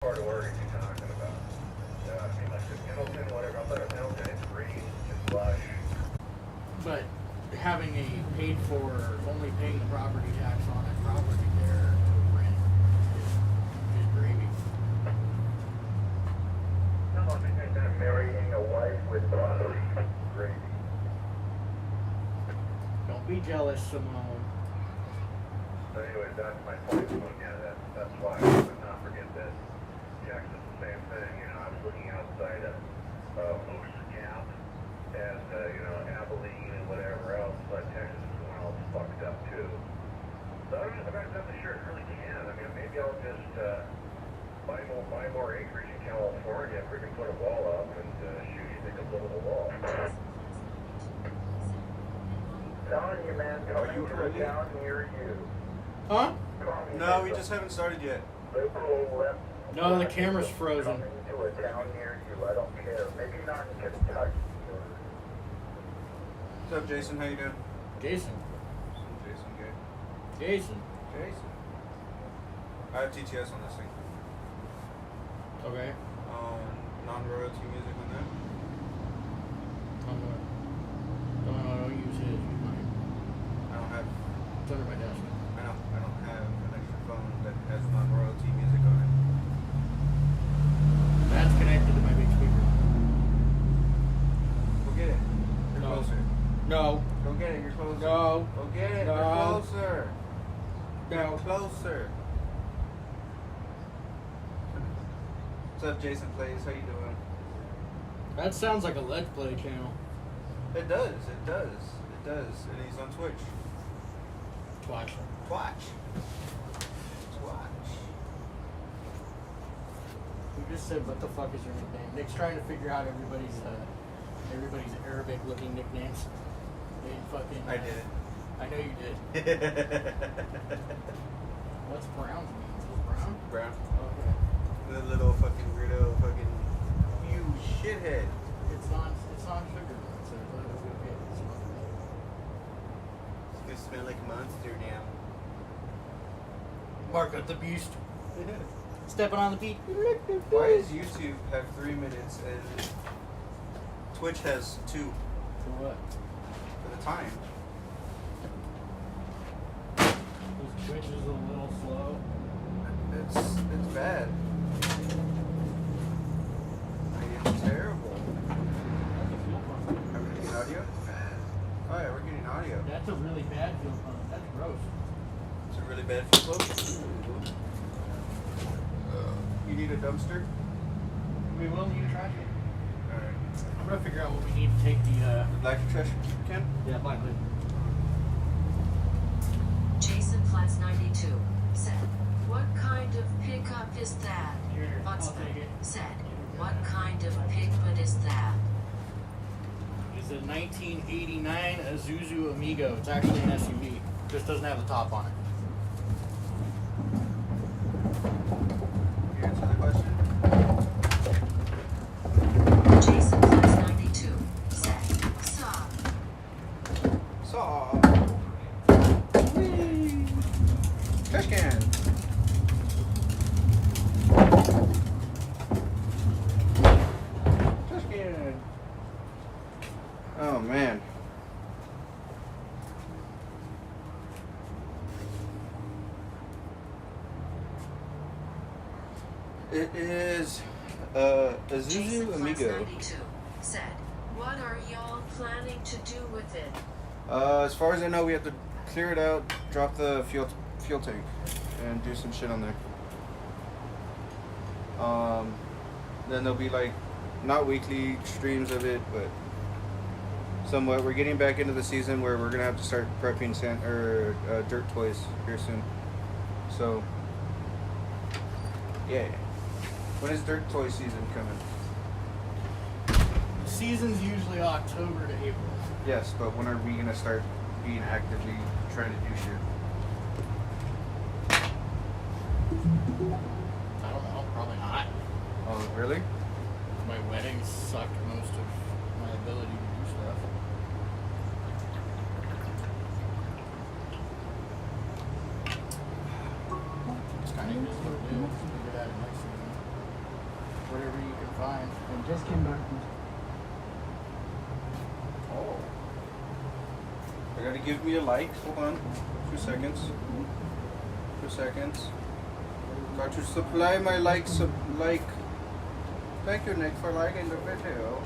part of Oregon you talking about? I mean, like the Pendleton, whatever. I thought Pendleton is green, just lush. But having a paid for, only paying the property tax on a property there to rent is gravy. No, I mean, they're marrying a wife with property gravy. Don't be jealous, Simone. So anyways, that's my point. Yeah, that's why I would not forget this. Jackson's the same thing. You know, I was looking outside of Moose Gap and, you know, Abilene and whatever else, but Texas is going all fucked up too. So I don't know if I've done the shirt, really can. I mean, maybe I'll just buy more acreage in California if we can put a wall up and shoot you think a little wall. Telling you, man, coming to a town near you. Huh? No, we just haven't started yet. No, the camera's frozen. Coming to a town near you, I don't care. Maybe not in Kentucky. What's up, Jason? How you doing? Jason. Jason, good. Jason. Jason. I have TTS on this thing. Okay. Non-royalty music on that. Don't use his, use mine. I don't have. It's under my desk. I don't have an extra phone that has non-royalty music on it. That's connected to my big speaker. Go get it. You're No. closer. No. Go get it. You're closer. No. Go get it. No. You're closer. No. You're closer. What's up, Jason Plays? How you doing? That sounds like a Let's Play channel. It does. It does. It does. And he's on Twitch. Watch. Twatch. Who just said, what the fuck is your nickname? Nick's trying to figure out everybody's Arabic looking nicknames. They fucking. I did it. I know you did. What's brown mean? Is it brown? Brown. Okay. The little fucking weirdo fucking you shithead. It's non sugar, so it's okay. It's not It's gonna smell like a monster now. Mark up the beast. Stepping on the beat. Why does YouTube have 3 minutes and Twitch has 2 For what? for the time? This Twitch is a little slow. It's bad. It's terrible. That's a fuel pump. Are we getting audio? Oh yeah, we're getting audio. That's a really bad fuel pump. That's gross. It's a really bad flow. You need a dumpster? We will need a trash can. Alright. I'm gonna figure out what we need to take the Black trash can? black lid. Jason Flats 92 said, "What kind of pickup is that?" Here, I'll Butsman take it. said, "What kind of pickup is that?" It's a 1989 Isuzu Amigo. It's actually an SUV. Just doesn't have the top on it. You answer the question? Jason Flats 92 said, "Stop." Saw. Whee! Trash can. Trash can. Oh man. It is a Jason Isuzu Flats Amigo. 92 said, "What are y'all planning to do with it?" As far as I know, we have to clear it out, drop the fuel tank, and do some shit on there. Then there'll be like not weekly streams of it, but somewhat. We're getting back into the season where we're gonna have to start prepping dirt toys here soon. So yeah. When is dirt toy season coming? The season's usually October to April. Yes, but when are we gonna start being actively trying to do shit? I don't know. Probably not. Oh, really? My wedding sucked most of my ability to do stuff. It's kind of just what it is. Figure that out next season. whatever you can find. I just came back from Oh. I gotta give me a like. Hold on. 2 seconds. 2 seconds. Got to supply my likes. Like. Thank you, Nick, for liking the video.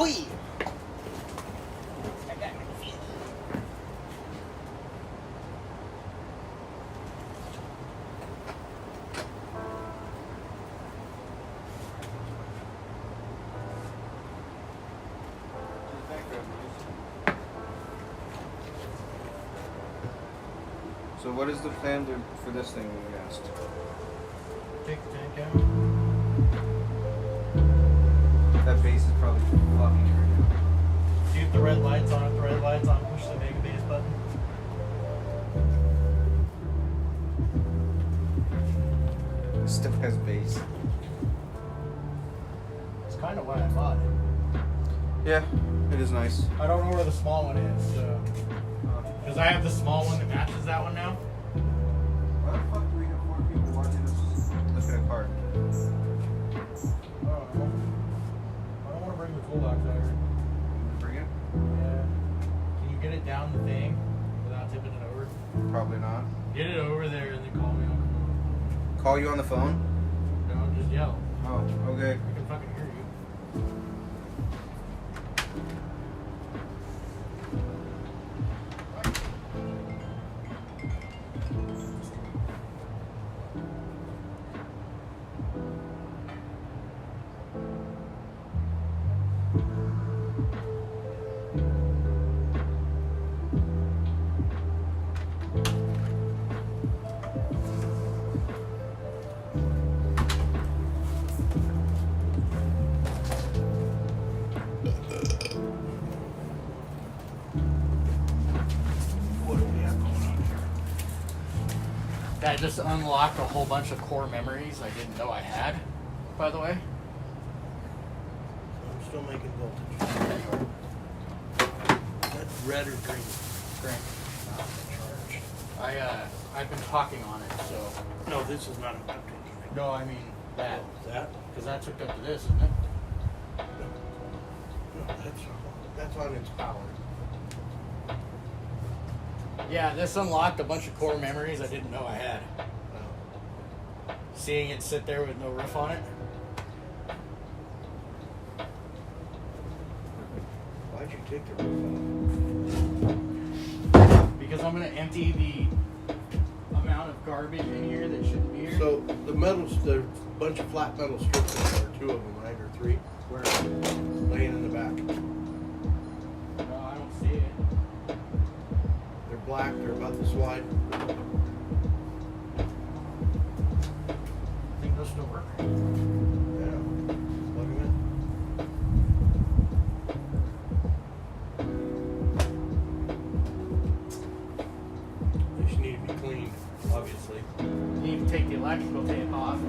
Oh yeah. So what is the plan for this thing we asked? take the tank out. That base is probably fucking right See if the red light's on. If the red light's on, push the mega base button. now. It still has base. It's kind of why I bought it. Yeah, it is nice. I don't know where the small one is, because I have the small one that matches that one now. Why the fuck do we have more people watching us look at a card? I don't know. I don't want to bring the toolbox over. Bring it? Yeah. Can you get it down the thing without tipping it over? Probably not. Get it over there and then call me. I'll come over. Call you on the phone? No, just yell. Oh, okay. I can fucking hear you. That just unlocked a whole bunch of core memories I didn't know I had, by the way. I'm still making voltage. That's red or green? Green. Charged. I've been talking on it, so. No, this is not about to anything. No, I mean that. That? Because that's hooked up to this, isn't it? No, that's on its power. Yeah, this unlocked a bunch of core memories I didn't know I had. Seeing it sit there with no roof on it. Why'd you take the roof Because I'm going to empty the amount of garbage in here that shouldn't be here. off? So the metals, the bunch of flat metal strips in there, 2 of them, right, or 3? Where? Laying in the back. No, I don't see it. They're black, they're about this wide. I think those still work. Yeah. Plug them in. They just need to be cleaned, obviously. You need to take the electrical tape off.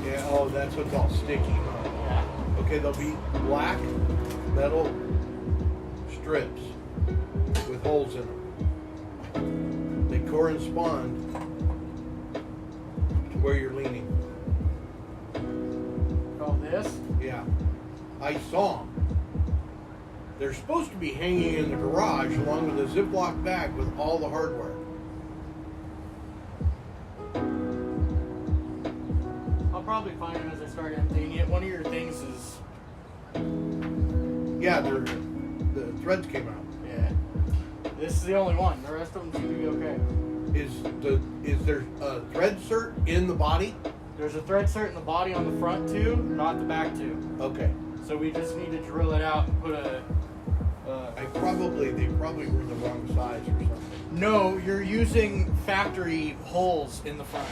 Yeah, oh, that's what's all sticky. Yeah. Okay, they'll be black metal strips with holes in them. They correspond to where you're leaning. Oh, this? Yeah. I saw them. They're supposed to be hanging in the garage along with a Ziploc bag with all the hardware. I'll probably find them as I start emptying it. One of your things is... Yeah, the threads came out. Yeah. This is the only one. The rest of them seem to be okay. Is there a thread cert in the body? There's a thread cert in the body on the front too, not the back two. Okay. So we just need to drill it out and put a... They probably were the wrong size or something. No, you're using factory holes in the front.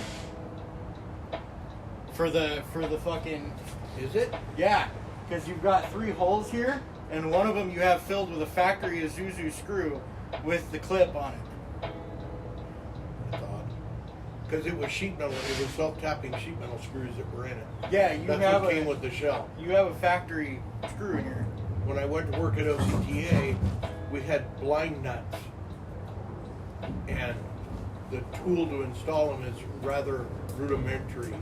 For the fucking... Is it? Yeah, because you've got 3 holes here, and one of them you have filled with a factory Isuzu screw with the clip on it. That's odd. Because it was sheet metal. It was self-tapping sheet metal screws that were in it. Yeah, you That's have what came with the shell. you have a factory screw in here. When I went to work at OCTA, we had blind nuts, and the tool to install them is rather rudimentary.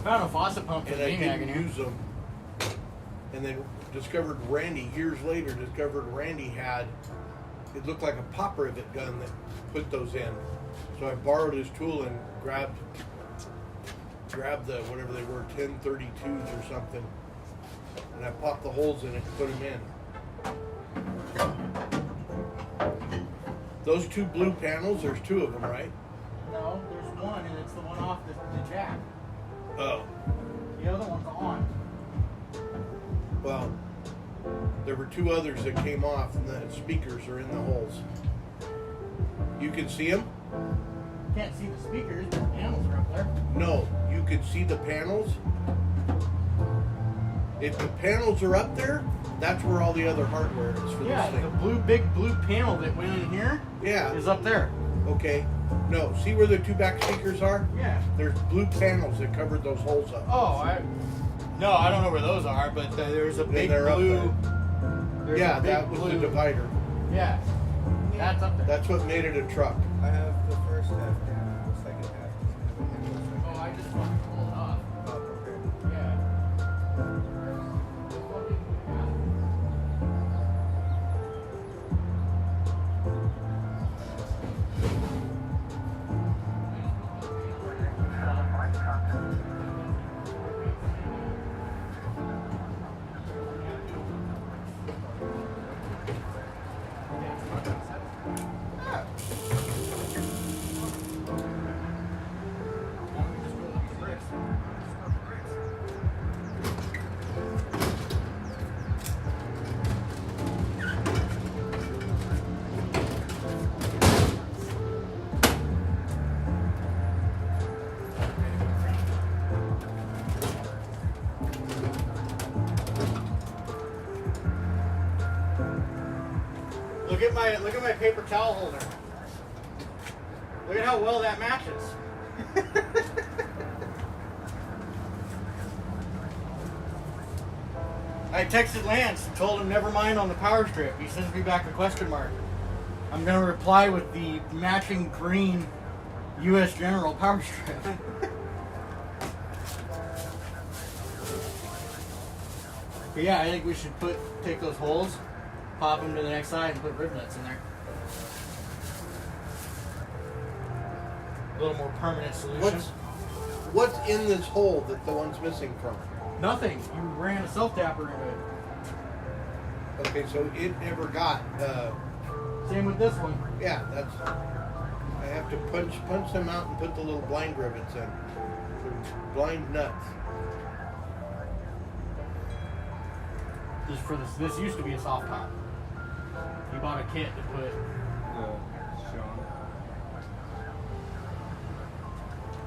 Found a faucet pump for And the I BMAG in didn't here. use them. And then discovered Randy, years later, Randy had, it looked like a pop rivet gun that put those in. So I borrowed his tool and grabbed the, whatever they were, 1032s or something. And I popped the holes in it and put them in. Those two blue panels, there's two of them, right? No, there's one, and it's the one off the jack. Oh. The other one's on. Well, there were two others that came off, and the speakers are in the holes. You can see them? Can't see the speakers, but the panels are up there. No, you can see the panels. If the panels are up there, that's where all the other hardware is for Yeah, this the thing. big blue panel that went in here Yeah. is up there. Okay. No, see where the two back speakers are? Yeah. There's blue panels that covered those holes up. Oh, I don't know where those are, but there's a big they're up blue. there's Yeah, a big that was blue, the divider. Yeah, that's up there. That's what made it a truck. I have the first half and the second half. Oh, I just fucking pulled it off. Oh, okay. Yeah. Look at my paper towel holder. Look at how well that matches. I texted Lance and told him never mind on the power strip. He sends me back a question mark. I'm gonna reply with the matching green U.S. General power strip. But yeah, I think we should take those holes, pop them to the next side, and put rib nuts in there. A little more permanent solution. What's in this hole that the one's missing from? Nothing. You ran a self tapper into it. Okay, so it never got. Same with this one. Yeah, that's. I have to punch them out and put the little blind rivets in. They're blind nuts. Just for this. This used to be a soft top. He bought a kit to put. Sean.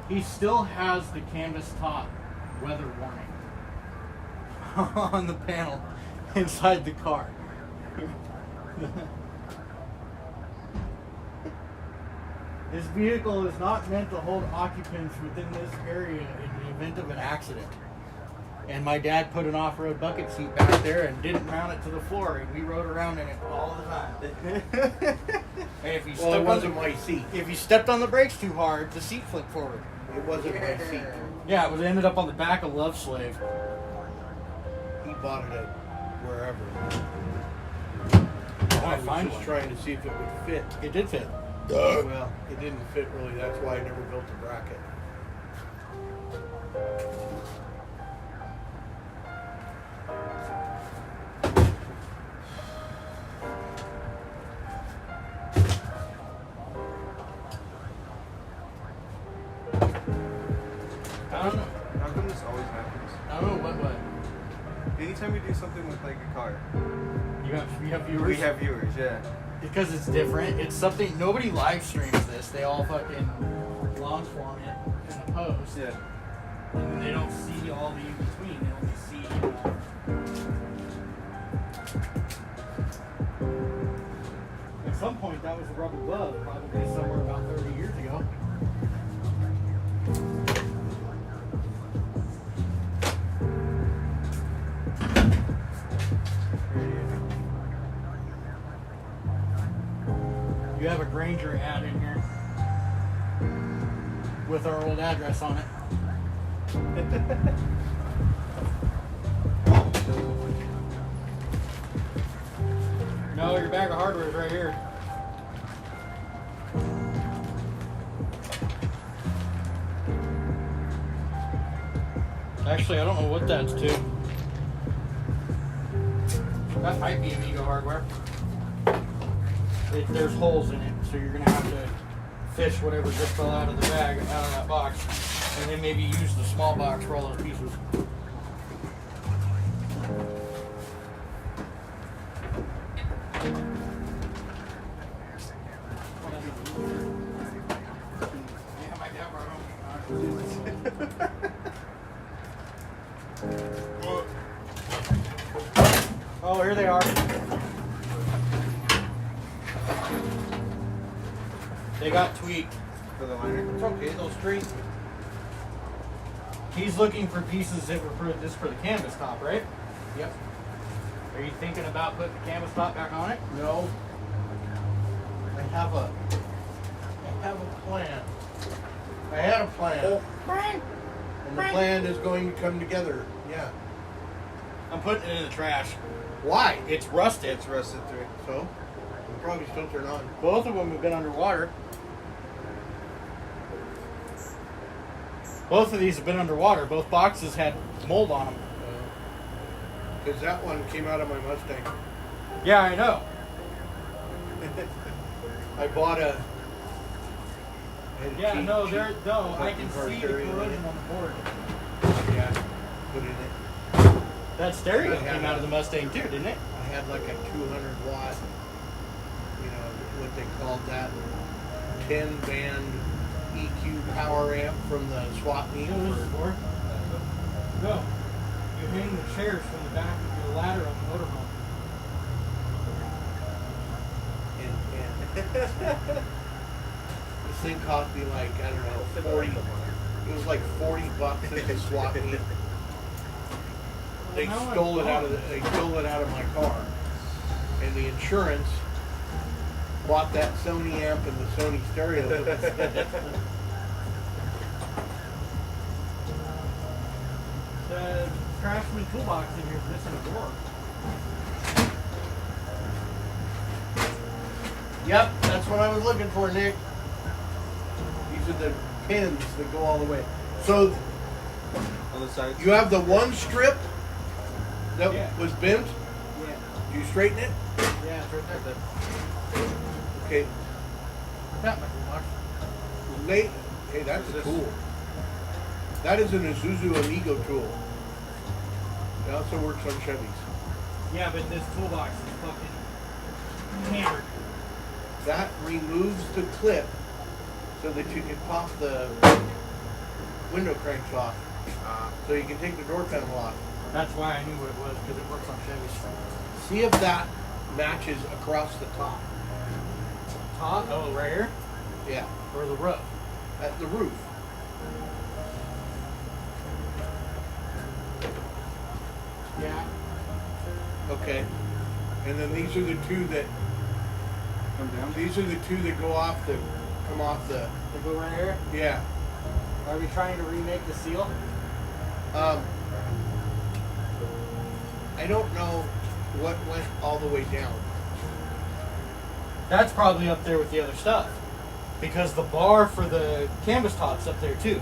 He still has the canvas top weather warning on the panel inside the car. This vehicle is not meant to hold occupants within this area in the event of an accident. And my dad put an off-road bucket seat back there and didn't mount it to the floor, and we rode around in it all the time. And if you Well, it stepped wasn't my seat. if you stepped on the brakes too hard, the seat flipped forward. It wasn't my seat. Yeah, it ended up on the back of Love Slave. He bought it at wherever. I I was find just one. trying to see if it would fit. It did fit. Well, it didn't fit really. That's why I never built a bracket. I don't know. How come this always happens? I don't know what. Anytime we do something with like a car, You have viewers? we have viewers, yeah. Because it's different. It's something nobody live streams this. They all fucking long form it in a post. Yeah. And then they don't see all the in between. They only see some point that was a rubber glove, probably somewhere about 30 years ago. You have a Granger ad in here with our old address on it. No, your bag of hardware is right here. Actually, I don't know what that's to. That might be Amigo hardware. There's holes in it, so you're gonna have to fish whatever just fell out of the bag, out of that box, and then maybe use the small box for all those pieces. Yeah, my dad brought home. Oh, here they are. They got tweaked. For the liner. It's okay, those straight. He's looking for pieces that were for this for the canvas top, right? Yep. Are you thinking about putting the canvas top back on it? No. I have a plan. I had a plan. And the plan is going to come together. Yeah. I'm putting it in the trash. Why? It's rusted. It's rusted through. So? It'll probably still turn on. Both of them have been underwater. Both of these have been underwater. Both boxes had mold on them. Because that one came out of my Mustang. Yeah, I know. I bought a. Yeah, antique no, cheap no. I fucking can car see the stereo. corrosion on the board. Yeah, put in it. That stereo I had came out of a- the Mustang too, didn't it? I had like a 200 watt, you know, what they called that, 10 band EQ power amp from the swap meet. You know what this is for? No. You hang the chairs from the back of your ladder on the motorhome. And this thing cost me like, I don't know, 40. It was like $40 at the swap meet. They stole it out of my car, and the insurance bought that Sony amp and the Sony stereo. The Craftsman toolbox in here is missing a door. Yep, that's what I was looking for, Nick. These are the pins that go all the way. So On the sides. you have the one strip that Yeah. was bent. Yeah. Do you straighten it? Yeah, it's right there. Okay. That my toolbox. Hey, that's a tool. That is an Isuzu Amigo tool. It also works on Chevys. Yeah, but this toolbox is fucking hammered. That removes the clip so that you can pop the window cranks off. So you can take the door panel off. That's why I knew what it was, because it works on Chevys. See if that matches across the top. Top? Oh, right here? Yeah, Or the roof? at the roof. Yeah. Okay. And then these are the two that Come down. these are the two that go off the come off the They go right here? yeah. Are we trying to remake the seal? I don't know what went all the way down. That's probably up there with the other stuff. Because the bar for the canvas top's up there too.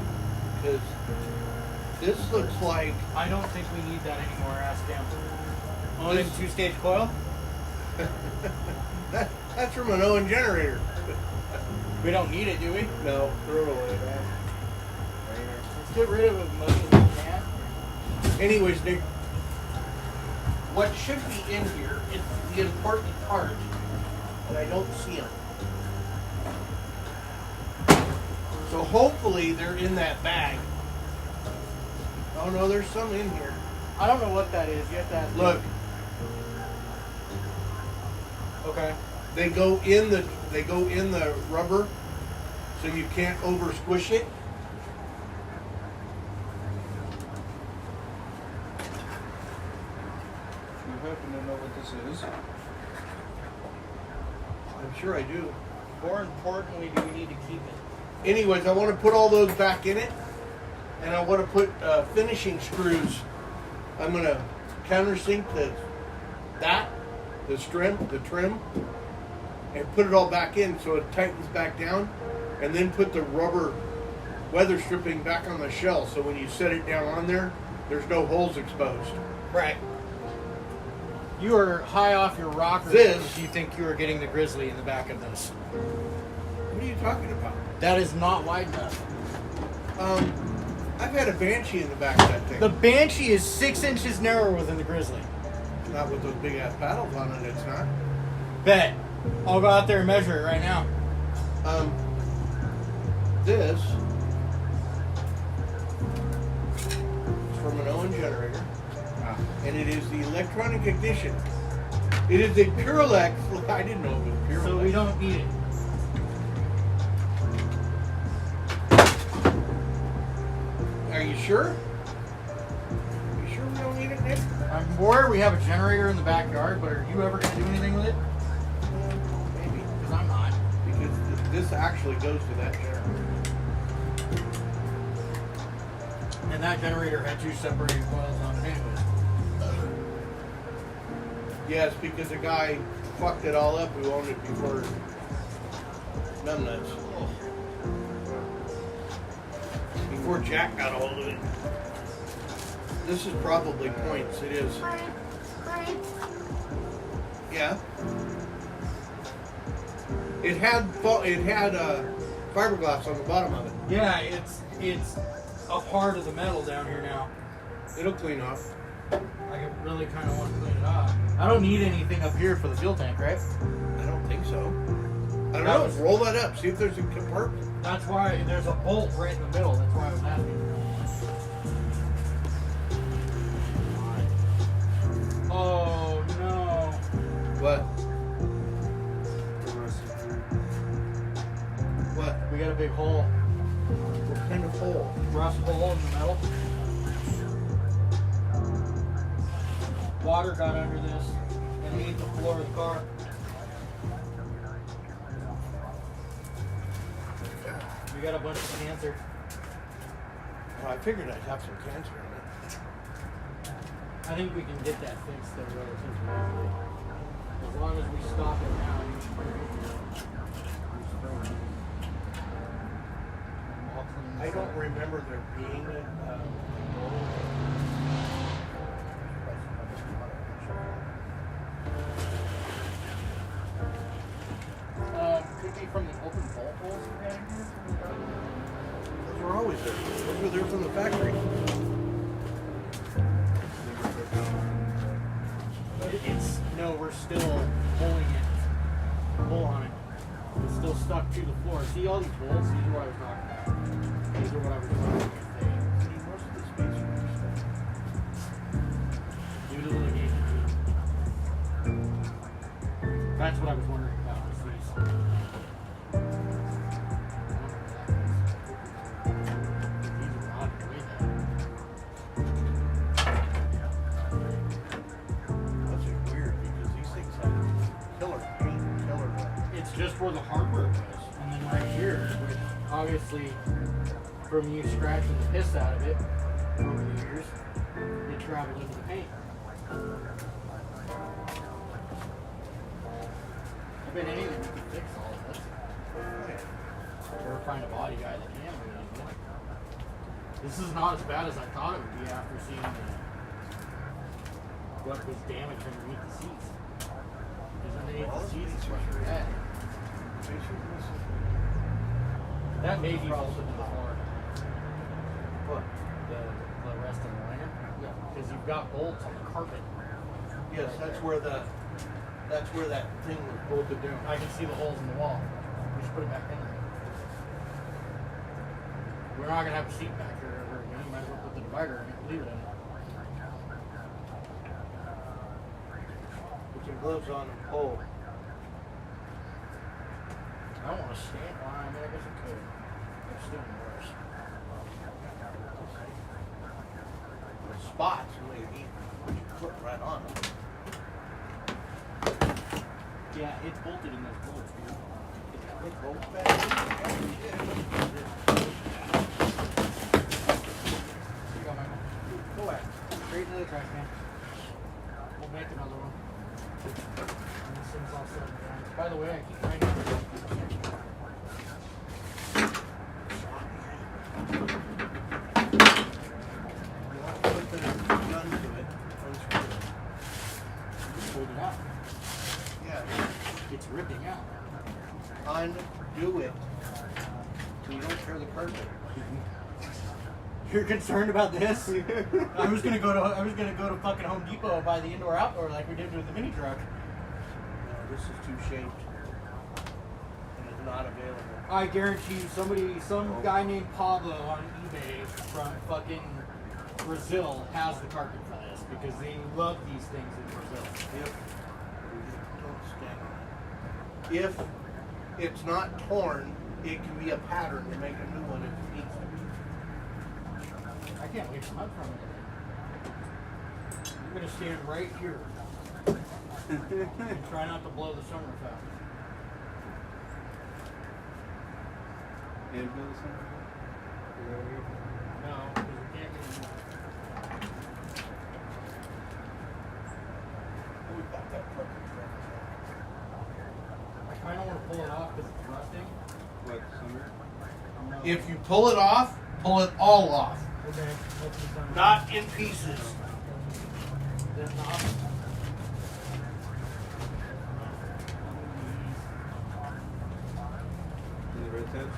Because this looks like I don't think we need that anymore, ask him. Only This- two-stage coil? that's from an Owen generator. We don't need it, do we? No, throw it away, man. Let's get rid of it as much as we can. Anyways, Nick, what should be in here is the important part, and I don't see them. So hopefully they're in that bag. Oh no, there's some in here. I don't know what that is. You have to ask. Look, Okay. They go in the rubber, so you can't over squish it. You happen to know what this is? I'm sure I do. More importantly, do we need to keep it? Anyways, I want to put all those back in it, and I want to put finishing screws. I'm going to countersink the trim, and put it all back in so it tightens back down, and then put the rubber weather stripping back on the shell so when you set it down on there, there's no holes exposed. Right. You are high off your rocker if you think you are getting the Grizzly in the back of this. What are you talking about? That is not wide enough. I've had a Banshee in the back of that thing. The Banshee is 6 inches narrower than the Grizzly. Not with those big ass paddles on it, it's not. Bet. I'll go out there and measure it right now. This is from an Owen generator, and it is the electronic ignition. It is a Purelec. I didn't know it was Purelec. So we don't need it. Are you sure? You sure we don't need it, Nick? I'm aware we have a generator in the backyard, but are you ever going to do anything with it? Maybe. Because I'm not. Because this actually goes to that generator. And that generator had 2 separating coils on it anyways. Yes, because the guy fucked it all up who owned it before numbnuts. Before Jack got a hold of it. This is probably points. It is. Yeah. It had fiberglass on the bottom of it. Yeah, it's a part of the metal down here now. It'll clean off. I really kind of want to clean it off. I don't need anything up here for the fuel tank, right? I don't think so. I don't know. Roll that up. See if there's a compartment. That's why there's a bolt right in the middle. That's why I was asking. Oh no. What? What? We got a big hole. What kind of hole? Rust hole in the metal. Water got under this and ate the floor of the car. We got a bunch of cancer. Well, I figured I'd have some cancer in it. I think we can get that fixed though relatively easily. As long as we stop it now, you should probably I don't remember there being a could be from the open bolt holes we got in here. Those were always there. Those were there from the factory. No, we're still pulling it. Pull on it. It's still stuck to the floor. See all these bolts? These are what I was talking about. These are what I was talking about. Most of the space Due to the ligation. That's what I was wondering about. Was these. These are rotted away now. That's weird because these things have killer paint, killer. It's just where the hardware was. And then right here, which obviously from you scratching the piss out of it over the years, it traveled into the paint. I bet anything we can fix all of this. Or find a body guy that can do it. This is not as bad as I thought it would be after seeing what was damaged underneath the seats. Because underneath the seats is what you're at. That may be bolted to the floor. What? The rest of the liner? Yeah. Because you've got bolts on the carpet. Yes, that's where that thing was bolted down. I can see the holes in the wall. We should put it back in there. We're not going to have a seat back here ever again. You might as well put the divider in it and leave it in it. Put your gloves on and pull. don't want to stand. Well, I mean, I guess I could. It's still worse. The spots really neat. You put right on them. Yeah, it's bolted in those bolts, dude. It bolts back in. Here you go, Michael. Go back. Straight into the trash can. We'll make another one. And this thing's all set. By the way, I keep trying to. You want to put the gun to it. Unscrew it. Hold it out. Yeah. It's ripping out. Undo it. So you don't tear the carpet. You're concerned about this? I was gonna go to fucking Home Depot and buy the indoor-outdoor like we did with the mini truck. No, this is too shaped. And it's not available. I guarantee you, some guy named Pablo on eBay from fucking Brazil has the carpet for this because they love these things in Brazil. Don't stand on it. If it's not torn, it can be a pattern to make a new one if it needs to be. I can't wait to hunt from it. I'm gonna stand right here and try not to blow the sunroof out. And build something? No, because we can't get it. We got that truck in front. I kind of want to pull it off because it's rusting. What, summer? If you pull it off, pull it all off. Okay, let's do something. Not in pieces. Then off. The red tabs?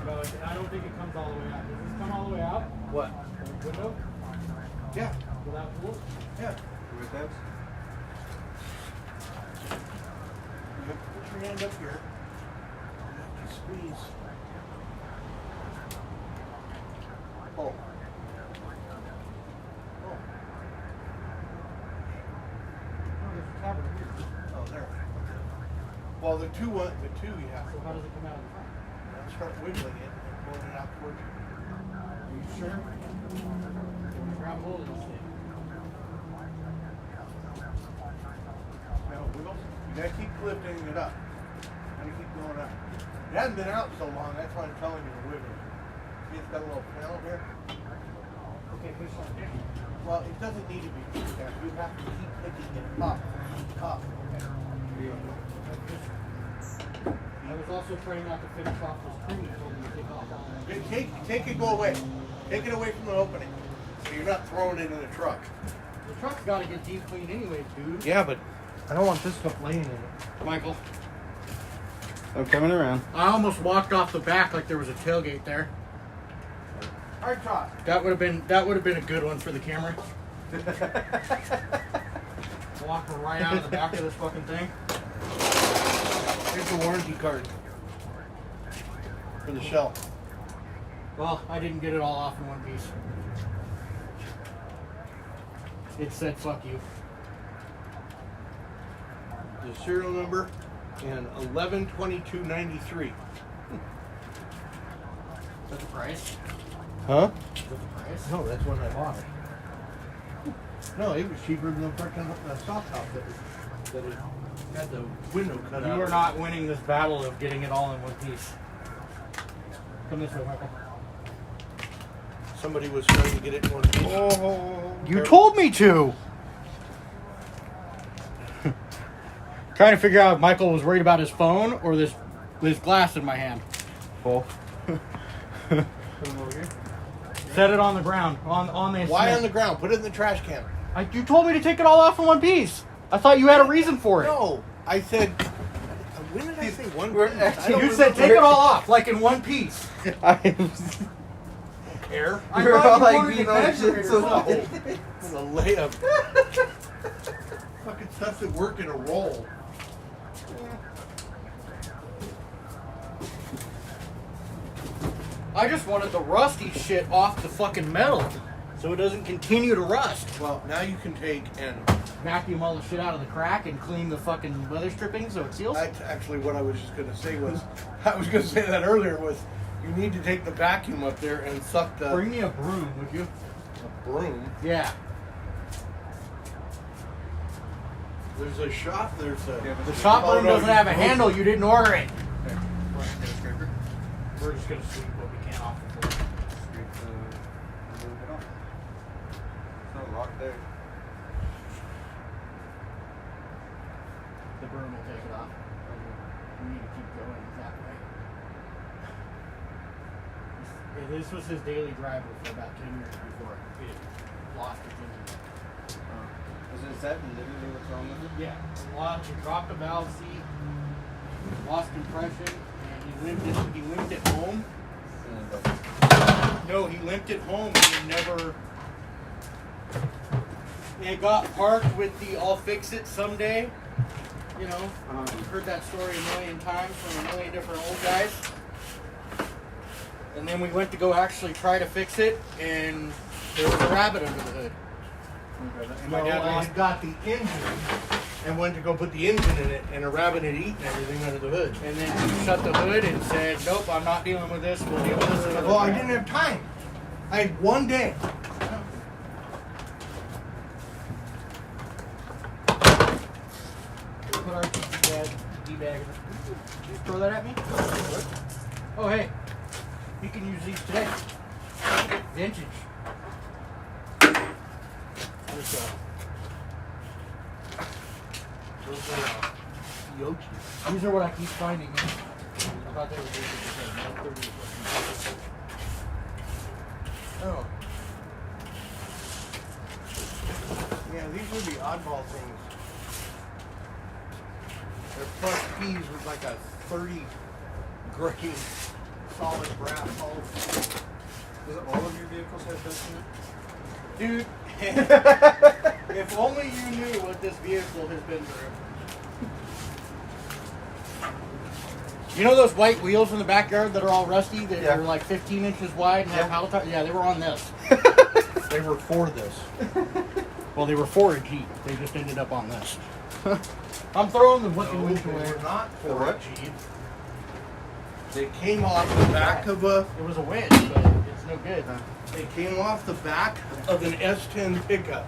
No, I don't think it comes all the way out. Does this come all the way out? What? The window? Yeah. Without tools? Yeah. The red tabs? You put your hand up here. You squeeze. Pull. Oh. Oh, there's a tab right here. Oh, there. Well, the two you have So how does it come out of the front? to start wiggling it and pulling it out towards you. Are you sure? Grab hold of this thing. Now, wiggles. You gotta keep lifting it up. Gotta keep going up. It hasn't been out so long, that's why I'm telling you to wiggle. See, it's got a little panel here. Okay, push on it. Well, it doesn't need to be pushed down. You have to keep picking it up. Up. I was also trying not to finish off this trim you told me to take off. Take it, go away. Take it away from the opening. So you're not throwing it in the truck. The truck's got to get deep cleaned anyway, dude. Yeah, but I don't want this stuff laying in it. Michael, I'm coming around. I almost walked off the back like there was a tailgate there. All right, Todd. That would have been a good one for the camera. Walk right out of the back of this fucking thing. Here's the warranty card for the shelf. Well, I didn't get it all off in one piece. It said "fuck you." The serial number and 112293. Is that the price? Huh? Is that the price? No, that's when I bought it. No, it was cheaper than the freaking stock top that it had the window cut out. You are not winning this battle of getting it all in one piece. Come this way, Michael. Somebody was trying to get it in one piece. Oh, You told me to. Trying to figure out if Michael was worried about his phone or this glass in my hand. both. Put them over here. Set it on the ground. On the. Why on the ground? Put it in the trash can. You told me to take it all off in one piece. I thought you had a reason for it. No, I said. When did I say one We're piece? actually- I don't You said take remember. it all off, like in one piece. Care. I You're thought all you like wanted being to all measure it shit, or so- something. It's a layup. Fucking stuff that work in a roll. I just wanted the rusty shit off the fucking metal so it doesn't continue to rust. Well, now you can take and vacuum all the shit out of the crack and clean the fucking weather stripping so it seals. That's actually what I was just going to say was, I was going to say that earlier was, you need to take the vacuum up there and suck the Bring me a broom, would you? broom. Yeah. There's a shop, there's a... Yeah, but The shop Oh, broom no, doesn't have a you- handle. You didn't order it. There. Want to get a scraper? We're just gonna sweep what we can off the floor. Scrape the little bit off. There's no lock there. The broom will take it off. We need to keep going that way. This was his daily driver for about 10 years before it lost its engine. Is that literally what's wrong with it? Yeah, he dropped a valve seat, lost compression, and he limped it home. No, he limped it home and he never. It got parked with the "I'll fix it someday." You know, you've heard that story a million times from a million different old guys. And then we went to go actually try to fix it, and there was a rabbit under the hood. And my dad I lost. had got the engine and went to go put the engine in it, and a rabbit had eaten everything under the hood. And then he shut the hood and said, "Nope, I'm not dealing with this. We'll deal with this another Well, I time." didn't have time. I had one day. Put our D-bag. Did you throw that at me? Oh, hey. You can use these today. Vintage. These are what I keep finding. I thought they were vintage. Oh. Yeah, these would be oddball things. They're plus P's with like a 30 grain solid brass hull. Does all of your vehicles have dust in it? Dude, if only you knew what this vehicle has been through. You know those white wheels in the backyard that are all rusty that Yeah. are like 15 inches wide and have Yeah. pallet? Yeah, they were on this. They were for this. Well, they were for a Jeep. They just ended up on this. I'm throwing the fucking No, winch they away. were not The for what? a Jeep. They came off the back of a. It was a winch, but it's no good. They came off the back of an S10 pickup.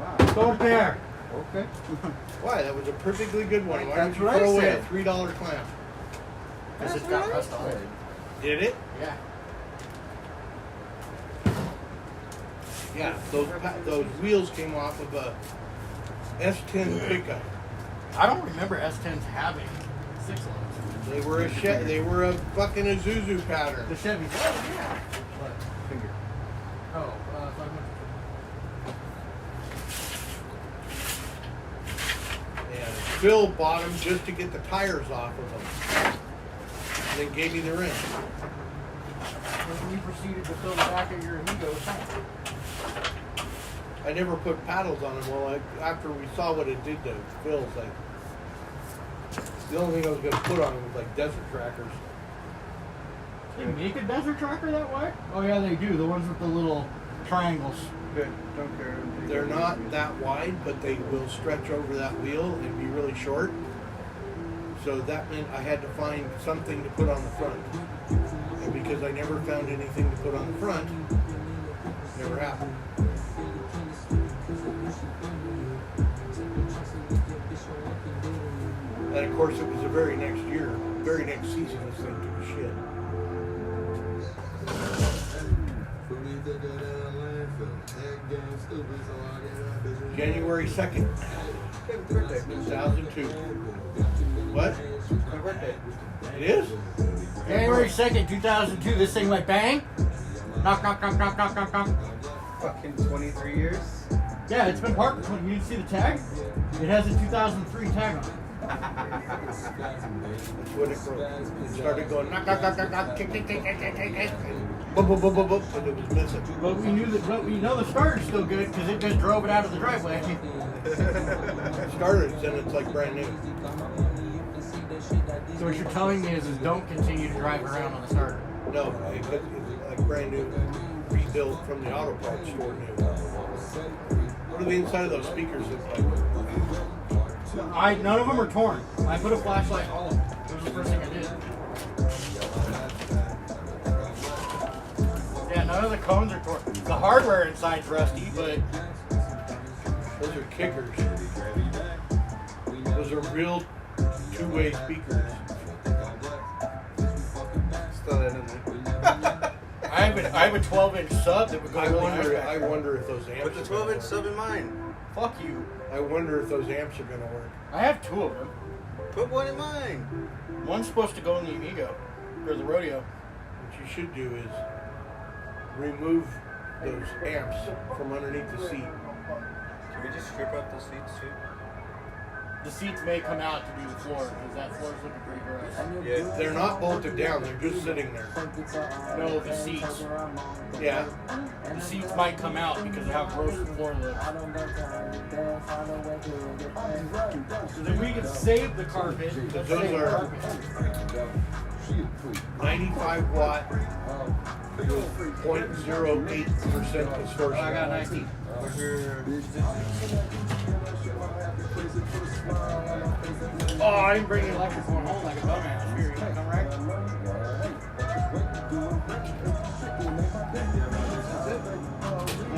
Wow. Go there. Okay. Why? That was a perfectly good one. Why That's did you what I throw away said. a $3 clamp? Because it's got rust on it. Did it? Yeah. Yeah. Those wheels came off of a S10 pickup. I don't remember S10s having 6 loads. They were a They were a fucking Isuzu pattern. The Chevy. Oh, yeah. What? Finger. Oh, so I went And Phil bought them just to get the tires off of them. And then gave me the wrench. we proceeded to fill the back of your Amigo tank. I never put paddles on them. Well, after we saw what it did to Phil's, the only thing I was going to put on them was like desert trackers. They make a desert tracker that way? Oh yeah, they do. The ones with the little triangles. Good. Don't care. They're not that wide, but they will stretch over that wheel and be really short. So that meant I had to find something to put on the front. And because I never found anything to put on the front, it never happened. And of course, it was the very next season, this thing took a shit. January 2nd, 2002. What? My birthday. It is? January 2nd, 2002. This thing went bang. Knock, knock, knock, knock, knock, knock, knock. Fucking 23 years. Yeah, it's been parked. You didn't see the tag? It has a 2003 tag on it. That's when it broke. It started going knock, knock, knock, knock, knock, kick, kick, kick, kick, kick, kick, kick. Boop, boop, boop, boop, boop, and it was missing. But we knew that. But we know the starter's still good because it just drove it out of the driveway. It started, and it's like brand new. So what you're telling me is don't continue to drive around on the starter. No, it's like brand new, rebuilt. built from the auto parts store new. What do the inside of those speakers look like? None of them are torn. I put a flashlight on them. That was the first thing I did. Yeah, none of the cones are torn. The hardware inside's rusty, but Those are kickers. Those are real two-way speakers. Still that in there. I have a 12-inch sub that would go. I really wonder nice if those amps. Put the are gonna 12-inch sub work. in mine. Fuck you. I wonder if those amps are gonna work. I have 2 of them. Put one in mine. One's supposed to go in the Amigo or the Rodeo. What you should do is remove those amps from underneath the seat. Can we just strip out the seats too? The seats may come out to do the floor because that floor's looking pretty gross. Yeah. They're not bolted down. They're just sitting there. No, the seats. Yeah. The seats might come out because of how gross the floor looks. So then we can save the carpet. Let's Those save the are- carpet. 95 watt with 0.08% I distortion. got 19. Where's your... Oh, I didn't bring the electric one home like a dumbass. Here, you wanna come right?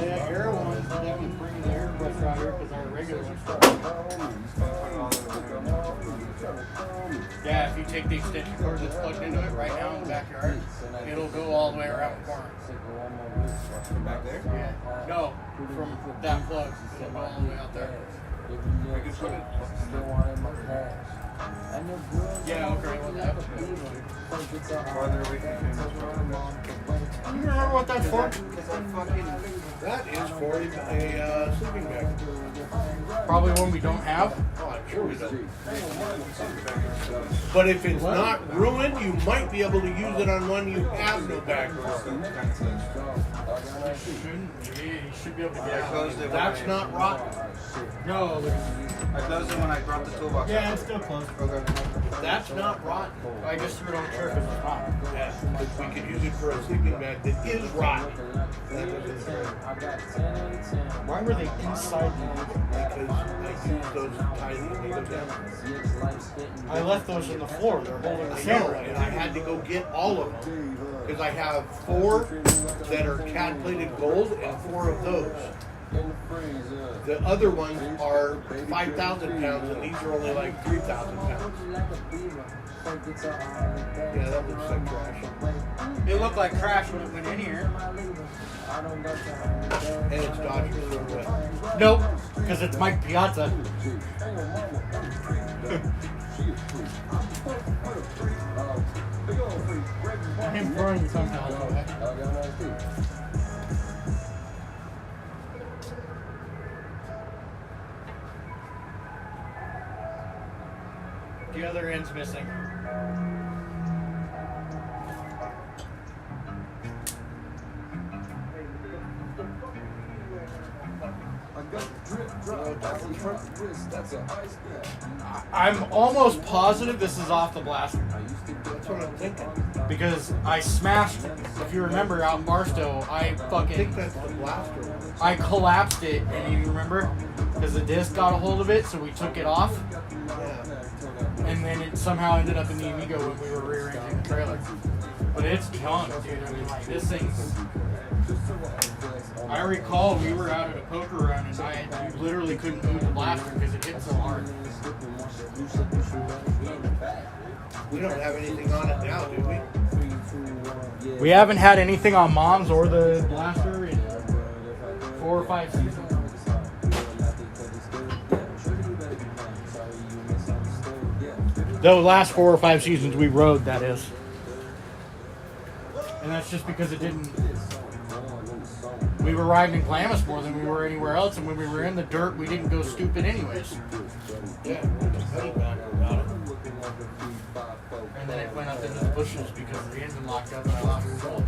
Yeah, air ones, that would bring the air pressure out here because our regular one's starting. Yeah, if you take the extension cord that's plugged into it right now in the backyard, it'll go all the way around the corner. From back there? Yeah. No, from that plug, it'll go all the way out there. We can put it... Yeah, okay, well, that would be farther away from the You remember what that's for? That is for a sleeping bag. Probably one we don't have. Oh, I'm sure we don't. But if it's not ruined, you might be able to use it on one you have no back for. You should be able to I get out. closed it. That's not rotten. No, I closed it when I brought the toolbox. yeah, it's still closed. Okay. That's not rotten. I just threw it on the chair because it's hot. Yeah, because we could use it for a sleeping bag that is rotten. That was in there. Why were they inside the Because I used those to tie the Amigo down. I left those on the floor. They're holding the I know, camera. and I had to go get all of them. Because I have 4 that are CAD plated gold and 4 of those. The other ones are 5,000 pounds and these are only like 3,000 pounds. Yeah, that looks like trash. It looked like trash when it went in here. And it's Dodgers so wet. Nope, because it's Mike Piazza. Him throwing sometimes. The other end's missing. I'm almost positive this is off the blaster That's what I'm thinking. because I smashed it. If you remember out in Barstow, I think that's the blaster one. I collapsed it, and you remember because the disc got a hold of it, so we took it off, Yeah. and then it somehow ended up in the Amigo when we were rearranging the trailer. But it's junk, dude. I mean, like this thing's. I recall we were out at a poker run, and you literally couldn't move the blaster because it hit so hard. We don't have anything on it now, do we? We haven't had anything on Mom's or the blaster in 4 or 5 seasons. The last 4 or 5 seasons we rode, that is. And that's just because it didn't. We were riding in Glamis more than we were anywhere else, and when we were in the dirt, we didn't go stupid anyways. Yeah, honey back about it. And then it went up into the bushes because the engine locked up and I lost control.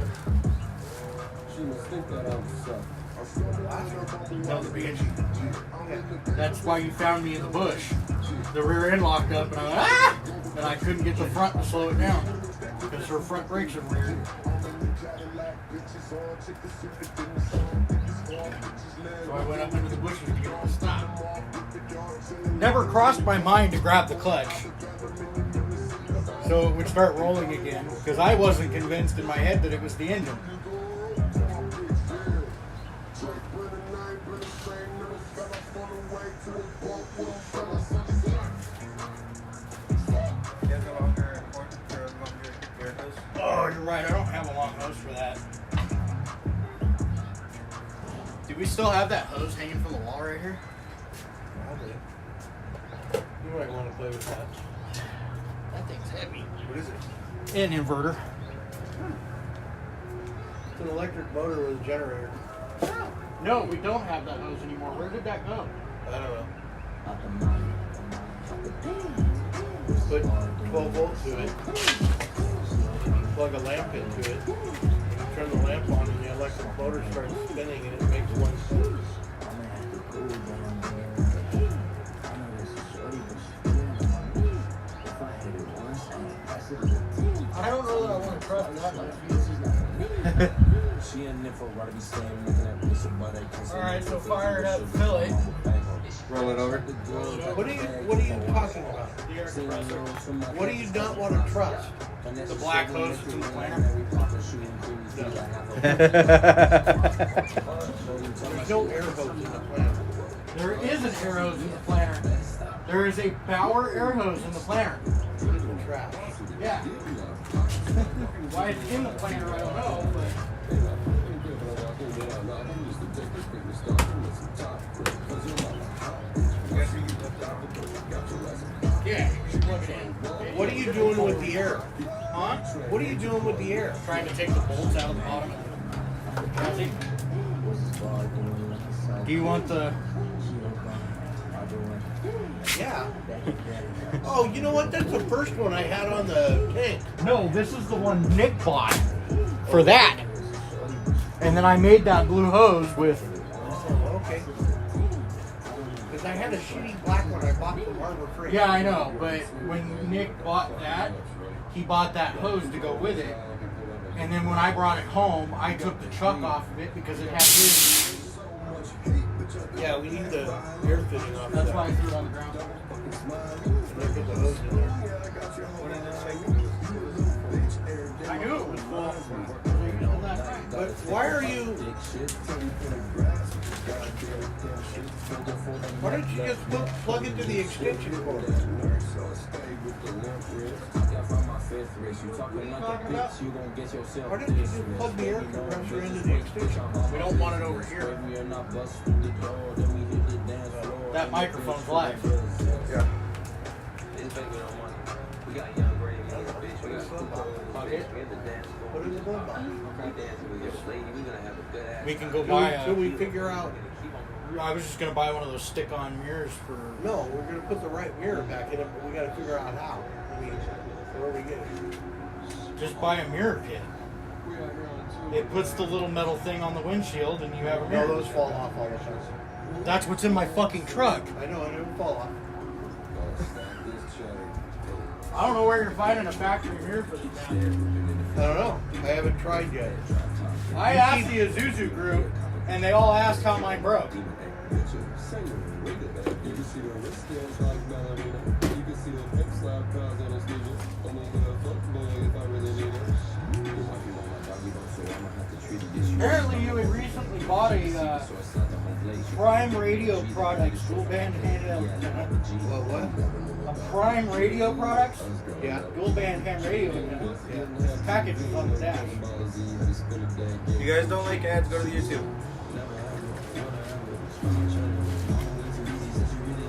No, the engine. That's why you found me in the bush. The rear end locked up and I went, ah! And I couldn't get the front to slow it down because her front brakes are weird. So I went up into the bushes and you all stopped. Never crossed my mind to grab the clutch. So it would start rolling again because I wasn't convinced in my head that it was the engine. Oh, you're right. I don't have a long hose for that. Do we still have that hose hanging from the wall right here? Probably. You might want to play with that. That thing's heavy. What is it? An inverter. It's an electric motor with a generator. No, we don't have that hose anymore. Where did that go? I don't know. Put 12 volts to it. Plug a lamp into it. You turn the lamp on and the electric motor starts spinning and it makes one spin. I don't know that I want to trust that much. Alright, so fire it up, fill it. Roll it over. What are you talking about? The air compressor. What do you not want to trust? The black hose that's in the planter. There's no air hose in the plant. There is an air hose in the planter. There is a Bauer air hose in the planter. It's in the trash. Yeah. Why it's in the planter, I don't know, but. Yeah, you should plug it in. What are you doing with the air? Huh? What are you doing with the air? Trying to take the bolts out of the bottom of the chassis. Do you want the... Yeah. Oh, you know what? That's the first one I had on the tank. No, this is the one Nick bought for that. And then I made that blue hose with... Oh, okay. Because I had a shitty black one I bought from Harbor Freight. Yeah, I know, but when Nick bought that, he bought that hose to go with it. And then when I brought it home, I took the chuck off of it because it had his... Yeah, we need the air fitting off. That's of why I that. threw it on the ground. And then put the hose in there. What did it say? I knew it was full. So you know that. But why are you... Why don't you just plug into the extension cord? Why don't you just plug the air compressor into the extension? We don't want it over here. That microphone's live. Yeah. What is it going by? We can go buy Till we a... figure out... I was just going to buy one of those stick-on mirrors for... No, we're going to put the right mirror back in it, but we got to figure out how. I mean, where we get it. Just buy a mirror kit. It puts the little metal thing on the windshield and you have a No, mirror. those fall off all the time. That's what's in my fucking truck. I know, and it would fall off. I don't know where you're finding a factory mirror for this down I don't know. I haven't tried yet. here. I asked the Isuzu group and they all asked how mine broke. Apparently you had recently bought a Prime Radio Products dual band handheld. What? A Prime Radio Products Yeah. dual band ham radio. Yeah. Package is on the dash. If you guys don't like ads, go to the YouTube.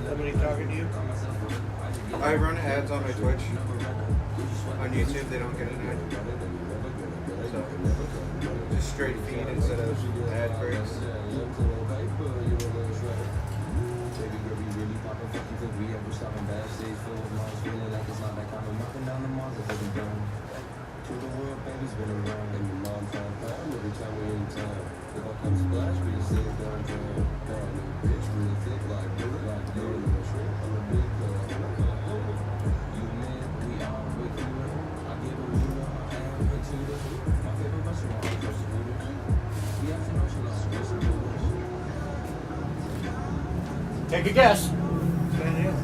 Somebody talking to you? I run ads on my Twitch. On YouTube, they don't get an ad. So, just straight feed instead of ad breaks. Take a guess. Sand Hill.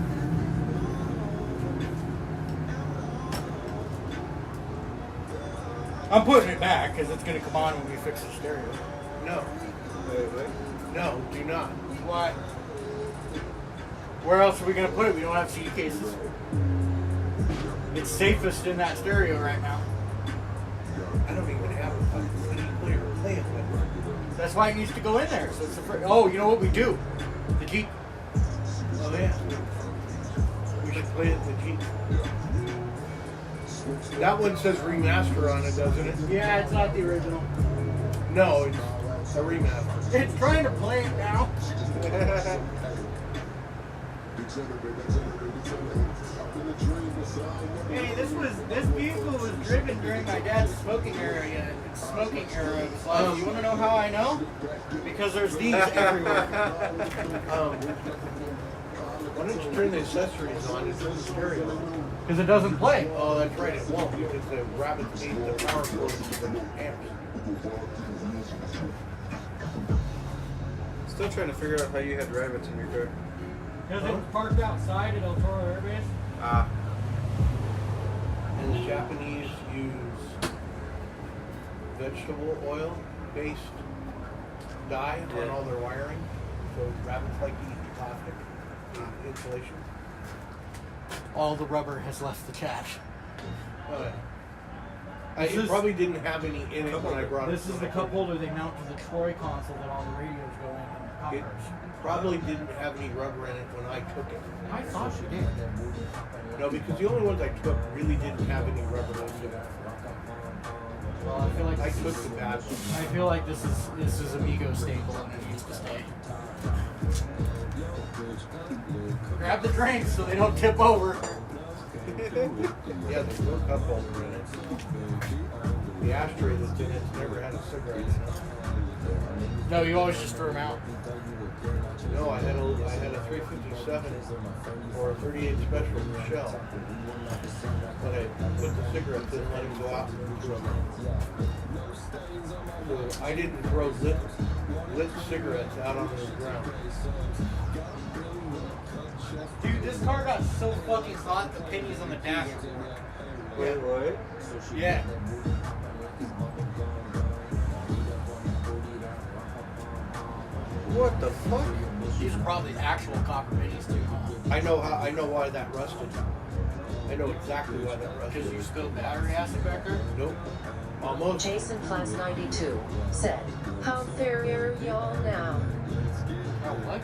I'm putting it back because it's going to come on when we fix the stereo. No. No, do not. Why? Where else are we going to put it? We don't have CD cases. It's safest in that stereo right now. I don't even have a fucking CD player to play it with. That's why it needs to go in there. So it's oh, you know what we do? The Jeep. Oh yeah. We should play it in the Jeep. That one says remaster on it, doesn't it? Yeah, it's not the original. No, it's a remaster. It's trying to play it now. Hey, this vehicle was driven during my dad's smoking era of his life. You want to know how I know? Because there's these everywhere. Why don't you turn the accessories on and turn the stereo on? Because it doesn't play. Oh, that's right, it won't because the rabbits need the power cord to the amps. Still trying to figure out how you had rabbits in your car. Because it was parked outside at El Toro Air Base. Ah. And the Japanese use vegetable oil based dye on all their wiring. So rabbits like to eat plastic insulation. All the rubber has left the cache. It probably didn't have any in it when I brought it. This is the cup holder they mount to the Troy console that all the radios go in. It probably didn't have any rubber in it when I took it. I thought you did. No, because the only ones I took really didn't have any rubber in them. Well, I feel like I took the bad ones. I feel like this is Amigo staple and it needs to stay. Grab the drinks so they don't tip over. Yeah, there's no cup holder in it. The ashtray that's in it's never had a cigarette in it. No, you always just throw them out. No, I had a 357 or a 38 special Michelle. But I put the cigarettes in and let them go out and threw them out. So I didn't throw lit cigarettes out on the ground. Dude, this car got so fucking hot the pennies on the dash. Wait, what? Yeah. What the fuck? These are probably actual copper pennies too, huh? I know why that rusted. I know exactly why that rusted. Because you spilled battery acid back there? Nope. Almost. Jason Class 92 said, "How fair are y'all now?" Oh, what?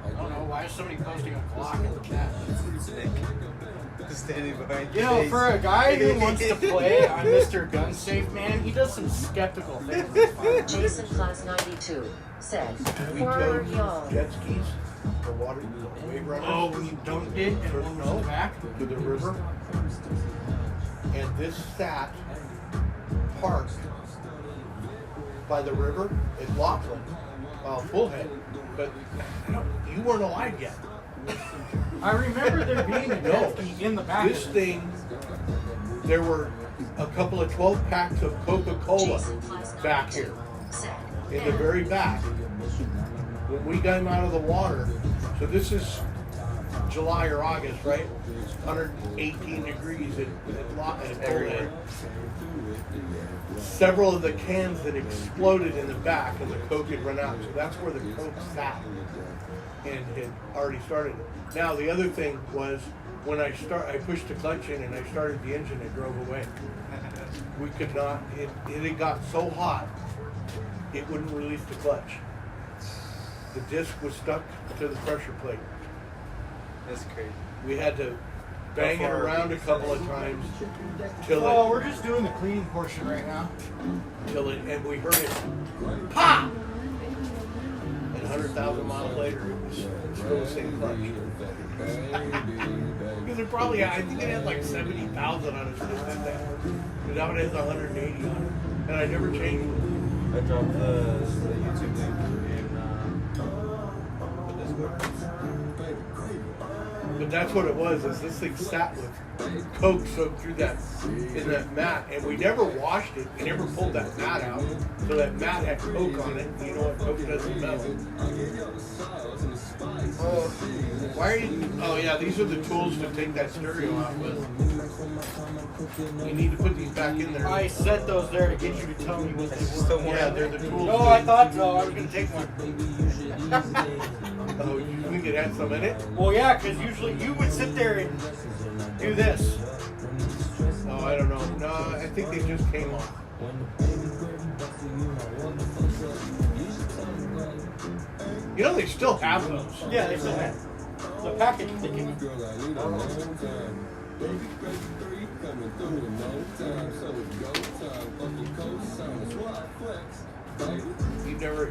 I don't know. Why is somebody posting a clock in the chat? Standing behind You know, for a guy who wants to play on Mr. Gun Safe, man, he does some skeptical things. Jason Class 92 said, We "For towed y'all." jet skis for water wave runners. Oh, when you dunked it and one was in the back? To the river. And this sat parked by the river at Laughlin, Bullhead. But you weren't alive yet. I remember there being a jet ski in the back. This thing, there were a couple of 12 packs of Coca-Cola back here, in the very back. When we got him out of the water, so this is July or August, right? 118 degrees at Bullhead. Several of the cans that exploded in the back and the Coke had run out. So that's where the Coke sat and had already started. Now the other thing was when I pushed the clutch in and I started the engine, it drove away. We could not, it had got so hot, it wouldn't release the clutch. The disc was stuck to the pressure plate. That's crazy. We had to bang it around a couple of times till Oh, it, we're just doing the cleaning portion right now. and we heard it pop! And 100,000 miles later, it was still the same clutch. Because it probably, I think it had like 70,000 on it. And now it has 180 on it. And I never changed it. I dropped the YouTube link in the Discord. But But that's what it was. Is this thing sat with coke soaked through that in that mat, and we never washed it. We never pulled that mat out, so that mat had coke on it. You know what coke does to metal? Oh, Why are you? Oh yeah, these are the tools to take that stereo out with. You need to put these back in there. I set those there to get you to tell me what they were. Yeah, they're the tools. No, I thought so. I was gonna take one. Oh, you think it had some in it? Well, yeah, because usually you would sit there and do this. Oh, I don't know. No, I think they just came off. You know, they still have those. Yeah, they still have the package they came in.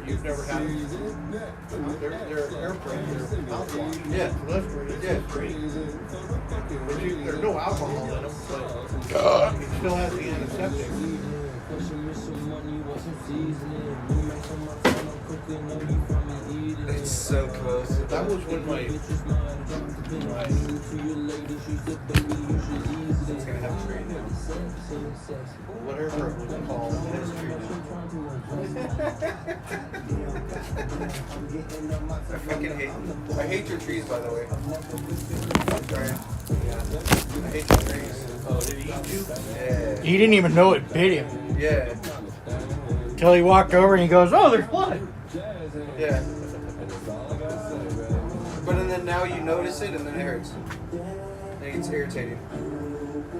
You've never had them. They're airplane. They're mouthwash. Yeah. So that's great. Yeah. Great. But there's no alcohol in them, but it still has the antiseptic. it's so close. That was when my It's gonna have to trade now. whatever it was called. I hate your trees, by the way. Sorry. I hate your trees. Oh, did he eat you? Yeah. He didn't even know it bit him Yeah. until he walked over and he goes, "Oh, there's blood." Yeah. But then now you notice it and then it hurts. It gets irritating.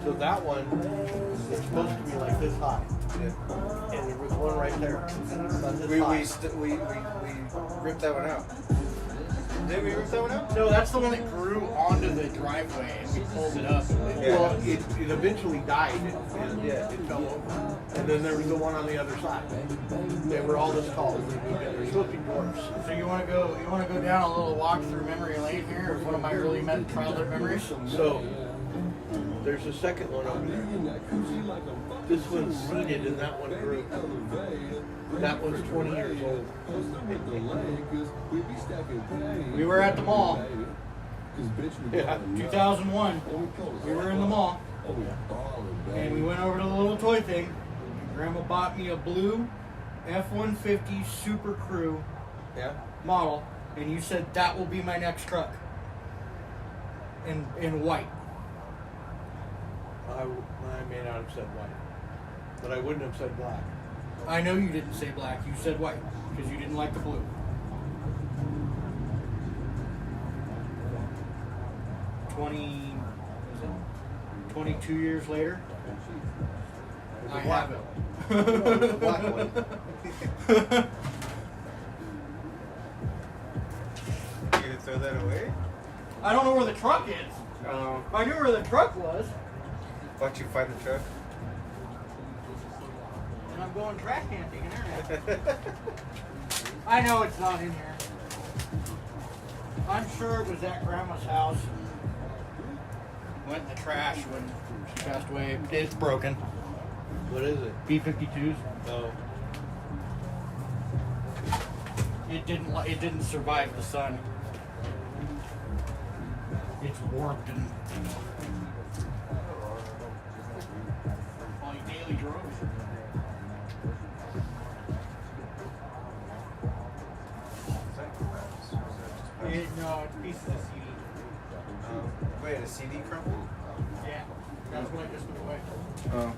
So that one is supposed to be like this high, Yeah. and there was one right there. About this We high. ripped that one out. Did we rip that one out? No, that's the one that grew onto the driveway and we pulled it up. Yeah. Well, it eventually died, and Yeah. it fell over. And then there was the one on the other side. They were all this tall. They're supposed to be dwarfs. So you want to go down a little walk through memory lane here of one of my early childhood memories? So there's a second one over there. This one's seated and that one grew. That one's 20 years old. We were at the mall, Yeah. 2001. We were in the mall, and we went over to the little toy thing. Grandma bought me a blue F-150 Super Crew Yeah. model, and you said that will be my next truck. In white. I may not have said white, but I wouldn't have said black. I know you didn't say black. You said white because you didn't like the blue. 22 years later, I have it. The black one. You gonna throw that away? I don't know where the truck is. I knew where the truck was, Watch you find the truck. and I'm going trash can digging there. I know it's not in here. I'm sure it was at Grandma's house. Went in the trash when she passed away. It's broken. What is it? B-52s. Oh. It didn't survive the sun. It's warped and on daily droves. No, it's pieces of CD. Wait, a CD crumpled? Yeah, that's what I just put away. Oh.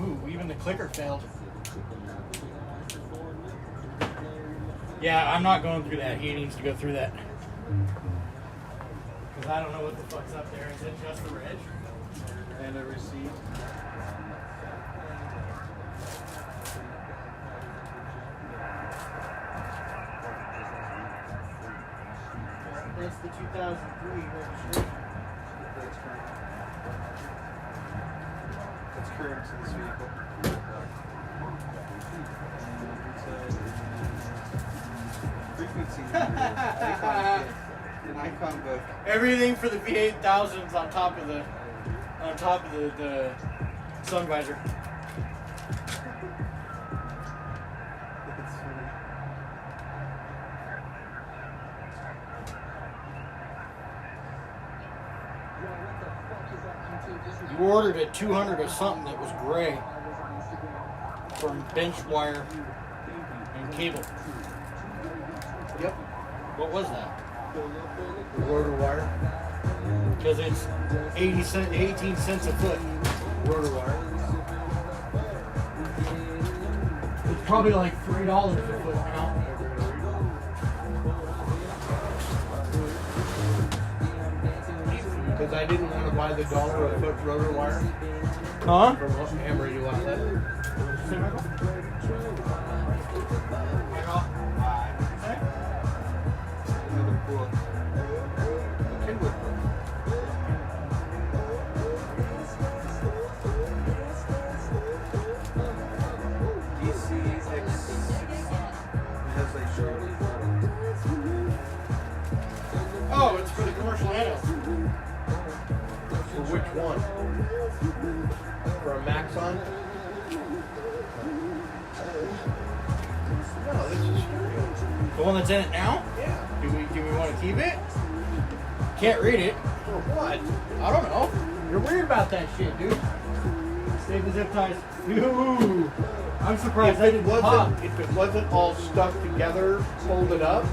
Ooh, even the clicker failed. Yeah, I'm not going through that. He needs to go through that. Because I don't know what the fuck's up there. Is it just the reg? And a receipt. That's the 2003 registration. That's current to this vehicle. frequencies. An icon book. Everything for the V8000s on top of the sun visor. That's funny. You ordered a 200 or something that was gray from bench wire and cable. Yep. What was that? Rotor wire. Because it's 18 cents a foot. Rotor wire. It's probably like $3 a foot now. Because I didn't want to buy the dollar a foot rotor wire Huh? from Amarillo outlet. Say, Michael? Another cool. Kenwood book. DCX. It has like short. Oh, it's for the commercial handles. For which one? For a Maxon? No, this is stereo. The one that's in it now? Yeah. Do we want to keep it? Can't read it. For what? I don't know. You're weird about that shit, dude. Save the zip ties. Ooh. I'm surprised I didn't pop. If it wasn't all stuck together, folded up.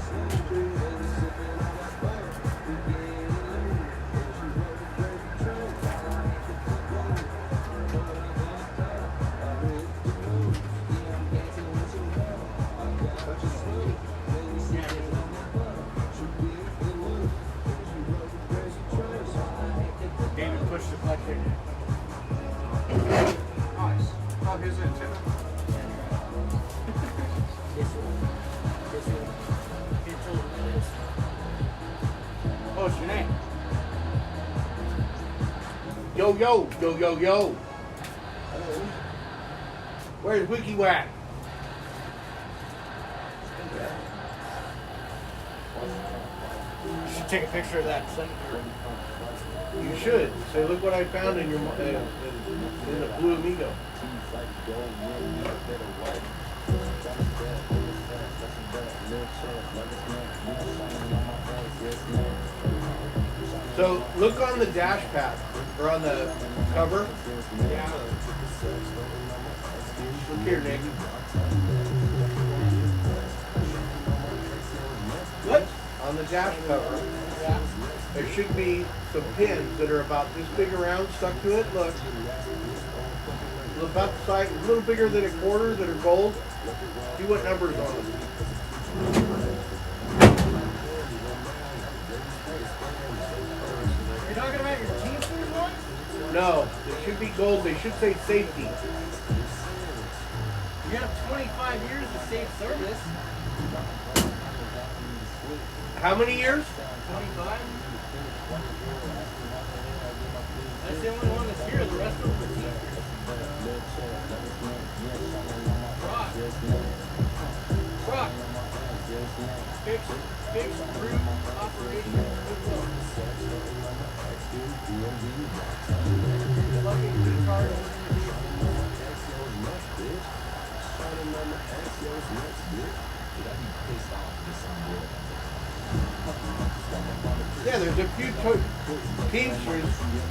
David pushed the clutch in. Nice. Oh, here's the antenna. Oh, it's your name. Yo, yo, yo, yo, yo. Where's Wiki Whack? You should take a picture of that. Send You should. Say, look what I found in your in the blue Amigo. So look on the dash pad or on the cover. Yeah. Look here, Nick. What? On the dash cover, Yeah. there should be some pins that are about this big around stuck to it. Look. About the size, a little bigger than a quarter that are gold. See what number's on them. Are you talking about your Teamsters one? No, they should be gold. They should say safety. You have 25 years of safe service. How many years? 25? That's the only one that's here. The rest of them are Teamsters. Rock. Fix, prove, operation, goodwill. Fucking key card. Yeah, there's a few Teamsters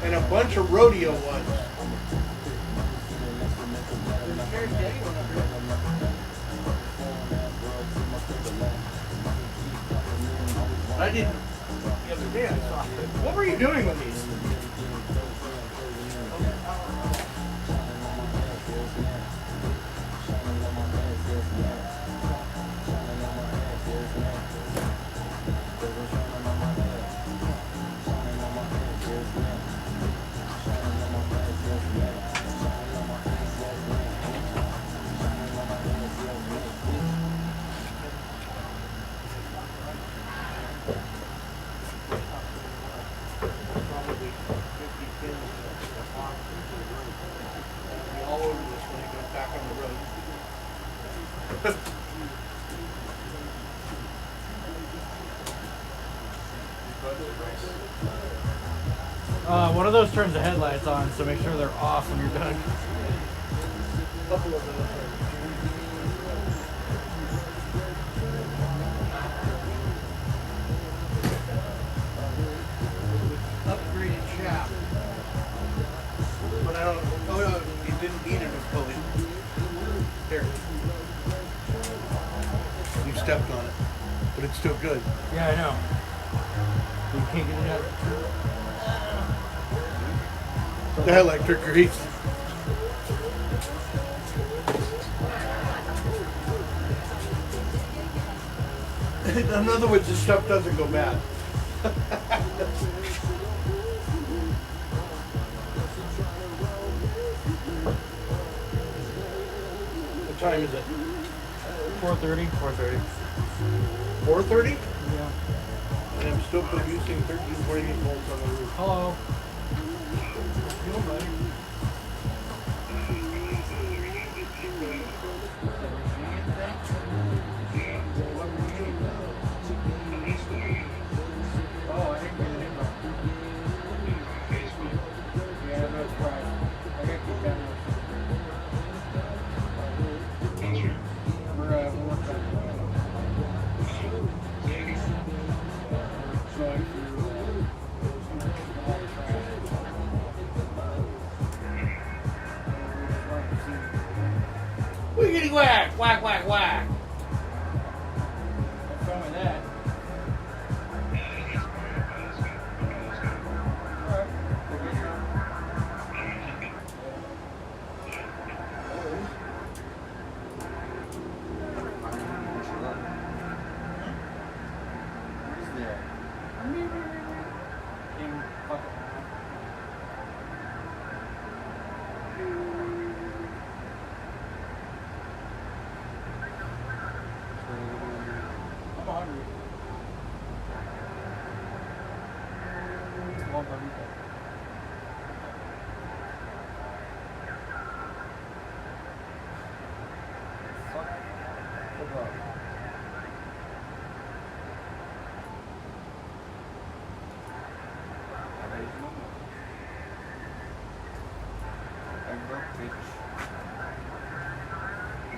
and a bunch of rodeo ones. There's a Cherry Daddy one up here. I didn't. The other day I saw it. What were you doing with these? Probably 50 pins in the box. Be all over this when it goes back on the road. One of those turns the headlights on, so make sure they're off when you're done. Couple of those. Upgraded shaft. But I don't. Oh no, it didn't need it fully. Here. You stepped on it, but it's still good. Yeah, I know. You can't get it out. The headlight trick grease. In other words, this stuff doesn't go bad. What time is it? 4:30. 4:30. 4:30? Yeah. And I'm still producing 1348 volts on the roof. Hello. Hello, buddy. Oh, I didn't get it in there. Yeah, that's right. I got to keep that one. We're working on going through wiggity whack, whack, whack, whack. What's wrong with that? Alright. I'm hungry. One burrito. Fuck. What's up?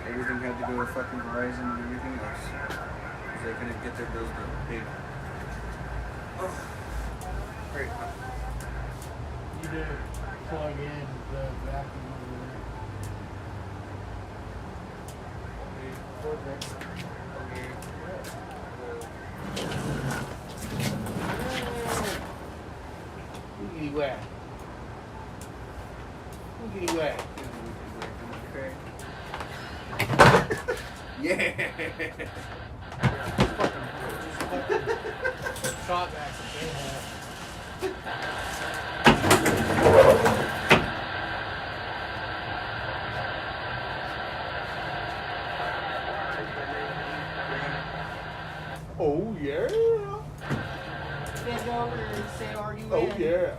Everything had to go with fucking Verizon and everything else. Because they couldn't get their bills paid. Oh. Great. You did plug in the vacuum over there. Wiggity whack. Wiggity whack. Yeah. Shot back that they have. Oh yeah. Bend over and say, "Are you Oh in?" yeah.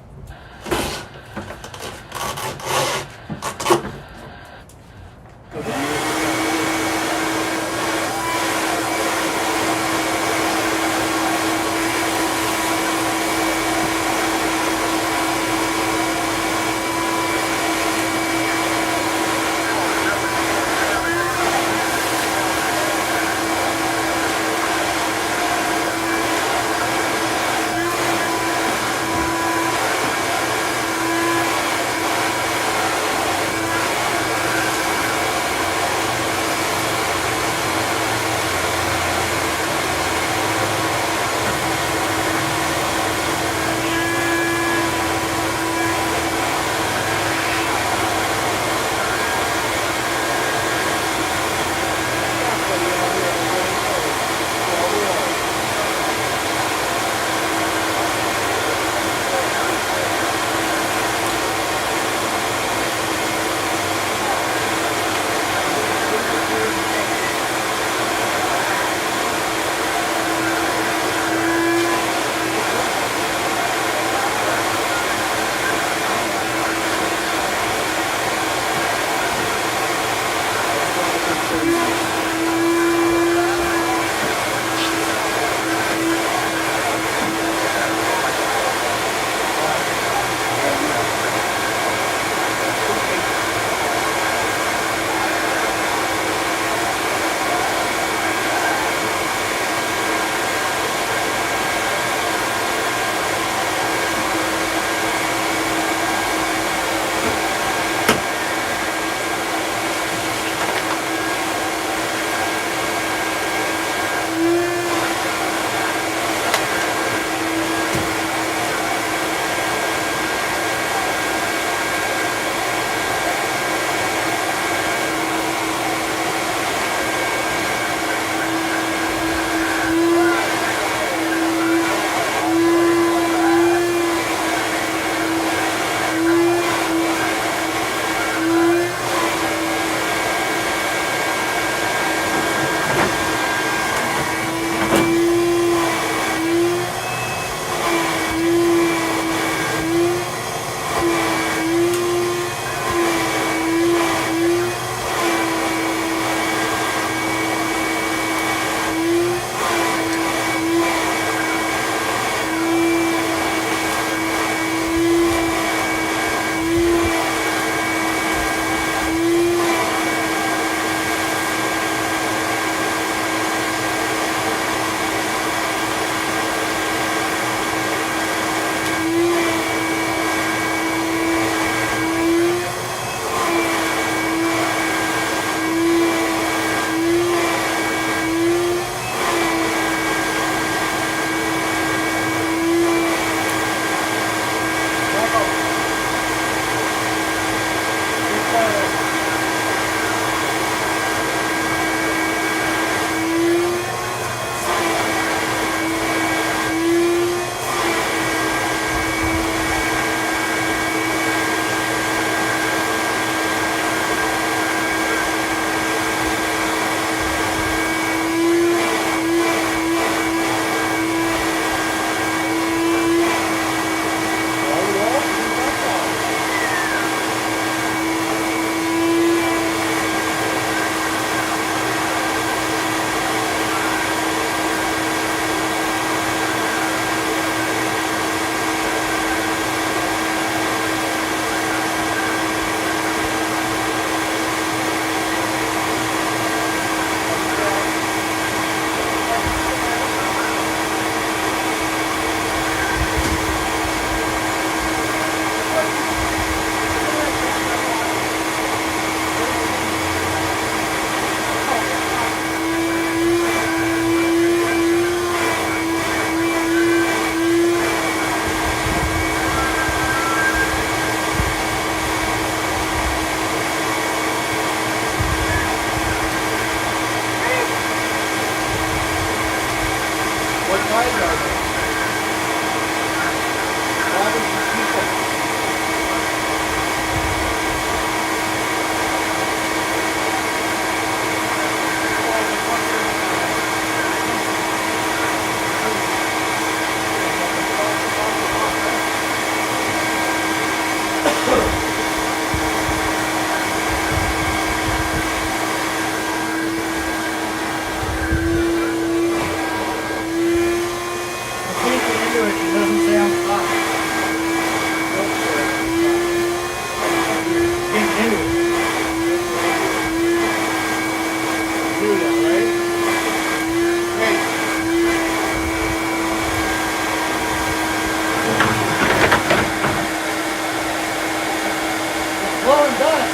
dust.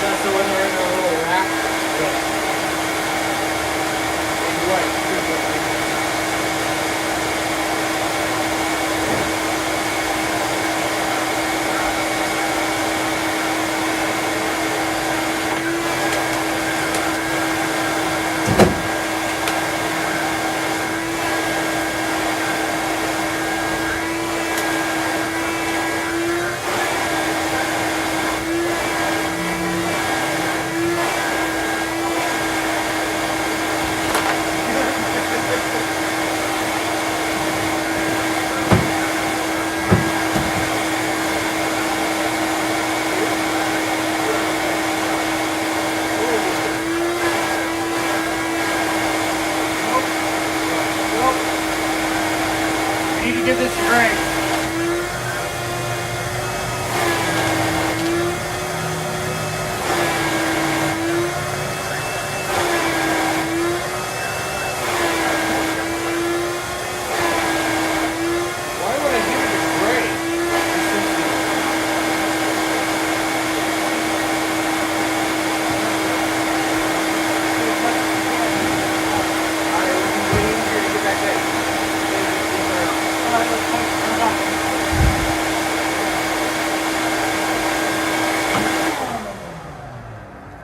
That's the one there in a little rack. And white. You need to give this a drink. Why would I give it a grade?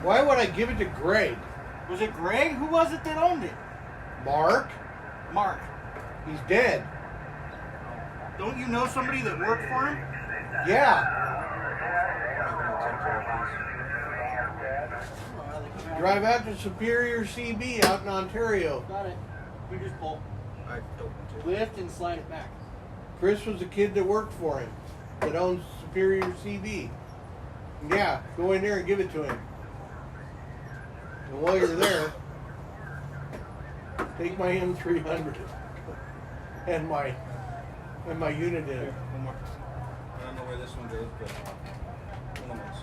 Why would I give it to Greg? Was it Greg? Who was it that owned it? Mark? Mark. He's dead. Don't you know somebody that worked for him? Yeah. Drive out to Superior CB out in Ontario. Got it. We just pull. I don't want to. Lift and slide it back. Chris was the kid that worked for him, that owns Superior CB. Yeah, go in there and give it to him. And while you're there, take my M300 and my unit in it. One more. I don't know where this one goes, but one of those.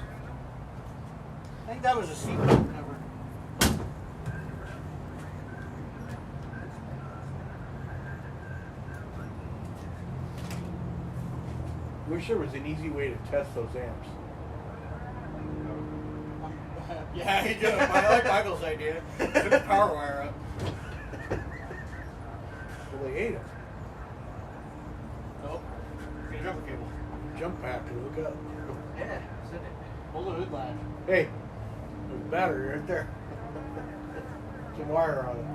I think that was a seatbelt cover. Wish there was an easy way to test those amps. Yeah, he did. I like Michael's idea. Took the power wire up. Well, they ate them. Nope. Get a jumper cable. Jump pack to hook up. Yeah, send it. Hold the hood latch. Hey, there's a battery right there. Some wire on it.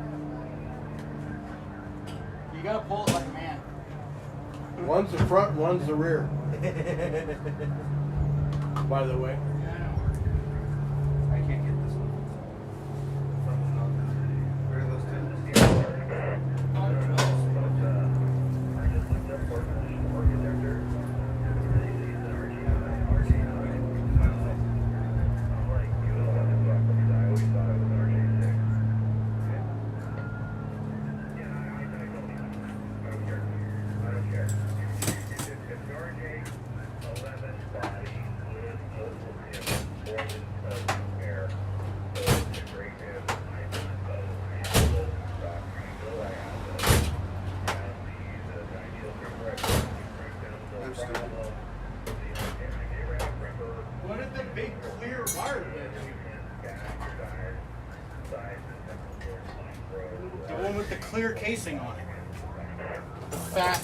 You gotta pull it like a man. One's the front, one's the rear. By the way. Yeah, I know. I can't get this one. Where are those two? What did the big clear wire do? The one with the clear casing on it. The fat.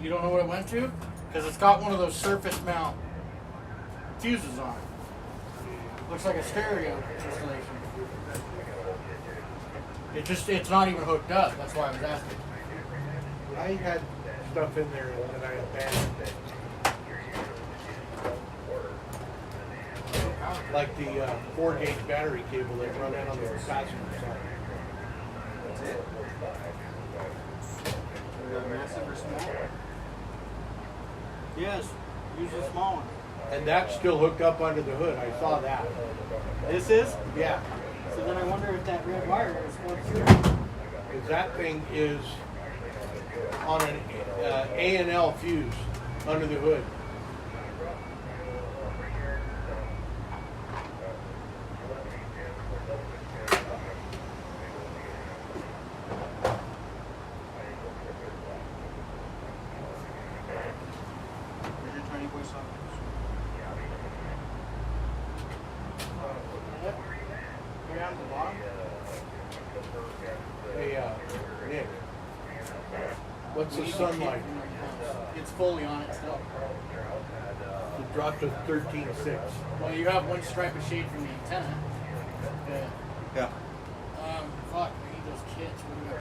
You don't know what it went to? Because it's got one of those surface mount fuses on it. Looks like a stereo installation. It's not even hooked up. That's why I was asking. I had stuff in there that I abandoned. Like the 4-gauge battery cable that run in on the passenger side. That's it? We got massive or small? Yes. Use a small one. And that's still hooked up under the hood. I saw that. This is? Yeah. So then I wonder if that red wire is going through. Because that thing is on an A&L fuse under the hood. Go down to the bottom. Hey, Nick. What's the sun like? It's fully on it still. It dropped to 13.6. Well, you have one stripe of shade from the antenna. Yeah. Yeah. Fuck, we need those kits. What do we got?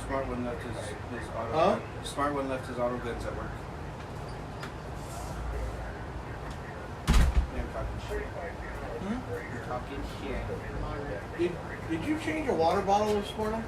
Smart one left his auto. Huh? Smart one left his auto guns at work. Yeah, talking shit. Did you change a water bottle this morning?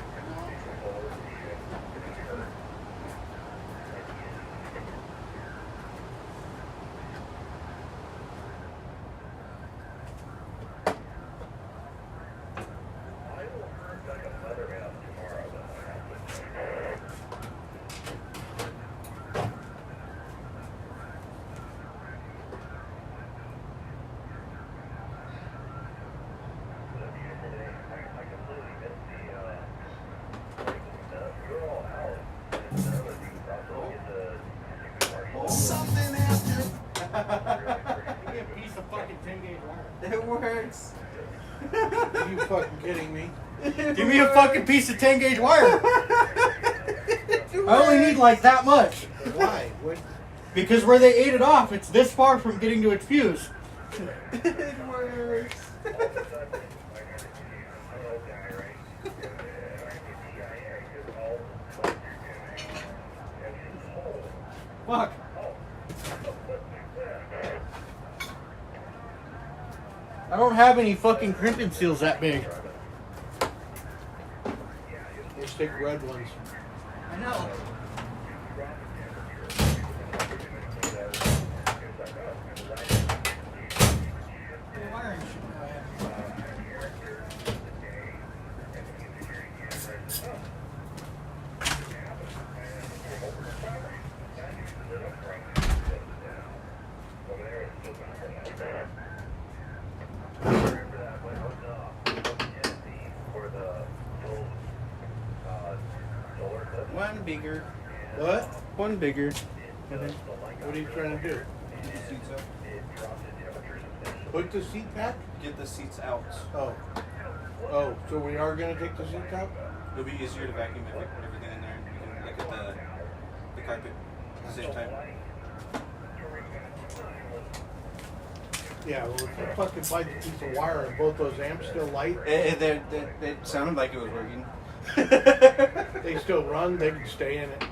Give me a piece of fucking 10-gauge wire. It works. Are you fucking kidding me? Give me a fucking piece of 10-gauge wire. I only need like that much. Why? What? Because where they ate it off, it's this far from getting to its fuse. It works. Fuck. I don't have any fucking crimping seals that big. We'll stick red ones. I know. One bigger. What? One bigger. What are you trying to do? Seats up. Put the seat back? Get the seats out. Oh. Oh, so we are going to take the seat out? It'll be easier to vacuum everything in there. You can look at the carpet at the same time. Yeah, well, if you fucking find the piece of wire and both those amps still light, It sounded like it was working. they still run, they can stay in it.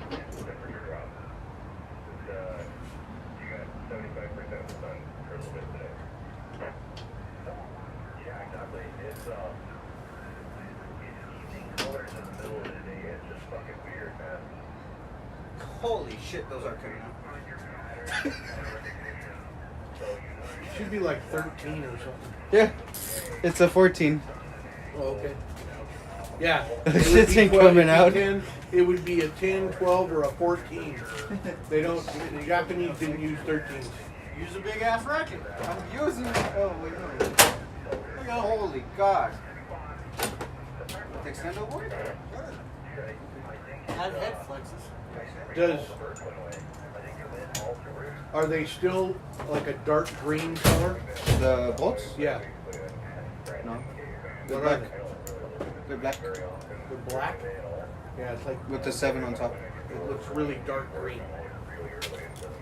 Holy shit, those are coming out. It should be like 13 or something. Yeah, it's a 14. Oh, okay. Yeah. Shit's ain't coming out. It would be a 10, 12, or a 14. They don't, the Japanese didn't use 13s. Use a big ass racket. I'm using it. Oh, wait, no. Look at, holy God. Extendo board? Have head flexes. Are they still like a dark green color? The bolts? Yeah. No. What are They're black. they? They're black. They're black? Yeah, it's like, With the 7 on top. it looks really dark green.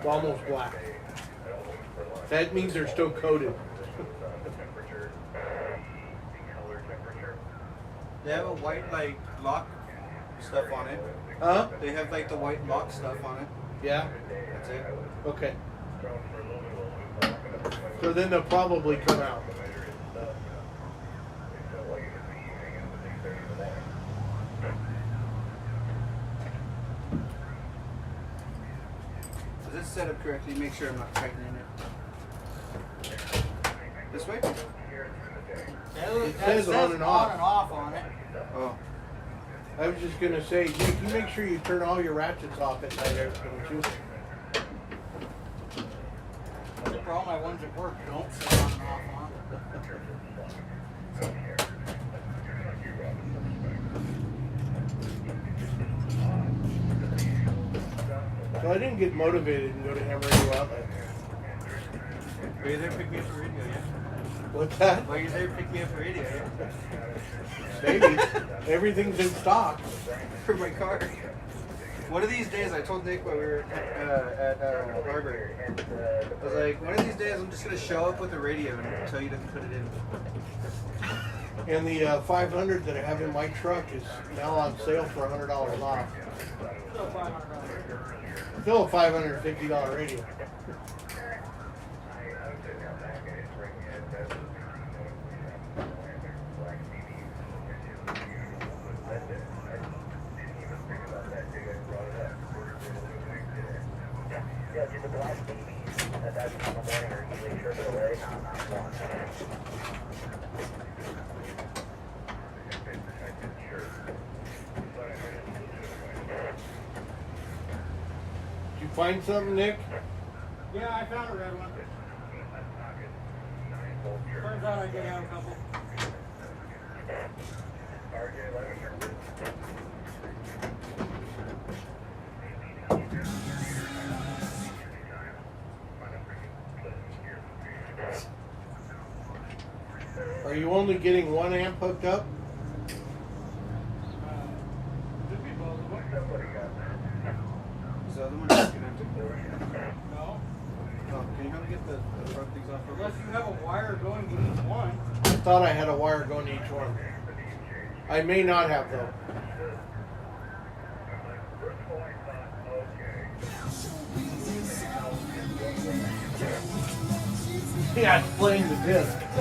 Almost black. That means they're still coated. They have a white, like, lock stuff on it. Huh? They have, like, the white lock stuff on it. Yeah? That's it. Okay. So then they'll probably come out. Is this set up correctly? Make sure I'm not tightening it. This way? It says on and off. on it. Oh. I was just gonna say, Nick, you make sure you turn all your ratchets off at night, don't you? For all my ones at work don't say on and off on. So I didn't get motivated and go to ham radio outlet. Were you there to pick me up for radio, yeah? What's that? Were you there to pick me up for radio, yeah? Maybe. Everything's in stock. For my car. One of these days, I told Nick while we were at Harbor, I was like, one of these days I'm just going to show up with a radio and tell you to put it in. And the 500 that I have in my truck is now on sale for $100 off. Still a $550 radio. Yeah, did the black babies at that time of morning are usually driven away? Not one. Did you find something, Nick? Yeah, I found a red one. Turns out I did have a couple. Are you only getting 1 amp hooked up? Could be both of them. Is the other one disconnected? No. Oh, can you help me get the front things off? Unless you have a wire going to each one. I thought I had a wire going to each one. I may not have though. Yeah, it's playing the disc. I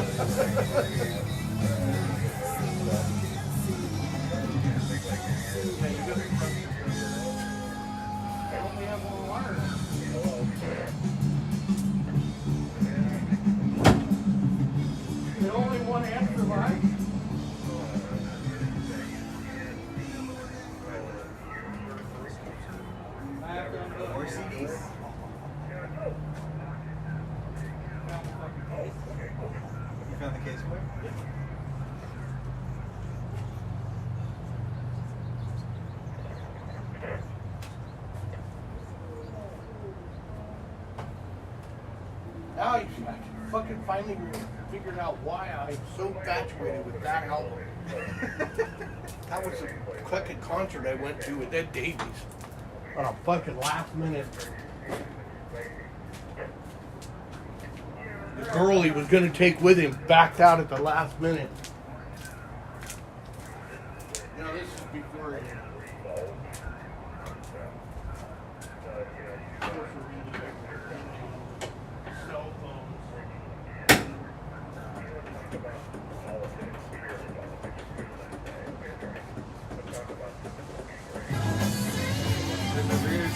only have one wire. Did only one amp survive? I have to unplug More it. CDs? You found the case for it? Now I fucking finally figured out why I'm so infatuated with that album. That was a fucking concert I went to with Ed Davies on a fucking last minute. The girl he was gonna take with him backed out at the last minute. You know, this is before it. Cell phones. The rears.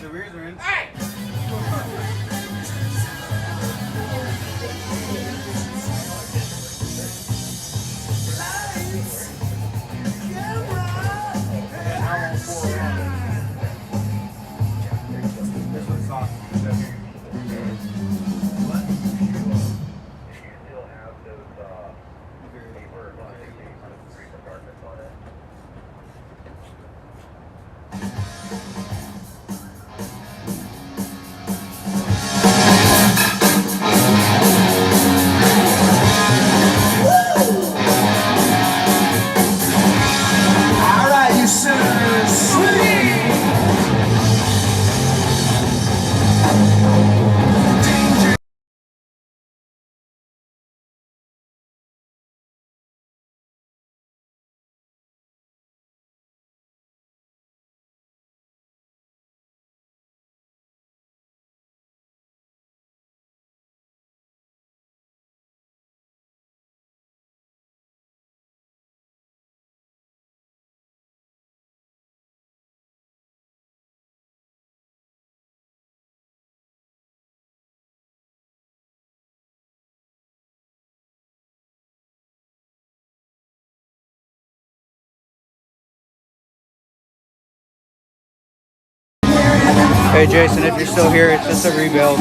The rears are in. Hey Jason, if you're still here, it's just a rebuild.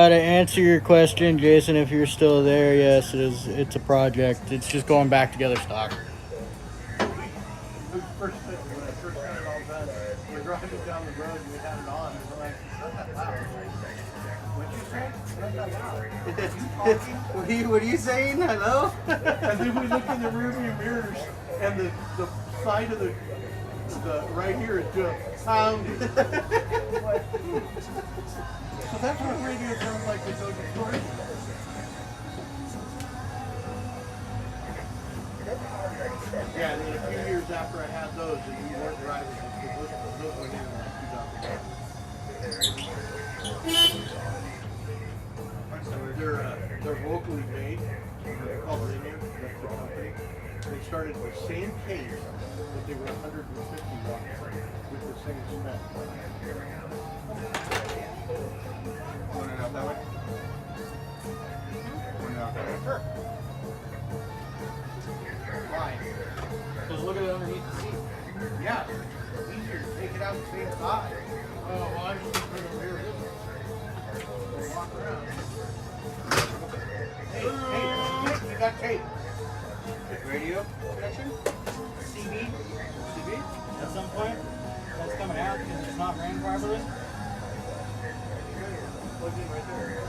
To answer your question, Jason, if you're still there, yes, it is. It's a project. It's just going back together stock. First thing, when I first got it all done, we're driving down the road and we had it on, and we're like, what'd you say? What are you saying? Hello? And then we look in the rearview mirrors, and the side of the right here is just pounding. So that's what radio sounds like with those stories. Yeah, and then a few years after I had those, and you weren't driving, those went in like 2000. They're locally made. They're called Amigo. That's the company. They started the same case, but they were 150 watts with the second step. Going it out that way? Going it out that way? Sure. Why? Because look at it underneath the seat. Yeah. Easier to take it out the same side. Oh, well, I just put it over here. Walk around. Hey, you got tape. Radio connection? CB? CB? At some point, that's coming out because it's not ran properly. Plugged in right there.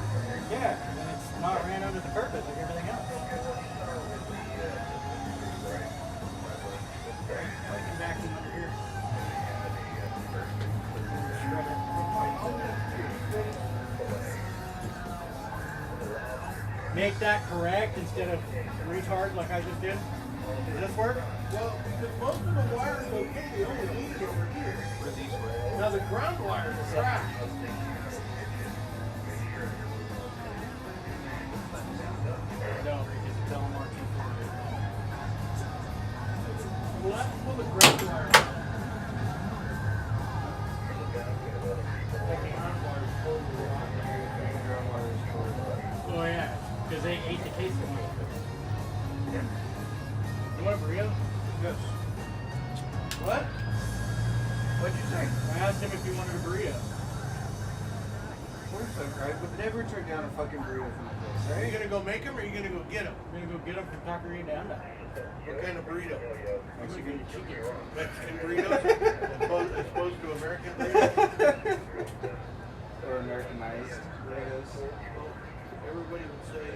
Yeah, and it's not ran under the carpet like everything else. I can vacuum under here. Make that correct instead of retard like I just did. Does this work? Well, because most of the wires are okay, they only need it over here. Where these were? Now the ground wires are crap. No, because it's LMR240. Well, that's for the ground wires. Like the ground wires totally wrong. Oh yeah, because they ate the casing. You want a burrito? Yes. What? What'd you say? I asked him if he wanted a burrito. Of course I would never turn down a fucking burrito from the place, Are you right? gonna go make them or are you gonna go get them? I'm gonna go get him from Taqueria Down. What kind of burrito? Mexican chicken. Mexican burritos? As opposed to American burritos? Or Americanized burritos. Everybody would say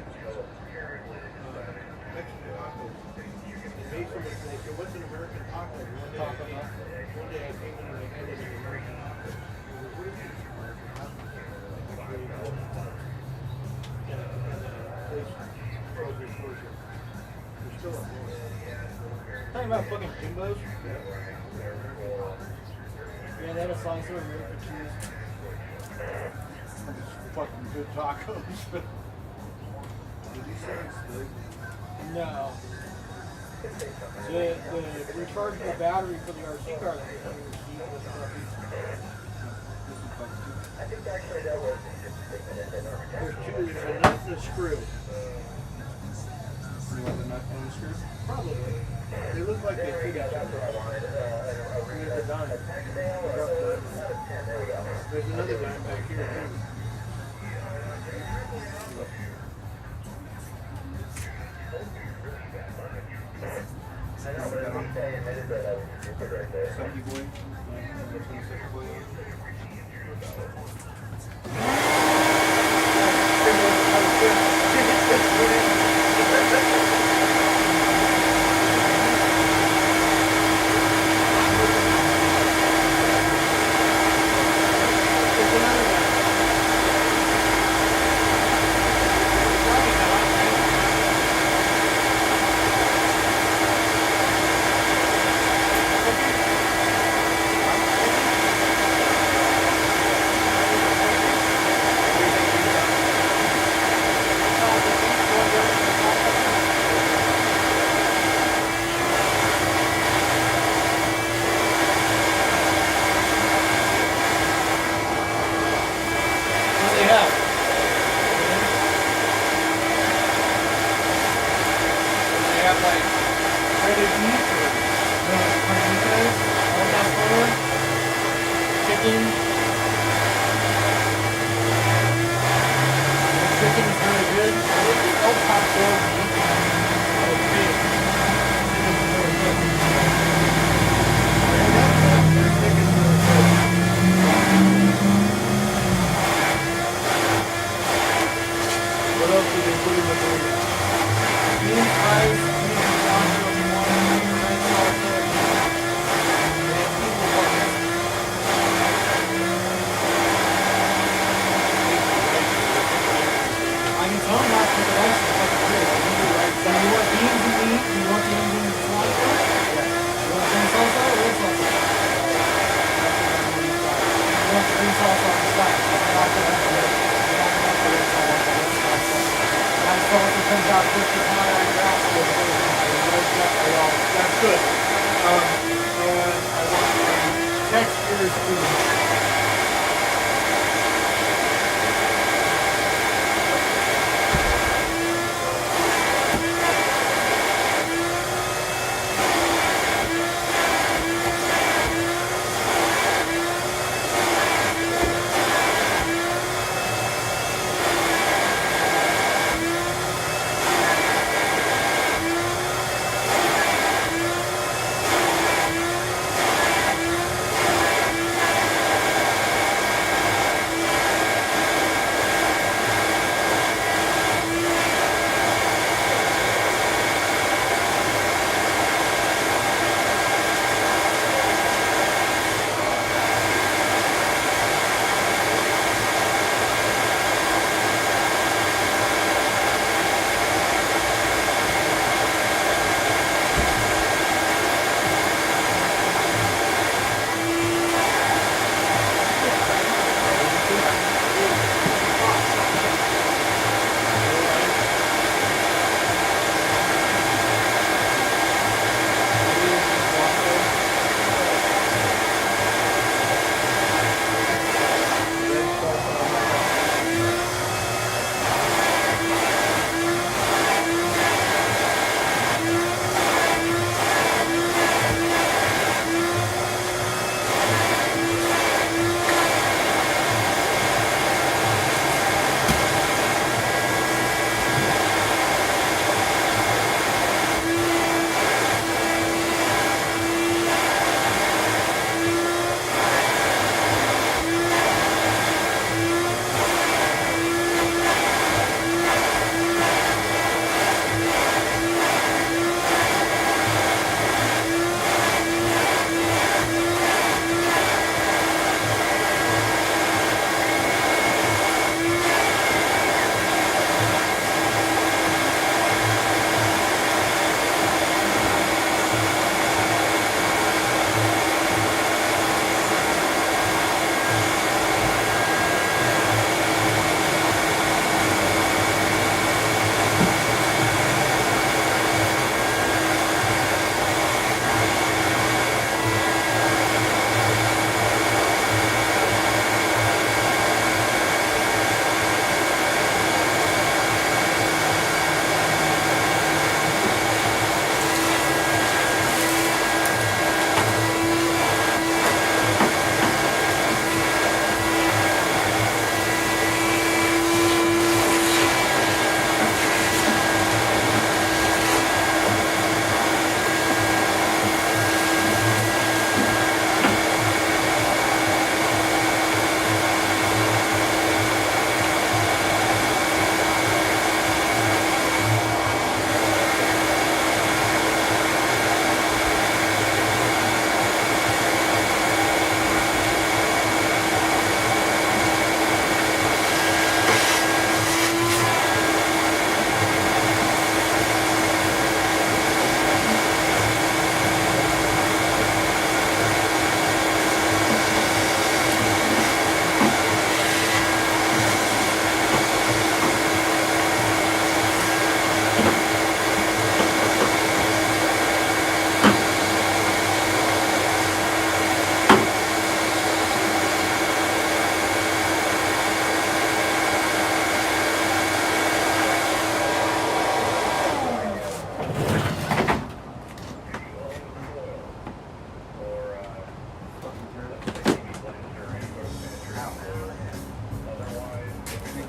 Mexican tacos. They made some, they said, what's an American taco? One day I came in and I had it an American taco. I was, what do you mean American taco? And the place closed their stores here. They're still up there. Talking about fucking Jimbos. Yeah, they had a slice of American cheese. Fucking good tacos. Did you say it's good? No. The recharging the battery for the RC car that we received was There's two, there's a nut and a screw. You want the nut and the screw? Probably. They look like they fit each other. There's a dime. There's another dime back here too. Sucky boy. Sucky boy.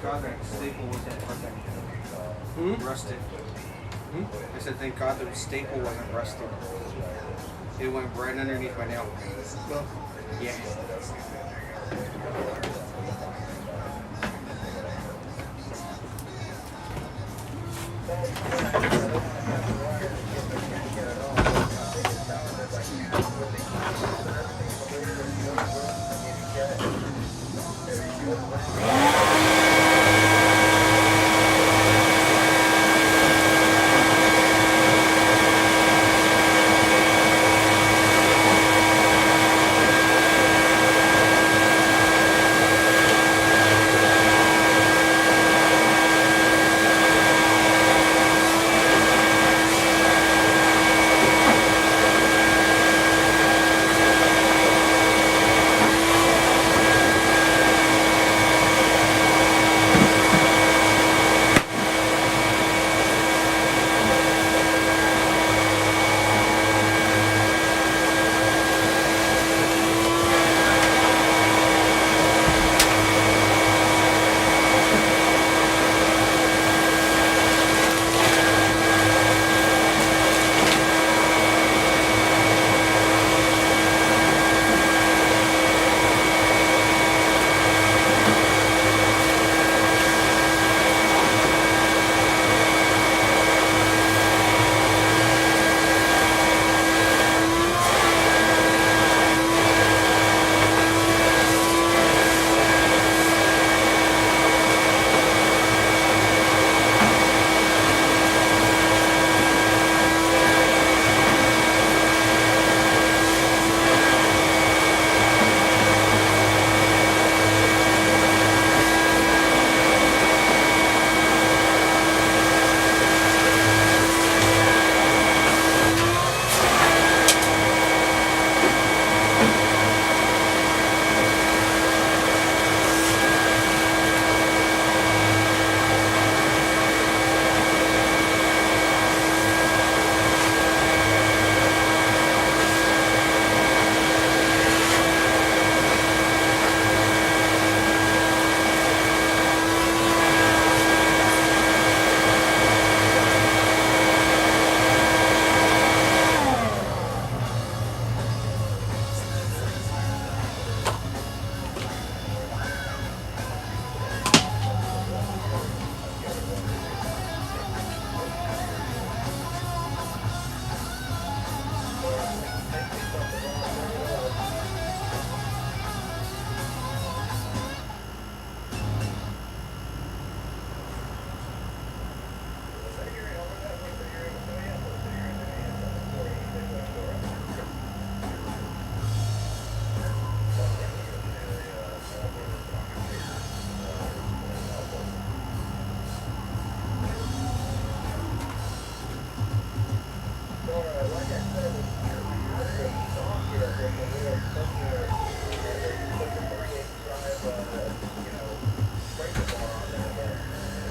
God that staple wasn't rusted. I said, thank God the staple wasn't rusted. It went right underneath my nail. Well, Yeah.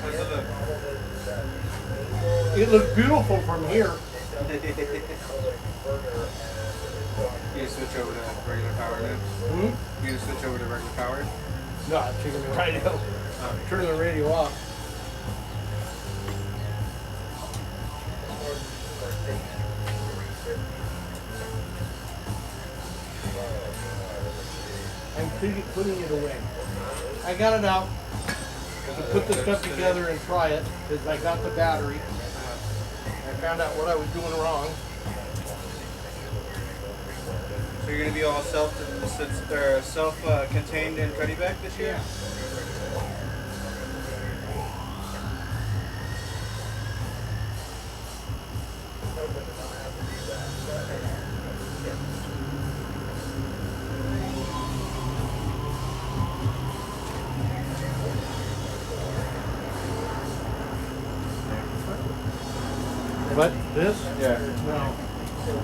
How's it look? It looks beautiful from here. You switch over to regular power then? Hmm? You switch over to regular power? No, I'm taking the radio. Turning the radio off. I'm putting it away. I got it out to put the stuff together and try it because I got the battery. I found out what I was doing wrong. So you're gonna be all self-contained and ready back this year? But this? Yeah. No.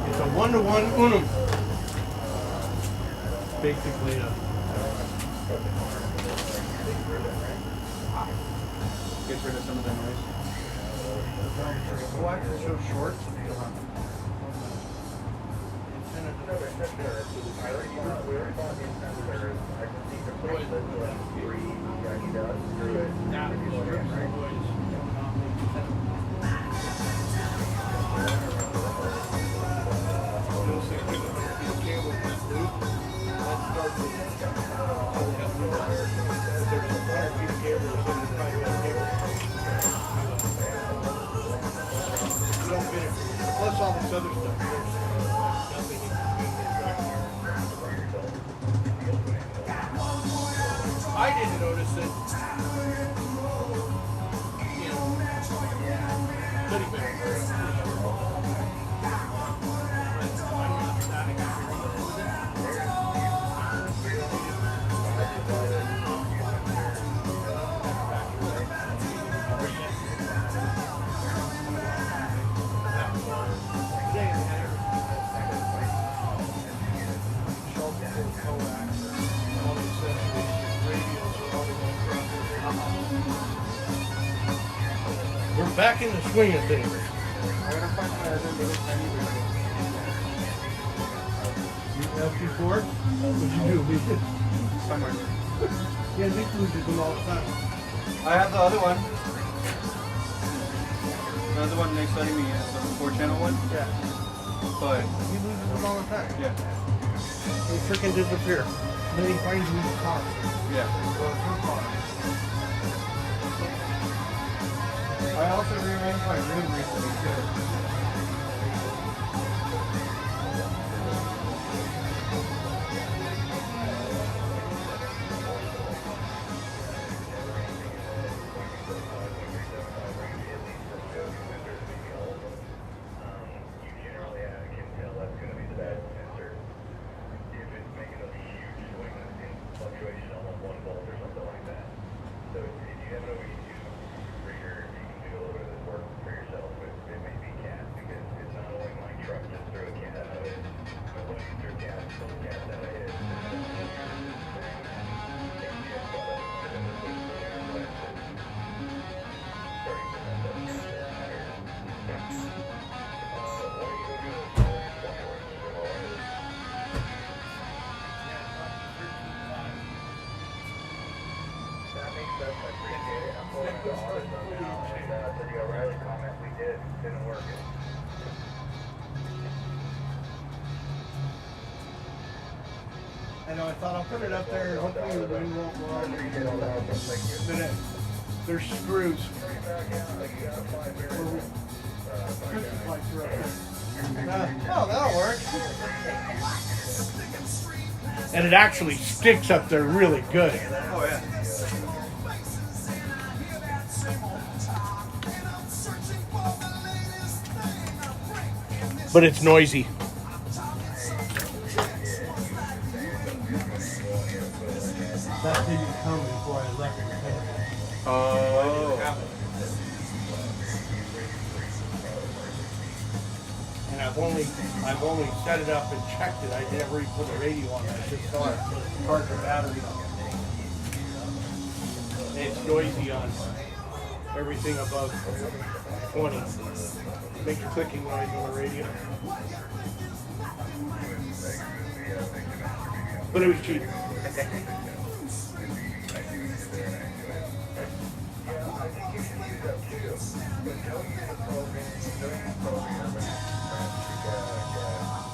It's a one-to-one unum. Basically Gets rid of some of the noise. Why is it so short? Plus all this other stuff. I didn't notice it. You know, pretty bad. I'm not that experienced with it. We're back in the swing of things. I'm gonna find my other little tiny radio. LP4? What'd you do? Leave it? Somewhere. Yeah, these loses them all the time. I have the other one. The other one next to me is the 4-channel one. Yeah. But He loses them all the time. yeah. They freaking disappear. Then he finds them in his car. Yeah. Or her car. I also rearranged my room recently too. You generally can tell that's going to be the bad sensor. If it's making a huge swing in fluctuation on 1 volt or something like that. So if you have no EQ reader, you can do a little bit of this work for yourself. It may be cat because it's not only my truck just threw a cat out of it, but when you threw cats, pull cats out of it. That makes sense. I appreciate it. I'm pulling the audit on now, and the O'Reilly comment we didn't work. I know, I thought I'll put it up there and hopefully the wind won't blow. I appreciate all that. Thank you. Then there's screws. Christmas lights are up there. Oh, that'll work. And it actually sticks up there really good. Oh yeah. But it's noisy. That didn't come before I left the country. Oh. And I I've only set it up and checked it. I never even put the radio on. I just saw it. Charge the battery. And it's noisy on everything above 20. Makes a clicking noise on the radio. But it was cheap.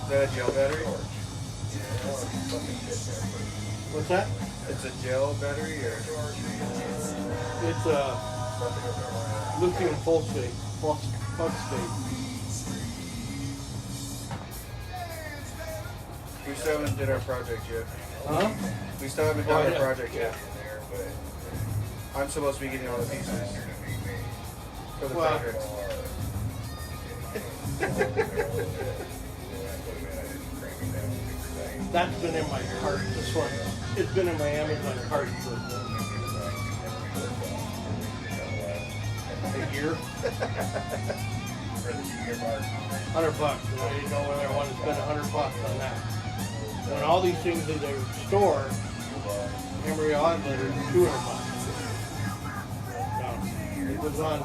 Is that a gel battery? What's that? It's a gel battery or? It's a lithium phosphate. We still haven't did our project yet. Huh? We still haven't done Oh, our yeah. project yet. I'm supposed to be getting all the pieces for the Well, project. That's been in my cart, this one. It's been in my Amazon cart for a year. $100, and I didn't know whether I wanted to spend $100 on that. When all these things in the store, Emery Outlet are $200. No, it was on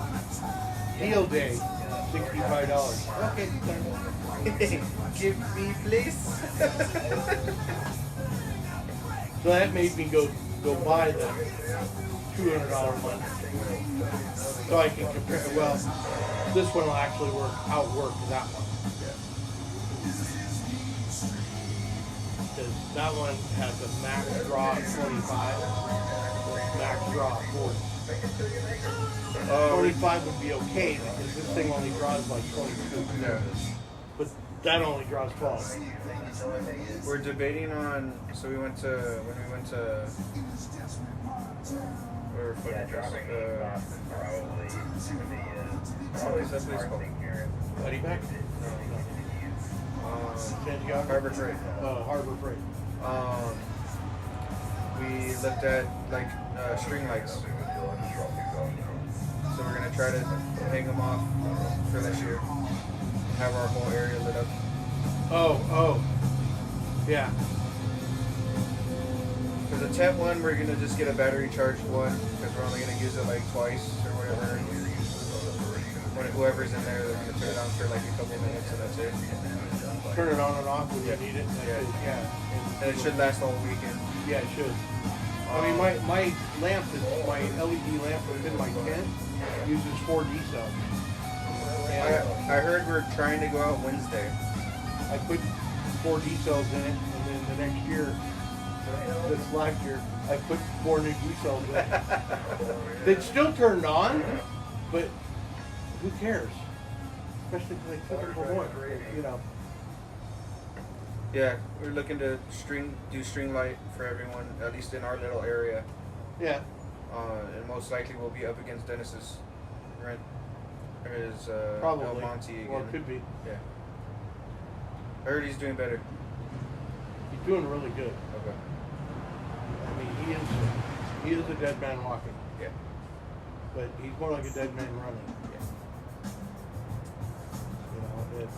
deal day, $65. Okay, done. Give me, please. So that made me go buy the $200 one. So I can compare. Well, this one will actually outwork that one. Because that one has a max draw of 25, max draw of 40. 25 would be okay because this thing only draws like 22. Yeah. But that only draws 12. We're debating on. So we went to when we went to. Where what's that place called? Buddy back? Santiago? Harbor Freight. Harbor Freight. We looked at like string lights. So we're gonna try to hang them off for this year. Have our whole area lit up. Oh, yeah. For the tent one, we're gonna just get a battery charged one because we're only gonna use it like twice or whatever. When whoever's in there, they're gonna turn it on for like a couple minutes and that's it. Turn it on and off when you need it. Yeah. And it should last the whole weekend. Yeah, it should. I mean, my lamp, my LED lamp within my tent uses 4 D cells. And I heard we're trying to go out Wednesday. I put 4 D cells in it, and then the next year, this last year, I put 4 new D cells in it. They still turned on, but who cares? Especially if they keep people going, you know. Yeah, we're looking to do string light for everyone, at least in our little area. Yeah. And most likely we'll be up against Dennis's rent. Or his Probably. El Monte again. Well, it could be. Yeah. I heard he's doing better. He's doing really good. Okay. I mean, he is a dead man walking, Yeah. but he's more like a dead man running. Yeah. You know,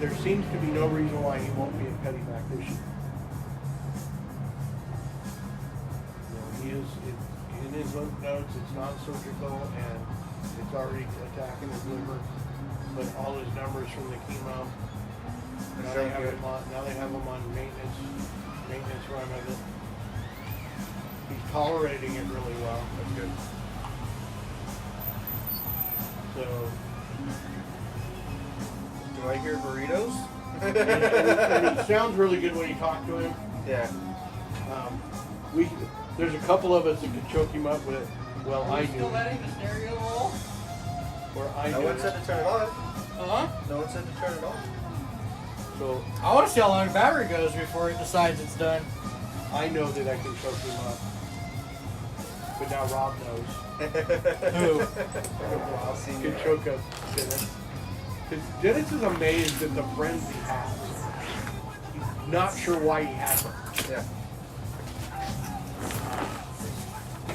there seems to be no reason why he won't be in Pettyback this year. You know, he is in his lymph nodes. It's non-surgical and it's already attacking his liver. But all his numbers from the chemo. Now they have him on maintenance run of it. He's tolerating it really well. That's good. So, Do I hear burritos? and he sounds really good when you talk to him. Yeah. There's a couple of us that could choke him up with, well, I Still knew. letting the stereo roll? Where I No knew. one said to turn it on. Huh? No one said to turn it on. So I want to see how long the battery goes before it decides it's done. I know that I can choke him up. But now Rob knows. Who? I'll see Can choke up Dennis. Because Dennis is amazed at the friends he has. He's not sure why he has them. Yeah.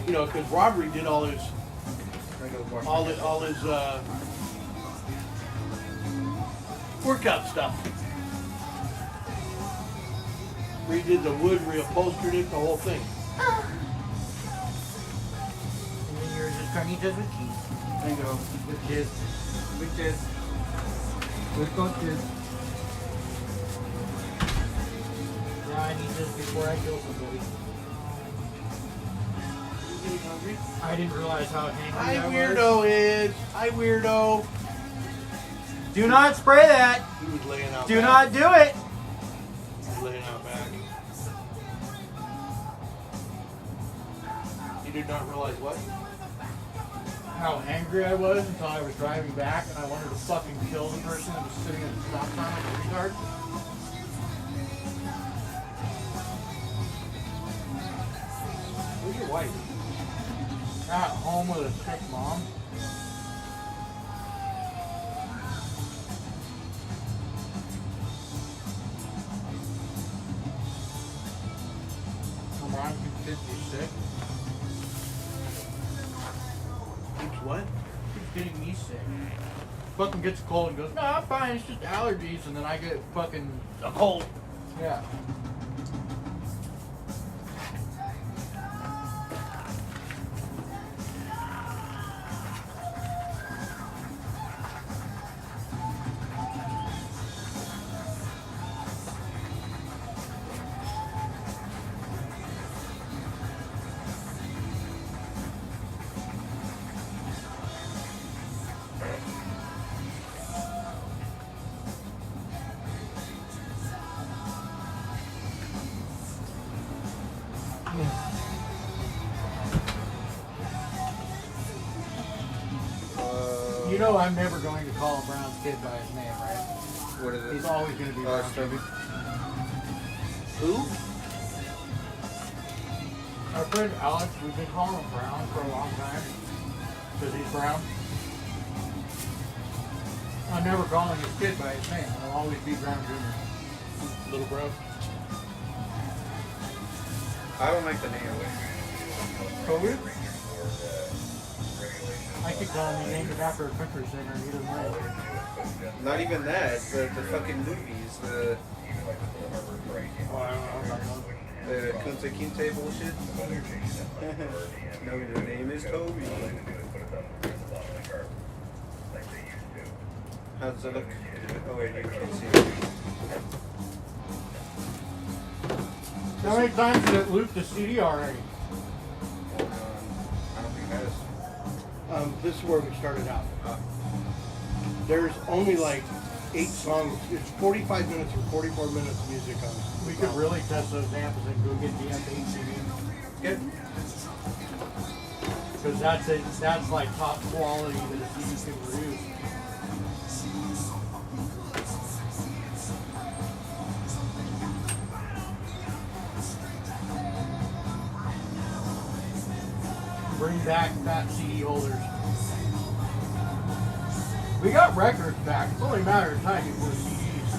You know, because Robbery did all his I go wash my all hands. his workout stuff. Redid the wood, reupholstered it, the whole thing. And then yours is carnitas with cheese. There you go. With cheese. With this. With coaches. Yeah, I need this before I kill somebody. You getting hungry? I didn't realize how hangry Hi, I was. weirdo is. Hi, weirdo. Do not spray that. He was laying out Do back. not do it. He was laying out back. You did not realize what? How angry I was until I was driving back and I wanted to fucking kill the person that was sitting at the stop sign like a retard. Where's your wife? At home with a sick mom. My mom keeps getting sick. Keeps what? Keeps getting me sick. Fucking gets a cold and goes, no, I'm fine, it's just allergies. And then I get fucking A cold. yeah. You know I'm never going to call Brown's kid by his name, right? What is it? He's always going to be Brown. Stubby. Who? Our friend Alex, we've been calling him Brown for a long time. Because he's brown. I'm never calling his kid by his name. It'll always be Brown Jr. Little Brown. I don't like the name. Kobe? I keep telling him he named it after a country singer and he doesn't know it. Not even that. The fucking movies. The Oh, I don't know. the Kunta Kinte bullshit. No, your name is Toby. How does it look? Oh wait, you can't see it. How many times did it loop the CD already? I don't think it has. This is where we started out. There's only like 8 songs. It's 45 minutes or 44 minutes of music on it. We could really test those amps and go get the F8 CD. Good. Because that's like top quality that a CD can produce. Bring back fat CD holders. We got records back. It's only a matter of time before CDs.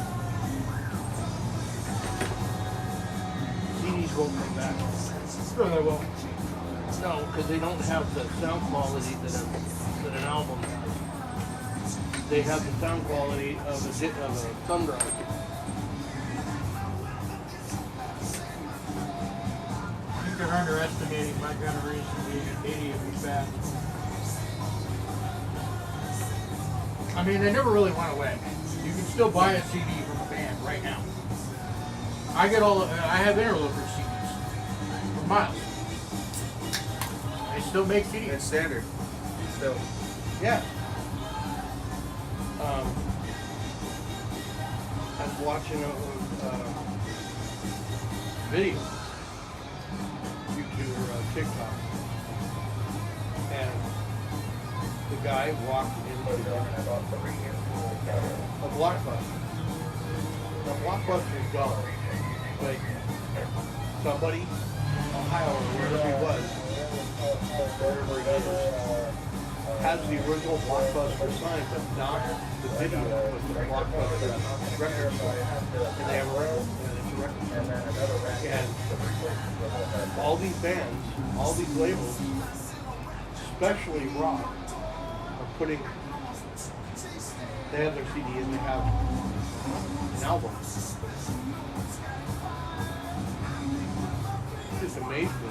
CDs won't come back. No, they won't. No, because they don't have the sound quality that an album has. They have the sound quality of a thumb drive. You're underestimating my generation being an idiot who's fast. I mean, they never really went away. You can still buy a CD from a band right now. I have interloper CDs from Miles. They still make CDs. It's standard. Still. Yeah. I was watching a video, YouTube or TikTok, and the guy walked into a Blockbuster. The Blockbuster is gone. Like somebody, Ohio or wherever he was, wherever he is, has the original Blockbuster sign, but not the video with the Blockbuster record store. And they have a record, and it's a record store. And all these bands, all these labels especially rock, are putting. They have their CD and they have an album. It just amazed me.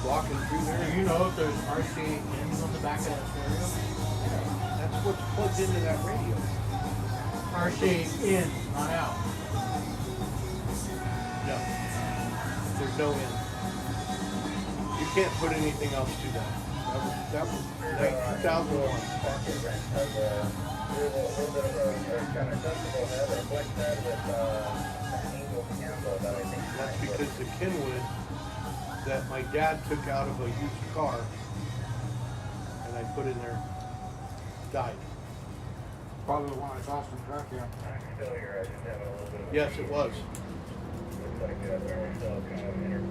Walking through Do there, you know if there's RCA ins on the back of that stereo? that's what's plugged into that radio. RCA in, not out. No, there's no end. You can't put anything else to that. That was like 2001. That's because the Kenwood that my dad took out of a used car and I put in there died. Probably the one I tossed in the truck, yeah. Yes, it was.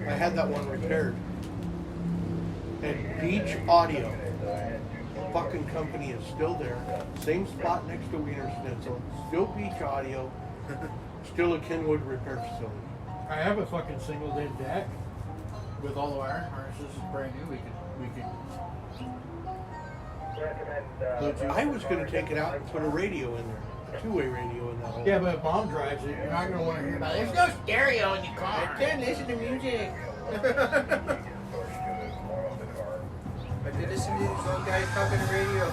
I had that one repaired. And Beach Audio, fucking company, is still there. Same spot next to Wiener Schnitzel. Still Beach Audio. Still a Kenwood repair facility. I have a fucking single lid deck with all the iron harnesses. It's brand new. We could. I was going to take it out and put a radio in there. A two-way radio in that hole. Yeah, but if mom drives it, you're not gonna want to hear about it. There's no stereo in your car. I can't listen to music. I did listen to these old guys talking to radio.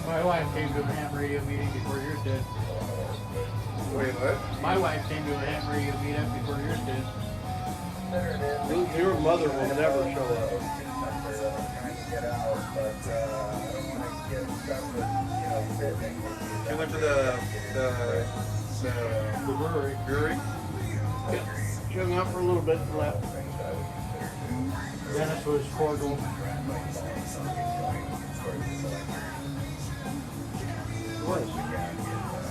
My wife came to a ham radio meeting before yours did. Wait, what? My wife came to a ham radio meetup before yours did. Your mother will never show up. She went to the The brewery. brewery. Yeah. She hung out for a little bit and left. Dennis was cordial. Was.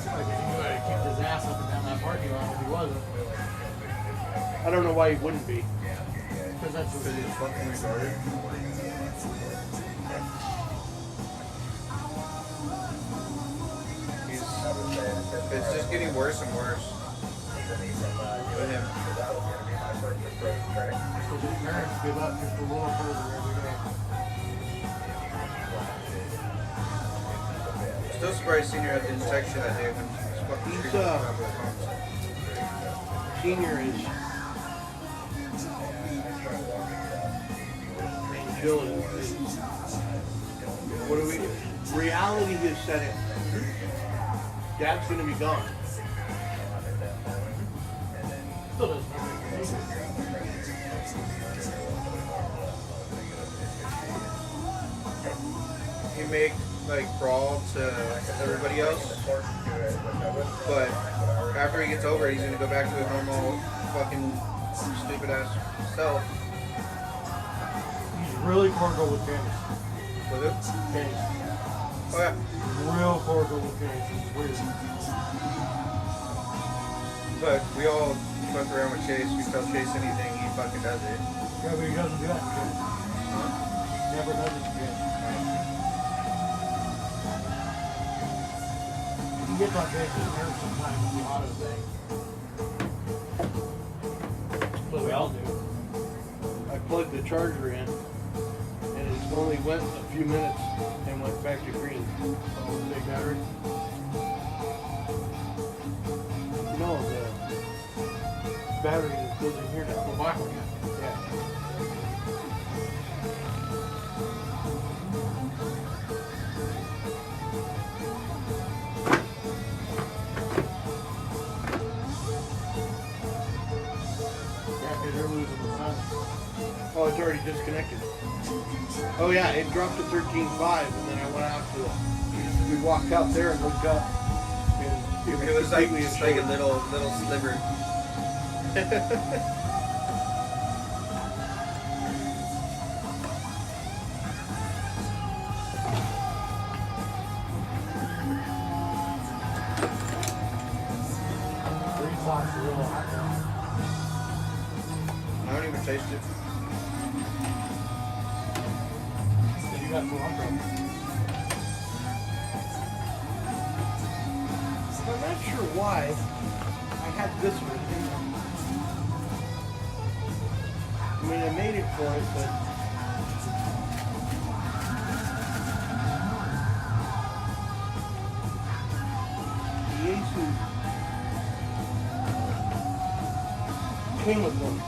Like, he knew how to keep his ass up and down that parking lot if he wasn't. I don't know why he wouldn't be. Because that's what he is fucking retarded. It's just getting worse and worse with him. Because his parents give up just a little further every day. Still surprised Senior had the infection that day when he was fucking He's, screaming about his mom. Senior is. And Jill is. What do we. Reality has set in. Dad's gonna be gone. Still doesn't make sense. He make like brawl to everybody else, but after he gets over it, he's gonna go back to his normal fucking stupid ass self. He's really cordial with Dennis. With it? Dennis. Oh yeah. Real cordial with Dennis. It's weird. But we all fuck around with Chase. We tell Chase anything, he fucking does it. Yeah, but he doesn't do that shit. Huh? Never does it again. He gets on Jason's nerves sometimes with the auto thing. That's what we all do. I plugged the charger in, and it only went a few minutes and went back to green. Oh, big battery. No, the battery that goes in here The now. black one, yeah. Yeah. Yeah, because you're losing the sun. Oh, it's already disconnected. Oh yeah, it dropped to 13.5, and then I went out to it. We walked out there and looked up, and It was like completely just like a showed. little sliver. Green socks are real hot now. I don't even taste it. Then you got Toronto. I'm not sure why I had this one. mean, I made it for it, but the Asus came with one.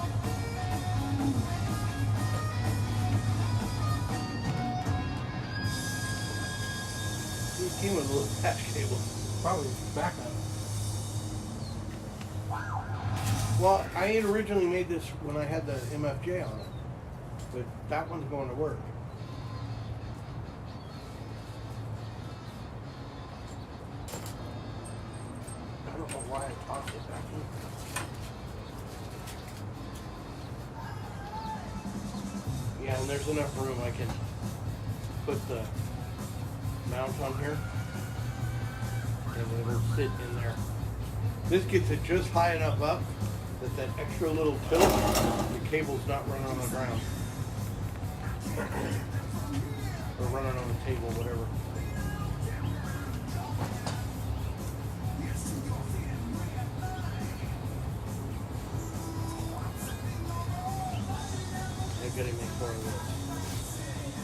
It came with a little patch cable. Probably backup. Well, I had originally made this when I had the MFJ on it, but that one's going to work. I don't know why I tossed it back in. Yeah, and there's enough room I can put the mount on here, and it'll sit in there. This gets it just high enough up that extra little tilt, the cable's not running on the ground. Or running on the table, whatever. I've got to make more of this.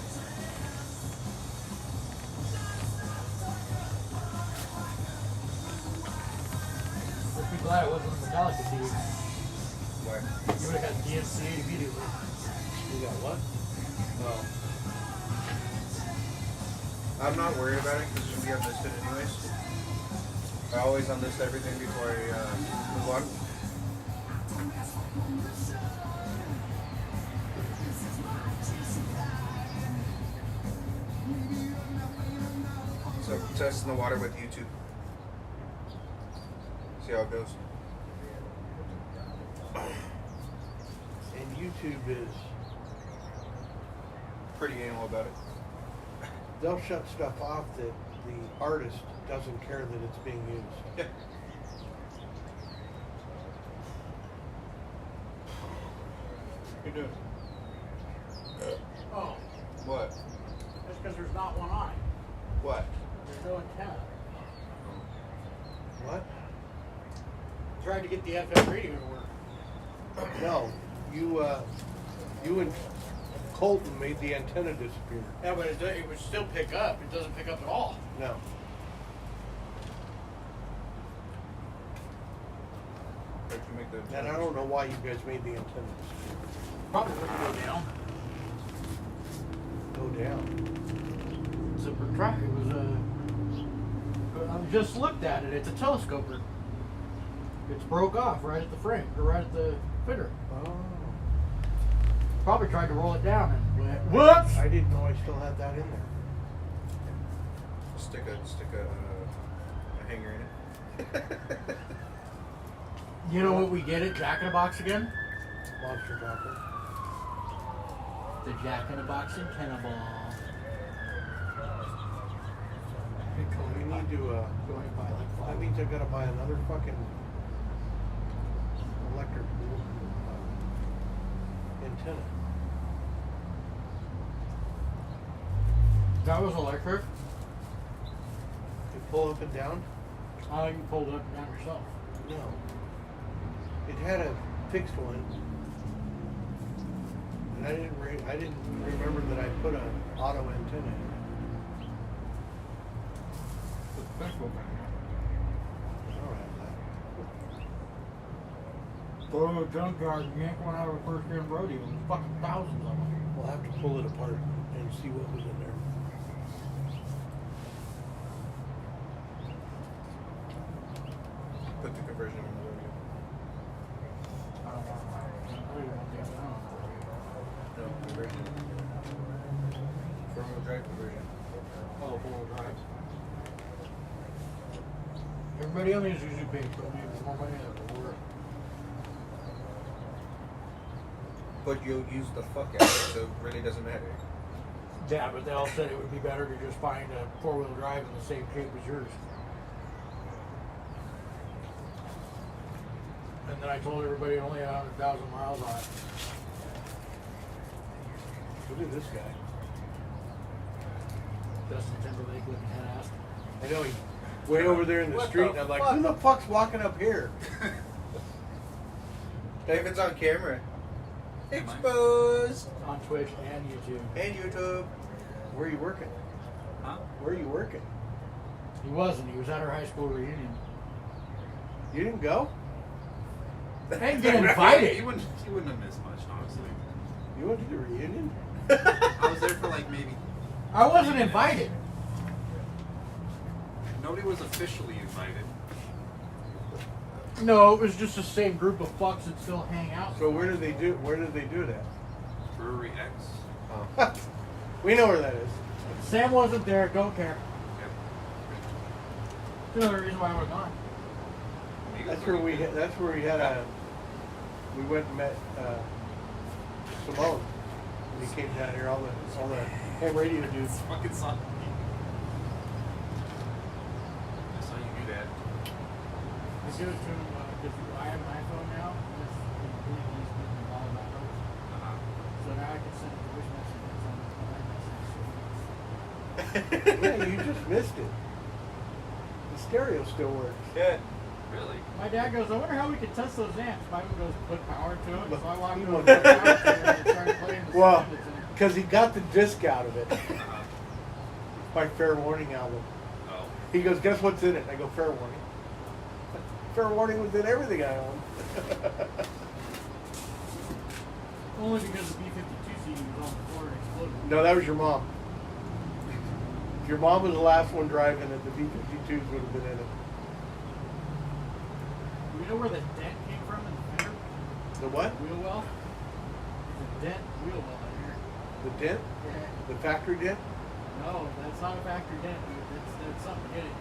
I'd be glad it wasn't a Metallica TV. Why? You would have had DMCA immediately. You got what? Oh. I'm not worried about it because it's going to be unlisted anyways. I always unlist everything before I move on. So testing the water with YouTube. See how it goes. And YouTube is, Pretty anal about it. they'll shut stuff off that the artist doesn't care that it's being used. Yeah. What you doing? Oh, What? that's because there's not one on it. What? There's no antenna. What? Tried to get the FM radio to work. No, you and Colton made the antenna disappear. Yeah, but it would still pick up. It doesn't pick up at all. No. How'd you make the And I don't know why you guys made the antenna disappear. Probably wouldn't go down. Go down. It's a protractor. It was a. I just looked at it. It's a telescoper. It's broke off right at the frame, or right at the fitter. Oh. Probably tried to roll it down and went, whoops! I didn't know I still had that in there. stick a hanger in it? You know what we get at Jack in a Box again? Monster Talker. The Jack in a Box antenna ball. We need to, Going by like that 5. means I gotta buy another fucking electric antenna. That was electric. You pull up and down? You can pull it up and down yourself. No. It had a fixed one. And I didn't remember that I put an auto antenna in. I don't have that. Go to a junkyard and yank one out of a first gen rodeo. There's fucking thousands of them. We'll have to pull it apart and see what was in there. Put the conversion in the radio. I don't know. I don't even think I know. No, conversion. Front wheel drive conversion. Oh, 4-wheel drive. Everybody on the Isuzu page told me it was more money than before. But you'll use the fuck out of it, so it really doesn't matter. Yeah, but they all said it would be better to just find a 4-wheel drive in the same shape as yours. And then I told everybody it only had 100,000 miles on it. Look at this guy. Justin Timberlake looking head ass. I know, he's way over there in the What street, the and I'm like, fuck? who the fuck's walking up here? Hey, if it's on camera. Exposed. On Twitch and YouTube. And YouTube. Where are you working? Huh? Where are you working? He wasn't. He was at our high school reunion. You didn't go? I didn't get invited. You wouldn't have missed much, honestly. You went to the reunion? I was there for like maybe. I wasn't invited. Nobody was officially invited. No, it was just the same group of fucks that still hang out. So where did they do that? Brewery X. Oh. We know where that is. Sam wasn't there. Don't care. Yep. That's another reason why I was gone. That's where we had a. We went and met Simone. When he came down here, all the ham radio dudes. Fucking son. I saw you do that. I give it to him because I have an iPhone now. And it's completely easy to all about it. So now I can send a voice message on Yeah, you just missed it. The stereo still works. Yeah. Really? My dad goes, I wonder how we could test those amps. My mom goes, put power to it. So I walked He over won't. to the power to it and started playing the Well, sound that's in it. because he got the disc out of it. My Fair Warning album. Oh. He goes, guess what's in it? I go, Fair Warning. Fair Warning was in everything I owned. Only because the B-52 CD was on the floor and exploded. No, that was your mom. If your mom was the last one driving it, the B-52s would have been in it. Do we know where the dent came from in the fender? The what? Wheel well? There's a dent wheel well in here. The dent? Yeah. The factory dent? No, that's not a factory dent, dude. That's something hit it.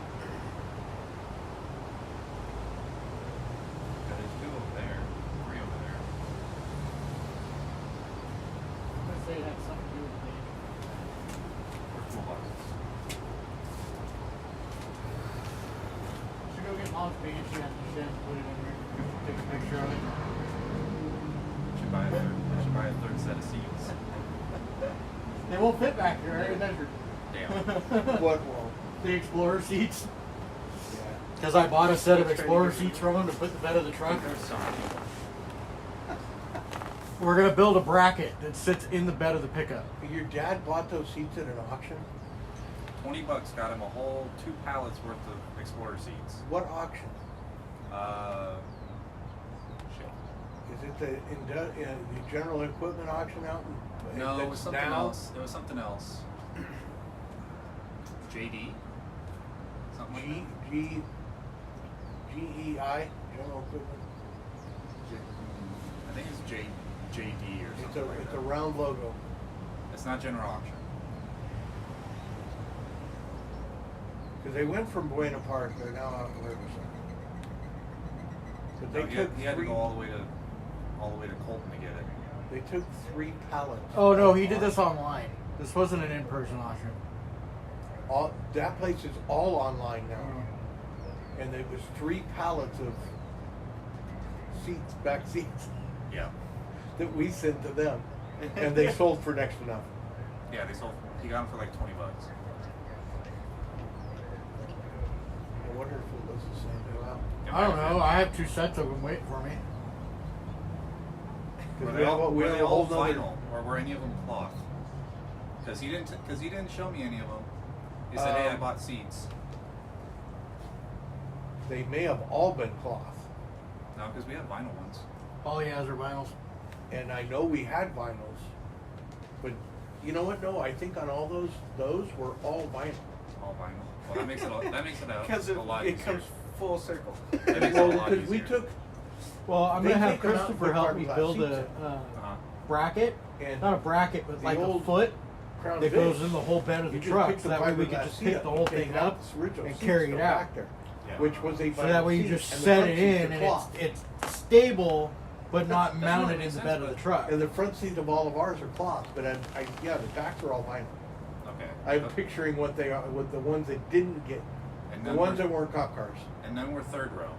There's two over there. Three over there. I'm gonna say it had something to do with the dent. Or toolboxes. Should go get Mom's band, she has the shed, put it in there. Take a picture of it. Should buy a third set of seats. They won't fit back here, I already measured. Damn. What wall? The Explorer seats. Yeah. Because I bought a set of Explorer seats from him to put in the bed of the truck. We're going to build a bracket that sits in the bed of the pickup. Your dad bought those seats at an auction? $20 got him a whole 2 pallets worth of Explorer seats. What auction? Shit. Is it the general equipment auction out in No, it that's was something now? else. It was something else. JD? Something like that? GEI, general equipment. I think it's JD or something like It's that. a round logo. It's not general auction. Because they went from Buena Park, they're now out in Riverside. But they No, took he had to three. go all the way to Colton to get it. They took 3 pallets. Oh, no, he did this online. This wasn't an in-person auction. That place is all online now. And there was 3 pallets of seats, back seats, Yeah. that we sent to them. And they sold for next to nothing. Yeah, he got them for like $20. I wonder if it was the same deal out. I don't know. I have 2 sets of them waiting for me. Were Because they all, we were have they a all whole nother. vinyl, or were any of them cloth? Because he didn't show me any of them. He said, "Hey, I bought seats." They may have all been cloth. No, because we have vinyl ones. All he has are vinyls. And I know we had vinyls. But you know what? No, I think on all those were all vinyl. All vinyl. Well, that makes it Because a lot it easier. comes full circle. That makes it a lot Because we easier. took Well, I'm They going to have take them out and Christopher put help me fiberglass build seats a Uh-huh. bracket. And Not a bracket, but the like a old foot Crown that Vic. goes in the whole bed of the You just truck. pick So the that way we can fiberglass just seat pick up the and whole take thing out up the original and seats carry that it were out. back there, Yeah. which was a So that way you vinyl just seat, and the set front it seats in are and cloth. it's stable, but not Doesn't mounted really in make the sense, bed of the but- truck. And the front seats of all of ours are cloth, but yeah, the backs are all vinyl. Okay. I'm picturing what they are with the ones that didn't get, And the then ones we're- that weren't cop cars. And then we're third row.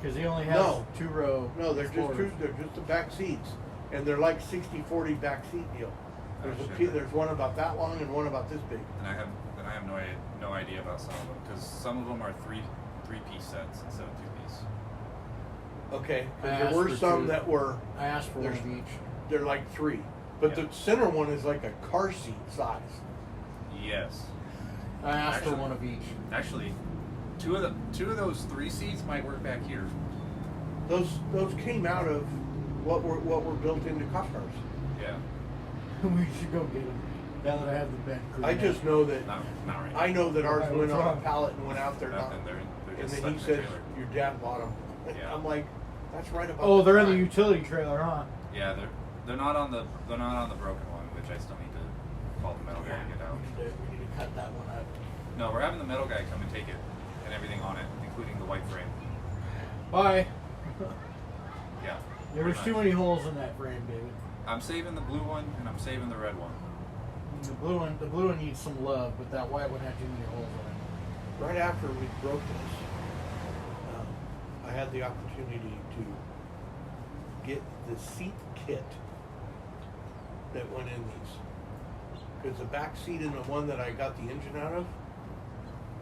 Because he only has No. 2-row. No, they're Explorers. they're just the back seats, and they're like 60-40 back seat deal. There's one about that long and one about this big. And I have no idea about some of them because some of them are three piece sets instead of 2 piece. Okay, I 'cause there asked were for some two. that were. I asked for one There's- of each. They're like 3, but Yeah. the center one is like a car seat size. Yes. I asked for Actually- one of each. Actually, two of those 3 seats might work back here. Those came out of what were built into cop cars. Yeah. We should go get them. Now that I have the bed crew. I just know that Not right. I know that ours What's went on a wrong? pallet and went out there. Nothing. They're And just then he stuck in says, the trailer. "Your dad bought them." Yeah. I'm like, "That's right about." Oh, they're in the time." utility trailer, huh? Yeah, they're not on the broken one, which I still need to call the metal guy to get out. We need to cut that one up. No, we're having the metal guy come and take it and everything on it, including the white frame. Bye. Yeah. There's too many holes in that frame, David. I'm saving the blue one and I'm saving the red one. The blue one needs some love, but that white one had too many holes in it. Right after we broke this, I had the opportunity to get the seat kit that went in these. Because the back seat in the one that I got the engine out of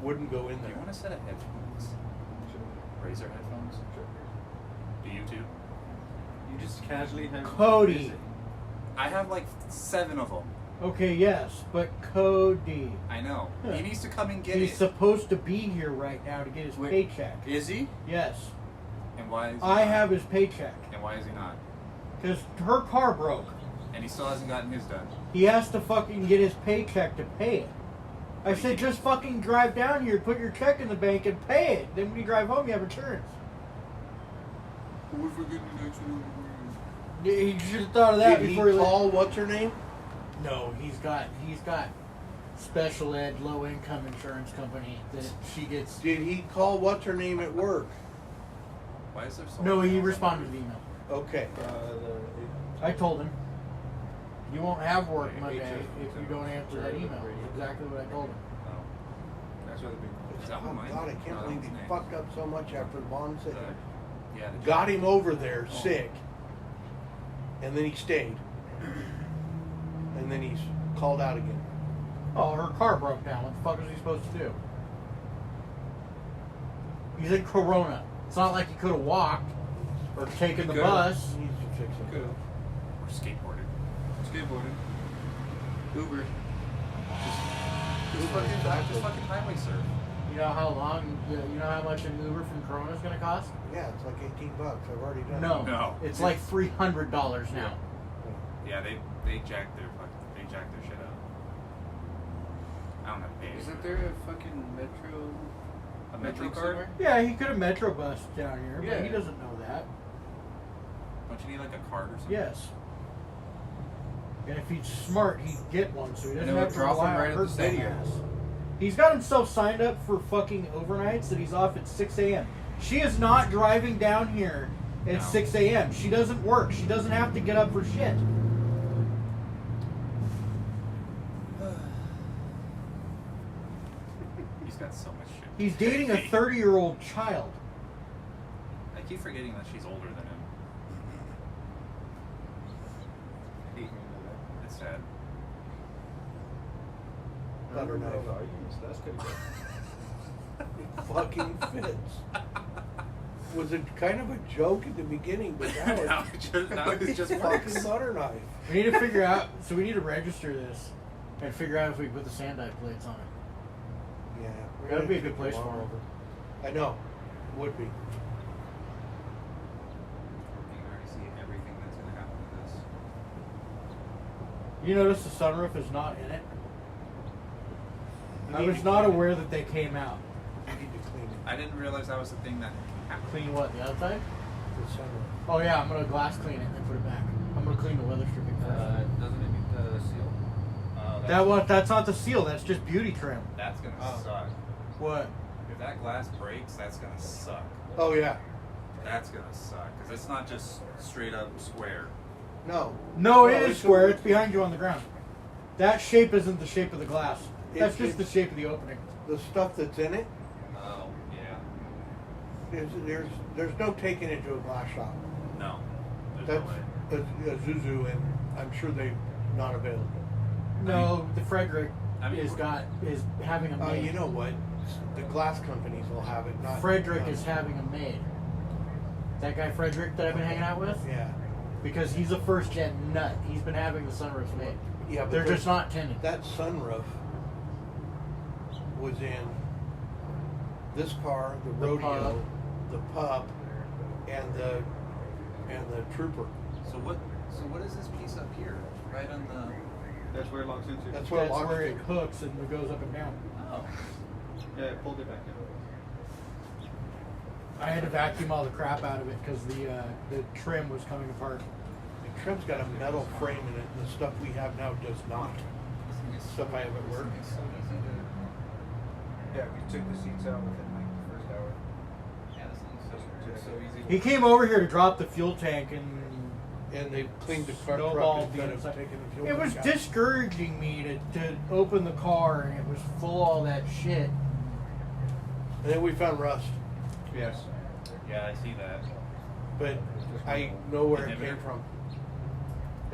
wouldn't go in Do you there. want a set of headphones? Razer headphones? Do you too? You just casually have. Cody. I have like 7 of them. Okay, yes, but Cody. I know. Yeah. He needs to come and get He's it. supposed to be here right now to get his Wait. paycheck. Is he? Yes. And why is he I not? have his paycheck. And why is he not? Because her car broke. And he still hasn't gotten his done. He has to fucking get his paycheck to pay it. I said, just fucking drive down here, put your check in the bank, and pay it. Then when you drive home, you have insurance. We're forgetting actually. He should have thought of that Did he before he call what's her name? No, he's got special ed low income insurance company that she gets. Did he call what's her name at work? Why is there so No, many he emails on responded to there? the email. Okay. I told him, you won't have work Yeah, Monday HR. if you don't answer that email. That's exactly what I told him. Oh. That's why the big. Is that Oh one mine? God, I No, can't that believe one's he Nick's. fucked up so much after Vaughn said Yeah. the got jack. him over there Oh. sick, and then he stayed, and then he's called out again. Oh, her car broke down. What the fuck is he supposed to do? He's in Corona. It's not like he could have walked or taken the He could've. bus. He needs to fix it. Good. Or skateboarded. Skateboarding. Uber. Just fucking highway surf. You know how long? You know how much an Uber from Corona is going to cost? Yeah, it's like $18. I've already done No, it. No. it's like $300 now. Yeah, they jacked their shit up. I don't have to pay. Isn't there a fucking metro? a metro link card? somewhere? Yeah, he could have metro bus down here, Yeah. but he doesn't know that. Don't you need like a card or something? Yes. And if he's smart, he'd get one, so he doesn't And it have would to drop rely him on right at her the stadium. dumbass. He's got himself signed up for fucking overnights that he's off at 6 a.m. She is not driving down here at No. 6 a.m. She doesn't work. She doesn't have to get up for shit. He's got so much shit. He's dating a 30-year-old child. I keep forgetting that she's older than him. I hate when you do It's sad. that. Butter knife. That's good. Fucking fits. Was it kind of a joke at the beginning, but now It's just fucking works. butter knife. We need to figure out, so we need to register this and figure out if we can put the Sandite plates on it. Yeah, we're That'd be a gonna good place take for the him. lawn over. I know, would be. You can already see everything that's gonna happen to this. You notice the sunroof is not in it? You I need was to not clean it. aware that they came out. You need to clean it. I didn't realize that was the thing that happened. Clean what, the outside? The sunroof. Oh yeah, I'm gonna glass clean it and then put it back. I'm gonna clean the weather stripping first. Doesn't it need the seal? That's not the seal, that's just beauty trim. That's gonna Oh. suck. What? If that glass breaks, that's gonna suck. Oh yeah. That's gonna suck because it's not just straight up square. No. No, it it's is square, a- it's behind you on the ground. That shape isn't the shape of the glass. That's It- just the shape of the opening. The stuff that's in it, Oh yeah. there's no taking it to a glass shop. No. There's That's no way. a Zuzu, and I'm sure they're not available. No, the Frederick I mean, is having a made. You know what? The glass companies will have it. Not Frederick not- is having a made. That guy Frederick that I've been hanging out with? Yeah. Because he's a first gen nut. He's been having the sunroofs made. Yeah, but They're just not tinted. That sunroof was in this car, the rodeo, the pup, and the trooper. So what is this piece up here? Right on the. That's where it locks into. That's where it That's locks where it into. hooks and it goes up and down. Oh. Yeah, I pulled it back in. I had to vacuum all the crap out of it because the trim was coming apart. The trim's got a metal frame in it. The stuff we have now does not. This thing is Stuff I haven't worked. It's so easy to. Yeah, we took the seats out within like the first hour. Yeah, this thing's so easy. He came over here to drop the fuel tank And they cleaned the car Snowballed truck the instead of inside. taking the fuel It was tank out. discouraging me to open the car and it was full of all that shit. And then we found rust, Yes. Yeah, I see that. but I know where it Inhibitor? came from.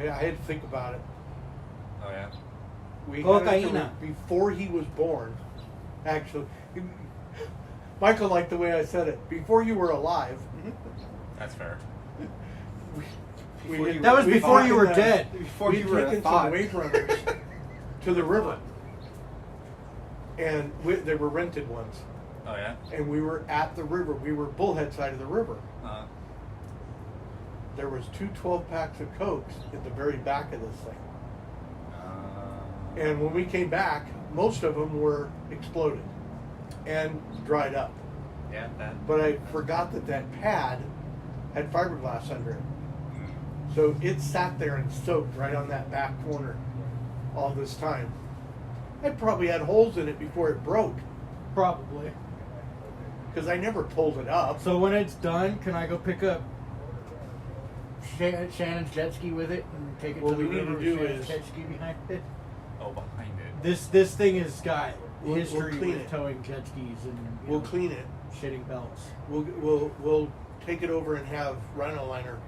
Yeah, I had to think about it. Oh yeah. We Cocaine. had it before he was born. Actually, Michael liked the way I said it. Before you were alive. That's fair. Before you That was we before you were taken, dead. Before we'd you were a taken thought. some wave runners to the river, and they were rented ones. Oh yeah. And we were at the river. We were Bullhead side of the river. There was 2 12-packs of Cokes at the very back of this thing. And when we came back, most of them were exploded and dried up. Yeah, that. But I forgot that pad had fiberglass under it. So it sat there and soaked right on that back corner all this time. It probably had holes in it before it broke Probably. because I never pulled it up. So when it's done, can I go pick up Shannon's jet ski with it and take it What to the we need river to do with Shannon's is- jet ski behind it? Oh, behind it. This thing has got We'll history clean with it. towing jet skis and We'll clean it. shitting belts. We'll take it over and have Rhino Liner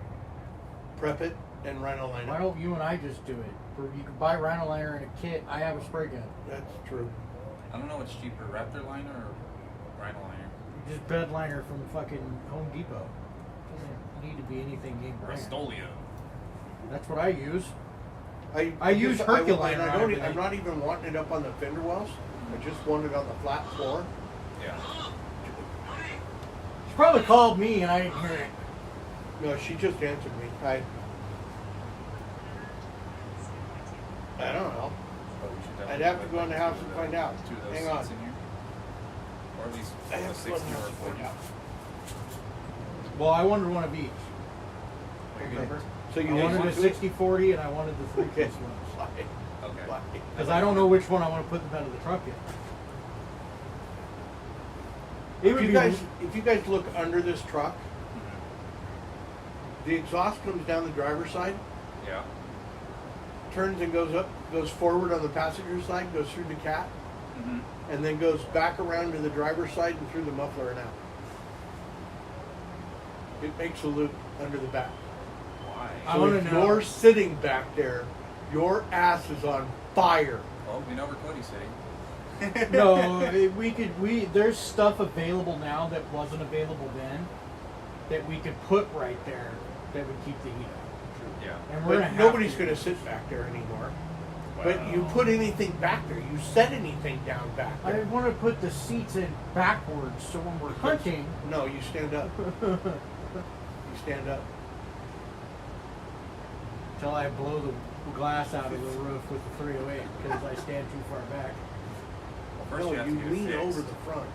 prep it and Rhino Liner. Why don't you and I just do it? You can buy Rhino Liner in a kit. I have a spray gun. That's true. I don't know what's cheaper, Raptor liner or Rhino liner. Just bed liner from fucking Home Depot. Doesn't need to be anything name brand. Rust-Oleum. That's what I use. I use just- Herculine I on don't, everything. I'm not even wanting it up on the fender wells. I just want it on the flat floor. Yeah. She probably called me and I didn't hear it. No, she just answered me. I don't know. But we should I'd definitely have to put, go in the like, house two and of find out. Two of those Hang on. seats in here. Or at least I have to go in 60 the or house and 40. find out. Well, I wanted one of each. Remember? So you I need wanted one a too? 60-40 and I wanted the 3-piece Okay. one. Okay. Because I don't know which one I want to put in the bed of the truck yet. It would If you guys look under this truck, the exhaust comes down the driver's side, Yeah. turns and goes forward on the passenger side, goes through the cat, Mm-hmm. and then goes back around to the driver's side and through the muffler and out. It makes a loop under the back. Why? I So wanna if know- you're sitting back there, your ass is on fire. Well, we know where Cody's sitting. No, there's stuff available now that wasn't available then that we could put right there that would keep the heat out. Yeah. And we're But gonna nobody's have going to. to sit back there anymore. But you put anything back there, you set anything down back I there. want to put the seats in backwards so when we're hunting. No, you stand up. You stand up. Till I blow the glass out of the roof with the 308 because I stand too far back. Well, first No, you have to you get it lean fixed. over the front.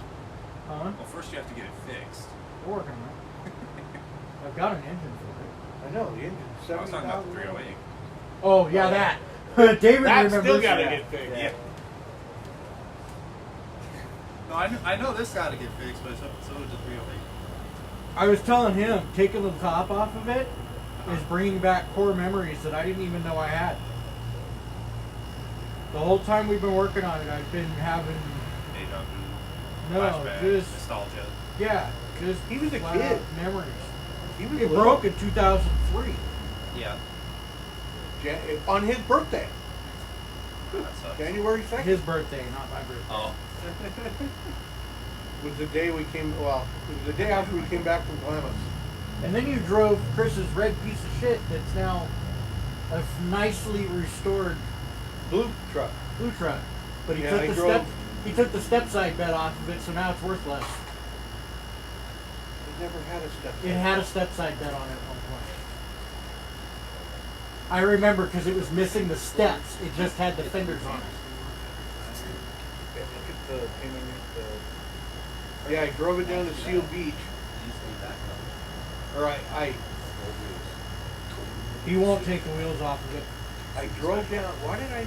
Huh? Well, first you have to get it fixed. We're working on it. I've got an engine for it. I know, the engine's I was talking about 70,000. the 308. Oh, yeah, that. David That's remembers still got to that. get fixed. Yeah. No, I know this got to get fixed, but so does the 308. I was telling him, taking the top off of it is bringing back core memories that I didn't even know I had. The whole time we've been working on it, I've been having, Deja vu. no, Flashback. just, Nostalgia. yeah, just He was a flat kid. out memories. He was It little. broke in 2003. Yeah. On his birthday, That sucks. January 2nd. His birthday, not my birthday. Oh. was the day we came. Well, it was the day after we came back from Klamath. And then you drove Chris's red piece of shit that's now a nicely restored Blue truck. blue truck. But he Yeah, took I the drove- step side bed off of it, so now it's worth less. It never had a step. It had a step side bed on it at one point. I remember because it was missing the steps. It just had the fenders on it. Look at the Yeah, I drove it down to Seal Beach. Or He won't take the wheels off of it. I drove down. Why did I?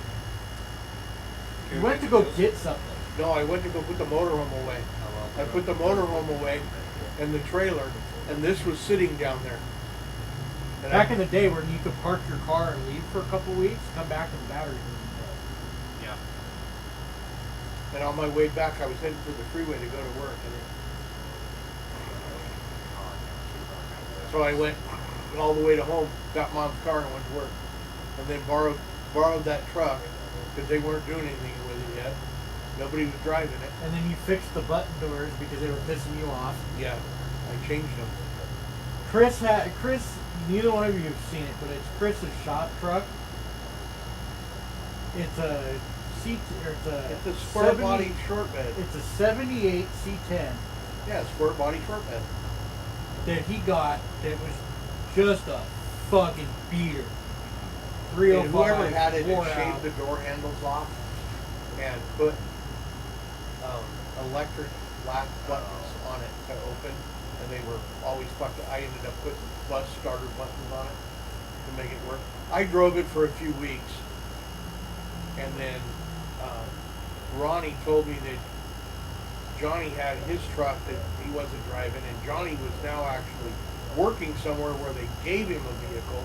You went to go get something. No, I went to go put the motorhome away. I put the motorhome away and the trailer, and this was sitting down there. And Back in the day when you could park your car and leave for a couple weeks, come back and the battery was Yeah. And on my way back, I was heading for the freeway to go to work. So I went all the way to home, got Mom's car and went to work. And then borrowed that truck because they weren't doing anything with it yet. Nobody was driving it. And then you fixed the button doors because they were pissing you off. Yeah, I changed them. Chris, neither one of you have seen it, but it's Chris's shop truck. It's a It's a square body short bed. It's a 78 C10 Yeah, square body short bed. that he got that was just a fucking beater. And 305. whoever had it wore had out. shaved the door handles off and put electric black buttons on it to open, and they were always fucked. I ended up putting bus starter buttons on it to make it work. I drove it for a few weeks, and then Ronnie told me that Johnny had his truck that he wasn't driving, and Johnny was now actually working somewhere where they gave him a vehicle.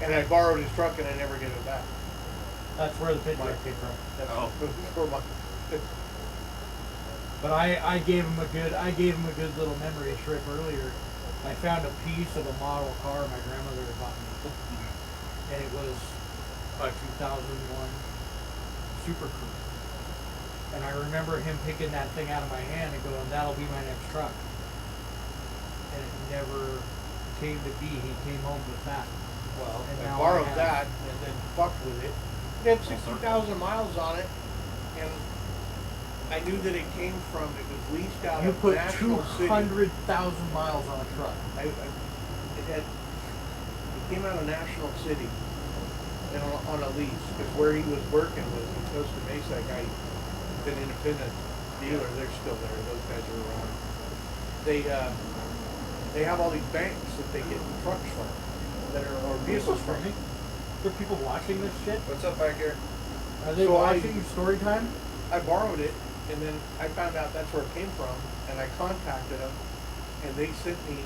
And I borrowed his truck and I never gave it back. That's where the picture came from. That's Oh. for my, But I gave him a good good little memory trip earlier. I found a piece of a model car my grandmother had bought me, and it was a 2001 Super Cruise. And I remember him picking that thing out of my hand and going, "That'll be my next truck." And it never came to be. He came home with that. well, And I now borrowed I have- that and then fucked with it. It had 60,000 miles on it, and I knew that it came from, it was leased out You of put National City. 200,000 miles on a truck. It came out of National City and on a lease, because where he was working was in Costa Mesa. That guy, an independent dealer, they're still there. Those guys are around. They have all these banks that they get trucks from, that are or vehicles from. Are there people watching this shit? What's up back here? Are they So watching story time? I borrowed it, and then I found out that's where it came from, and I contacted them, and they sent me.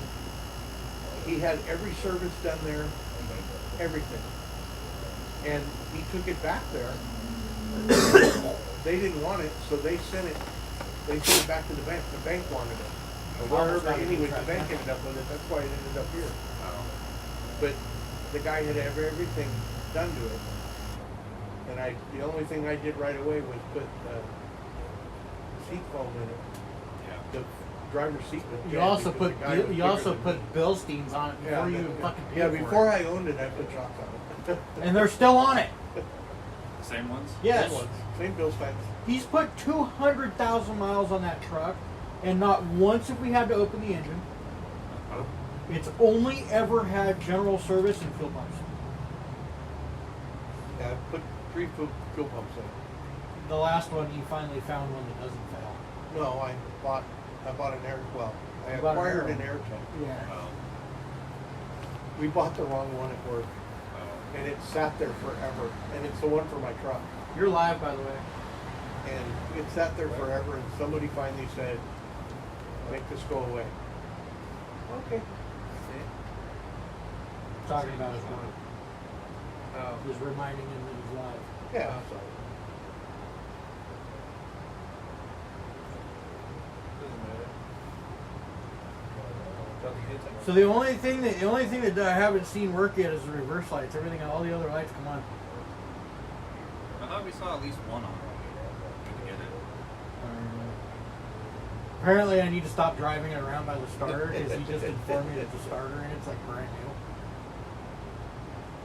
He had every service done there, everything, and he took it back there. They didn't want it, so they sent it. They sent it back to the bank. The bank wanted it. Or wherever, anyway, the bank ended up with it. That's why it ended up here. But the guy had everything done to it, and the only thing I did right away was put seat foam in it. Yeah. The driver's seat was You dead also because put the guy was you bigger also than put me. Bilsteins on it before you even fucking paid yeah. for Before it. I owned it, I put shocks on it. And they're still on it. Same ones? Yes. Same bill specs. He's put 200,000 miles on that truck, and not once have we had to open the engine. Oh. It's only ever had general service and fuel pumps. Yeah, I put 3 fuel pumps in it. The last one, he finally found one that doesn't fail. No, I bought an air. Well, I You bought an acquired air an air tank. Yeah. Oh. We bought the wrong one at work, Oh. and it sat there forever. And it's the one for my truck. You're live, by the way. And it sat there forever, and somebody finally said, "Make this go away." Okay. Talking about his work. Oh. Just reminding him that he's live. Yeah. So. So the only thing that I haven't seen work yet is the reverse lights. Everything, all the other lights come on. I thought we saw at least one on. Did we get it? Apparently, I need to stop driving it around by the starter because he just informed me that the starter in it's like brand new.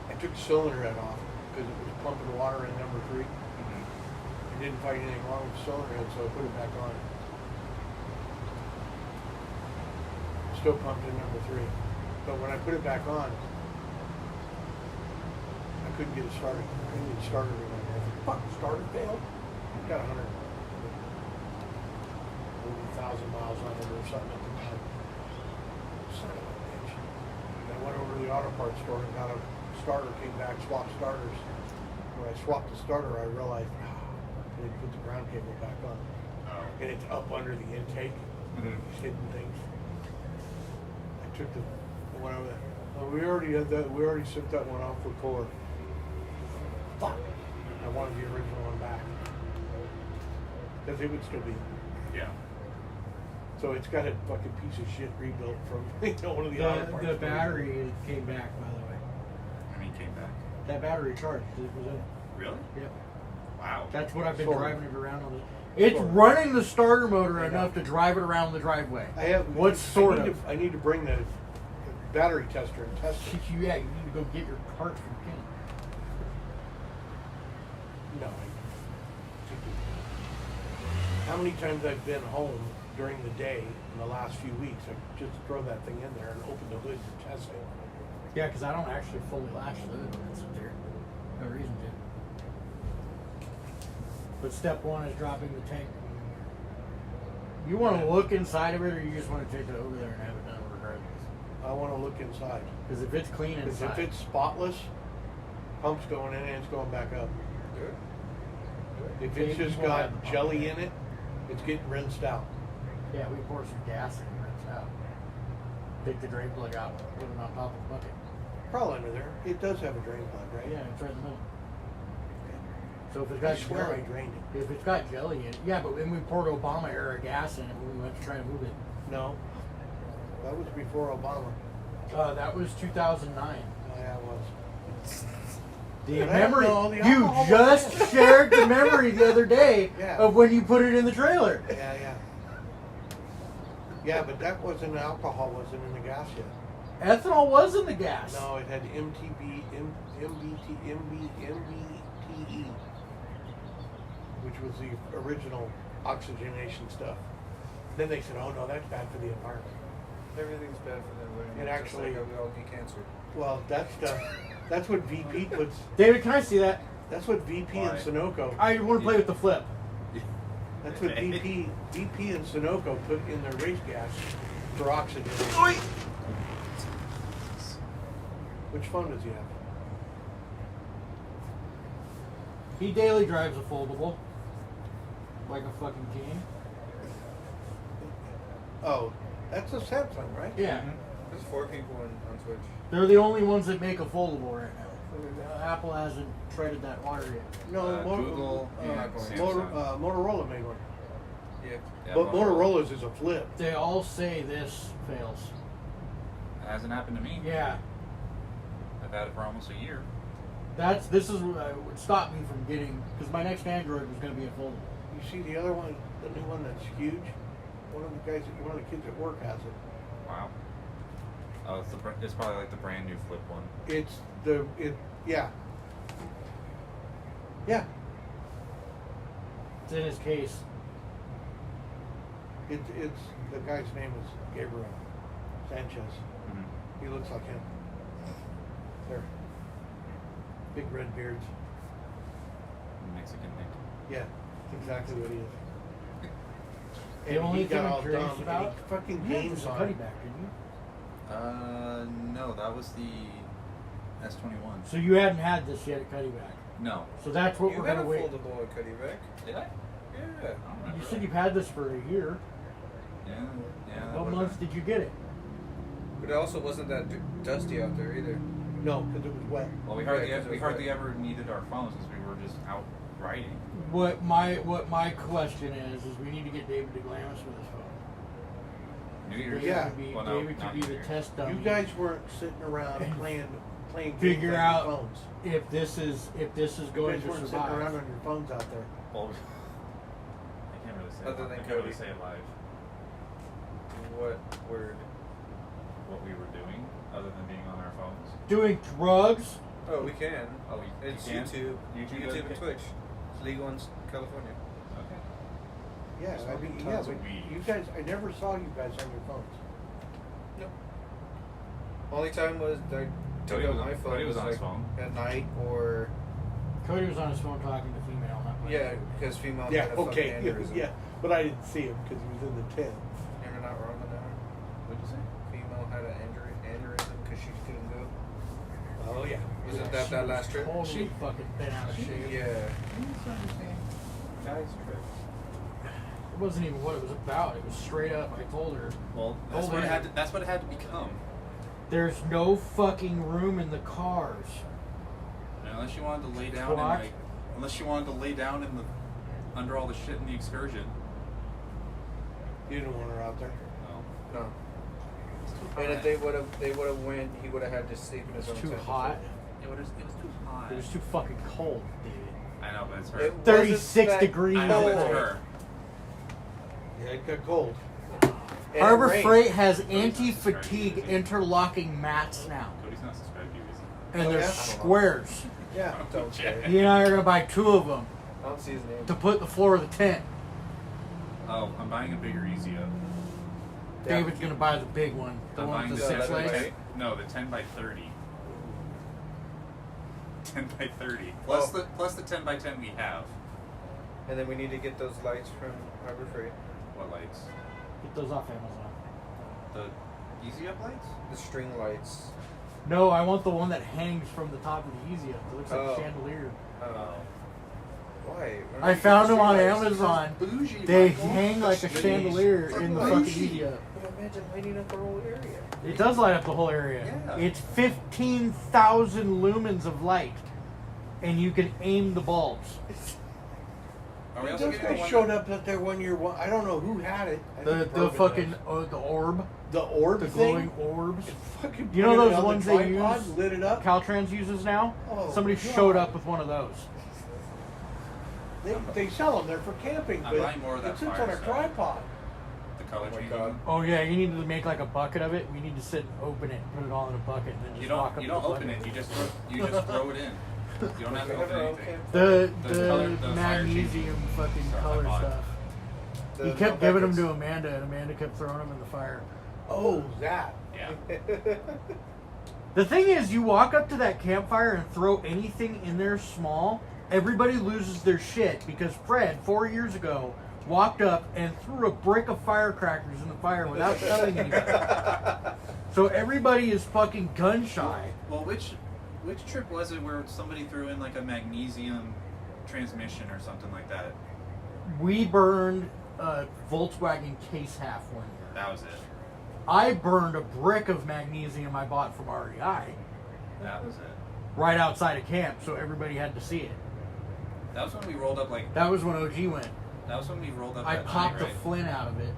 I took the cylinder head off because it was pumping water in number 3. I didn't find anything wrong with the cylinder head, so I put it back on. Still pumped in number 3. But when I put it back on, I couldn't get it started. I couldn't get it started again. I said, fuck, starter failed? I've got 100,000 miles on it or something at the time. Son of a bitch. And I went over to the auto parts store and got a starter, came back, swapped starters. When I swapped the starter, I realized I didn't put the ground cable back on. And it's up under the intake, these hidden things. I took the one over there. Oh, we already had that. We already sent that one off for core. Fuck. I wanted the original one back because it would still be. Yeah. So it's got a fucking piece of shit rebuilt from one of the auto parts. The battery came back, by the way. I mean, came back. That battery charged. It was in it. Really? Yep. Wow. That's what I've been Sort of. driving it around on. It's Sort of. running the starter motor I know. enough to drive it around the driveway. I have. What's sort of? I need to bring the battery tester and test it. Yeah, you need to go get your part from King. No. How many times I've been home during the day in the last few weeks? I just throw that thing in there and open the hood and test it. Yeah, because I don't actually fully latch the hood when it's in there. No reason to. But step one is dropping the tank. You want to look inside of it, or you just want to take it over there and have it done regardless? I want to look inside. Because if it's clean Because inside, if it's spotless, pump's going in and it's going back up. Good. If it's just People have got the pump jelly in. in it, it's getting rinsed out. yeah, we pour some gas in and rinse out. Take the drain plug out, put it on top of the bucket. Probably under there. It does have a drain plug, right? Yeah, it's right in the middle. So if it's I got swear jelly, I drained it. if it's got jelly in it, yeah, but when we poured Obama era gas in it when we went to try to move it, No. That was before Obama. that was 2009. Oh, yeah, it was. The Yeah, memory, no, the you alcohol was just in. shared the memory the other day Yeah. of when you put it in the trailer. Yeah, yeah. Yeah, but that wasn't alcohol, wasn't in the gas yet. Ethanol was in the gas. No, it had MBTE, which was the original oxygenation stuff. Then they said, oh no, that's bad for the environment. Everything's bad for them. It actually- Just like we all get cancer. Well, that's what VP puts, David, can I see that? that's what VP and Why? Sunoco, I want to play with the flip. that's what VP and Sunoco put in their race gas for oxygen. Which phone does he have? He daily drives a foldable, like a fucking king. Oh, that's a Samsung, right? Yeah, There's 4 people on Twitch. they're the only ones that make a foldable right now. Apple hasn't treaded that water yet. No, Google and Samsung. Motorola made one. Yeah. Yeah, But Motorola's is a flip. They all say this fails. It hasn't happened to me. Yeah, I've had it for almost a year. this is what would stop me from getting, because my next Android was going to be a foldable. You see the other one, the new one that's huge? One of the kids at work has it. Wow. Oh, it's probably like the brand new flip one. Yeah. Yeah. It's in his case. It's the guy's name is Gabriel Sanchez. Mm-hmm. He looks like him. They're big red beards. Mexican Nick. Yeah, that's exactly what he is. The only he got thing I'm all curious dumb, and about, he fucking you had games this on Cuddy it. back, didn't you? No, that was the S21. So you hadn't had this yet at Cuddy back. No. So that's what You we're had going a to wait. foldable at Cuddy Back. Did I? Yeah. I don't remember. You said you've had this for a year. Yeah. that What would've months been- did you get it? But it also wasn't that dusty out there either. No, because it was wet. Well, we Yeah, hardly 'cause ever, it we was hardly wet. ever needed our phones because we were just out riding. What my question is we need to get David DeGlamis for this phone. New Year's. Yeah. David could be, Well, no, David not could be New the Year's. test dummy. You guys weren't sitting around playing games Figure on out your phones. if this is You going guys to weren't sitting around survive. on your phones out there. Well, I can't really say. Other it. than I can't really Cody. say it live. What word? What we were doing, other than being on our phones. Doing drugs? Oh, we can. Oh, It's you can? YouTube. YouTube YouTube and okay. Twitch. It's legal in California. Okay. Yeah, I Smoking mean, tons but of weed. you guys, I never saw you guys on your phones. No. Only time was I took Cody out was my on- phone. Cody was was on his like phone. at night or Cody was on his phone talking to female. Not playing. yeah, because female Yeah, had a fucking okay, aneurysm. yeah, but I didn't see him because he was in the tent. You're not wrong on that one. What'd you say? Female had an aneurysm because she couldn't go. Oh yeah. Wasn't She that was last trip? Totally fucking bent out of shape. Yeah. Guys trip. It wasn't even what it was about. It was straight up. I told her, Well, that's Oh, what it man. had. That's what it had to become. there's no fucking room in the cars. And unless you wanted to lay down, Twat. unless you wanted to lay down in the under all the shit in the excursion. You didn't want her out there. No. No. And if they would have went, he would have had to sleep in his own It's too tent. hot. It was too hot. It was too fucking cold, David. I know, but it's her. It 36 wasn't that degrees. I know, but it's cold. her. Yeah, it got cold. And it Harbor rained. Freight has not anti-fatigue subscribed. interlocking mats now, Cody's not subscribed to you, is he? and Oh, they're yeah? squares. Yeah. Don't care. You and I are gonna buy 2 of them I don't see his name. to put the floor of the tent. Oh, I'm buying a bigger Easy Up. Yeah. David's gonna buy the big one, the I'm one buying with the the 6 11 by legs. 8? No, the 10 by 30. 10 by 30. Plus Oh. the 10 by 10 we have. And then we need to get those lights from Harbor Freight. What lights? Get those off Amazon. The Easy Up lights? The string lights. No, I want the one that hangs from the top of the Easy Up. It looks like Oh. a chandelier. Why? We're I not found getting them on string lights. Amazon. Bougie, They Michael. hang like a Please. chandelier in the fucking Bougie. Easy Up. But imagine lighting up the whole area. It does light up the whole area. Yeah. It's 15,000 lumens of light, and you can aim the bulbs. Are we also Those getting guys the one showed that- up at their 1 year. I don't know who had it. I The think Bourbon fucking does. the orb, the orb the thing. glowing orbs. It fucking You know put it those on the ones they tripod, use? lit it up. Caltrans uses now. Oh, Somebody God. showed up with one of those. They sell them. They're for camping, I'm but buying more of that it sits fire on a stuff. tripod. The color Oh my changing? God. Oh yeah, you need to make like a bucket of it. We need to sit and open it, put it all in a bucket, and then just You walk don't. up You to don't the open bucket. it. You just throw it in. You don't have to We have open our own anything. campfire. The The fire magnesium fucking stuff I color bought. stuff. The He kept no giving them buckets. to Amanda, and Amanda kept throwing them in the fire. Oh, that. Yeah. The thing is, you walk up to that campfire and throw anything in there small, everybody loses their shit because Fred, 4 years ago, walked up and threw a brick of firecrackers in the fire without telling anybody. So everybody is fucking gun shy. Well, which trip was it where somebody threw in like a magnesium transmission or something like that? We burned a Volkswagen case half one year. That was it. I burned a brick of magnesium I bought from REI That was it. right outside of camp, so everybody had to see it. That was when we rolled up like. That was when OG went. That was when we rolled up. I that popped night, right? a flint out of it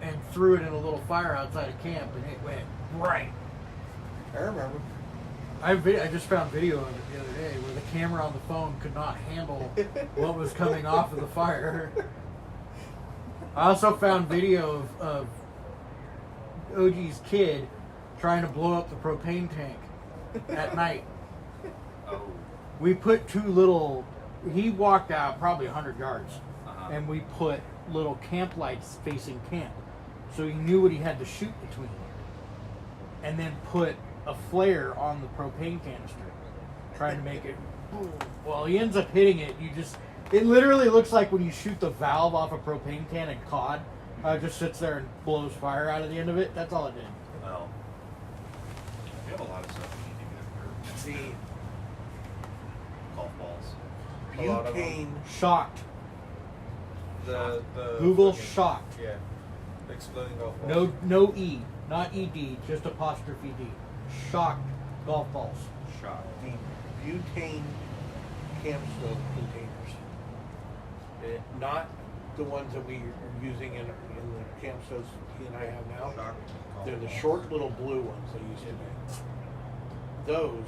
and threw it in a little fire outside of camp, and it went bright. I remember. I just found video of it the other day where the camera on the phone could not handle what was coming off of the fire. I also found video of OG's kid trying to blow up the propane tank at night. Oh. We put 2 little. He walked out probably 100 yards, Uh-huh. and we put little camp lights facing camp, so he knew what he had to shoot between. And then put a flare on the propane canister, trying to make it boom. Well, he ends up hitting it. It literally looks like when you shoot the valve off a propane can in COD. It just sits there and blows fire out of the end of it. That's all it did. Well. We have a lot of stuff we need to get for golf balls. A lot of them. Butane. Shocked. The Google fucking- shocked. Yeah. Exploding golf balls. No E, not ED, just apostrophe D. Shocked golf balls. Shot. The butane camp stove containers. Not the ones that we are using in the camp stoves he and I have now. They're the short little blue ones they used to make. Those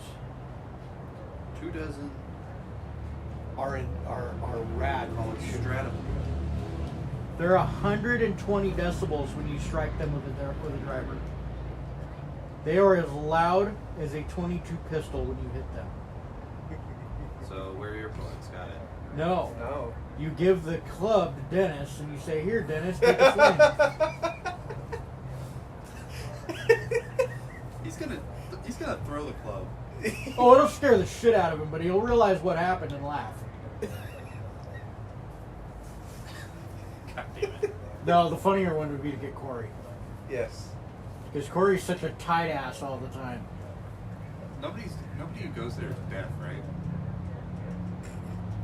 24 are rad. Strata. They're 120 decibels when you strike them with a driver. They are as loud as a .22 pistol when you hit them. So wear earplugs. Got it. No. No. You give the club to Dennis and you say, "Here, Dennis, take a swing." He's gonna throw the club. Oh, it'll scare the shit out of him, but he'll realize what happened and laugh. God damn it. No, the funnier one would be to get Corey. Yes. Because Corey's such a tight ass all the time. Nobody who goes there is deaf, right?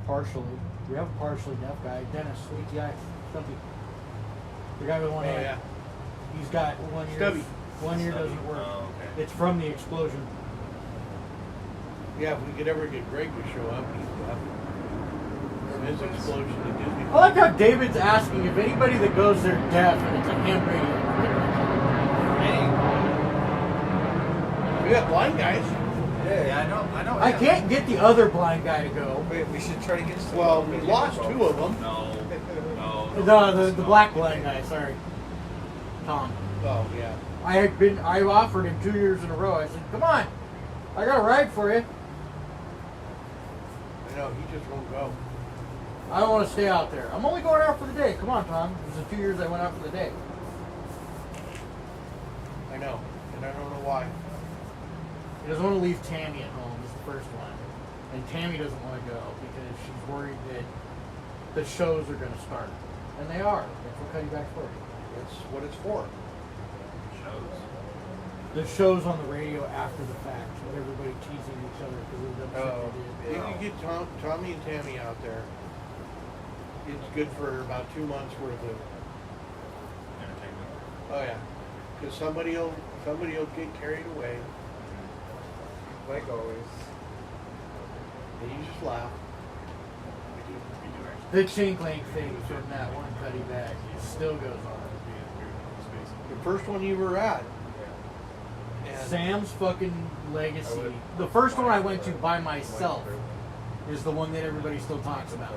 Partially. We have a partially deaf guy. Dennis, ATI, Stumpy. The guy with one Oh, hand. yeah. He's got 1 ear. Stubby. 1 ear Stubby. doesn't work. Oh, okay. It's from the explosion. Yeah, if we could ever get Greg to show up, he's deaf. From his explosion at Disney. I like how David's asking if anybody that goes there deaf and it's a ham radio. We got blind guys. Yeah, I know. I can't get the other blind guy to go. Wait, we should try to get some. Well, we lost 2 of them. No. The black blind guy, sorry. Tom. Oh, yeah. I offered him 2 years in a row. I said, "Come on, I got a ride for you." I know, he just won't go. I don't want to stay out there. I'm only going out for the day. Come on, Tom. It was the 2 years I went out for the day. I know, and I don't know why. He doesn't want to leave Tammy at home is the first one. And Tammy doesn't want to go because she's worried that the shows are going to start. And they are. That's what Cutty Back's for. That's what it's for. Shows. The shows on the radio after the fact. With everybody teasing each other because of the dumb shit they did. If you get Tommy and Tammy out there, it's good for about 2 months worth of. Entertainment. Oh yeah, because somebody will get carried away, Like always. and you just laugh. The chink link thing from that one Cutty Back still goes on. The first one you were at, and Sam's fucking legacy. The first one I went to by myself is the one that everybody still talks about.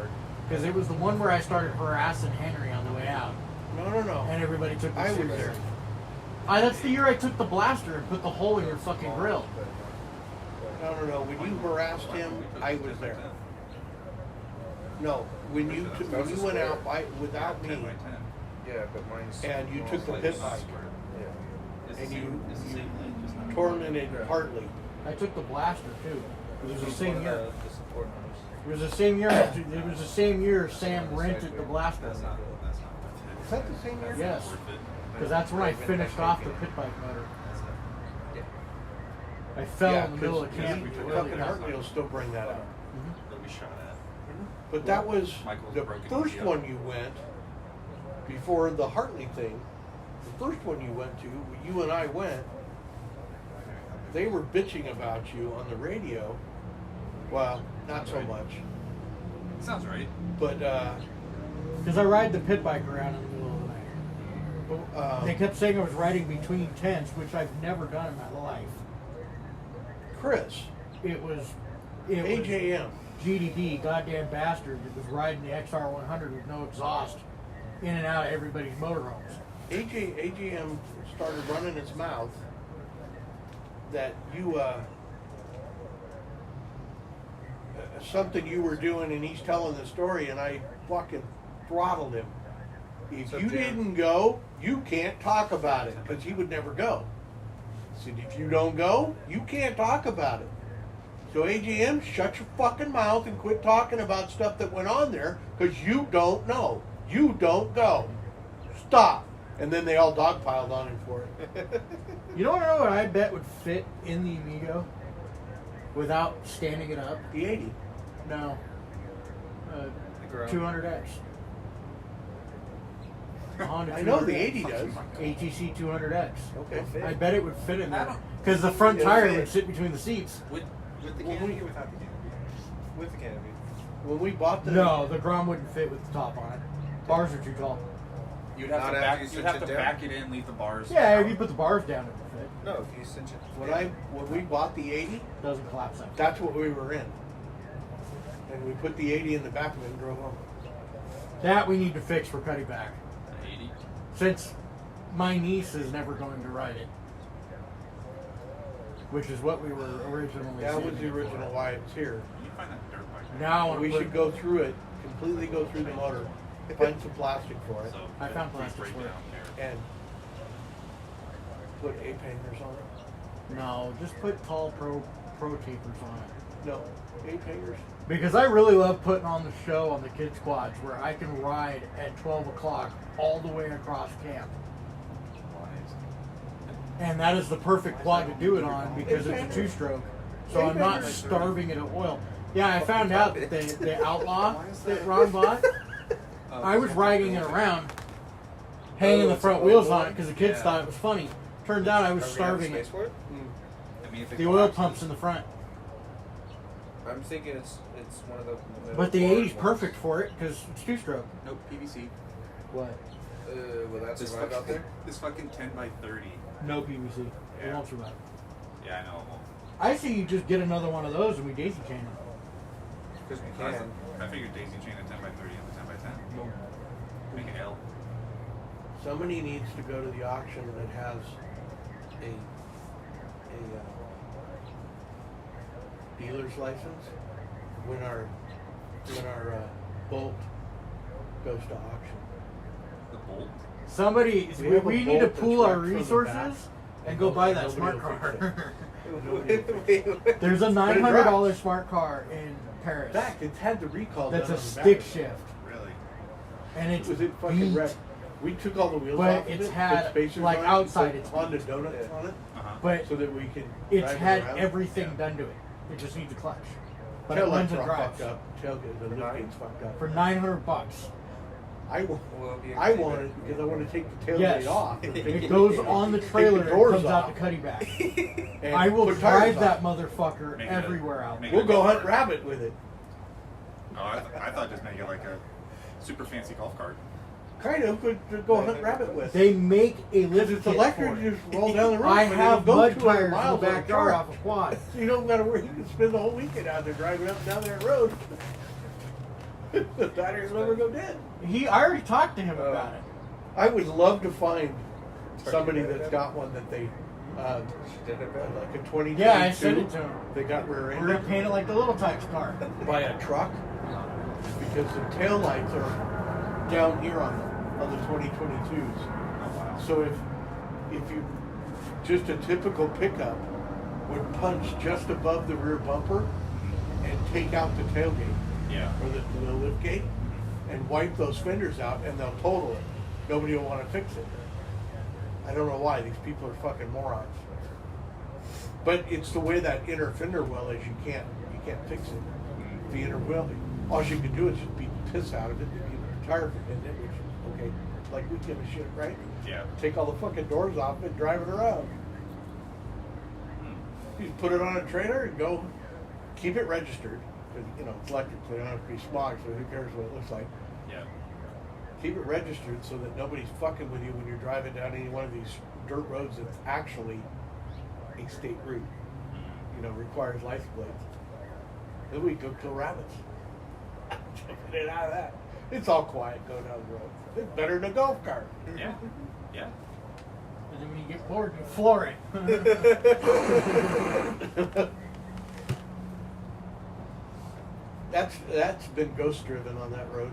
Because it was the one where I started harassing Henry on the way out. no. And everybody took me I was seriously. there. That's the year I took the blaster and put the hole in your fucking grill. No. When you harassed him, I was there. No, when you went out without me, 10 by 10. Yeah, but mine's. and you took the pit bike, Yeah. and you It's the same thing, just not- tormented partly. I took the blaster too. It was the same year. The support numbers. It was the same year. It was the same year Sam rented the blaster. That's not worth Is that the same year? Yes, it. because that's when I finished off the pit bike motor. I fell in the middle of camp. Fucking Hartley will still bring that up. They'll be shot at. But that was Michael's the broken first EGO. one you went before the Hartley thing. The first one you went to, you and I went. They were bitching about you on the radio. Well, not so much, Sounds right. but Because I ride the pit bike around in the middle of the night. They kept saying I was riding between tents, which I've never done in my life. Chris, It was AJM. GDD, goddamn bastard, that was riding the XR100 with no exhaust in and out of everybody's motorhomes. AJM started running its mouth that you something you were doing, and he's telling the story, and I fucking throttled him. If So you Jim- didn't go, you can't talk about it, because he would never go. I said, if you don't go, you can't talk about it. So AJM, shut your fucking mouth and quit talking about stuff that went on there, because you don't know. You don't go. Stop. And then they all dogpiled on him for it. You don't know what I bet would fit in the Amigo without standing it up? The 80. No. The Ground. 200X. Honda I know the 200X. 80 does. ATC 200X. Okay. I bet it would fit in I there. don't- Because the front It'll tire fit. would sit between the seats. With the Well, canopy we- or without the canopy? With the canopy. When we bought the No, the Grom wouldn't fit with the top on it. Bars are too tall. You'd have Not to after back. you You'd cinch have it to down? back it in, leave the bars. Yeah, if out. you put the bars down, it would fit. No, if you cinch it. when we bought the 80, Doesn't collapse up. that's what we were in. And we put the 80 in the back of it and drove home. That we need to fix for Cutty Back. Since my niece is never going to ride it. Which is what we were originally That was saving the it for. original why it's here. You find that dirt bike. Now I want We to should go through it, completely go through the motor, find some plastic for it, So I found please plastics break for it. down there. and put ape hangers on it. No, just put tall pro tapers on it. No, ape hangers. Because I really love putting on the show on the kids quads where I can ride at 12 o'clock all the way across camp. And that is the perfect quad to do it on because it's a two-stroke. So I'm not starving it of oil. Yeah, I found out that the Outlaw that Ron bought, I was riding it around, hanging the front wheels on it because the kids thought it was funny. Turned out I was starving it. Space for it? I mean, if it The oil collapses- pump's in the front. I'm thinking it's one of the. But the large 80's ones. perfect for it because it's two-stroke. Nope, PVC. What? Will that This survive out fucking, there? this fucking 10 by 30. No PVC. It Yeah. won't survive. Yeah, I know it won't. I say you just get another one of those and we daisy chain them. Because we can. I figured daisy chain a 10 by 30 and a 10 by 10. Make an L. Somebody needs to go to the auction that has a dealer's license when our Bolt goes to auction. The bolt. Somebody, We have a we need to bolt pool that's our wrapped from the resources back, and go buy that nobody smart will fix car. it. There's a it $900 drives. smart car in In Paris. fact, it's had the recall That's done a on the stick back. shift, Really? and It it's was in fucking beat. wreck. We took all the wheels But off of it's it, had, put spacers like, on it, outside put it's Honda donuts on it, Uh-huh. But so that we can it's drive it had around. everything Yeah. done to it. It just needs a clutch. But Tail it runs lights and are all drives fucked up. Tailgate, the lift gate's fucked up. for $900. I Will it be I a want clean it because I want to take the tailgate Yes. off. It goes on the Take trailer the and doors comes out off. the cuddy back. and I will put tires drive that on. motherfucker Make it a- everywhere out. make- We'll go hunt rabbit with it. Oh, I thought just make it like a super fancy golf cart. Kind of could go hunt rabbit with. They make a lift It's kit electric. for You it. just roll down the road. I but have it'll go mud 200 tires in the miles on a backyard car. off a quad. So you don't gotta worry. You can spend the whole weekend out there driving up and down that road. The batteries never go dead. I already talked to him about it. I would love to find somebody that's got one that they, Did it better? like a 2022. Yeah, I sent it to him. They got rear We're gonna ended paint it like the little type's car. by a truck because the tail lights are down here on the 2022s. Oh, wow. So if you just a typical pickup would punch just above the rear bumper and take out the tailgate Yeah. or the lift gate and wipe those fenders out and they'll total it. Nobody will want to fix it. I don't know why. These people are fucking morons. But it's the way that inner fender well is. You can't fix it. The inner well, all you can do is just beat the piss out of it and get the tire in it, which is okay. Like we give a shit, right? Yeah. Take all the fucking doors off and drive it around. You just put it on a trailer and go. Keep it registered. 'Cause, you know, it's electric, so they don't have to be smog, so who cares what it looks like. Yeah. Keep it registered so that nobody's fucking with you when you're driving down any one of these dirt roads that's actually a state route. You know, requires license plates. Then we go kill rabbits. Jumping in out of that. It's all quiet going down the road. It's better than a golf cart. Yeah. Yeah. And then when you get bored, you floor it. That's been ghost driven on that road.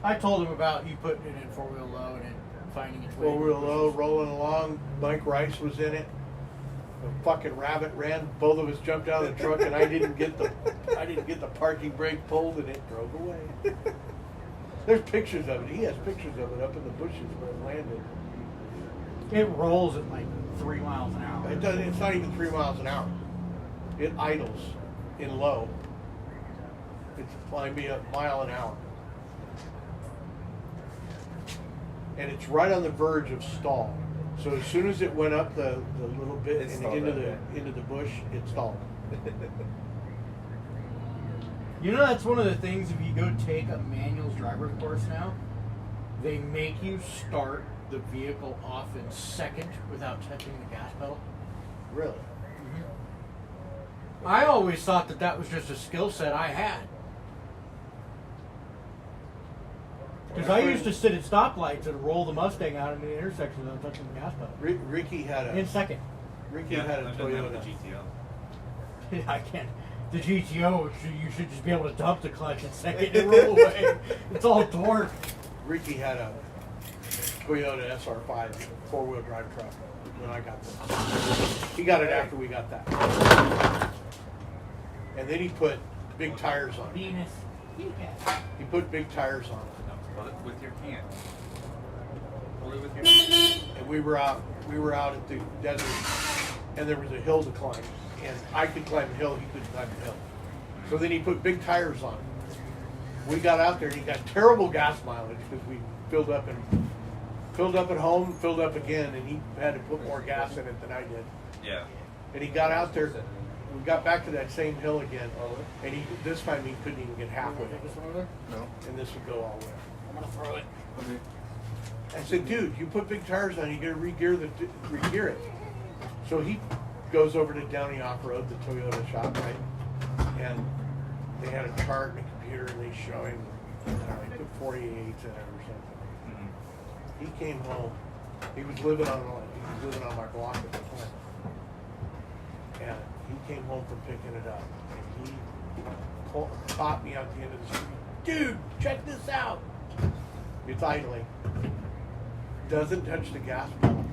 I told him about you putting it in four-wheel low and finding its way. 4-wheel low, rolling along. Mike Rice was in it. A fucking rabbit ran. Both of us jumped out of the truck, and I didn't get the parking brake pulled, and it drove away. There's pictures of it. He has pictures of it up in the bushes where it landed. It rolls at like 3 miles an hour. It doesn't. It's not even 3 miles an hour. It idles in low. It's flying me a mile an hour, and it's right on the verge of stall. So as soon as it went up the little bit It and stalled into right the there. into the bush, it stalled. You know, that's one of the things, if you go take a manuals driver's course now, they make you start the vehicle off in second without touching the gas pedal. Really? I always thought that was just a skill set I had. Because Because I used to sit at stoplights and roll the Mustang out into the intersection without touching the gas pedal. Ricky had In second. Ricky had a I've done that with Toyota. the GTO. I can't. The GTO, you should just be able to dump the clutch in second and roll away. It's all torque. Ricky had a Toyota SR5 4-wheel drive truck when I got this. He got it after we got that. And then he put big tires on it. Venus. He put big tires on it. No, hold it with your hand. Hold it with your hand. And we were out at the desert, and there was a hill to climb. And I could climb the hill, he couldn't climb the hill. So then he put big tires on it. We got out there and he got terrible gas mileage because we filled up at home, filled up again, and he had to put more gas in it than I did. Yeah. And he got out there, we got back to that same hill again, and this time he couldn't even get halfway. No. And this would go all the way. I'm gonna throw it. I said, dude, you put big tires on, you gotta re-gear it. So he goes over to Downey Off-Road, the Toyota shop, right? And they had a chart and a computer, and they show him, he put 48s in it or something. Mm-hmm. He came home. He was living on my block at the time. And he came home from picking it up, and he caught me out the end of the street. Dude, check this out. It's idling. Doesn't touch the gas pedal.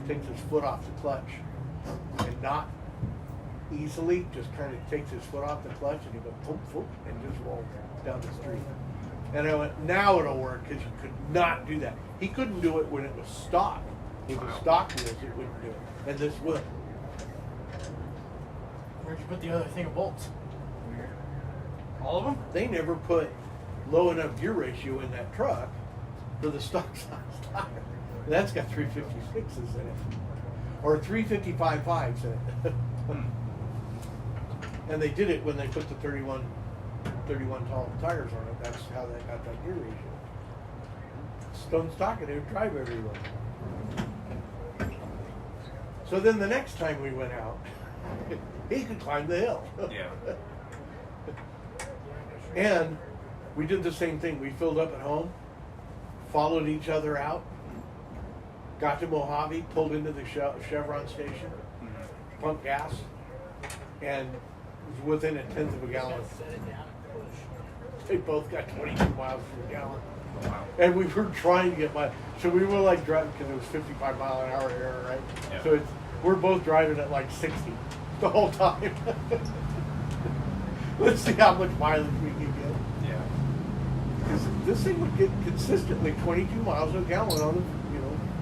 Takes his foot off the clutch. And not easily, just kind of takes his foot off the clutch and he goes boop, boop, and just rolls down the street. And I went, now it'll work, because you could not do that. He couldn't do it when it was stock. With the stock wheels, it wouldn't do it. And this would. Where'd you put the other thing of bolts? All of them? They never put low enough gear ratio in that truck for the stock size tire. That's got 356s in it. Or 355.5s in it. And they did it when they put the 31 tall tires on it. That's how they got that gear ratio. Stone stock, and they would drive everywhere. So then the next time we went out, he could climb the hill. Yeah. And we did the same thing. We filled up at home, followed each other out, got to Mojave, pulled into the Chevron station, pumped gas, and was within 1/10 of a gallon. They both got 22 miles per gallon. Wow. And we were trying to get by. So we were like driving, because it was 55 mile an hour here, right? Yeah. So we're both driving at like 60 the whole time. Let's see how much mileage we can get. Yeah. Because this thing would get consistently 22 miles a gallon on the,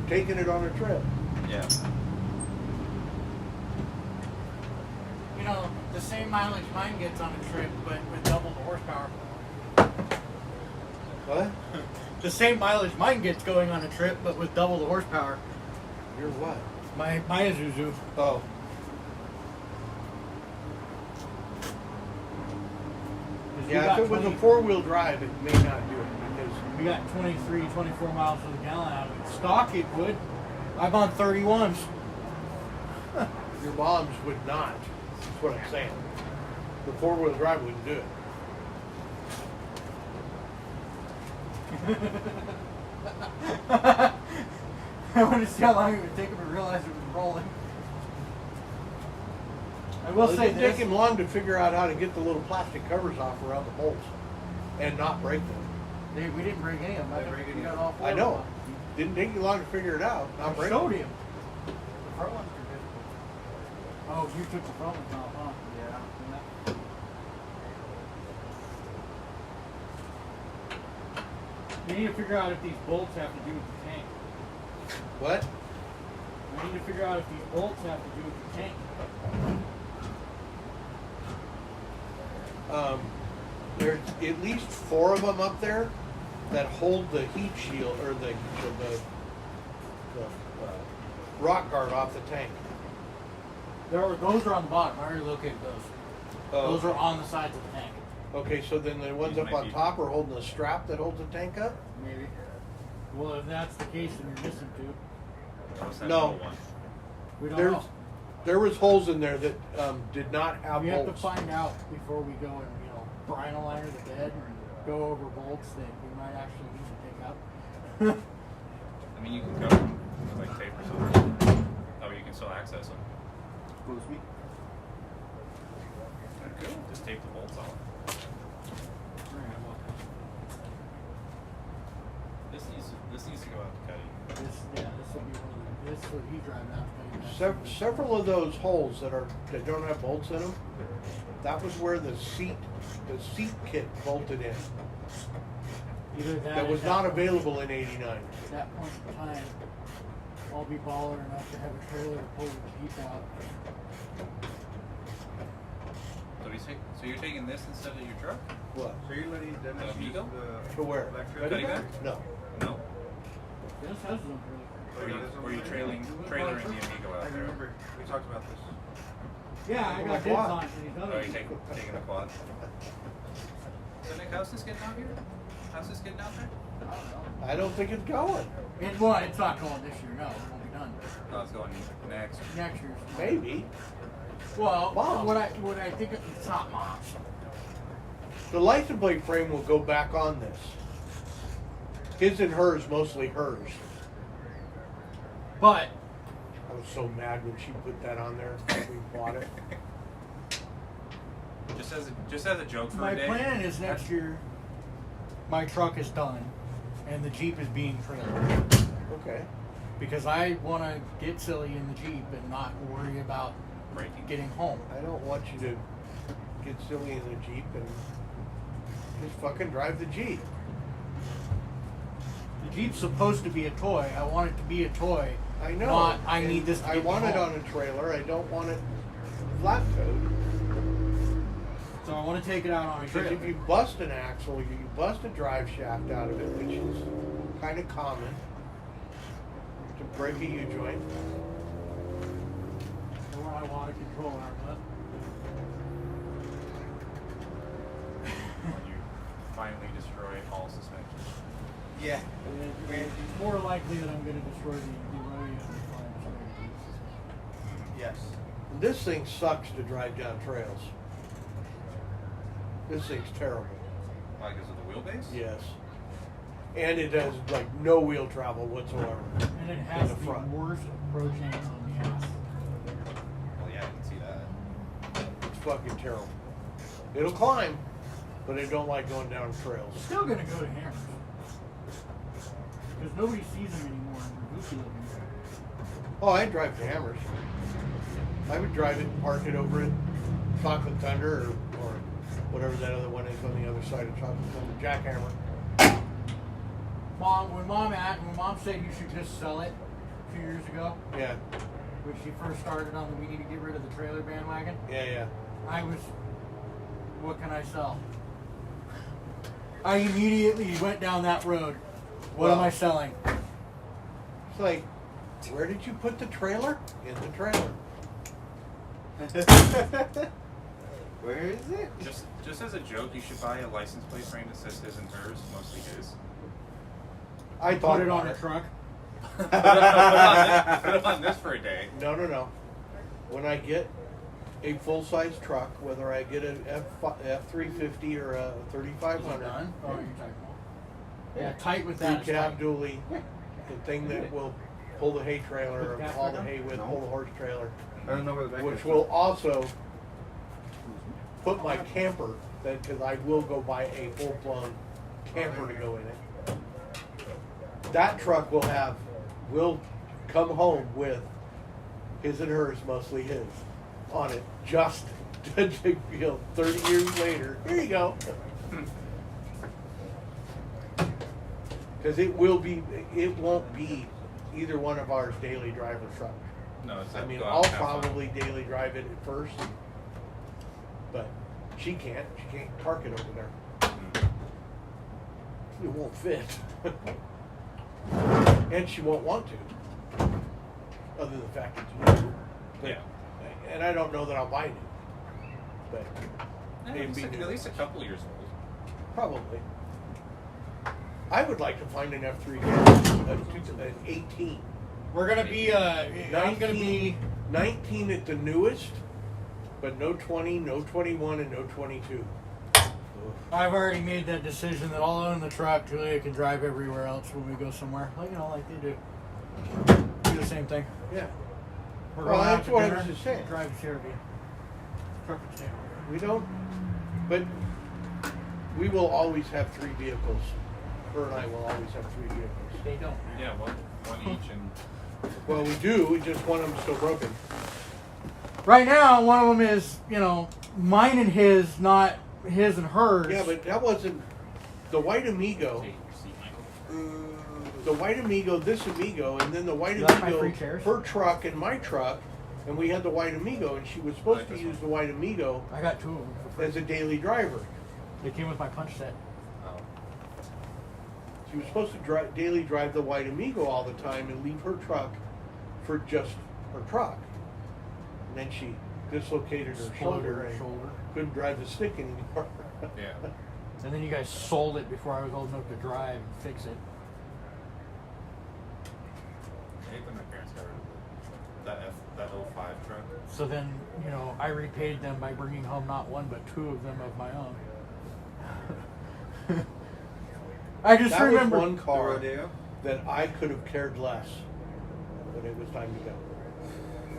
taking it on a trip. Yeah. You know, the same mileage mine gets on a trip, but with double the horsepower. What? The same mileage mine gets going on a trip, but with double the horsepower. You're what? My Isuzu. Oh. Yeah, if it was a 4-wheel drive, it may not do it, because We got 23, 24 miles to the gallon out of it. Stock it would. I'm on 31s. your moms would not. That's what I'm saying. The 4-wheel drive wouldn't do it. I want to see how long it would take him to realize it was rolling. I will It say didn't take this. him long to figure out how to get the little plastic covers off around the bolts and not break them. We didn't break any of them. We got all four I of know. them. Didn't take you long to figure it out. Not I break showed them. him. The front ones are difficult. Oh, you took the front ones off, huh? Yeah. We need to figure out if these bolts have to do with the tank. What? We need to figure out if these bolts have to do with the tank. There's at least 4 of them up there that hold the heat shield or the rock guard off the tank. Those are on the bottom. I already located those. Oh. Those are on the sides of the tank. Okay, so then the ones These up might on be- top are holding the strap that holds the tank up? Maybe. Well, if that's the case, then you're missing 2. What's that No. middle one? We don't There's know. there was holes in there that did not have We have to bolts. find out before we go and, brine liner the bed. go over bolts that we might actually need to take up. I mean, you can cover them with like tape or something. Oh, you can still access them. Excuse me. Good. Just tape the bolts on. This needs to go out to Cuddy. This will be one of the, this will he driving out to Several of those holes that don't have bolts in them, that was where the seat kit bolted in. Either That was not available in '89. At that point in time, I'll be baller enough to have a trailer to pull the Jeep out. So you're taking this instead of your truck? What? So you're letting them use Amigo? To where? electric? Cuddy back? No. No. This has no trailer. Or you trailering the Amigo I out there? remember we talked about this. Yeah, I got Like dibs what? on it, and he's done Oh, it. you taking the quad? So Nick, how's this getting out here? How's this getting out there? I don't know. I don't think it's going. It's not going this year. No, it won't be done. Oh, it's going next. Next year's. Maybe. Well, Mom. what I think it's not Mom's. The license plate frame will go back on this. His and hers, mostly hers. But I was so mad when she put that on there when we bought it. Just as a joke for my a day. plan is next year, my truck is done, and the Jeep is being trailered. Okay. Because I want to get silly in the Jeep and not worry about Breaking. getting home. I don't want you to get silly in the Jeep and just fucking drive the Jeep. The Jeep's supposed to be a toy. I want it to be a toy. I know. Not, I And need this to I get me want it home. on a trailer. I don't want it flat towed. So I want to take it out on a Because trailer. if you bust an axle, you bust a drive shaft out of it, which is kind of common, to break a U-joint. Or I want a control arm up. When you finally destroy all suspension. Yeah. And it's more likely that I'm going to destroy the rodeo and find something. Yes. This thing sucks to drive down trails. This thing's terrible. Why, because of the wheelbase? Yes. And it has like no wheel travel whatsoever. And it has In the the front. worst approach angle on the ass. Well, yeah, I can see that. It's fucking terrible. It'll climb, but it don't like going down trails. It's still going to go to hammers. Because nobody sees them anymore in the goofy looking. Oh, I drive to Hammers. I would drive it and park it over at Chocolate Thunder or whatever that other one is on the other side of Chocolate Thunder, Jackhammer. When Mom said you should just sell it 2 years ago, Yeah, when she first started on the we need to get rid of the trailer bandwagon, yeah. I was, what can I sell? I immediately went down that road. What am Well- I selling? It's like, where did you put the trailer? In the trailer. Where is it? Just as a joke, you should buy a license plate frame that says his and hers, mostly his. I thought Put it about on a truck. Put it on this for a day. No. When I get a full-size truck, whether I get an F350 or a 3500, Done? Oh, you're talking about. Yeah, tight with that. Crew cab dually, the thing that will pull the hay trailer or haul the hay with, pull the horse trailer, I don't know where the back which is. will also put my camper, because I will go buy a full-blown camper to go in it. That truck will come home with his and hers, mostly his, on it, just to, 30 years later, here you go. Because it won't be either one of ours daily driver trucks. No, it's I mean, go out I'll and have fun. probably daily drive it at first, but she can't. She can't park it over there. It won't fit. And she won't want to, other than the fact it's new. But, Yeah. And I don't know that I'll buy it. But Yeah, it'd it's be like new. at least a couple years old. Probably. I would like to find an F3, an 18. We're gonna be. I'm gonna be. 19 at the newest, but no 20, no 21, and no 22. I've already made that decision that I'll own the truck. Julia can drive everywhere else when we go somewhere. Like, you know, like they do. Do the same thing. Yeah. We're Well, going out that's to what I dinner, was just saying. Drive a Cherokee. Truck and stand. We don't, but we will always have 3 vehicles. Her and I will always have 3 vehicles. They don't. Yeah, one each, and Well, we do. We just one of them's still broken. Right now, one of them is, you know, mine and his, not his and hers. Yeah, but that wasn't the white Amigo. The white Amigo, this Amigo, and then the white You like my Amigo, free chairs? her truck and my truck, and we had the white Amigo, and she was supposed to use the white Amigo I got 2 of them for free. as a daily driver. They came with my punch set. oh, She was supposed to daily drive the white Amigo all the time and leave her truck for just her truck. And then she dislocated her Exploded shoulder her and shoulder. couldn't drive the stick anymore. yeah. And then you guys sold it before I was old enough to drive and fix it. I hate that my parents got rid of that 05 truck. So then, you know, I repaid them by bringing home not 1 but 2 of them of my own. I just That remember. was one car rodeo? that I could have cared less when it was time to go.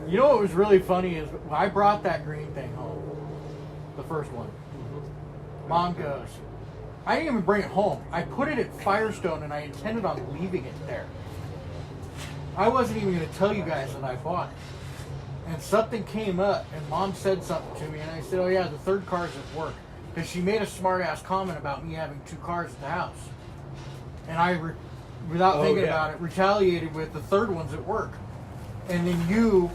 You know what was really funny is I brought that green thing home, the first one. Mom goes, I didn't even bring it home. I put it at Firestone and I intended on leaving it there. I wasn't even going to tell you guys that I bought it. And something came up and Mom said something to me and I said, oh yeah, the third car's at work. Because she made a smart ass comment about me having 2 cars at the house. And I, without Oh, thinking yeah. about it, retaliated with the third one's at work. And then you,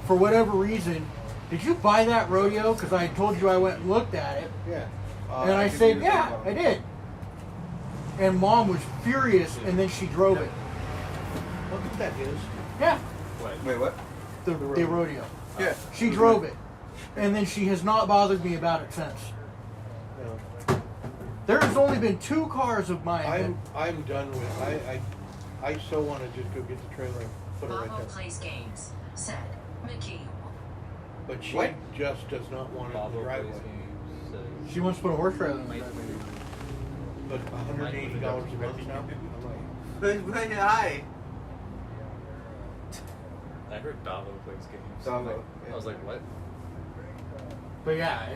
for whatever reason, did you buy that rodeo? Because I told you I went and looked at it. Yeah. And I said, yeah, I did. And Mom was furious, and then she drove it. Look at that, his. Yeah, Wait, what? the rodeo. Yeah. She drove it. And then she has not bothered me about it since. No. There has only been 2 cars of mine. I'm done with. I so want to just go get the trailer and put it right Bobo there. plays games. Said Mickey. But she What? just does not want it in the driveway. She wants to put a horse trailer in the driveway. But $180 a month now. I'm like, Hi. I heard Davo plays games. Davo, I was like, what? But yeah,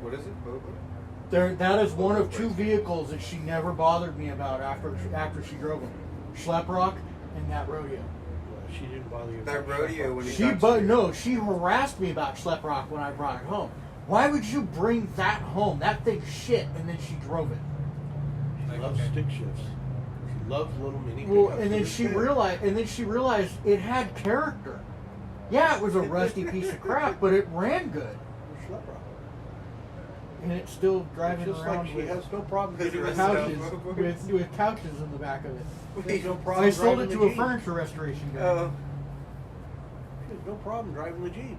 What is it? that is one of 2 vehicles that she never bothered me about after she drove them. Schlep Rock and that rodeo. she didn't bother you. That about rodeo when Schlepp. you She harassed me about Schlep Rock when I brought it home. Why would you bring that home? That thing shit, and then she drove it. She loves stick shifts. She loves little mini Well, pickups. and then she realized it had character. Yeah, it was a rusty piece of crap, but it ran good, Schlepp Rock. and it's still driving Just around like she with has no problem getting Because rid it of couches, with couches in the back of it. She has no problem I sold it driving to the a Jeep. furniture restoration guy. She has no problem driving the Jeep.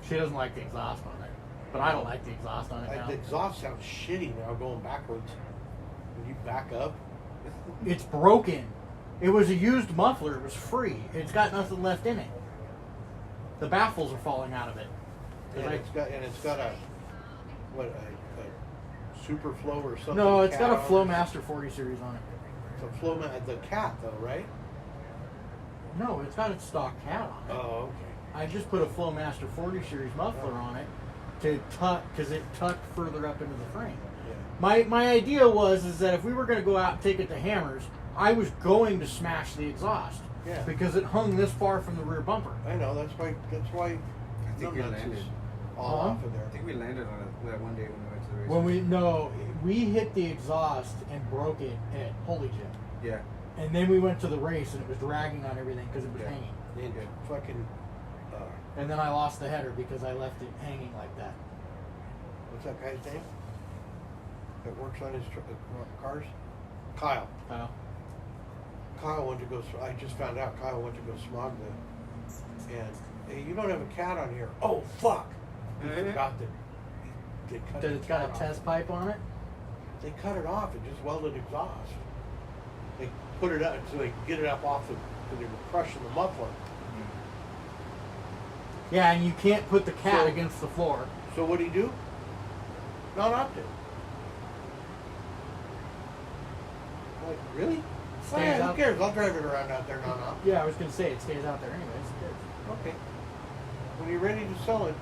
She doesn't like the exhaust on it, but I don't like the exhaust on it Like, now. the exhaust sounds shitty now going backwards. When you back up, It's broken. It was a used muffler. It was free. It's got nothing left in it. The baffles are falling out of it. 'Cause and I- it's got a super flow or something. no, it's got a cat on it. Flowmaster 40 series on it. It's a flow the cat though, right? No, it's got its stock cat on it. Oh, okay. I just put a Flowmaster 40 series muffler on it to tuck because it tucked further up into the frame. Yeah. My idea was that if we were going to go out and take it to Hammers, I was going to smash the exhaust Yeah. because it hung this far from the rear bumper. I know. That's why. I think we numbnuts landed. is all Huh? off of there. I think we landed on it that one day when we went to the race. When we hit the exhaust and broke it at Holy Gym, Yeah. and then we went to the race and it was dragging on everything because it was Yeah. hanging. And fucking. And then I lost the header because I left it hanging like that. What's that guy's name? That works on his cars. Kyle. Kyle went to go. I just found out Kyle went to go smog the. And hey, you don't have a cat on here. Oh fuck! We forgot that. They cut That the it's got a cat off. test pipe on it. They cut it off and just welded exhaust. They put it up so they could get it up off the. They were crushing the muffler. Yeah, and you can't put the cat So- against the floor. So what do you do? Non-optic. Like, really? Oh, Stays yeah, who out. cares? I'll drive it around out there non-optic. Yeah, I was gonna say it stays out there anyways. Okay. When you're ready to sell it,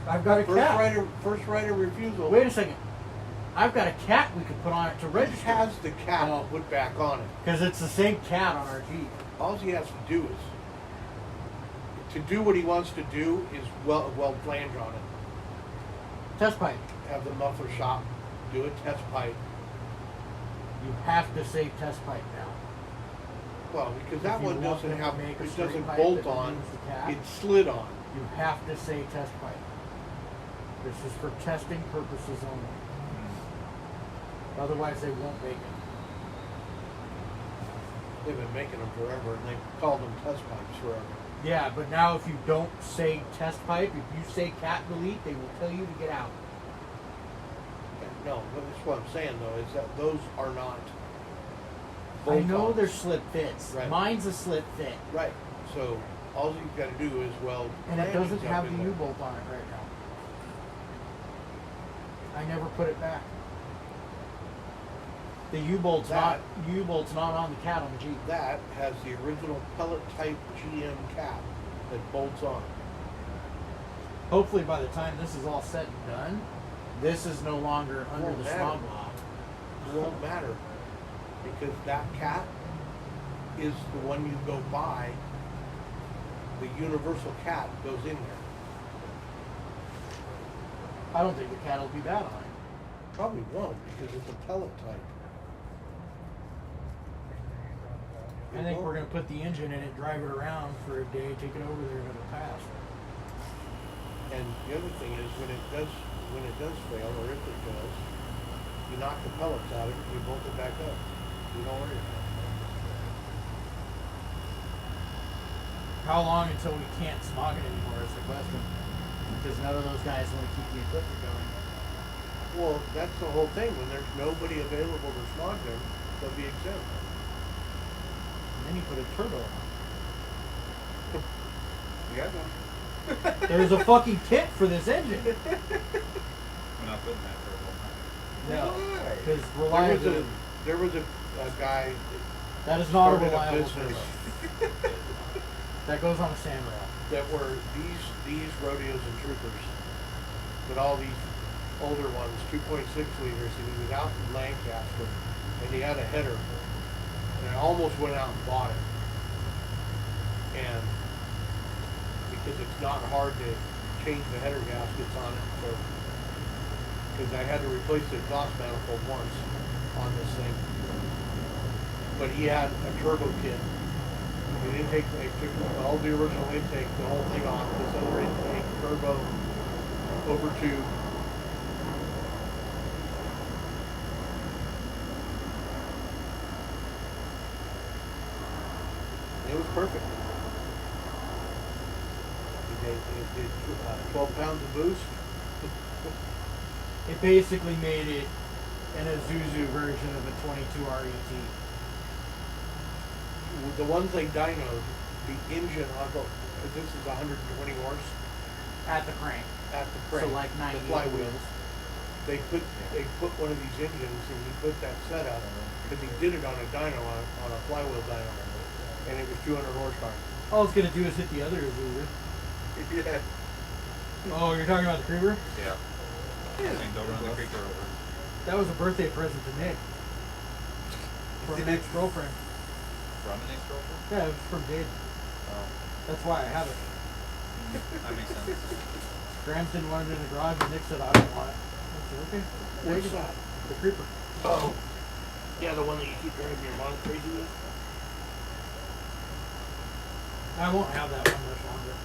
I've got a cat. First right of refusal. Wait a second. I've got a cat we could put on it to He register. has the cat Oh. put back on it. Because it's the same cat on our Jeep. All he has to do is to do what he wants to do is well flange on it. Test pipe. Have the muffler shop do a test pipe. You have to say test pipe now. Well, because that If you one want doesn't them to have make a it straight doesn't pipe bolt that on. removes the cat. It's slid on. You have to say test pipe. This is for testing purposes only. Otherwise, they won't make it. They've been making them forever, and they've called them test pipes forever. Yeah, but now if you don't say test pipe, if you say cat delete, they will tell you to get out. No, but that's what I'm saying though, is that those are not. I know bolt-ons. they're slip fits. Right. Mine's a slip fit. Right. So all you've got to do is And it doesn't flanges up have in the there. U-bolt on it right now. I never put it back. The U-bolt's not on the cat on the Jeep. That has the original pellet type GM cap that bolts on. Hopefully by the time this is all said and done, this is no longer under Won't the matter. smog law. It won't matter because that cat is the one you go buy. The universal cat goes in there. I don't think the cat will be bad on it. Probably won't because it's a pellet type. I think we're going to put the engine in it, drive it around for a day, take it over there, and it'll pass. And the other thing is when it does fail, or if it does, you knock the pellets out of it, you bolt it back up. You don't worry about it. How long until we can't smog it anymore is the question. Because none of those guys want to keep the equipment going. Well, that's the whole thing. When there's nobody available to smog them, they'll be exempt. And then you put a turbo on. You got one. There's a fucking kit for this engine. We're not putting that for a long time. No. Why? Because There reliability. was a guy That is not a started a reliable business turbo. That goes on a sand rail. that were these rodeos and troopers, but all these older ones, 2.6 liters, and he was out in Lancaster, and he had a header, and I almost went out and bought it, and because it's not hard to change the header gaskets on it, so because I had to replace the exhaust manifold once on this thing, but he had a turbo kit. The intake, they took all the original intake, the whole thing off, this other intake, turbo, over tube. It was perfect. It did 12 pounds of boost. It basically made it an Isuzu version of a 22 RET. The ones they dynoed, the engine on the, this is 120 horse At the crank. at the crank, So like the 90 flywheels. wheels. They put one of these engines and he put that setup because he did it on a dyno on a flywheel dyno, and it was 200 horsepower. All it's gonna do is hit the other Isuzu. Yeah. Oh, you're talking about the Creeper? Yeah. And go run the creeper over. That was a birthday present to Nick. From an ex-girlfriend. From an ex-girlfriend? Yeah, it was from Jade. Oh, That's why I have it. that makes sense. Grams didn't want it in the garage, and Nick said I don't want it. I said, okay. Where's that? The Creeper. Oh, yeah, the one that you keep driving your mom crazy with. I won't have that one much longer.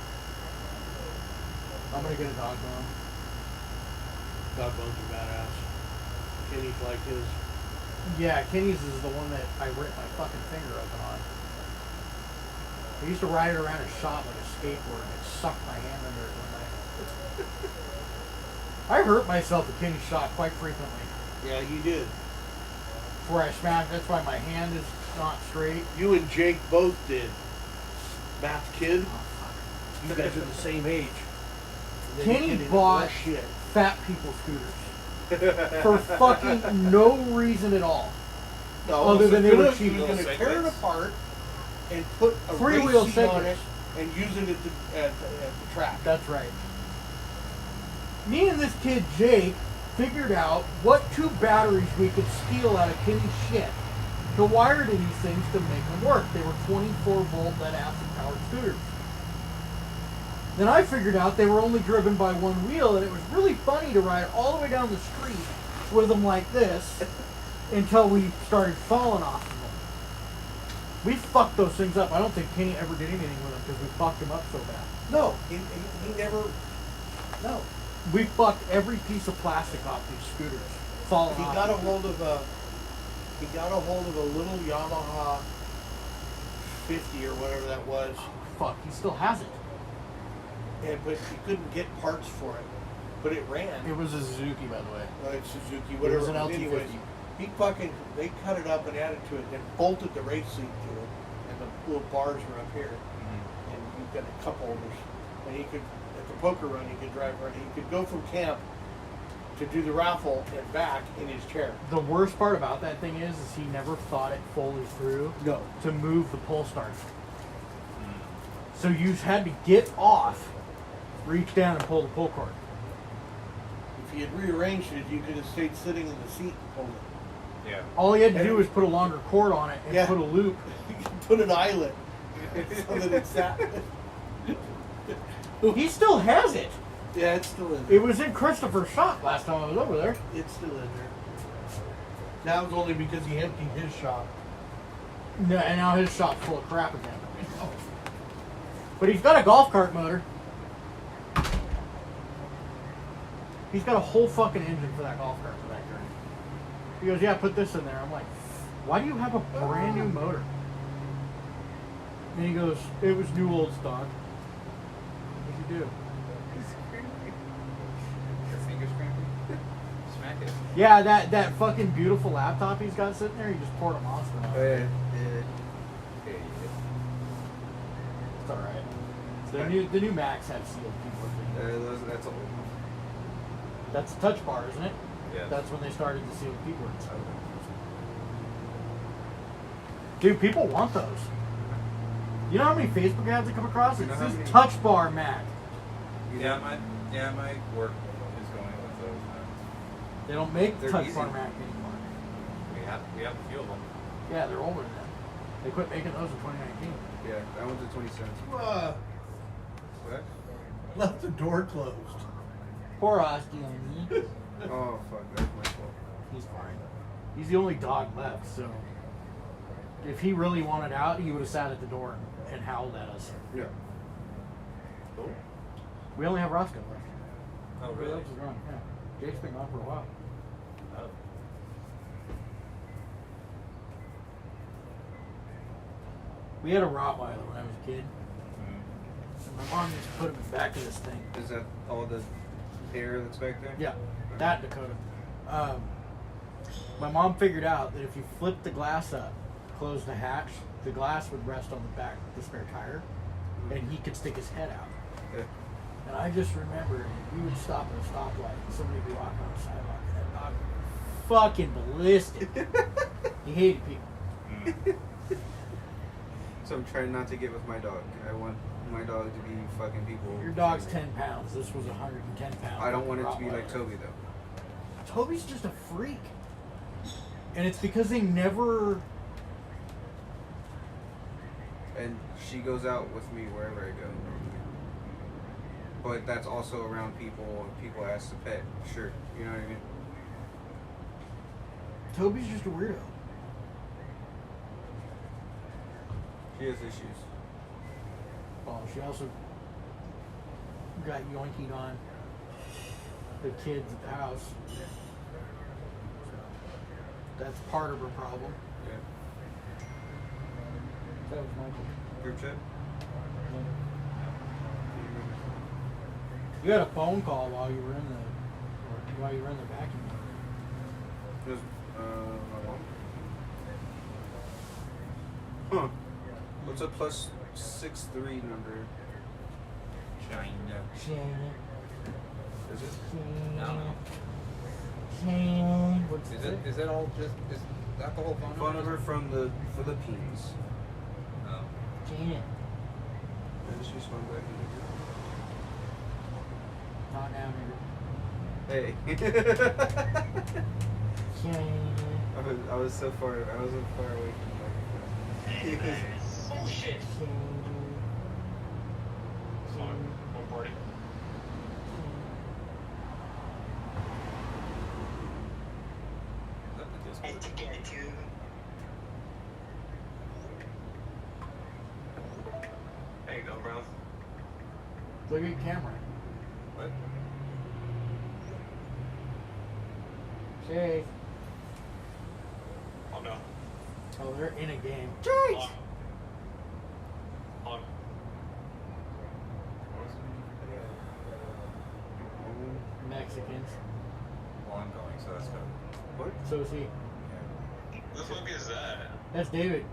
I'm gonna get a dog bone. Dog bones are badass. Kenny's like his. Yeah, Kenny's is the one that I ripped my fucking finger open on. I used to ride it around his shop like a skateboard, and it sucked my hand under it one night. I hurt myself at Kenny's shop quite frequently. Yeah, you did. That's where I smacked. That's why my hand is not straight. You and Jake both did. Matt's kid. You guys are the same age. And then Kenny you did bought worse shit. fat people scooters for fucking no reason at all. No, Other than they were he cheap. was going to Little tear it segments. apart and put a Three-wheel race seat on segments. it and use it at the track. That's right. Me and this kid Jake figured out what 2 batteries we could steal out of Kenny's shit to wire to these things to make them work. They were 24-volt lead-acid powered scooters. Then I figured out they were only driven by one wheel, and it was really funny to ride all the way down the street with them like this until we started falling off of them. We fucked those things up. I don't think Kenny ever did anything with them because we fucked them up so bad. No, he never. No, We fucked every piece of plastic off these scooters. Falling he off. got a hold of a. He got a hold of a little Yamaha 50 or whatever that was, Fuck, he still has it. but he couldn't get parts for it. But it ran. It was a Suzuki, by the way. It's Suzuki, It whatever. was an LT50. Anyways, they cut it up and added to it and bolted the race seat to it, and the little bars were up here, and you've got a cup holders, and he could at the poker run he could drive around. He could go from camp to do the raffle and back in his chair. The worst part about that thing is he never thought it fully through No. to move the pull start. So you had to get off, reach down, and pull the pull cord. If he had rearranged it, you could have stayed sitting in the seat and pulled it. Yeah. All he had to do was put a longer cord on it and Yeah. put a loop. You could put an eyelet so that it sat. He still has it. Yeah, it's still in there. It was in Christopher's shop last time I was over there. It's still in there. That was only because he emptied his shop. No, and now his shop's full of crap again. But he's got a golf cart motor. He's got a whole fucking engine for that golf cart for that journey. He goes, yeah, put this in there. I'm like, why do you have a brand new motor? And he goes, it was new old stock. What'd you do? Your fingers cramping? Smack it. Yeah, that fucking beautiful laptop he's got sitting there, he just poured a monster on it. It's alright. The new Macs have sealed keyboard. That's all. That's a touch bar, isn't it? Yeah. That's when they started to seal keyboards. Dude, people want those. You know how many Facebook ads I come across? You It know how says many- touch bar Mac. Yeah, my work is going with those now. They don't make They're touch easy. bar Mac anymore. We have a few of them. Yeah, they're older than that. They quit making those in 2019. Yeah, that one's a 20 cents. What? Left the door closed. Poor Osteoni. Oh fuck, that's my fault. He's fine. He's the only dog left, so if he really wanted out, he would have sat at the door and howled at us. Yeah. Cool. We only have Roscoe left. Oh, Everybody really? else is gone. Yeah. Jake's been gone for a while. Oh. We had a Rottweiler when I was a kid. Mm. And my mom used to put him in the back of this thing. Is that all the hair that's back there? Yeah, that Dakota. My mom figured out that if you flip the glass up, close the hatch, the glass would rest on the back of the spare tire, and he could stick his head out. Yeah. And I just remember we would stop at a stoplight and somebody would be walking on the sidewalk and that dog would be fucking ballistic. He hated people. So I'm trying not to get with my dog. I want my dog to be fucking people. Your dog's 10 pounds. This was 110 pounds. I don't want it to be Rottweiler. like Toby though. Toby's just a freak. And it's because they never... And she goes out with me wherever I go. But that's also around people. People ask to pet. Sure, you know what I mean. Toby's just a weirdo. She has issues. Oh, she also got yoinkied on the kids at the house. That's part of her problem. Yeah. That was Michael. Group chat. You had a phone call while you were in the vacuum. It was, my mom. Huh. What's a plus 6'3" number? China. Shannon. Is it? I don't know. What's Is it all just is that the whole phone Phone number from the Philippines. Oh. Can't. I just respond back. Not down Hey. here. I was so far away from the Bullshit. One party. Is that the Discord? And to get to. There you go, bro. Look at camera. What? Okay. Oh no. Oh, they're in a game. On. On. Mexicans. Well, I'm going, so that's good. What? So is he. Yeah. Who the fuck is that? That's David.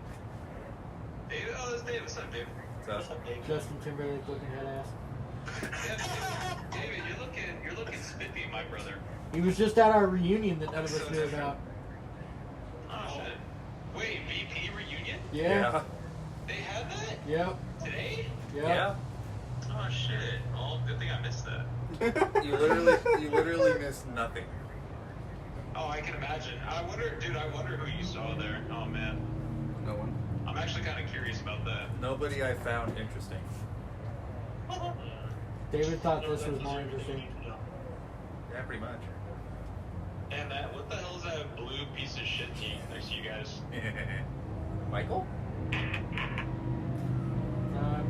David? Oh, that's David. What's up, David? What's up? David? Justin Timberlake looking head ass. Yeah, David, you're looking spiffy, my brother. He was just at our reunion that none of us knew about. Oh shit. Wait, VP reunion? Yeah. They had that Yep. today? Yep. Yeah. Oh shit. Oh, good thing I missed that. You literally missed nothing. Oh, I can imagine. I wonder who you saw there. Oh man, No one. I'm actually kind of curious about that. Nobody I found interesting. David thought this was more interesting. Yeah, pretty much. And that, what the hell is that blue piece of shit team next to you guys? Michael?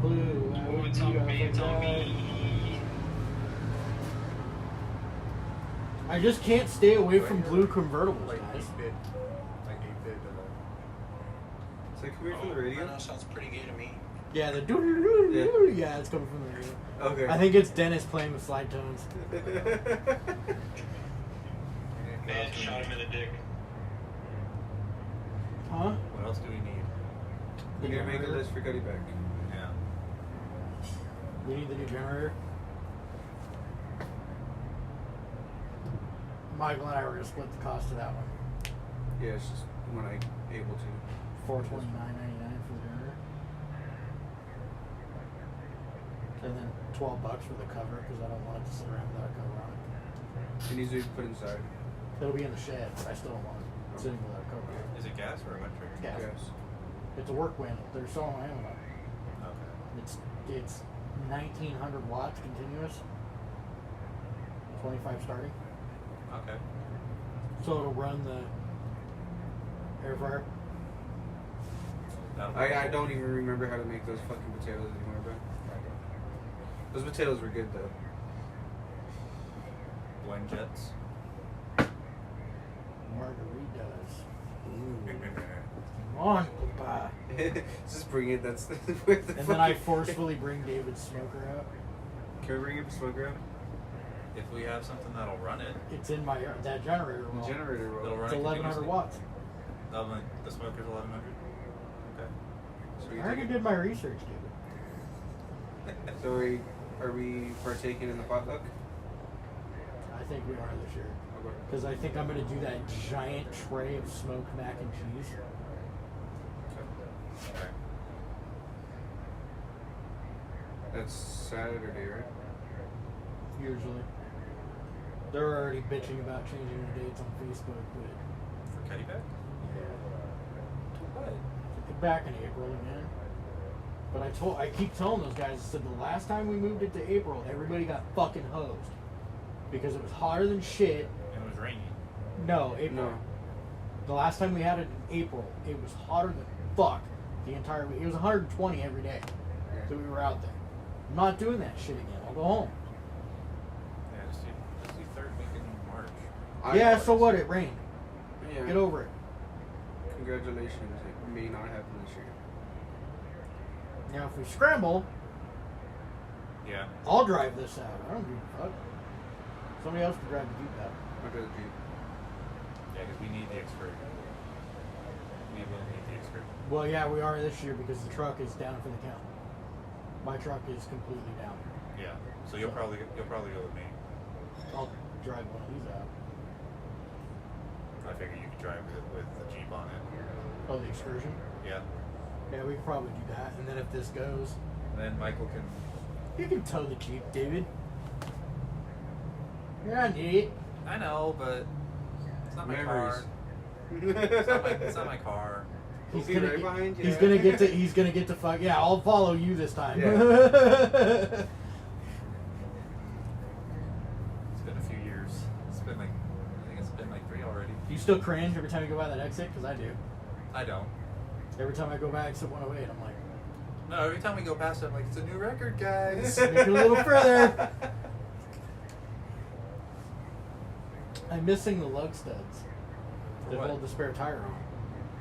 Blue. I Oh, would it's be on a me, it's on guy. me. I just can't stay away from blue convertibles, Like guys. 8-bit. Like 8-bit. Is that coming from the radio? That sounds pretty gay to me. Yeah, the doo. Yeah, it's coming from the radio. Okay. I think it's Dennis playing with slide tones. Man, shot him in the dick. Huh? What else do we need? We need to make a list for Cuddy back. Yeah. We need the new generator. Michael and I were gonna split the cost of that one. Yeah, it's just when I'm able to. $429.99 for the generator. And then $12 for the cover because I don't want it to sit around without a cover on it. It needs to be put inside. It'll be in the shed, but I still don't want it sitting without a cover on it. Is it gas or electric? Gas. Yes. It's a work wheel. They're selling my Amazon. Okay. It's 1900 watts continuous. 25 starting. Okay. So it'll run the air fryer. I don't even remember how to make those fucking potatoes anymore, bro. Those potatoes were good though. Blend jets. Margaritas. Come on, Papa. Just bring it. That's And then I forcefully bring David's smoker out. Can we bring up a smoker out? If we have something that'll run it, It's in my that generator room. The generator it'll roll. run It's it 1100 continuously. watts. The smoker's 1100. Okay. So I we already take did my research, David. So are we partaking in the potluck? I think we are this year. Okay. Because I think I'm going to do that giant tray of smoked mac and cheese. Okay. That's Saturday, right? Usually. They're already bitching about changing the dates on Facebook, but For Cuddy back? What? back in April again. But I keep telling those guys, I said the last time we moved it to April, everybody got fucking hosed. Because it was hotter than shit. And it was raining. No, April. No. The last time we had it in April, it was hotter than fuck the entire week. It was 120 every day that we were out there. I'm not doing that shit again. I'll go home. Yeah, just do third week in March. Yeah, so what? It rained. Yeah. Get over it. Congratulations. It may not happen this year. Now, if we scramble, Yeah. I'll drive this out. I don't give a fuck. Somebody else can drive the Jeep out. I'll go to the Jeep. Yeah, because we need the expert. We will need the expert. Well, yeah, we are this year because the truck is down for the count. My truck is completely down. Yeah. So you'll probably go with me. I'll drive one of these out. I figure you could drive it with the Jeep on it. Oh, the Excursion? Yeah. Yeah, we could probably do that. And then if this goes, And then Michael can. you can tow the Jeep, David. You're not an idiot. I know, but it's not my Memories. car. It's not my car. He's Be gonna right get, behind you. he's gonna get to he's gonna get to fuck. Yeah, I'll follow you this time. Yeah. It's been a few years. It's been like, I think it's been like 3 already. You still cringe every time you go by that exit? Because I do. I don't. Every time I go by exit 108, I'm like, No, every time we go past it, I'm like, it's a new record, guys. make it a little further. I'm missing the lug studs that what? hold the spare tire on.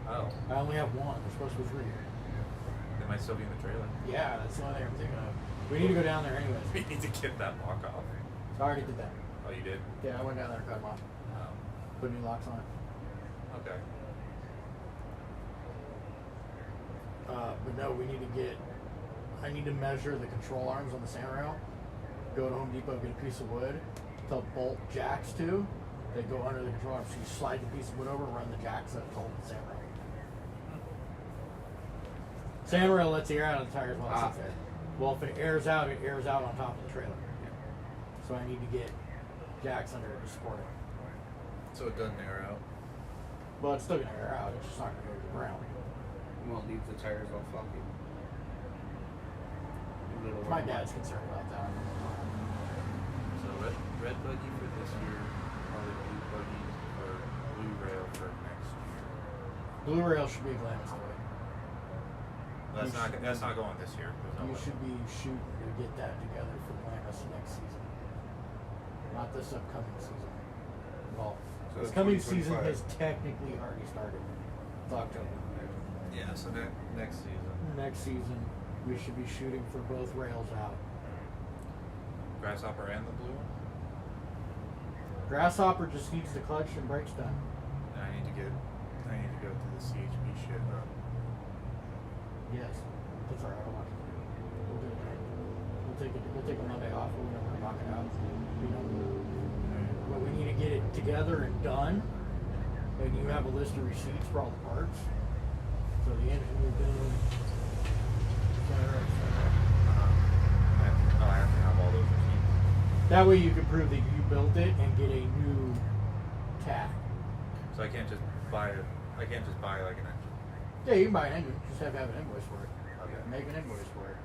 Oh, I only have one. There's supposed to be 3. they might still be in the trailer. Yeah, that's the only thing I'm thinking of. We need to go down there anyways. We need to get that lock off. I already did that. Oh, you did? Yeah, I went down there and cut them off. Oh, Put new locks on it. okay. But no, we need to get. I need to measure the control arms on the sand rail. Go to Home Depot, get a piece of wood to bolt jacks to. They go under the control arms. So you slide the piece of wood over, run the jacks up to hold the sand rail. Sand rail lets the air out of the tires while it sits there. Well, if it airs out on top of the trailer. So I need to get jacks under it to support it. So it doesn't air out. Well, it's still gonna air out. It's just not gonna go to the ground. Won't leave the tires all funky. My dad's concerned about that. So red buggy for this year, probably blue buggy or blue rail for next year. Blue rail should be a Glamis toy. That's not going this year. There's no You way. should be shooting to get that together for Glamis next season. Not this upcoming season. Well, So this coming season 2025. has technically already started. It's October. Yeah. So next season. Next season, we should be shooting for both rails out. Grasshopper and the blue one. Grasshopper just needs the clutch and brakes done. And I need to go through the CHP shit. Yes, that's all right. I'll watch it. We'll do it. We'll take a Monday off. We're gonna knock it out. But we need to get it together and done. And you have a list of receipts for all the parts. So the engine will do. I have to have all those receipts. That way you can prove that you built it and get a new tag. So I can't just buy like an engine. Yeah, you can buy an engine. Just have to have an invoice for it. Okay. Make an invoice for it.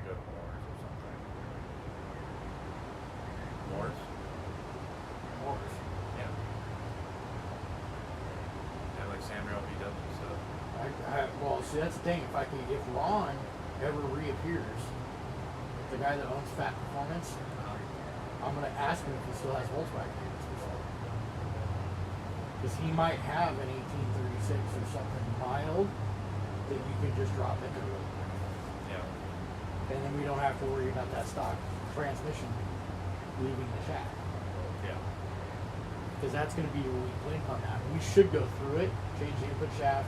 Go to Moore's or something. Moore's? Motors. Yeah. Yeah, like Samuel VW stuff. Well, see, that's the thing. If Ron ever reappears, the guy that owns Fat Performance, I'm gonna ask him if he still has Volkswagen units. Because he might have an 1836 or something mild that you can just drop into it. Yeah. And then we don't have to worry about that stock transmission leaving the shaft. Yeah. Because that's going to be your weak link on that. We should go through it, change the input shaft,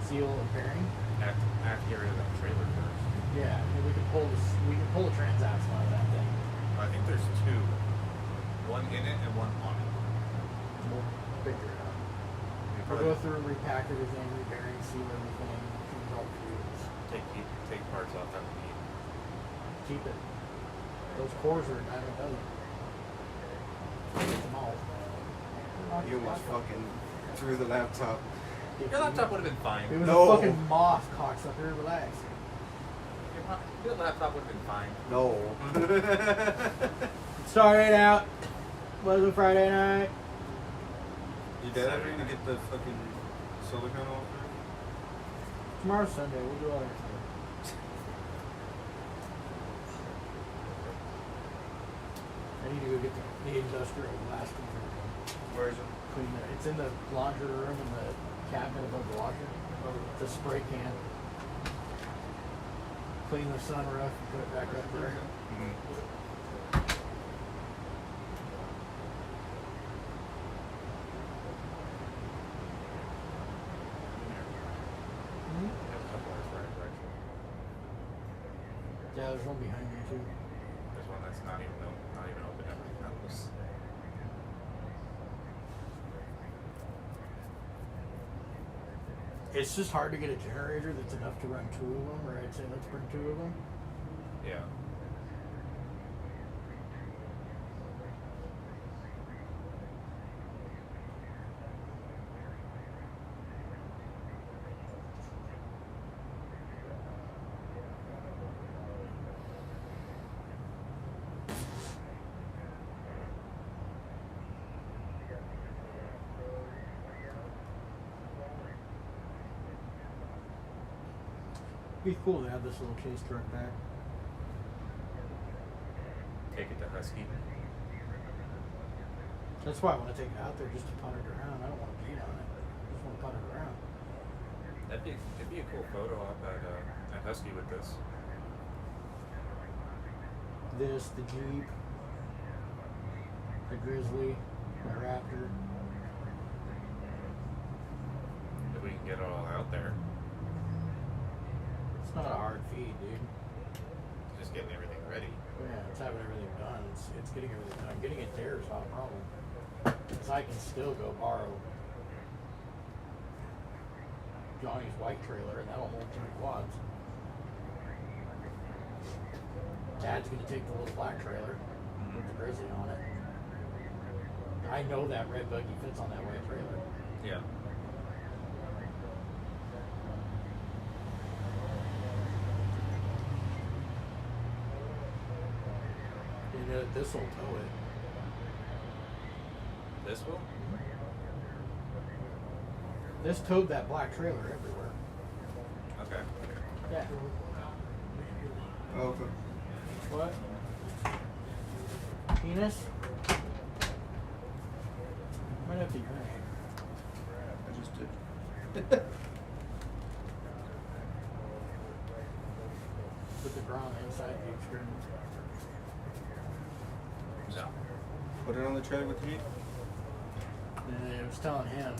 seal and bearing. I have to get rid of that trailer first. Yeah, and we can pull a transaxle out of that thing. I think there's 2. One in it and one on it. We'll figure it out. We We'll probably go through and repack everything, rebearing, seal everything, change all the fuels. take parts off that we need. Keep it. Those cores are a dime a dozen. Get them all. You almost fucking threw the laptop. Your laptop would have been fine. It was No. a fucking moth, cocksucker. Relax. Your laptop would have been fine. No. Started out. Was a Friday night. Your dad ever gonna get the fucking solar panel off there? Tomorrow's Sunday. We'll do all that stuff. I need to go get the industrial blasting for Where is it? clean it. It's in the laundry room in the cabinet above the washer. It's a spray can. Clean the sunroof and put it back up there. We have a couple hours right, actually. Yeah, there's one behind me too. There's one that's not even open. It's just hard to get a generator that's enough to run 2 of them, or I'd say let's bring 2 of them. Yeah. It'd be cool to have this little chase truck back. Take it to Husky. That's why I want to take it out there just to punt it around. I don't want to beat on it. I just want to punt it around. It'd be a cool photo op at Husky with this. This, the Jeep, the Grizzly, the Raptor. If we can get it all out there. It's not a hard feed, dude. Just getting everything ready. Yeah, it's having everything done. It's getting everything done. Getting it there is not a problem. Because I can still go borrow Johnny's white trailer and that'll hold 3 quads. Dad's gonna take the little black trailer with the Grizzly on it. I know that red buggy fits on that white trailer. Yeah. You know, this will tow it. This will? This towed that black trailer everywhere. Okay. Yeah. Oh, okay. What? Penis? Might have to urinate. I just did. Put the ground inside the extreme. No. Put it on the trailer with the Jeep. And I was telling him,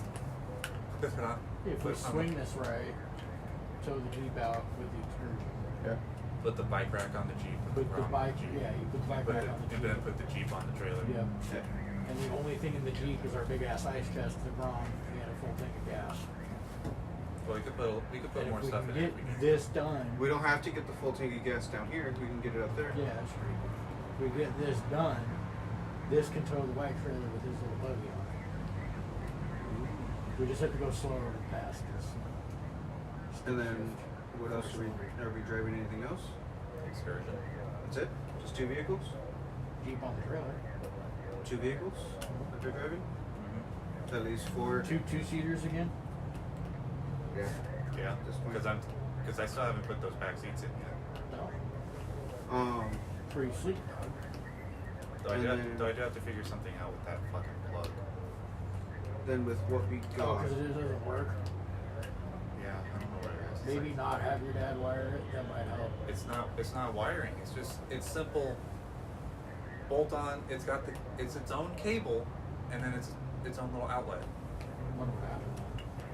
if we swing this right, tow the Jeep out with the excursion. Yeah. Put the bike rack on the Jeep. Put the wrong bike, Jeep. yeah, you put the bike Put back it- on the and Jeep. then put the Jeep on the trailer. Yep. Yeah. And the only thing in the Jeep is our big ass ice chest, the Grom, and a full tank of gas. Well, we could put And more if we stuff can in get it. We can- this done, We don't have to get the full tank of gas down here. We can get it up there. yeah, that's true. If we get this done, this can tow the white trailer with his little buggy on it. We just have to go slower past this. And then, what else are we driving anything else? Excursion. That's it? Just 2 vehicles? Jeep on the trailer. 2 vehicles that they're driving? Mm-hmm. At least 4. Two-seaters again? Yeah. Yeah. At this point. Because I still haven't put those back seats in yet. No. Um, Pretty sleek, dog. Do I, And do, then- do I have to figure something out with that fucking plug? then with what we Oh, got. because it doesn't work. Yeah, I don't know what it is. It's Maybe like- not have your dad wire it. That might help. It's not wiring. It's simple. Bolt on. It's its own cable, and then it's its own little outlet. What would happen?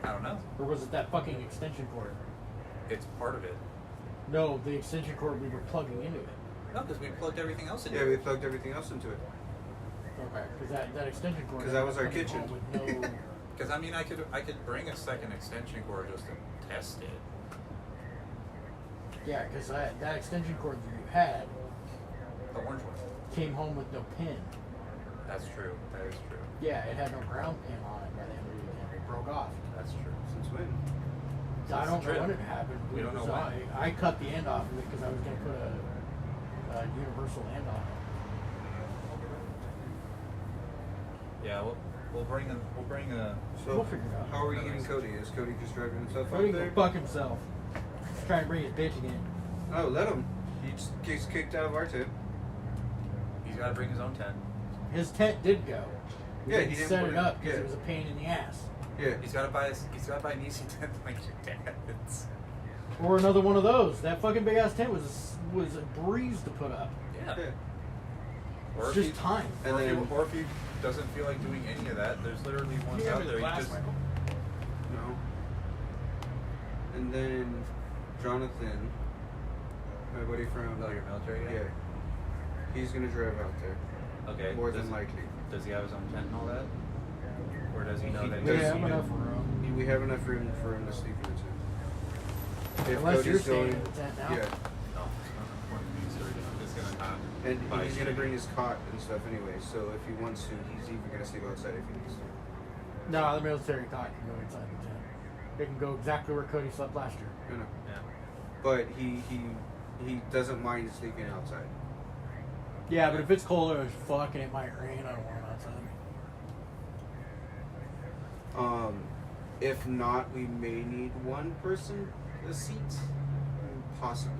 I don't know. Or was it that fucking extension cord? It's part of it. No, the extension cord we were plugging into it. No, because we plugged everything else in. Yeah, we plugged everything else into it. Okay, because that extension cord. 'Cause that was our coming kitchen. home with no, Because I mean, I could bring a second extension cord just to test it. yeah, because that extension cord that you had The orange one. came home with no pin. That's true. That is true. Yeah, it had no ground pin on it by the end of the weekend. It broke off. That's true. Since when? I don't know true. when it happened. We It don't know was when. I cut the end off of it because I was going to put a universal end on it. Yeah, we'll bring a. So, We'll figure it out. how are we getting Cody? Is Cody just driving himself Cody out can there? go fuck himself. He's trying to bring his bitch again. Oh, let him. He just gets kicked out of our tent. He's got to bring his own tent. His tent did go. We Yeah, didn't he didn't set put it it- up because yeah. it was a pain in the ass. Yeah. He's got to buy an easy tent like your dad's. Or another one of those. That fucking big ass tent was a breeze to put up. Yeah. Yeah. Or It's if just he- time. And then- or if he doesn't feel like doing any of that, there's literally ones out there. You just No. And then Jonathan, my buddy from your military guy? yeah, he's gonna drive out there. Okay. More than likely. Does he have his own tent and all that? Or does he know He that does. Yeah, he I'm do? enough room. he we have enough room for him to sleep in the tent. If Unless you're Cody's staying going, in the tent now. yeah, No, it's not important to me, so it's gonna not. and buy he's gonna shit. bring his cot and stuff anyway. So if he wants to, he's even gonna sleep outside if he needs to. No, the military cot can go inside the tent. It can go exactly where Cody slept last year. You know. Yeah. But he doesn't mind sleeping outside. Yeah, but if it's cold as fuck and it might rain, I don't want it outside. If not, we may need one person a seat, possibly,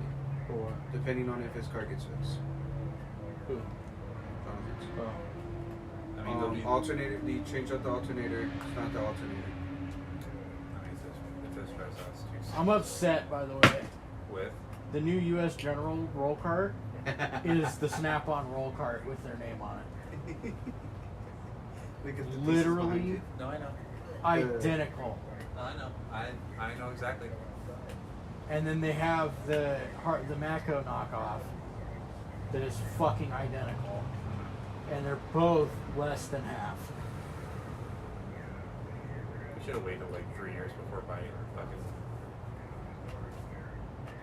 Or depending on if his car gets fixed. who? Jonathan's. Oh. I mean, they'll be, Alternator. They changed out the alternator. It's not the alternator. I mean, it's a stress us too. I'm upset, by the way. With The new U.S. General roll cart is the Snap-on roll cart with their name on it. Look at the pieces Literally behind it. no, I know. identical. I know. I know exactly. And then they have the Mako knockoff that is fucking identical. And they're both less than half. We should have waited like 3 years before buying fucking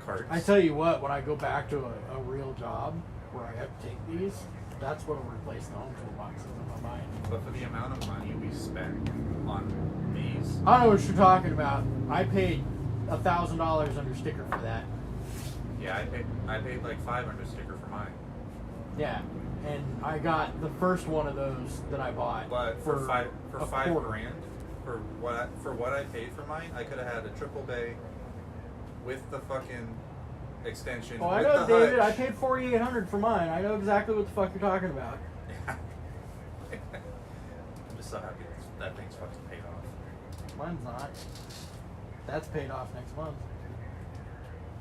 carts. I tell you what, when I go back to a real job where I have to take these, that's what will replace the home toolboxes I'm buying. But for the amount of money we spent on these, I don't know what you're talking about. I paid $1,000 under sticker for that. yeah, I paid like $500 sticker for mine. Yeah, and I got the first one of those that I bought But for five a $5 quarter. grand, for what I paid for mine, I could have had a triple bay with the fucking extension. Oh, I with know, the David. I hutch. paid $4,800 for mine. I know exactly what the fuck you're talking about. Yeah. I'm just so happy that thing's fucking paid off. Mine's not. That's paid off next month.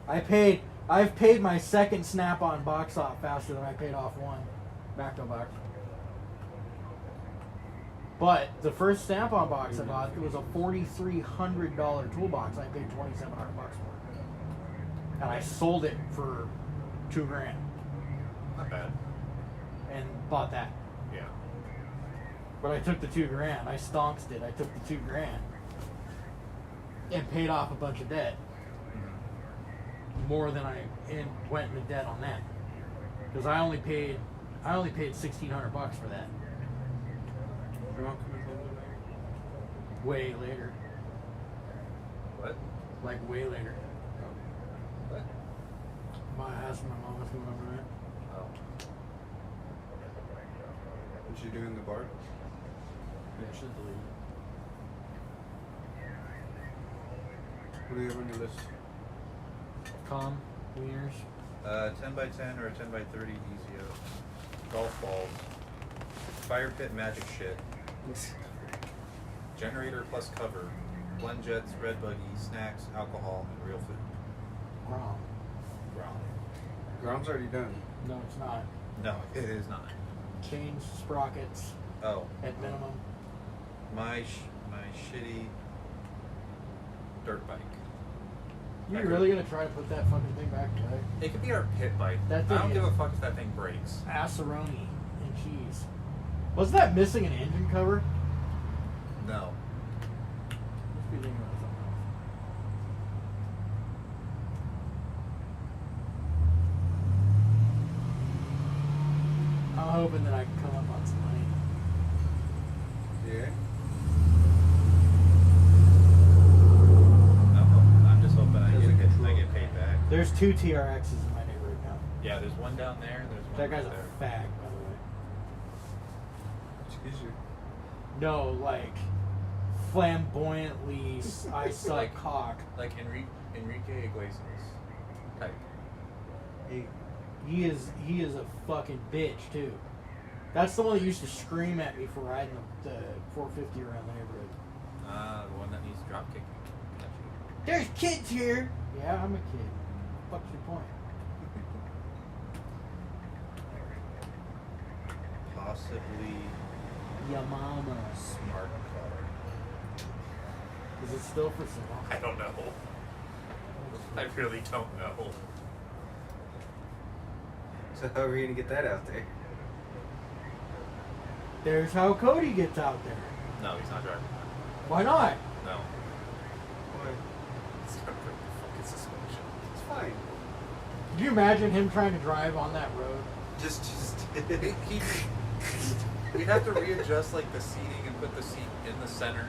I've paid my second Snap-on box off faster than I paid off one Macdo box. But the first Snap-on box I bought, it was a $4,300 toolbox. I paid $2,700 for it, and I sold it for $2,000 Not bad. and bought that. Yeah. But I took the $2,000. I stonksed it. I took the $2,000 and paid off a bunch of debt. More than I went into debt on that, because I only paid $1,600 for that. Your mom coming home tonight? Way later, What? like way later. What? I asked my mom was coming over there. Oh. What's she doing in the bar? Yeah, she's the lead. What do you have on your list? Com, wieners. 10x10 or 10x30 Ezio. Golf balls. Fire pit magic shit. Generator plus cover. Blend jets, red buggy, snacks, alcohol, and real food. Grom. Ground. Grom's already done. No, it's not. No, it is not. Chains, sprockets Oh. at minimum. My shitty dirt bike. You're really gonna try to put that fucking thing back together? It could be our pit bike. That I thing don't give a is- fuck if that thing breaks. Aceroni and cheese. Was that missing an engine cover? No. Let's be thinking about something else. I'm hoping that I can come up on some money. Yeah. I'm just hoping I Doesn't get control. paid back. There's 2 TRXs in my neighborhood now. Yeah, there's one down there. There's one That guy's right a there. fag, by the way. Excuse you. No, like flamboyantly, I suck Like- cock. Like Enrique Iglesias type. He is a fucking bitch too. That's the one that used to scream at me for riding the 450 around the neighborhood. The one that needs drop kicking. There's kids here. Yeah, I'm a kid. What's your point? Possibly Ya mama. smart car. Is it still for sale? I don't know. I really don't know. So how are we gonna get that out there? There's how Cody gets out there. No, he's not driving that. Why not? No. It's got a pretty fucking suspension. It's fine. Could you imagine him trying to drive on that road? Just. We'd have to readjust like the seating and put the seat in the center.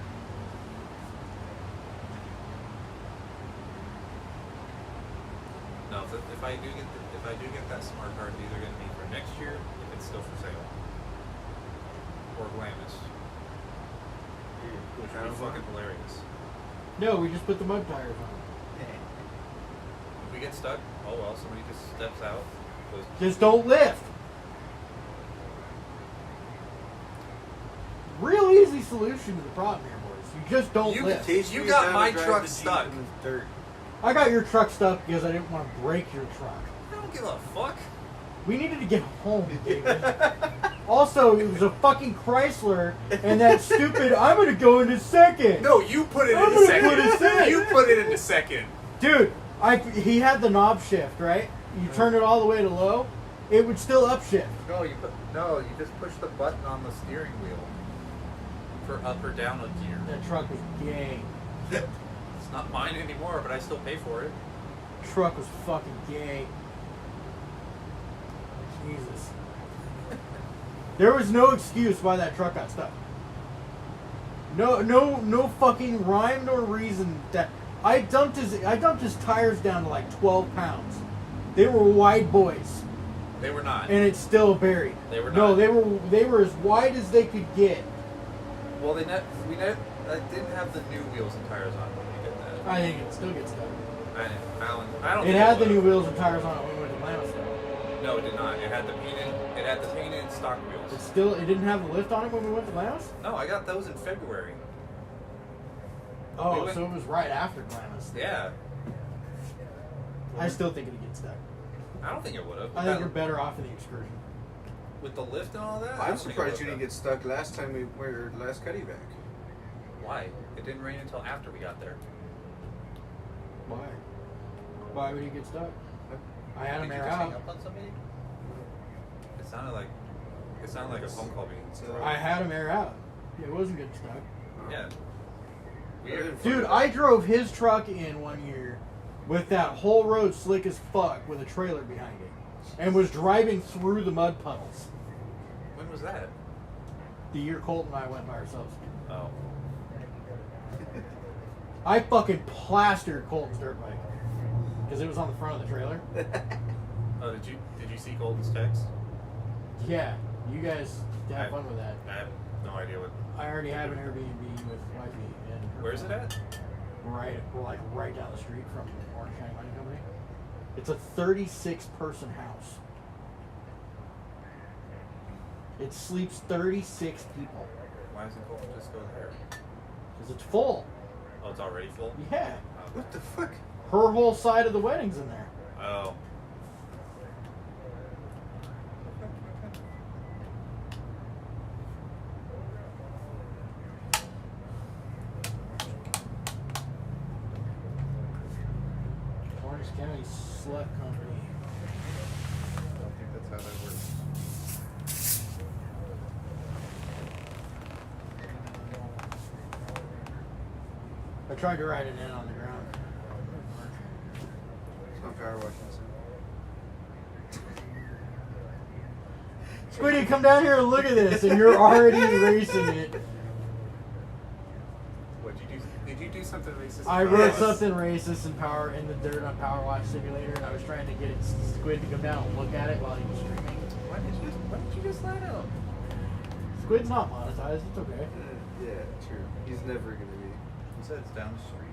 No, if I do get that smart car, it's either going to be for next year if it's still for sale, or Glamis, which would be fucking hilarious. No, we just put the mud tires on. If we get stuck, oh well, somebody just steps out. Goes, Just don't lift. Real easy solution to the problem here, boys. You just don't lift. You got my truck stuck. In the dirt. I got your truck stuck because I didn't want to break your truck. I don't give a fuck. We needed to get home, David. Also, it was a fucking Chrysler, and that stupid, I'm going to go into second. No, you put it I'm into gonna second. put it second. You put it into second. Dude, he had the knob shift, right? You turn it all the way to low, it would still upshift. No, you just push the button on the steering wheel for up or down a gear. That truck was gay. It's not mine anymore, but I still pay for it. Truck was fucking gay. Jesus. There was no excuse why that truck got stuck. No fucking rhyme nor reason that I dumped his tires down to like 12 pounds. They were wide boys, They were not. and it's still buried. They were No, not. they were as wide as they could get. Well, we didn't have the new wheels and tires on when we did that. I think it still gets stuck. I don't. It think had the would've. new wheels and tires on it when we went to Atlanta. No, it did not. It had the painted stock wheels. It didn't have the lift on it when we went to Atlanta. No, I got those in February. Oh, We went- so it was right after Atlanta. Yeah. I still think it'd get stuck. I don't think it would have. I think you're better off in the excursion. With the lift and all that. I I'm don't think it surprised you would've. didn't get stuck last time we were last cutty back. Why? It didn't rain until after we got there. Why? Why would he get stuck? I had him Did you air just hang out. up on somebody? It sounded like a phone call being. I had him air out. It wasn't getting stuck. Yeah. Weird. Dude, I drove his truck in one year with that whole road slick as fuck with a trailer behind it, and was driving through the mud puddles. When was that? The year Colton and I went by ourselves. Oh. I fucking plastered Colton's dirt bike because it was on the front of the trailer. Oh, did you see Golden's text? Yeah, you guys have I- fun with that. I have no idea what. I already have an Airbnb with wifey and her Where's it friend. at? Right down the street from Orange County Mining Company. It's a 36-person house. It sleeps 36 people Why doesn't Golden just go there? because it's full. Oh, it's already full. Yeah, Oh. What the fuck? her whole side of the wedding's in there. Oh. Orange County Slut Company. I don't think that's how that works. I tried to write it in on the ground. It's not power washing. Squiddy, come down here and look at this, and you're already erasing it. What'd you do? Did you do something racist? I wrote something racist in the dirt on Power Watch Simulator, and I was trying to get Squid to come down and look at it while he was streaming. Why did you just let him? Squid's not monetized. It's okay. Yeah, true. He's never gonna be. He said it's down the street.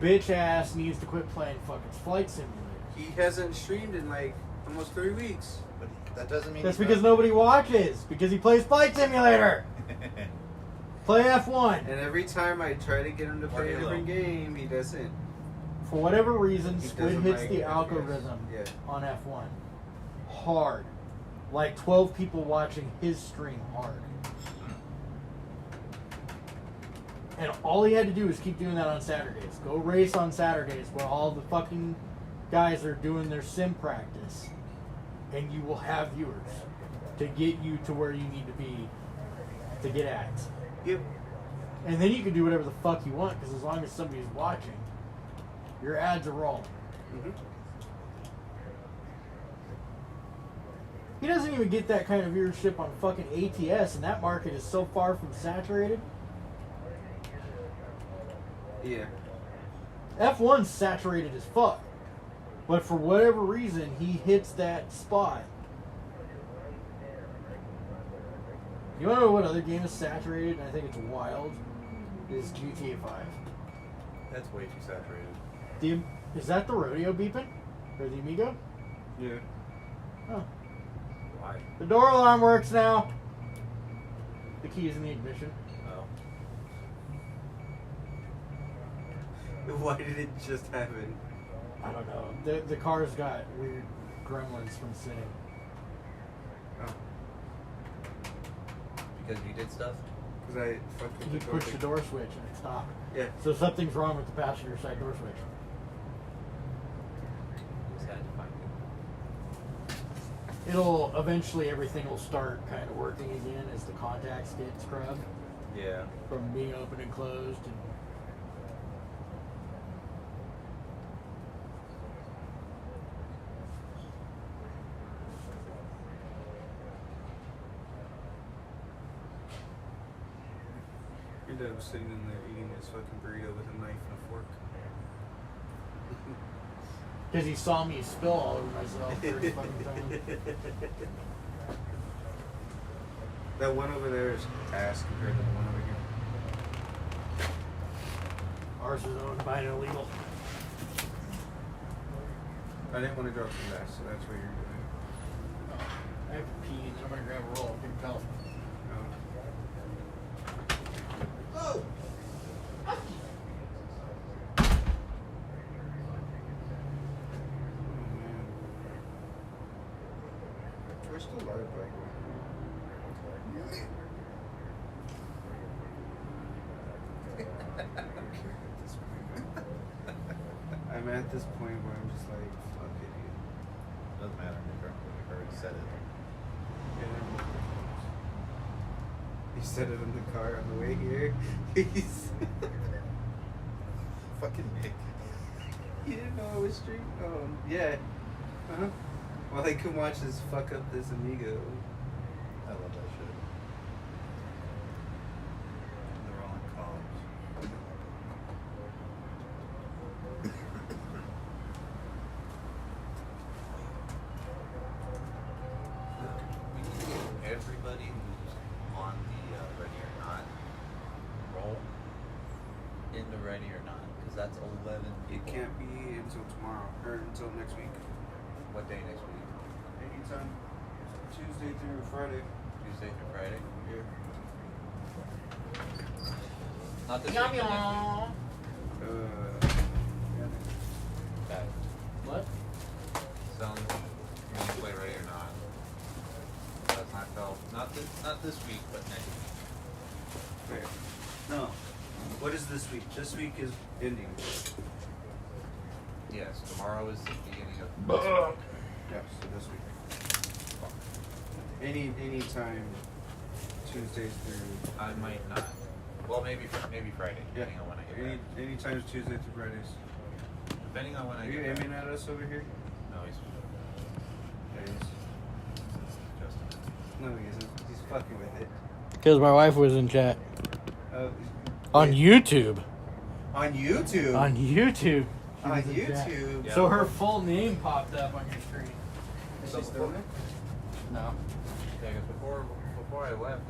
Bitch ass needs to quit playing fucking Flight Simulator. He hasn't streamed in like almost 3 weeks. But that doesn't mean. That's because nobody watches. Because he plays Flight Simulator. Play F1. And every time I try to get him to play a Halo. different game, he doesn't. For whatever reason, He Squid doesn't hits like the FPS. algorithm Yeah. on F1 hard. Like 12 people watching his stream hard. And all he had to do was keep doing that on Saturdays. Go race on Saturdays where all the fucking guys are doing their sim practice. And you will have viewers to get you to where you need to be to get ads. Yep. And then you can do whatever the fuck you want, because as long as somebody's watching, your ads are rolling. Mm-hmm. He doesn't even get that kind of viewership on fucking ATS, and that market is so far from saturated. Yeah. F1's saturated as fuck. But for whatever reason, he hits that spot. You want to know what other game is saturated? And I think it's wild. Is GTA 5. That's way too saturated. Is that the rodeo beeping? Or the Amigo? Yeah. Oh. Why? The door alarm works now. The key is in the ignition. Oh. Why did it just happen? I don't know. The car's got weird gremlins from sitting. Oh. Because you did stuff? Because I fucked with You the door. push the door switch and it stopped. Yeah. So something's wrong with the passenger side door switch. Just had to find it. It'll eventually everything will start kind of working again as the contacts get scrubbed Yeah. from being open and closed. And Your dad was sitting in there eating his fucking burrito with a knife and a fork. because he saw me spill all over myself first fucking time. That one over there is ass compared to the one over here. Ours is owned by an illegal. I didn't want to drop the glass, so that's what you're doing. I have to pee and I'm gonna grab a roll. You can tell. Oh. We're still live, by the way. I'm at this point where I'm just like, fuck it, dude. Doesn't matter. We've already said it. Yeah. He said it in the car on the way here. He's Fucking Nick. You didn't know I was streaming? Oh, yeah. Uh-huh. Well, I can watch this fuck up this Amigo. I love that shit. They're all in college. We need to get everybody who's on the Ready or Not roll into Ready or Not, because that's 11 It people. can't be until tomorrow, or until next week. What day next week? Anytime. Tuesday through Friday. Tuesday through Friday? Yeah. Not this Yum week, but next week. yum. Okay. What? Sounds you want to play Ready or Not. That's not felt. Not this week, but next week. Wait. No. What is this week? This week is ending. Yes, tomorrow is the beginning of Yeah, so this week. Any time Tuesdays through. I might not. Well, maybe Friday, depending on when I get back. Any times Tuesday through Fridays. Depending on when Are I you get back. aiming at us over here? No, he's There he is. Justin. No, he isn't. He's fucking with it. Because my wife was in chat. On wait. YouTube. On YouTube? On YouTube. She On was in chat. YouTube? Yeah. So her full name popped up on your screen. Is So she still there? No. Yeah, because before I left,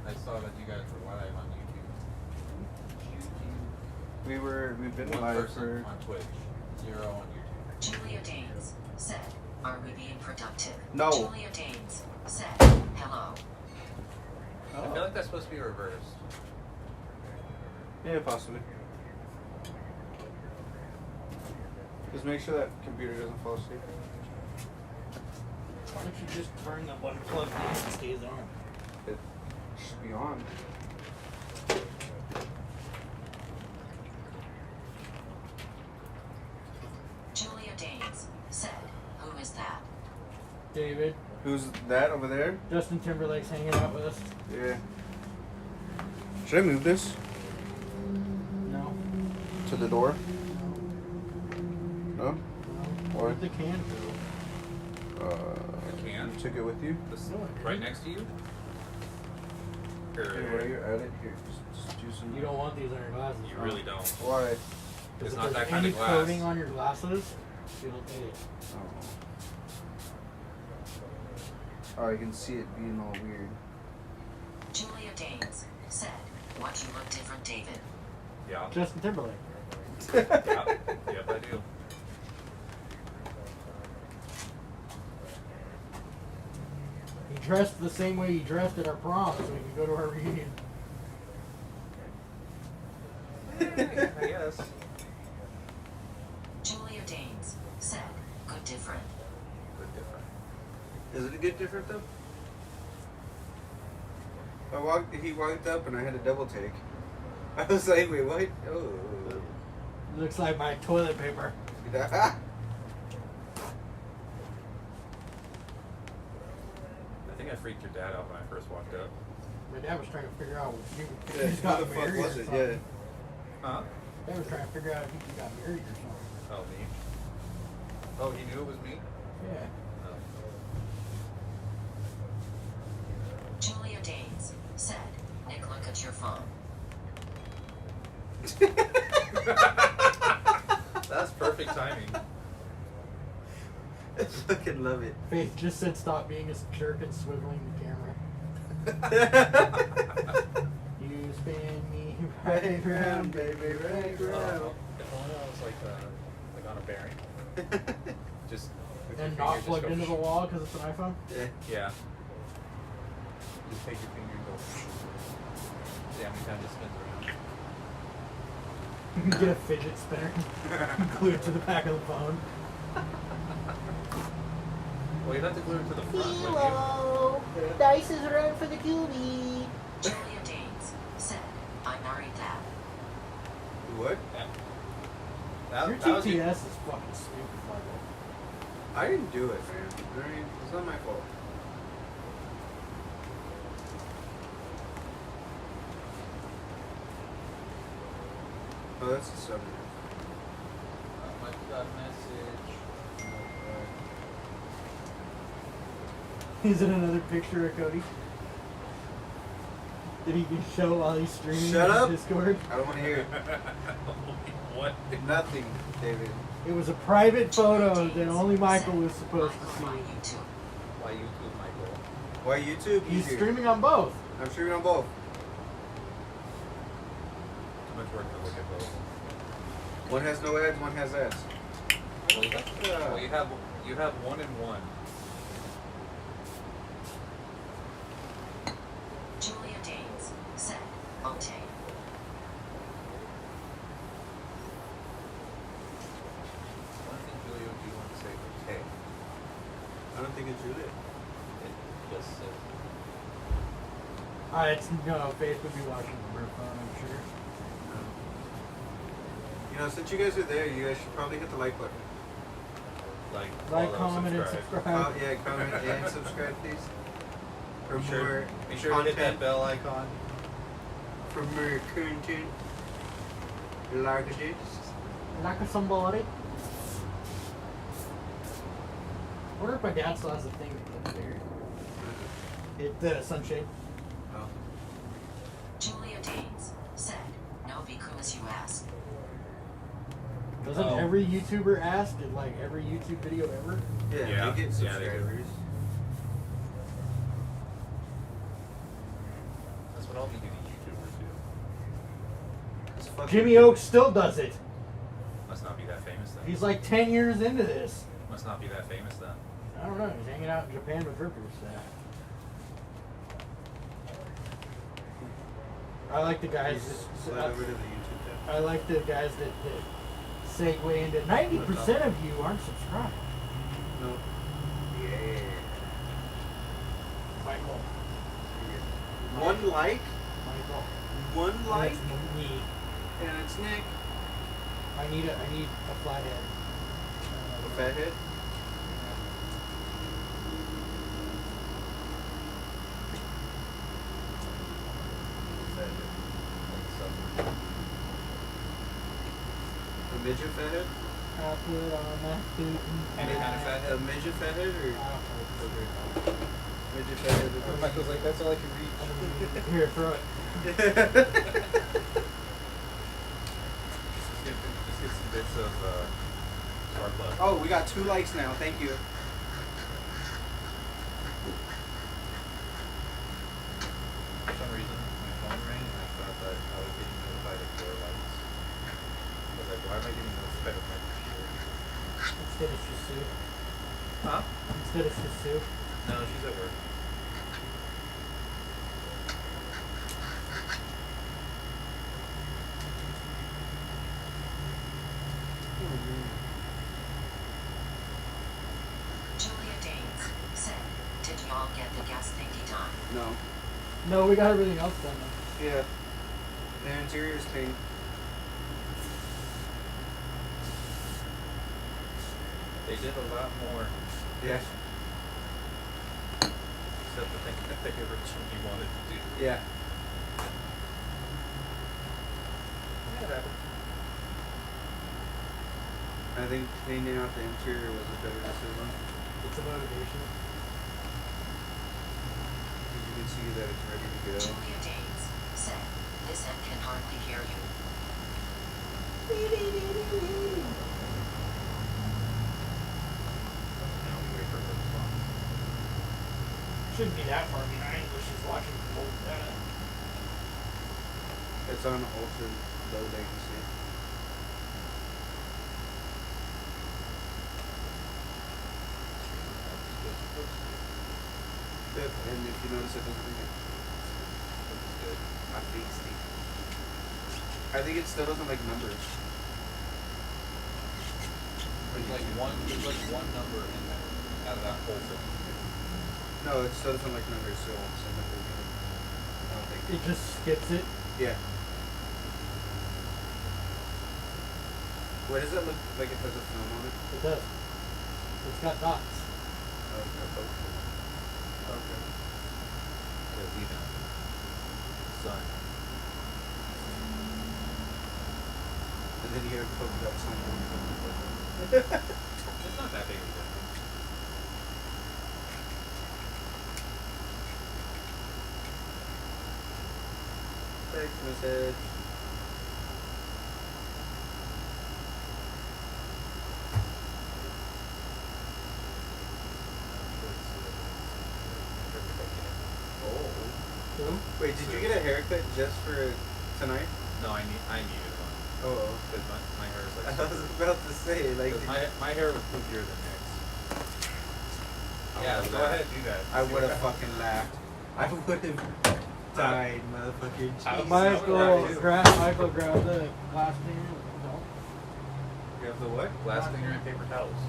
I saw that you guys were live on YouTube. We've been One live person for. on Twitch, 0 on YouTube. Julia Danes said, "Are we being productive?" No. Julia Danes said, "Hello." I feel like that's supposed to be reversed. Yeah, possibly. Just make sure that computer doesn't fall asleep. Why don't you just turn the one plug in and it stays on? It should be on. Julia Danes said, "Who is that?" David. Who's that over there? Justin Timberlake's hanging out with us. Yeah. Should I move this? to the door? No? Why? Where'd the can go? The can? You took it with you? This, No, I right didn't. next to you? Here, while you're at it, here, just do some. You don't want these on your glasses. You huh? really don't. Why? It's Because not if that there's kind any of glass. coating on your glasses, it'll take it. Oh, I can see it being all weird. Julia Danes said, "What you look different, David." Yeah. Justin Timberlake. Yep. Yep, I do. He dressed the same way he dressed at our prom, so we could go to our reunion. Yes. Julia Danes said, "Good different." Good different. Is it a good different though? He walked up and I had a double take. I was like, wait, what? Oh. Looks like my toilet paper. I think I freaked your dad out when I first walked up. My dad was trying to figure out if you Yeah, just who got the fuck married was or it? something. Yeah. Huh? Dad was trying to figure out if you got married or something. Oh, me? Oh, he knew it was me? Yeah. Oh. Julia Danes said, "Nick, look at your phone." That's perfect timing. I fucking love it. Faith just said stop being a jerk and swiveling the camera. You spin me right round, baby, right round. If only I was like on a bearing. Just with And your not finger, plugged just into go the wall because it's an iPhone? Yeah. Yeah. Just take your finger and go. Yeah, how many times it spins around? You can get a fidget spinner, glue it to the back of the phone. Well, you'd have to glue it to the front, wouldn't you? Dice is run for the QB. Julia Danes said, "I married that." What? Your That was TTS is fucking stupid, Michael. I didn't do it, man. It's not my fault. Oh, that's the subject. Mike got a message. Is it another picture of Cody? That he can show while he's streaming Shut on up. Discord? I don't want to hear it. What? Nothing, David. It was a private photo that only Michael was supposed to Michael, see. why YouTube? Why YouTube, Michael? Why YouTube? He's Easier. streaming on both. I'm streaming on both. Too much work to look at both. One has no ads, one has ads. Well, you have one and one. Julia Danes said, "Okay." One thing, Julio, do you want to say okay? I don't think it's Juliet. It just says. It's no, Faith would be watching from her phone, I'm sure. You know, since you guys are there, you guys should probably hit the like button. Like, Like, follow, comment, and subscribe. Yeah, comment and subscribe, please. For Be more sure, be sure to hit that content, bell icon. for more content. Like this. Like somebody. I wonder if my dad still has a thing up there. The sunshade. Oh. Julia Danes said, "No, because you asked." Doesn't Oh. every YouTuber ask in like every YouTube video ever? Yeah, Yeah, they get yeah, they do. subscribers. That's what all the YouTubers do. It's fucking- Jimmy Oaks still does it. Must not be that famous then. He's like 10 years into this. Must not be that famous then. I don't know. He's hanging out in Japan with rippers. I like the guys Slide that over to the YouTube tab. I like the guys that segue into 90% of you aren't subscribed. No. Yeah. Michael. One like, Michael. one like, That's me. and it's Nick. I need a flathead. A fathead. midget fathead? I put on my suit and Any kind of tie. fathead? A midget fathead or Okay. midget fathead? Michael's like, that's all I can reach. Here, throw it. Just get some bits of spark plug. Oh, we got 2 likes now. Thank you. For some reason, my phone rang and I thought that I was getting notified of 4 likes. I was like, why am I getting notified of my shit? Instead of Shisu. Huh? Instead of Shisu. No, she's at work. Julia Danes said, did y'all get the gas thingy done? No. No, we got everything else done though. Yeah. The interior's clean. They did a lot more, Yeah. except the thing that they originally wanted to do. Yeah. Yeah, that happened. I think cleaning out the interior was a better decision. It's a motivation. You can see that it's ready to go. Julia Danes said, this end can hardly hear you. Now we wait for her response. Shouldn't be that far behind, but she's watching the old data. It's on ultra low latency. Yep. And if you notice, it doesn't ring it. Looks good. Not tasty. I think it still doesn't like numbers. There's like one number in there out of that whole thing. No, it still doesn't like numbers, so it won't send numbers either. I don't think. It just skips it. Yeah. What does it look like? It has a film on it? It does. It's got dots. Oh, it's got both. Okay. Because, you know, sun. And then you have polka dot sign. It's not that big of a difference. Text message. Who? Wait, did you get a haircut just for tonight? No, I needed one. Oh. Because my hair is like. I was about to say, like, 'cause my hair was pookier than Nick's. Yeah, go ahead, do that. I would have fucking laughed. I would have died, motherfucker. Jesus Michael, Christ. Michael grabbed the glass thing. You have the what? Glass cleaner and paper towels.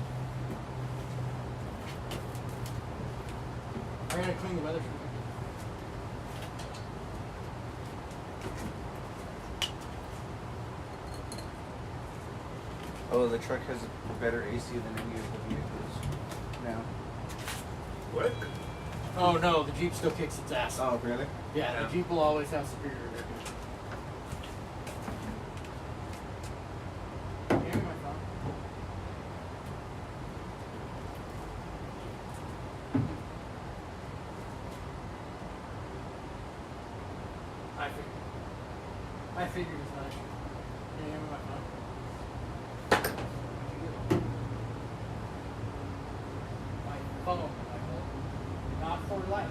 I gotta clean the weather. Oh, the truck has a better AC than any of the vehicles now. What? Oh no, the Jeep still kicks its ass. Oh, really? Yeah, Yeah. the Jeep will always have superior air conditioning. Hand me my phone. I figured as much. Hand me my phone. My phone, Michael. Not for life.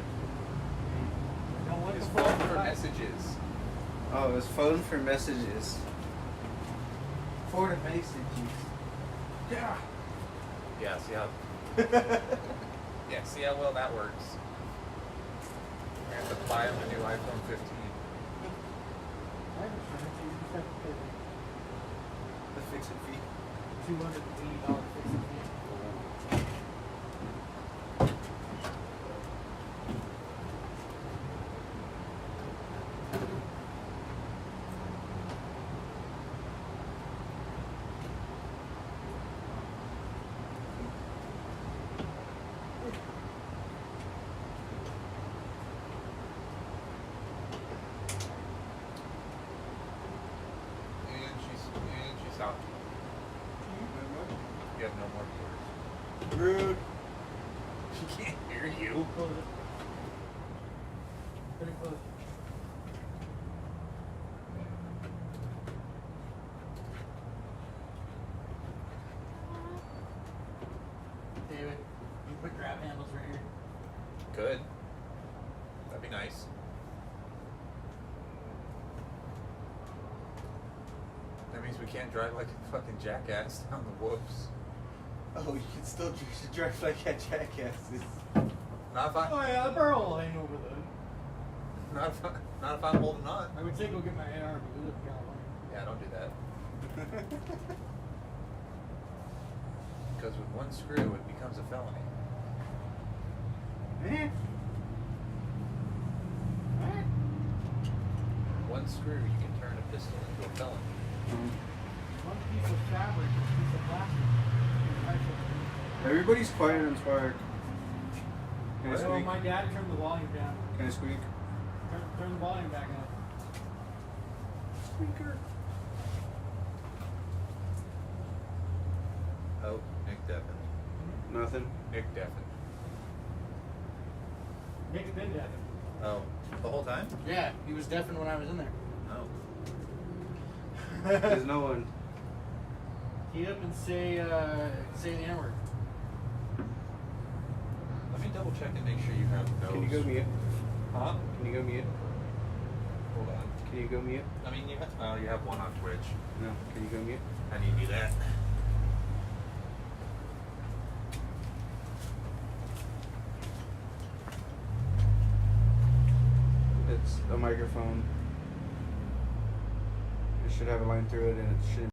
Don't want It's the phone phone for life. messages. Oh, it was phone for messages. For the messages. Yeah. Yeah, see how. Yeah, see how well that works. I have to buy him a new iPhone 15. Life insurance, you just have to pay The fix-it fee. the $280 fixing fee. And she's out. you have no more viewers. Rude. She can't hear you. Close it. Put it close. David, you put grab handles right here. Could. That'd be nice. That means we can't drive like a fucking jackass down the whoops. Oh, you can still drive like a jackass. Not if I, Oh yeah, the barrel will hang over the. not if I'm holding on. I would say go get my AR, but we live in California. Yeah, don't do that. Because with one screw, it becomes a felony. One screw, you can turn a pistol into a felony. One piece of fabric, a piece of plastic. Everybody's quiet on Spark. Can I So squeak? my dad turned the volume down. Can I squeak? Turn the volume back up. Squeaker. Oh, Nick deafened. Nothing. Nick deafened. Nick's been deaf. Oh, the whole time? Yeah, he was deafened when I was in there. Oh. There's no one. Get up and say the N word. Let me double check and make sure you have no. Can you go mute? Huh? Can you go mute? Hold on. Can you go mute? I mean, you have one on Twitch. No. Can you go mute? How do you do that? It's a microphone. It should have a line through it, and it shouldn't.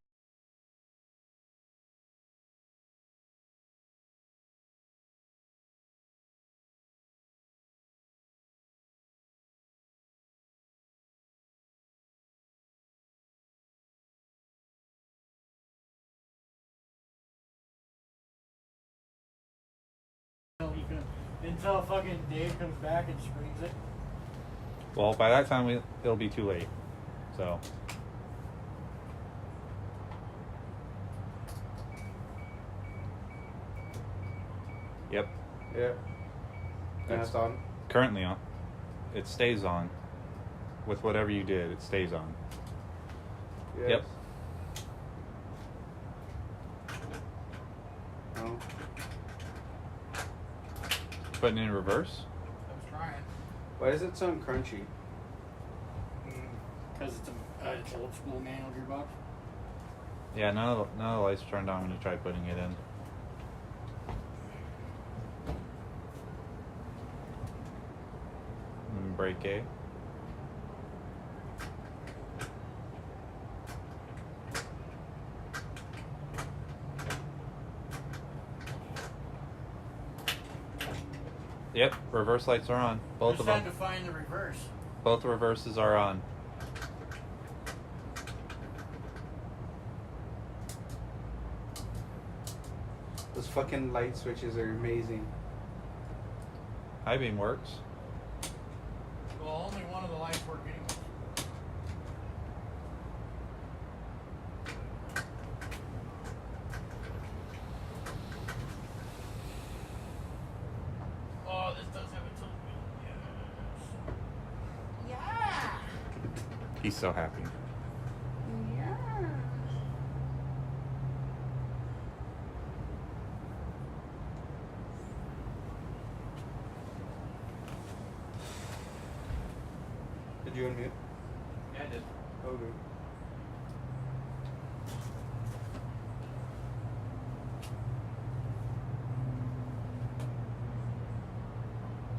Until fucking Dave comes back and screens it. Well, by that time, it'll be too late. So. Yep. Yeah. And it's on. Currently on. It stays on. With whatever you did, it stays on. Yes. Yep. No. Putting it in reverse? I was trying. Why does it sound crunchy? Because it's old school manual gearbox. Yeah, now the lights are turned on. I'm going to try putting it in. Brake A. Yep, reverse lights are on. Both Just of had them. to find the reverse. Both reverses are on. Those fucking light switches are amazing. High beam works. Well, only one of the lights work anyway. Oh, this does have a tilt wheel. Yes. Yeah. He's so happy. Did you unmute? Yeah, I did. Okay.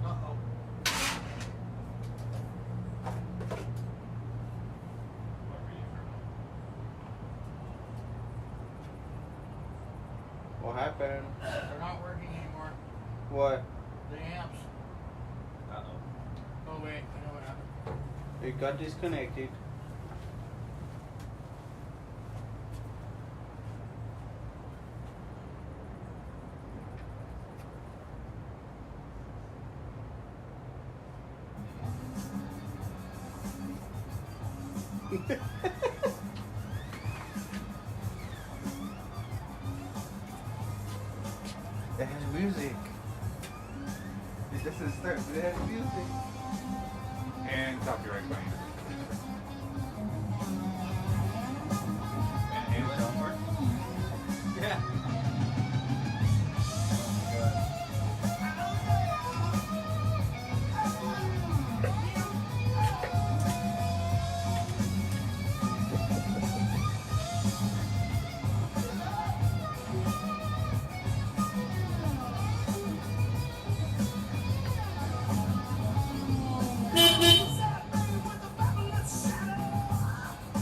Uh-oh. What happened? They're not working anymore. What? The amps. Uh-oh. Oh, wait. I know what happened. It got disconnected. music. It doesn't start, but it has music. And copyright claim. And it don't work. Yeah.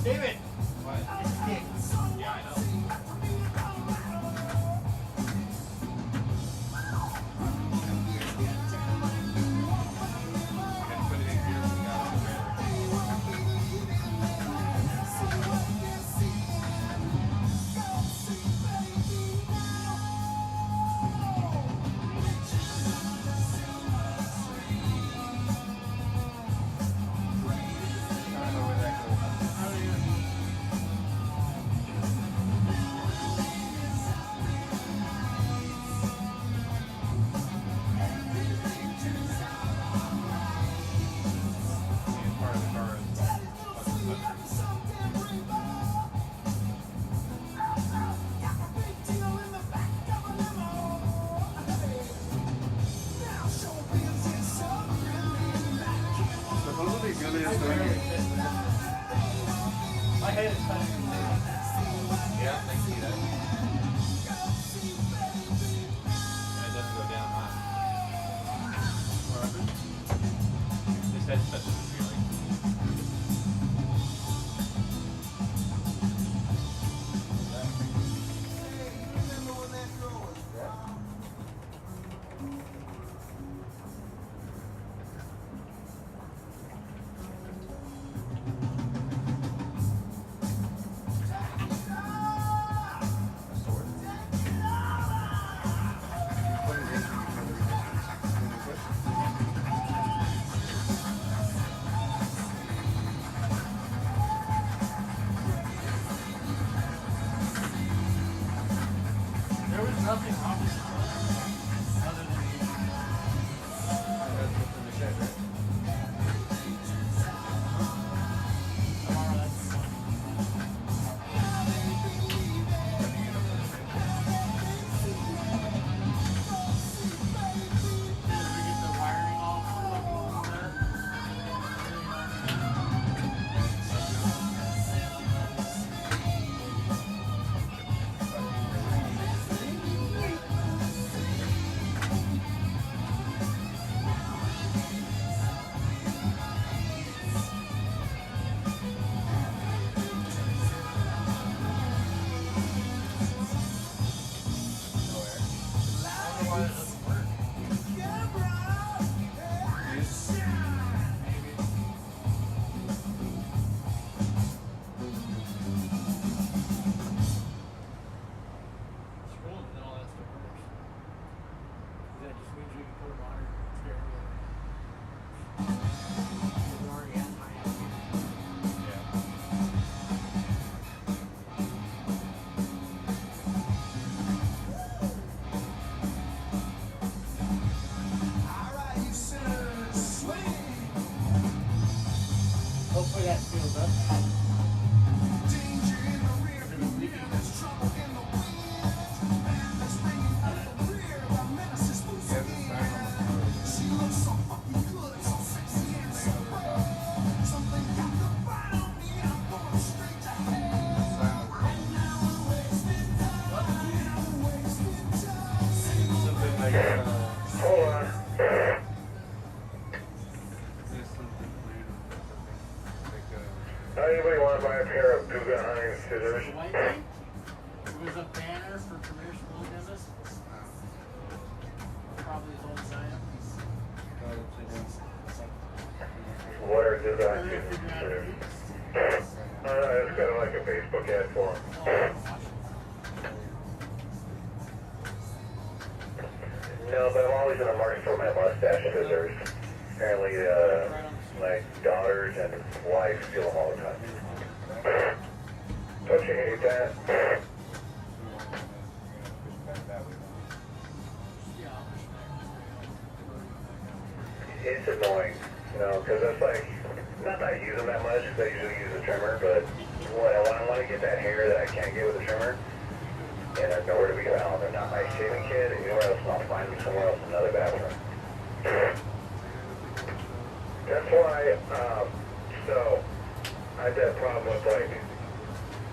David! What? It's kick. Yeah, I know. And put it in here. We got it together. I don't know where that goes. It's part of the car. Supposedly Julia's doing it. My head is touching. Yeah, I see that. And it doesn't go down high. His head touches the ceiling. There was nothing wrong with it. Other than That's what's in the shed, right? tomorrow, that's fun. Did we get the wiring all fucking set? I don't know why it doesn't work. It's cool that all that stuff works. That just means we can put them on our stereo. It's already at my house. Hopefully that feels up. Something like Hold on. there's something weird or something. Like Anybody want to buy a pair of Guggenheim scissors? The white thing? It was a banner for Premier School Dentist. Probably as old as I am. What are Guggenheim Trying to figure out scissors? if It's kind of like a Facebook ad for them. No, but I'm always in a market for my mustache scissors. Apparently, my daughters and wife steal them all the time. Don't you hate that? that way. Yeah, but when I want to get that hair that I can't get with a trimmer, and there's nowhere to be found, they're not my shaving kit, anywhere else, and I'll find me somewhere else, another bathroom. That's why, so, I had that problem with, like,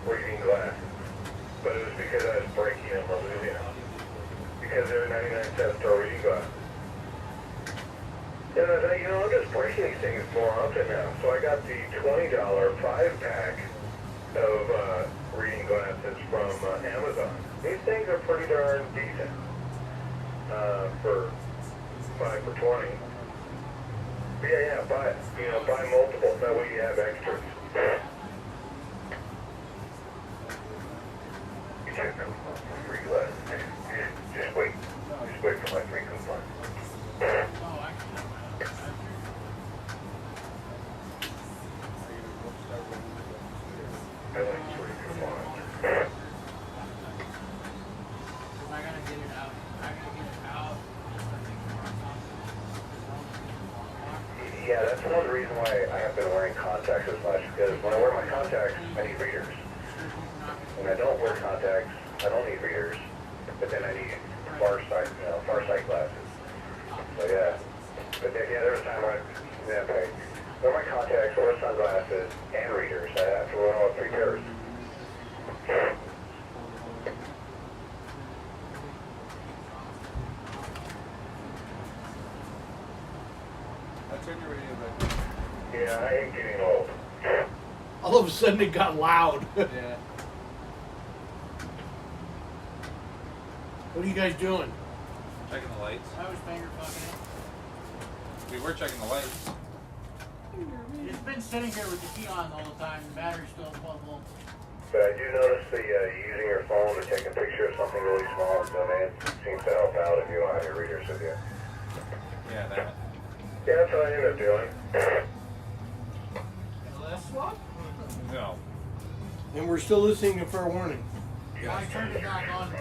reading glass. But it was because I was breaking them or losing them. Because they're 99 cents store reading glass. And I thought, I'm just breaking these things more often now. So I got the $20 5-pack of reading glasses from Amazon. These things are pretty darn decent for 5 for 20. But yeah, buy multiples. That way you have extras. You should know free glasses. Just wait. Just wait for my free coupon. I like free coupons. I gotta get it out. Yeah, that's one reason why I have been wearing contacts as much, because when I wear my contacts, I need readers. When I don't wear contacts, I don't need readers, but then I need far sight glasses. So yeah, but then, there was a time where I wear my contacts, wear sunglasses, and readers. I have to wear all 3 pairs. Turn your radio back. Yeah, I ain't getting old. All of a sudden it got loud. Yeah. What are you guys doing? Checking the lights. I was finger fucking We were checking the lights. it. It's been sitting here with the key on all the time. The battery's still 12 volts. But I do notice the using your phone to take a picture of something really small and donate seems to help out if you don't have your readers with you. Yeah, that. Yeah, that's what I end up doing. LS swap? No. And we're still listening to Fair Warning. I turned it back on.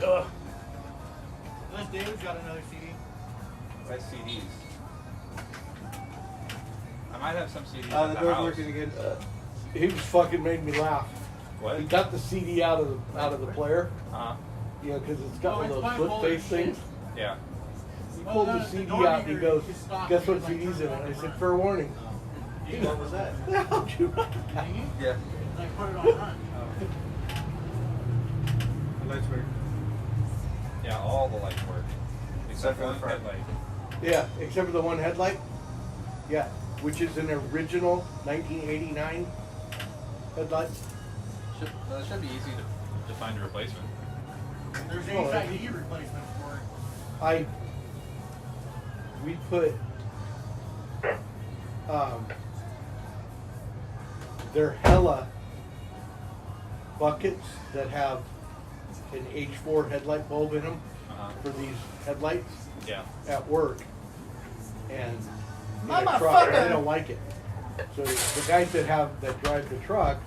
Ugh. Unless David's got another CD. That's CDs. I might have some CDs The at the door's house. working again. He was fucking made me laugh. What? He got the CD out of the player, Uh-huh. because it's got one of those it's flip bipolar face shit. things. Yeah. He pulled the CD out and he goes, "Guess what CD's in it?" I said, "Fair Warning." What was that? How do you Yeah. I put it on front. The lights work. Yeah, all the lights work. Except for the one front. headlight. Yeah, except for the one headlight. Yeah, which is an original 1989 headlight. That should be easy to find a replacement. There's Oh, HID replacements for it. We put they're hella buckets that have an H4 headlight bulb in them Uh-huh. for these headlights Yeah. at work, and in a Motherfucker! truck, they don't like it. So the guys that drive the truck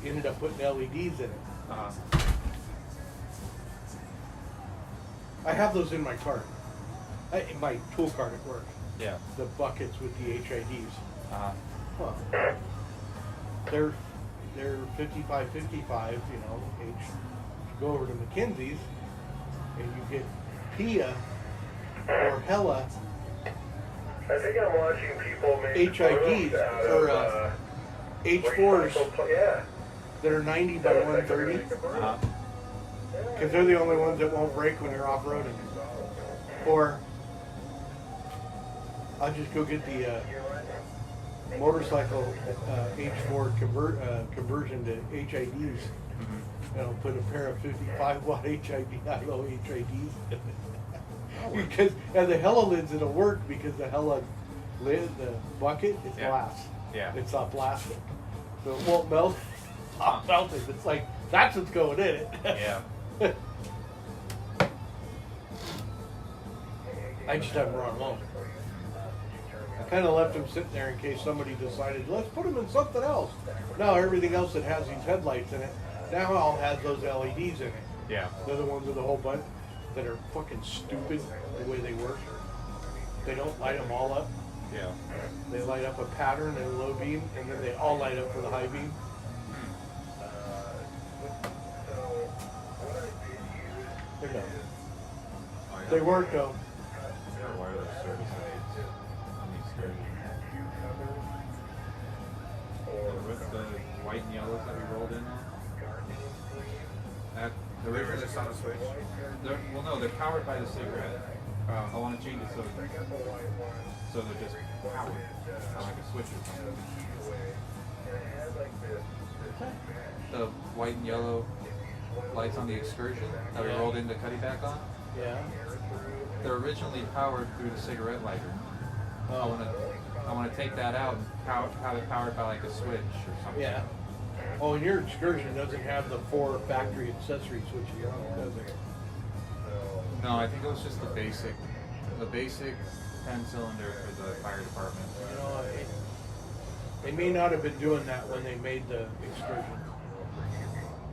ended up putting LEDs in it. Uh-huh. I have those in my cart, in my tool cart at work. Yeah. The buckets with the HIDs. Uh-huh. Well, they're 55, you know. You go over to McKinsey's and you get Pia or Hella I think I'm watching people make HIDs photos out or of, H4s recycled yeah. that are 90 by 130 Uh-huh. because they're the only ones that won't break when you're off-roading. Or I'll just go get the motorcycle H4 conversion to HIDs. Mm-hmm. And I'll put a pair of 55 watt ILO HIDs. Because and the Hella lids it'll work because the Hella lid, the bucket, is Yeah. glass. Yeah. It's not plastic, so it won't melt. Not melted. It's like that's what's going in it. Yeah. I just haven't run alone. I kind of left them sitting there in case somebody decided, let's put them in something else. No, everything else that has these headlights in it now all has those LEDs in it. Yeah. They're the ones with a whole bunch that are fucking stupid the way they work. They don't light them all up. Yeah. They light up a pattern and a low beam, and then they all light up for the high beam. They're done. Oh, yeah. They work though. Got wireless service on the excursion. With the white and yellows that we rolled in on. The They're just on a switch. Well, no, they're powered by the cigarette. I want to change it so they're just powered, like a switch or something. The white and yellow lights on the excursion that we rolled into Cuddy back on. Yeah. They're originally powered through the cigarette lighter. I want to take that out and have it powered by like a switch or something. Yeah. Oh, and your excursion doesn't have the 4 factory accessory switches on it, does it? No, I think it was just the basic 10-cylinder for the fire department. You know, they may not have been doing that when they made the excursion.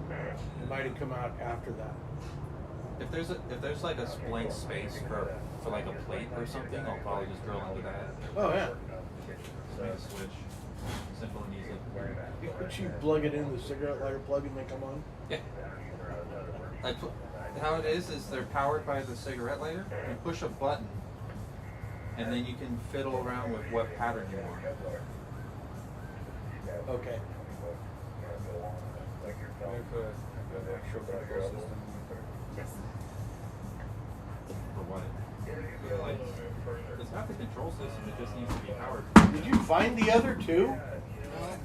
It might have come out after that. If there's like a blank space for like a plate or something, I'll probably just drill into that. Oh yeah. Just make a switch, simple and easy. But you plug it in the cigarette lighter plug and they come on? Yeah. How it is they're powered by the cigarette lighter. You push a button, and then you can fiddle around with what pattern you want. Okay. For what? For the lights. It's got the control system. It just needs to be powered. Did you find the other two? Huh?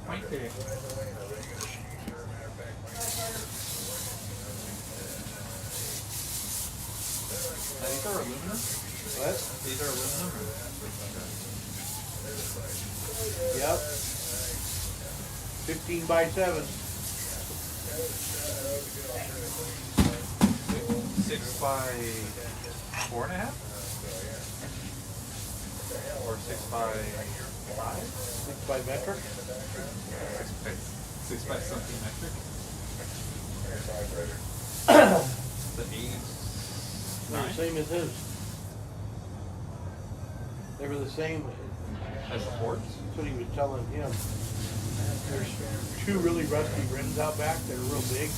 Right there. These are aluminum? What? These are aluminum? Yep. 15 by 7. 6 by 4.5? Or 6 by 5? 6 by metric. 6 by something metric? The 8's They're the 9? same as his. They were the same. As the ports? That's what he was telling him. There's 2 really rusty rims out back that are real big.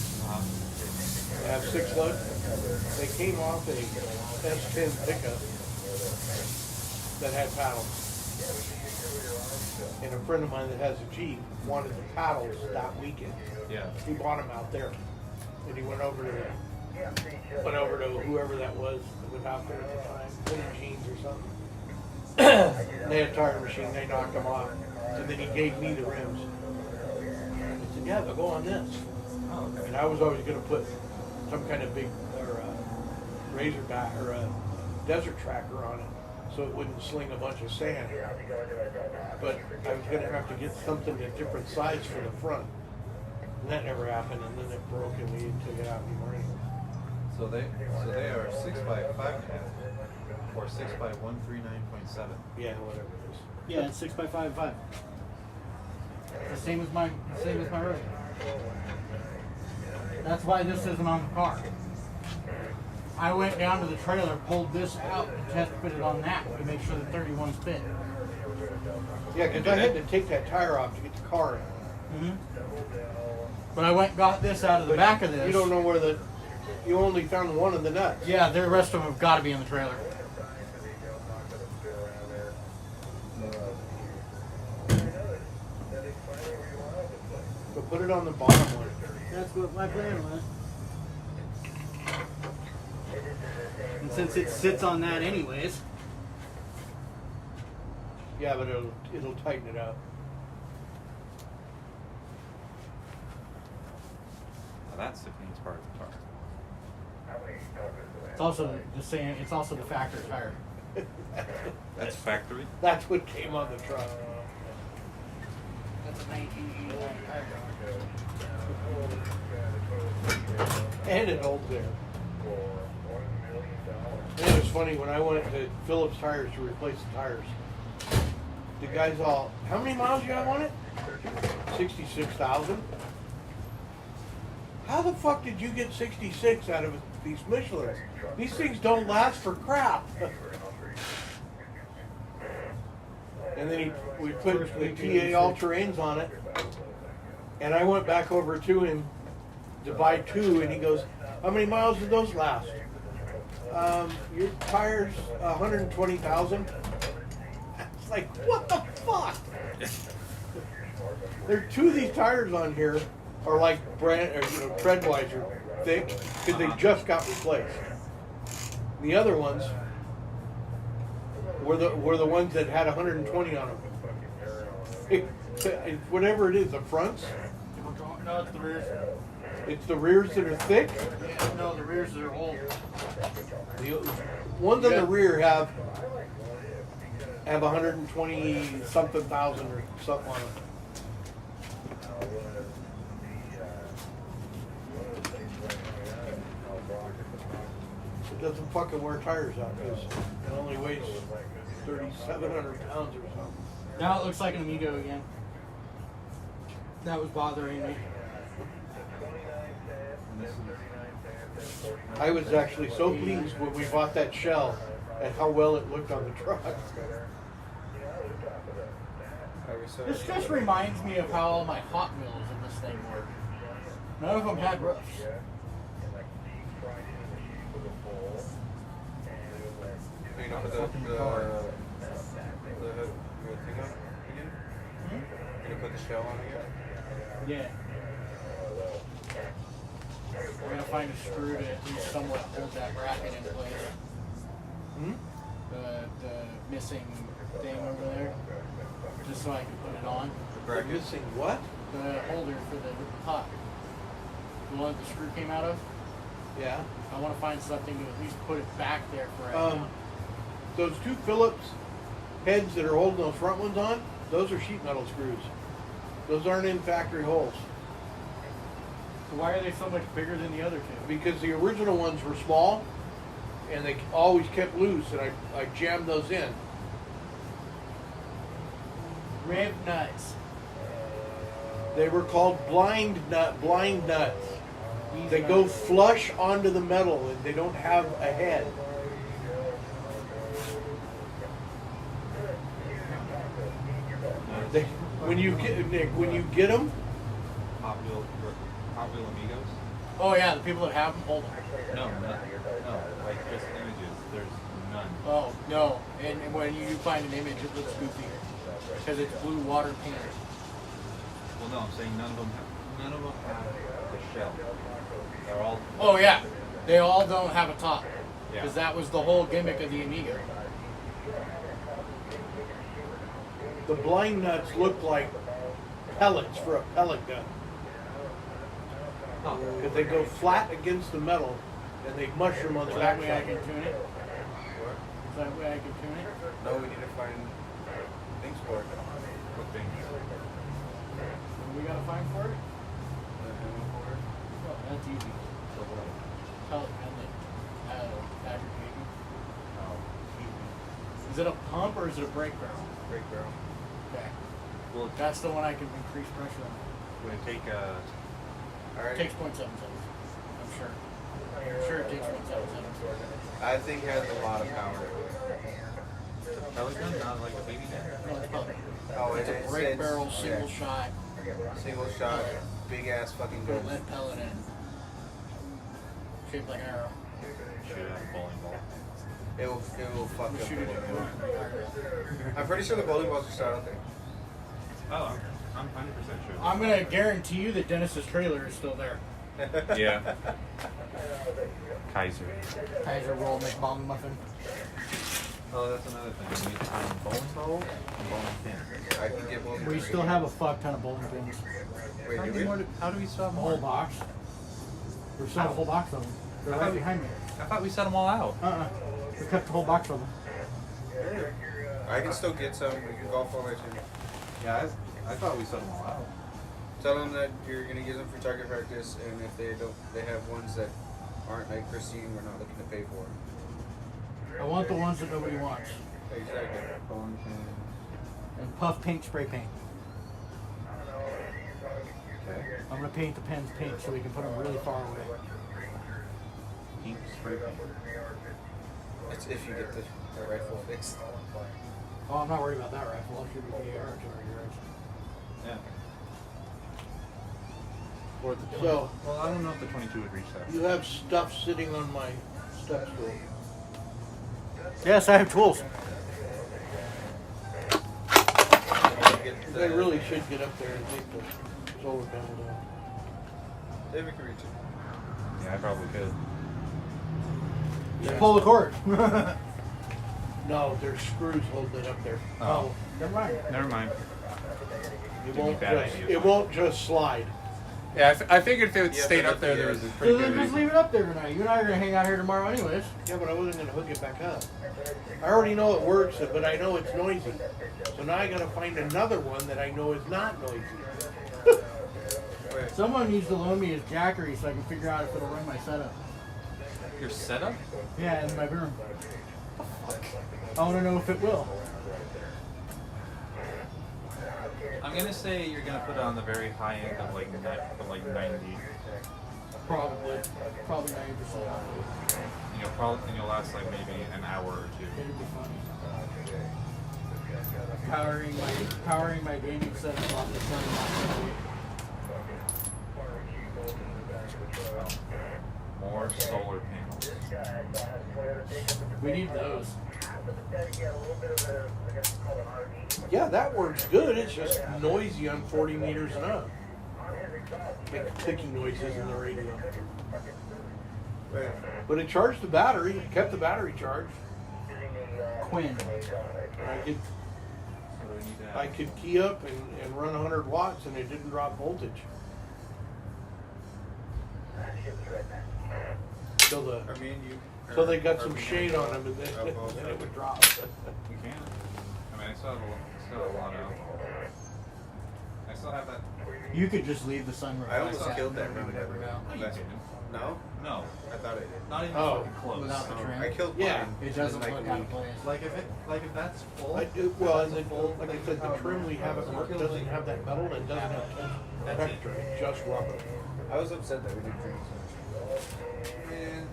They have 6 load. They came off a S10 pickup that had paddles. And a friend of mine that has a Jeep wanted the paddles that weekend. Yeah. He bought them out there. And he went over to whoever that was that was out there at the time, Willie Jeans or something. They had a tire machine, they knocked them off. And then he gave me the rims. I said, yeah, they'll go on this. Oh, okay. And I was always going to put some kind of big razorback or a desert tracker on it so it wouldn't sling a bunch of sand. But I was going to have to get something a different size for the front. And that never happened, and then it broke and we took it out anymore anyway. So they are 6 by 5.5 or 6 by 139.7. Yeah, whatever it is. Yeah, it's 6 by 5.5. The same as my road. That's why this isn't on the car. I went down to the trailer, pulled this out, and test fit it on that to make sure the 31s fit. Yeah, because I had to take that tire off to get the car in. But I went and got this out of the back of this. You don't know where you only found one of the nuts. Yeah, the rest of them have got to be in the trailer. But put it on the bottom one. That's what my plan was. And since it sits on that anyways. Yeah, but it'll tighten it up. Now that's the cleanest part of the car. It's also the same. It's also the factory tire. That's factory? That's what came on the truck. That's a 1989 tire. And it holds there. And it was funny when I went to Phillips Tires to replace the tires. the guy's all, how many miles you have on it? 66,000. How the fuck did you get 66 out of these Michelins? These things don't last for crap. And then we put the TA all-terrains on it, and I went back over to him to buy 2, and he goes, how many miles did those last? Your tires, 120,000. It's like, what the fuck? There are 2 of these tires on here are like brand, or, tread-wise are thick because they just got replaced. The other ones were the ones that had 120 on them. Whatever it is, the fronts. No, it's the rears. It's the rears that are thick. Yeah, no, the rears that are old. The ones on the rear have 120 something thousand or something on them. It doesn't fucking wear tires out because it only weighs 3,700 pounds or something. Now it looks like an Amigo again. That was bothering me. I was actually so pleased when we bought that shell at how well it looked on the truck. This just reminds me of how all my Hot Wheels in this thing work. None of them had roofs. You know, put the thing on again? You gonna put the shell on again? Yeah. We're gonna find a screw to at least somewhat hold that bracket in place. The missing thing over there, just so I can put it on. The missing what? The holder for the top. The one that the screw came out of. Yeah. I want to find something to at least put it back there for right now. Those 2 Phillips heads that are holding those front ones on, those are sheet metal screws. Those aren't in factory holes. So why are they so much bigger than the other 2? Because the original ones were small, and they always kept loose, and I jammed those in. Rev nuts. They were called blind nuts. They go flush onto the metal, and they don't have a head. When you get them, Hot Wheel Amigos? Oh yeah, the people that have them hold them. No, like just images. There's none. Oh no, and when you find an image, it looks goofy because it's blue water paint. Well, no, I'm saying none of them have the shell. They're all. Oh yeah, they all don't have a top because Yeah. that was the whole gimmick of the Amiga. the blind nuts look like pellets for a pellet gun. Because they go flat against the metal and they mushroom on the So that way I backside. can tune it. So that way I can tune it. No, we need to find things for it. What things? What we gotta find for it? Oh, that's easy. Pellet gun that fabricating. Is it a pump or is it a brake barrel? Brake barrel. Okay. Well, That's the one I can increase pressure on. would it take It Alright. takes 0.77. I'm sure. I'm sure it takes 0.77. I think it has a lot of power. pellet gun, not like a baby gun? No, it's pellet. Oh, It's a brake barrel, single shot, Single shot, big ass fucking put a gun. lead pellet in. Shaped like an arrow. Shoot it at a bowling ball. It will fuck We up. shoot it the at bowling ball. the I'm pretty sure the bowling balls are still out there. Oh, I'm 100% sure. I'm gonna guarantee you that Dennis's trailer is still there. Yeah. Kaiser. Kaiser roll McBong muffin. Oh, that's another thing. We need to find bowling balls and bowling pins. I can get both. We still have a fuck ton of bowling pins. Wait, How do many we? more? How do we still have A more? whole box. There's still a whole box of them. They're right behind me. I thought we set them all out. We cut the whole box of them. I can still get some. We can golf all that shit. Yeah, I thought we set them all out. Tell them that you're gonna use them for target practice, and if they don't, they have ones that aren't like pristine. We're not looking to pay for them. I want the ones that nobody wants. Exactly. Bowling pins. and puff pink spray paint. Okay. I'm gonna paint the pens pink so we can put them really far away. Pink spray paint. That's if you get the rifle fixed. Oh, I'm not worried about that rifle. I'll shoot with the AR 200 yards. Yeah. Or the So Well, I don't know if the 22 would reach that. you have stuff sitting on my step stool. Yes, I have tools. They really should get up there and take the solar panel down. David can reach it. Yeah, I probably could. Just pull the cord. No, there's screws holding it up there. Oh, never mind. Never mind. It Give me won't bad just, ideas. it won't just slide. Yeah, I figured if it Yeah, stayed but up there, the- there was a pretty So good then just reason. leave it up there tonight. You and I are gonna hang out here tomorrow anyways. Yeah, but I wasn't gonna hook it back up. I already know it works, but I know it's noisy. So now I gotta find another one that I know is not noisy. Wait. Someone needs to loan me his jackery so I can figure out if it'll run my setup. Your setup? Yeah, in my room. I want to know if it will. I'm gonna say you're gonna put it on the very high end of like 90. Probably 90%. And you'll last like maybe an hour or two. It'd be funny. Powering my gaming setup off the sun. More solar panels. We need those. Yeah, that works good. It's just noisy on 40 meters and up. Make clicking noises in the radio. Wait. But it charged the battery. It kept the battery charged. Quinn. I could key up and run 100 watts and it didn't drop voltage. Till the I mean, you. So they got some shade on them and then, Oh, then it would drop. You can. I mean, I still have a lot of. I still have that. You could just leave the sunroof. I almost like that. killed that You would round. never know. No, you But- didn't. No? No, I thought I did. not even Oh. fucking close. Without the trim. I killed Yeah. mine. It doesn't in like look a out week. of place. Like if that's full. I do, well, and then, like I said, the trim we have at work doesn't have that metal and doesn't have texture. It's just rubber. I was upset that we didn't drink so much. And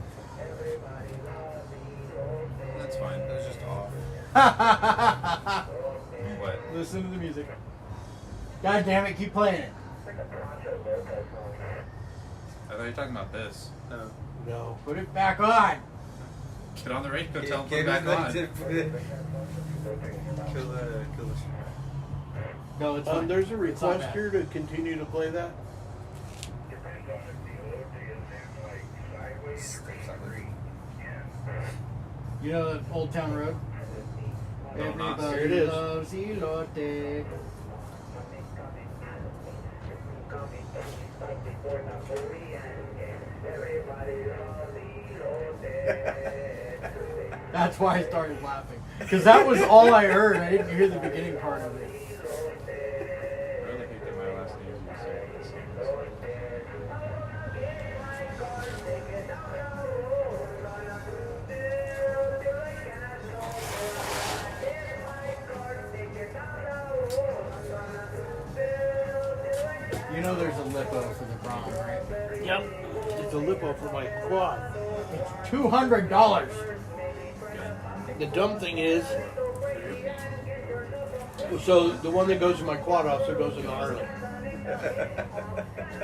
that's fine. It was just off. What? Listen to the music. God damn it, keep playing it. I thought you were talking about this. No. No. Put it back on. Get on the radio, tell them put Give it back me the on. tip for it. Kill the. No, it's fine. There's a It's not request bad. here to continue to play that. You know the Old Town Road? No, not Everybody Here it is. loves elote. That's why I started laughing. Because that was all I heard. I didn't hear the beginning part of it. I really hate that my last name is the same. You know there's a lipo for the Grom, right? Yep. It's a lipo for my quad. It's $200. The dumb thing is, so the one that goes in my quad also goes in the Harley.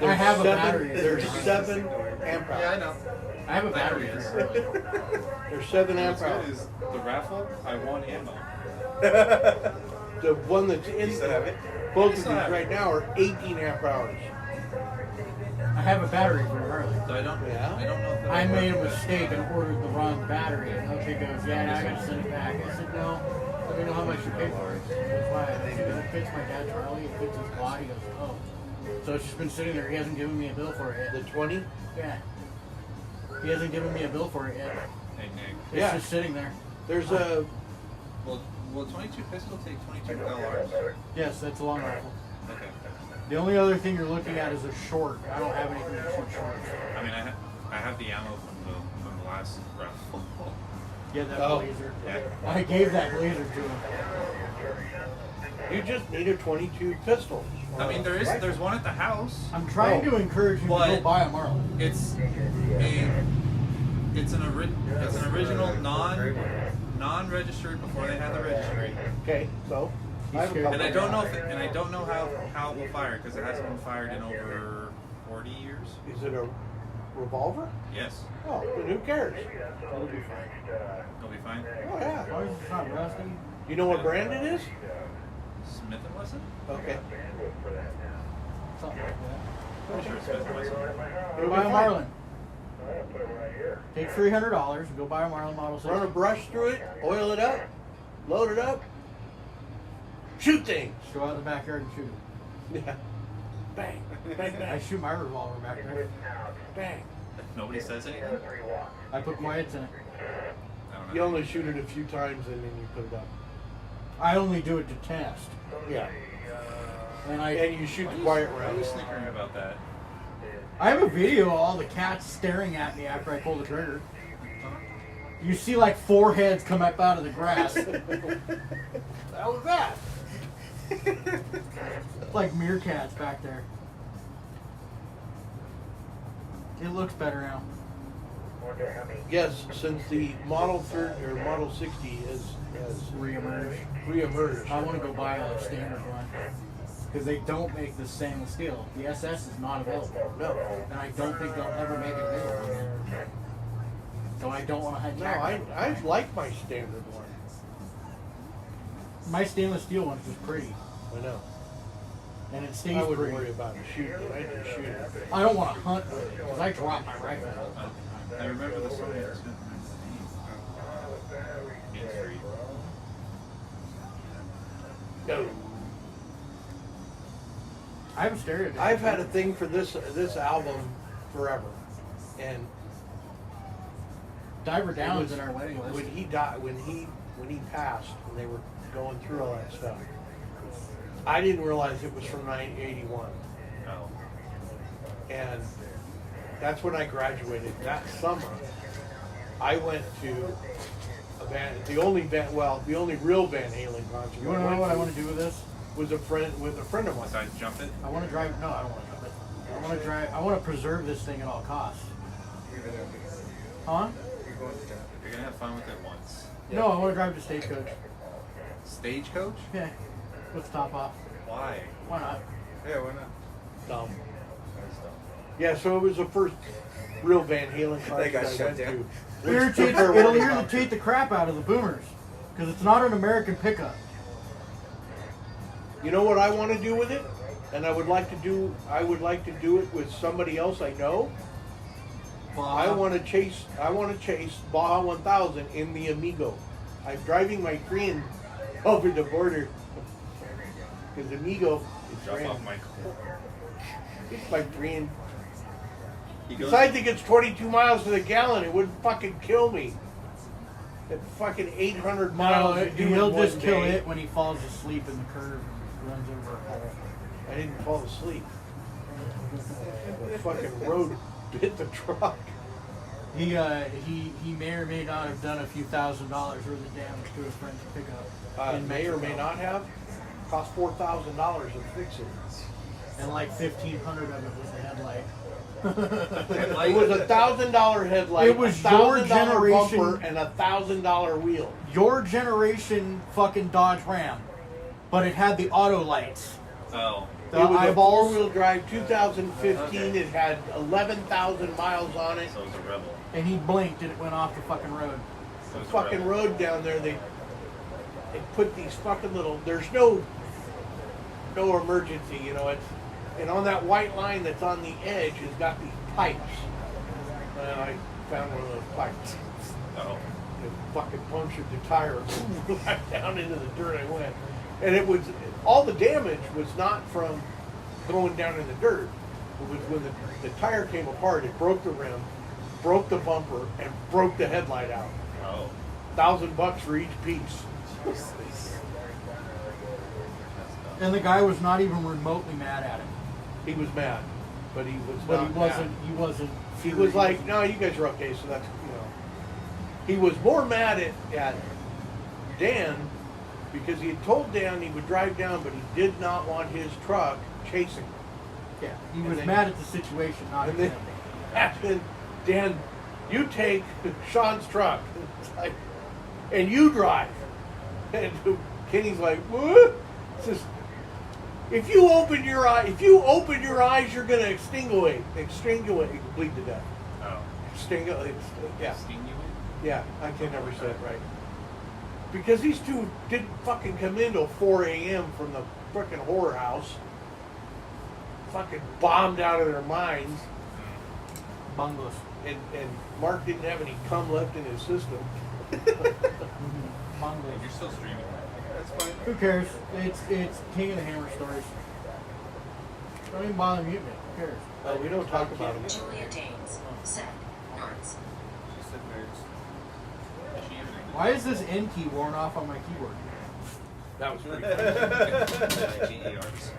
I have a battery. There's 7 amp hours. Yeah, I know. I have a battery. There it is. for it. There's 7 amp What's good hours. is the raffle. I won ammo. The one that's in You still have it? both of these still have it. right now are 18 amp hours. I have a battery for Harley. So I don't. Yeah. I don't know if I made a mistake and ordered the wrong battery. And Jose goes, yeah, now I gotta send it back. I said, no, let me know how much you pay for it. That's why. I said, it fits my dad's Harley, it fits his quad. He goes, oh. So it's just been sitting there. He hasn't given me a bill for it The yet. 20? Yeah. He hasn't given me a bill for it yet. Hey, Nick. It's Yeah. just sitting there. There's a, Will 22 pistol take 22 LRs? Yes, that's a long rifle. Okay. The only other thing you're looking at is a short. I don't have anything to shoot shorts. I mean, I have the ammo from the last raffle. Yeah, that Oh. blazer. Yeah. I gave that blazer to him. You just need a 22 pistol. I mean, Right. there's one at the house. I'm trying to encourage you to go But- buy a Marlin. It's an original non-registered before they had the registry. Okay, so I have a scared. couple. And I don't know how it will fire because it hasn't been fired in over 40 years. Is it a revolver? Yes, Oh, then who cares? It'll be fine. it'll be fine. Oh yeah. As long as it's not rusty. You know what brand it is? Smith and Wesson? Okay. Something like that. Pretty sure Smith and Wesson. Go It'll buy be a fine. Marlin. Put it right here. Take $300 and go buy a Marlin Model 6. Run a brush through it, oil it up, load it up, shoot things. Go out in the backyard and shoot it. Yeah. Bang, bang, I bang, shoot my revolver back there. bang. If nobody says anything, I put quiets in it. I don't know. You only shoot it a few times and then you put it up. I only do it to test. Yeah. And And you shoot Why the are quiet you rounds. snickering about that? I have a video of all the cats staring at me after I pull the trigger. You see like 4 heads come up out of the grass. How was that? Like meerkats back there. It looks better now. Yes, since the Model 30 or Model 60 has Reemerged. reemerged. I want to go buy a standard one. Because they don't make the stainless steel. The SS is not available. No, And I don't think they'll ever make it available again. So I don't want to no, have I like my standard one. My stainless steel one's just pretty. I know. And it stays I wouldn't pretty. worry about shooting it. I can shoot it. I don't want to hunt with it because I drop my rifle all the time. I remember the story. I just can't remember the name. Main Street. No. I have a stereo. deck. I've had a thing for this album forever, and Diver it Down's was in our wedding list. when he died, when he passed, and they were going through all that stuff. I didn't realize it was from 1981, Oh. and that's when I graduated. That summer, I went to the only real Van Halen concert. You want to know what I want to do with this? Was a friend of mine. Besides jump it? I want to drive. No, I don't want to drive it. I want to drive. I want to preserve this thing at all costs. Huh? You're gonna have fun with it once. No, I want to drive to Stagecoach. Stagecoach? Yeah, with the top off. Why? Why not? Yeah, why not? Dumb. Yeah, so it was the first real Van Halen concert got I shut went down. to. It'll irritate the crap out of the boomers because it's not an American pickup. You know what I want to do with it, and I would like to do it with somebody else I know. I want to chase Baja 1000 in the Amigo. I'm driving my Korean over the border because Amigo is Drop brand. off Michael. It's my Korean. He goes, Besides, it gets 22 miles to the gallon. It wouldn't fucking kill me. At fucking 800 miles. No, to do he'll in one just kill day. it when he falls asleep in the curve and runs over a hole. I didn't fall asleep. The fucking road bit the truck. He may or may not have done a few $1,000s worth of damage to his friend's pickup. in May or may Mexico. not have. Cost $4,000 to fix it. And like 1,500 of it was the headlight. It was $1,000 headlight. It was your $1,000 generation- bumper and $1,000 wheel. Your generation fucking Dodge Ram, but it had the auto lights. oh. The It was a eyeballs, four-wheel drive, 2015. Okay. It had 11,000 miles on it. So it was a rebel. and he blinked and it went off the fucking road. So The it was a fucking rebel. road down there, they put these fucking little. There's no emergency, you know. It's and on that white line that's on the edge has got these pipes. I found one of those pipes. Oh. It fucking punctured the tire right down into the dirt I went. And it was, all the damage was not from going down in the dirt. It was when the tire came apart, it broke the rim, broke the bumper, and broke the headlight out. Oh. $1,000 for each piece. And the guy was not even remotely mad at him. He was mad, but he was But not he wasn't. mad. He wasn't. He was like, no, you guys are okay, so that's, you know. He was more mad at Dan because he had told Dan he would drive down, but he did not want his truck chasing him. Yeah, he And was then- mad at the situation, not at And then, him. and then Dan, you take Sean's truck, it's like, and you drive. And Kenny's like, what? Says, if you open your eyes, you're gonna extinguate, bleed to death. Oh. Extinguate, yeah, Extinguate? yeah. I can never say it right. Because these two didn't fucking come in till 4 a.m. from the frickin' horror house. Fucking bombed out of their minds. Bungles. And Mark didn't have any cum left in his system. Bungles. You're still streaming. That's fine. Who cares? It's King of the Hammer stories. Don't even bother muting it. Who cares? We don't talk about them. Julia Danes said, nerds. She said nerds. Why is this N key worn off on my keyboard? That was pretty funny. GERs.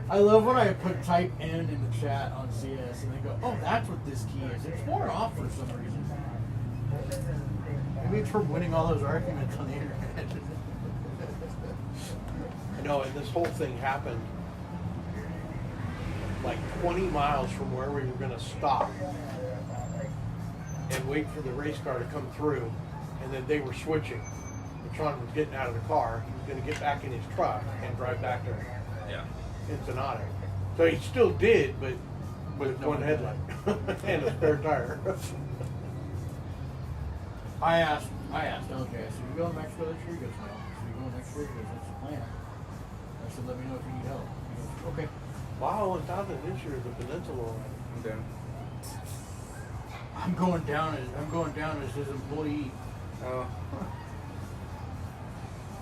I love when I put type N in the chat on CS and they go, oh, that's what this key is. It's worn off for some reason. Maybe it's from winning all those arguments on the internet. No, and this whole thing happened like 20 miles from where we were going to stop and wait for the race car to come through, and then they were switching. And Sean was getting out of the car. He was going to get back in his truck and drive back to Ensenada. So he still did, but with one headlight and a spare tire. I asked LJ, I said, you going to Mexico this year? He goes, no. I said, you going next year? He goes, that's the plan. I said, let me know if you need help. He goes, okay. Wow, on top of this year, the peninsula line. Okay. I'm going down as his employee. Oh.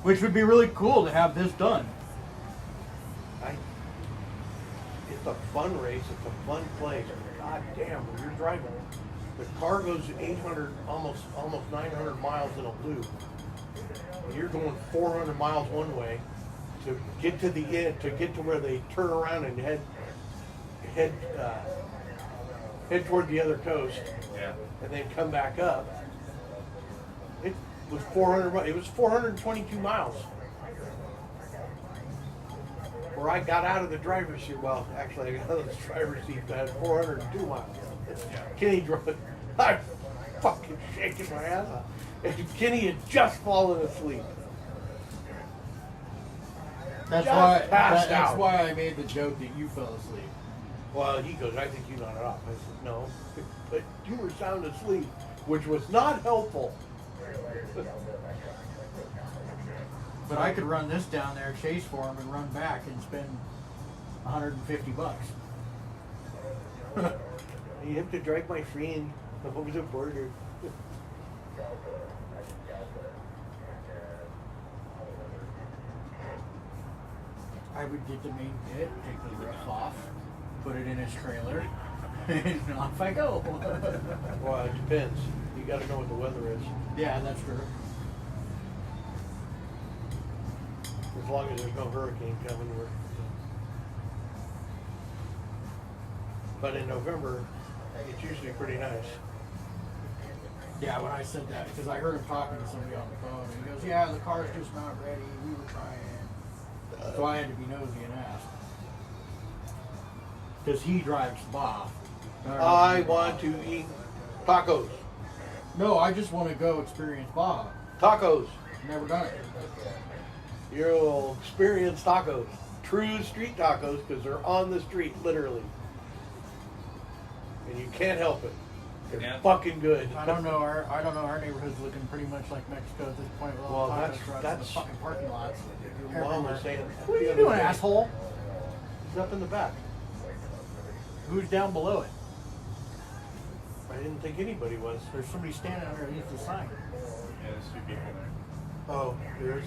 Which would be really cool to have this done. It's a fun race. It's a fun place. God damn, when you're driving, the car goes 800, almost 900 miles in a loop. And you're going 400 miles one way to get to the end, to get to where they turn around and head toward the other coast. Yeah. And then come back up. It was 400. It was 422 miles. Where I got out of the driver's seat. Well, actually, I got out of the driver's seat. I had 402 miles. Kenny drove it. I'm fucking shaking my ass off. And Kenny had just fallen asleep. That's Just why. passed That's out. why I made the joke that you fell asleep. Well, he goes, I think you nodded off. I said, no, but you were sound asleep, which was not helpful. But I could run this down there, chase for him, and run back and spend $150. You have to drag my friend over the border. I would get the main pit, take the roof off, put it in his trailer, and off I go. Well, it depends. You got to know what the weather is. Yeah, that's true. As long as there's no hurricane coming, we're. But in November, it's usually pretty nice. Yeah, when I said that, because I heard him talking to somebody on the phone, and he goes, yeah, the car's just not ready, we were trying. So I had to be nosy and ask. Because he drives Bob. I want to eat tacos. No, I just want to go experience Bob. Tacos. Never done it. You'll experience tacos. True street tacos, because they're on the street, literally. And you can't help it. They're Yeah. fucking good. I don't know. Our neighborhood's looking pretty much like Mexico at this point with all Well, the taco that's- trucks in the that's- fucking parking lots. Your mom was saying. What are the you other doing, day. asshole? He's up in the back. Who's down below it? I didn't think anybody was. There's somebody standing underneath the sign. Yeah, there's two people there. Oh, there's.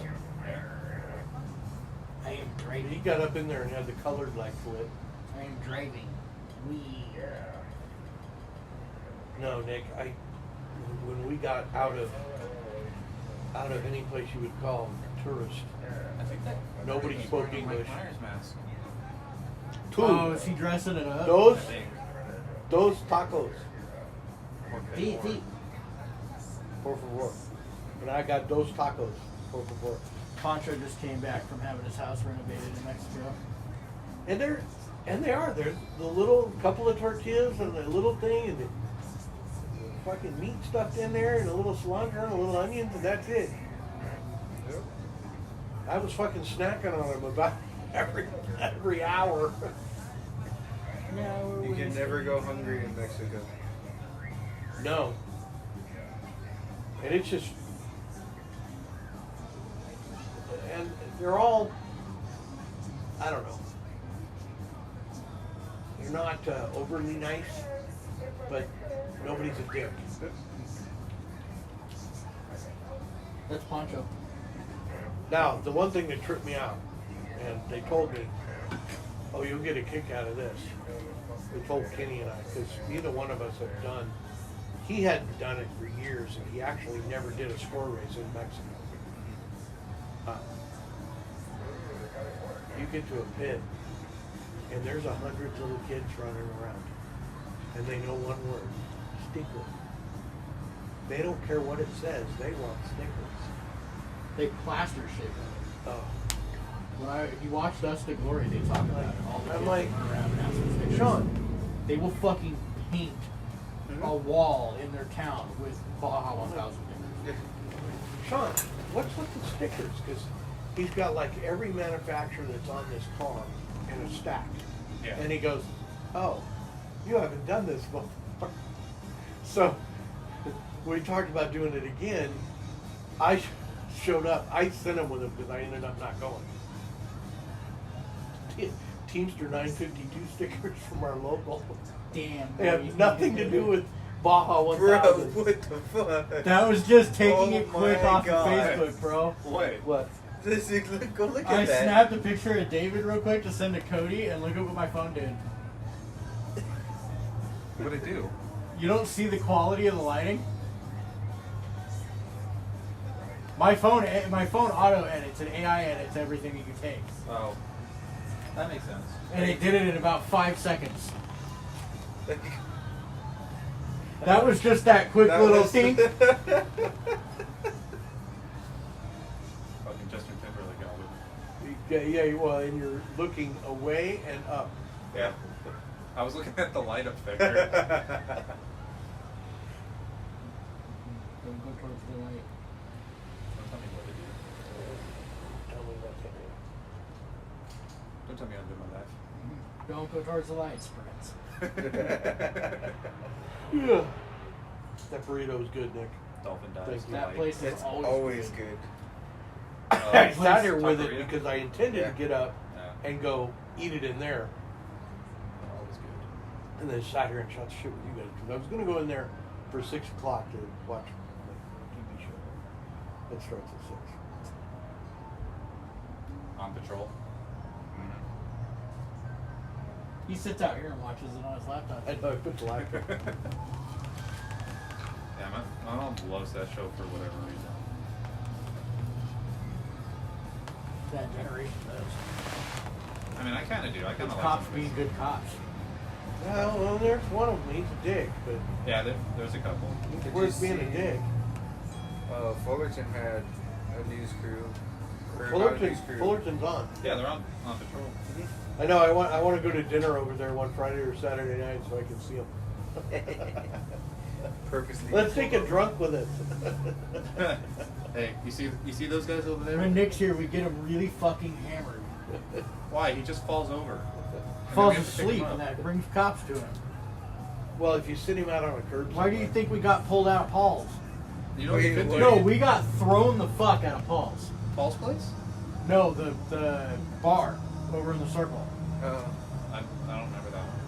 I am He driving. got up in there and had the colored light lit. I am driving. We. No, Nick. When we got out of any place you would call tourist, I think that Nobody he's spoke wearing a English. Mike Myers mask. two. Oh, is he dressing it up? Those I think. those tacos. Sí, sí. Por favor. And I got those tacos, por favor. Pancho just came back from having his house renovated in Mexico. And they are. There's the little couple of tortillas and the little thing and the fucking meat stuffed in there and a little cilantro and a little onions and that's it. Yep. I was fucking snacking on them about every hour. You can never go hungry in Mexico. No. And it's just, and they're all, I don't know. They're not overly nice, but nobody's a dick. That's Pancho. Now, the one thing that tripped me out, and they told me, oh, you'll get a kick out of this. They told Kenny and I, because neither one of us have done, he hadn't done it for years, and he actually never did a score race in Mexico. You get to a pit, and there's 100 little kids running around, and they know one word, sticker. They don't care what it says, they want stickers. They plaster shit with it. Oh. When you watch Dust to Glory, they talk about it. All the I'm kids like, run around and ask for stickers. Sean. They will fucking paint a wall in their town with Baja 1000 stickers. Sean, what's with the stickers? Because he's got like every manufacturer that's on this car in a stack. Yeah. And he goes, oh, you haven't done this before. So we talked about doing it again. I showed up. I sent him with him because I ended up not going. Teamster 952 stickers from our local. Damn. They boy, have you nothing need to do do it. with Baja Bro, 1000. what the fuck? That was just taking Oh it quick my off God. of Facebook, bro. What? What? This is, go look I at that. snapped a picture of David real quick to send to Cody, and look at what my phone did. What'd it do? You don't see the quality of the lighting? My phone auto edits and AI edits everything that you take. Oh, that makes sense. And it did it in about 5 seconds. That was just that quick That little was- thing. Fucking Justin Timberlake album. Yeah, well, and you're looking away and up. Yeah. I was looking at the light up there. Don't go towards the light. Don't tell me what to do. Tell me what to Don't tell me how to do my life. Don't go towards the light, Sprints. do. Yeah. That burrito's good, Nick. Dolphin dives. Thank to you. That light. place is It's always, always good. I sat here with it Taqueria? because I intended Yeah. to get up Yeah. and go eat it in there. Always good. And then sat here and shot the shit with you guys. Because I was going to go in there for 6 o'clock to watch the TV show. It starts at 6. On patrol. He sits out here and watches it on his laptop. I know, I put the laptop. Yeah, my mom loves that show for whatever reason. That generation does. I mean, I kind of do. I kind It's of like cops some being of it. good cops. Well, there's one of them. He's a dick, but Yeah, there's a couple. he's Did worth you being a see- dick. Fullerton had a news crew. Or not a Fullerton, news crew. Fullerton's on. Yeah, they're on patrol. I know. I want to go to dinner over there one Friday or Saturday night so I can see him. Purposely. Let's take a drunk with us. Hey, you see those guys over there? When Nick's here, we get him really fucking hammered. Why? He just falls over. And Falls then we have to pick him asleep, up. and that brings cops to him. Well, if you sit him out on a curb. Why do you think we got pulled out of Paul's? You know what you've been Wait, doing? No, we got thrown the fuck out of Paul's. Paul's place? No, the bar over in the circle. I don't remember that one.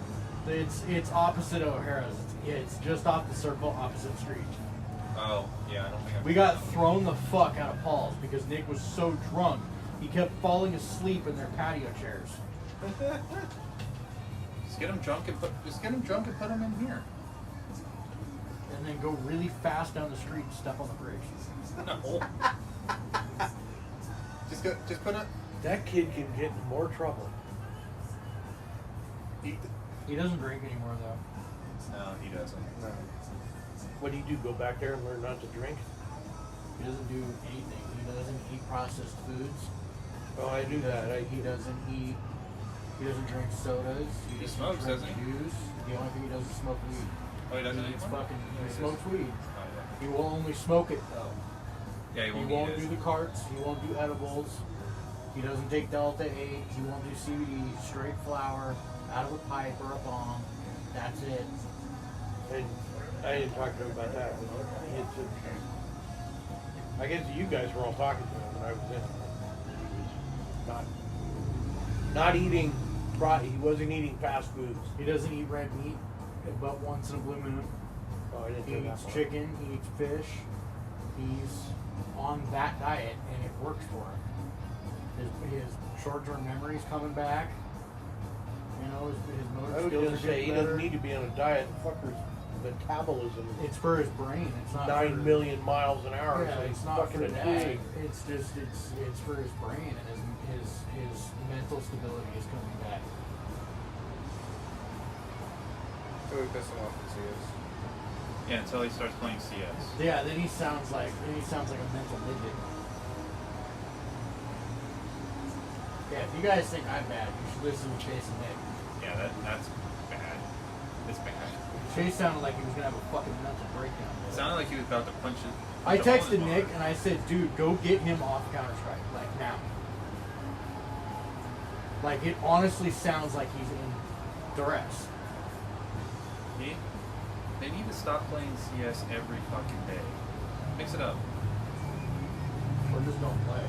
It's opposite O'Hara's. It's just off the circle, opposite street. Oh, yeah, I don't think We got thrown the fuck out of Paul's because Nick was so drunk. He kept falling asleep in their patio chairs. Just get him drunk and put him in here. And then go really fast down the street and step on the brakes. No. Just put it. That kid can get in more trouble. He doesn't drink anymore though. No, he doesn't. No. What do you do? Go back there and learn not to drink? He doesn't do anything. He doesn't eat processed foods. Oh, I do that. He doesn't eat. He doesn't drink sodas. He doesn't smokes, drink doesn't he? juice. The only thing he does is smoke weed. Oh, he doesn't He eats anymore? fucking. Yeah, He he smokes does. weed. Oh, yeah. He will only smoke it though. Yeah, he He won't, won't eat do it. the carts. He won't do edibles. He doesn't take Delta 8. He won't do CBD. Straight flour out of a pipe or a bong. That's it. And I didn't talk to him about that. I guess you guys were all talking to him when I was in. He was not eating. He wasn't eating fast foods. He doesn't eat red meat, but once in a blue moon. Oh, I didn't He hear that eats part. chicken. He eats fish. He's on that diet, and it works for him. His short-term memory's coming back. You know, his motor I was skills gonna are say getting he better. doesn't need to be on a diet. The fucker's metabolism is It's for his brain. It's not 9 for, million miles an hour. Yeah, so it's he's not fucking for a that. pig. It's just it's for his brain, and his mental stability is coming back. So we piss him off to see us. Yeah, until he starts playing CS. Yeah, then he sounds like a mental midget. Yeah, if you guys think I'm bad, you should listen to Chase and Nick. Yeah, that's bad. It's bad. Chase sounded like he was gonna have a fucking mental breakdown. It sounded like he was about to punch it. I texted Nick and I said, dude, go get him off Counter-Strike, like now. Like it honestly sounds like he's in duress. They need to stop playing CS every fucking day. Mix it up. Or just don't play.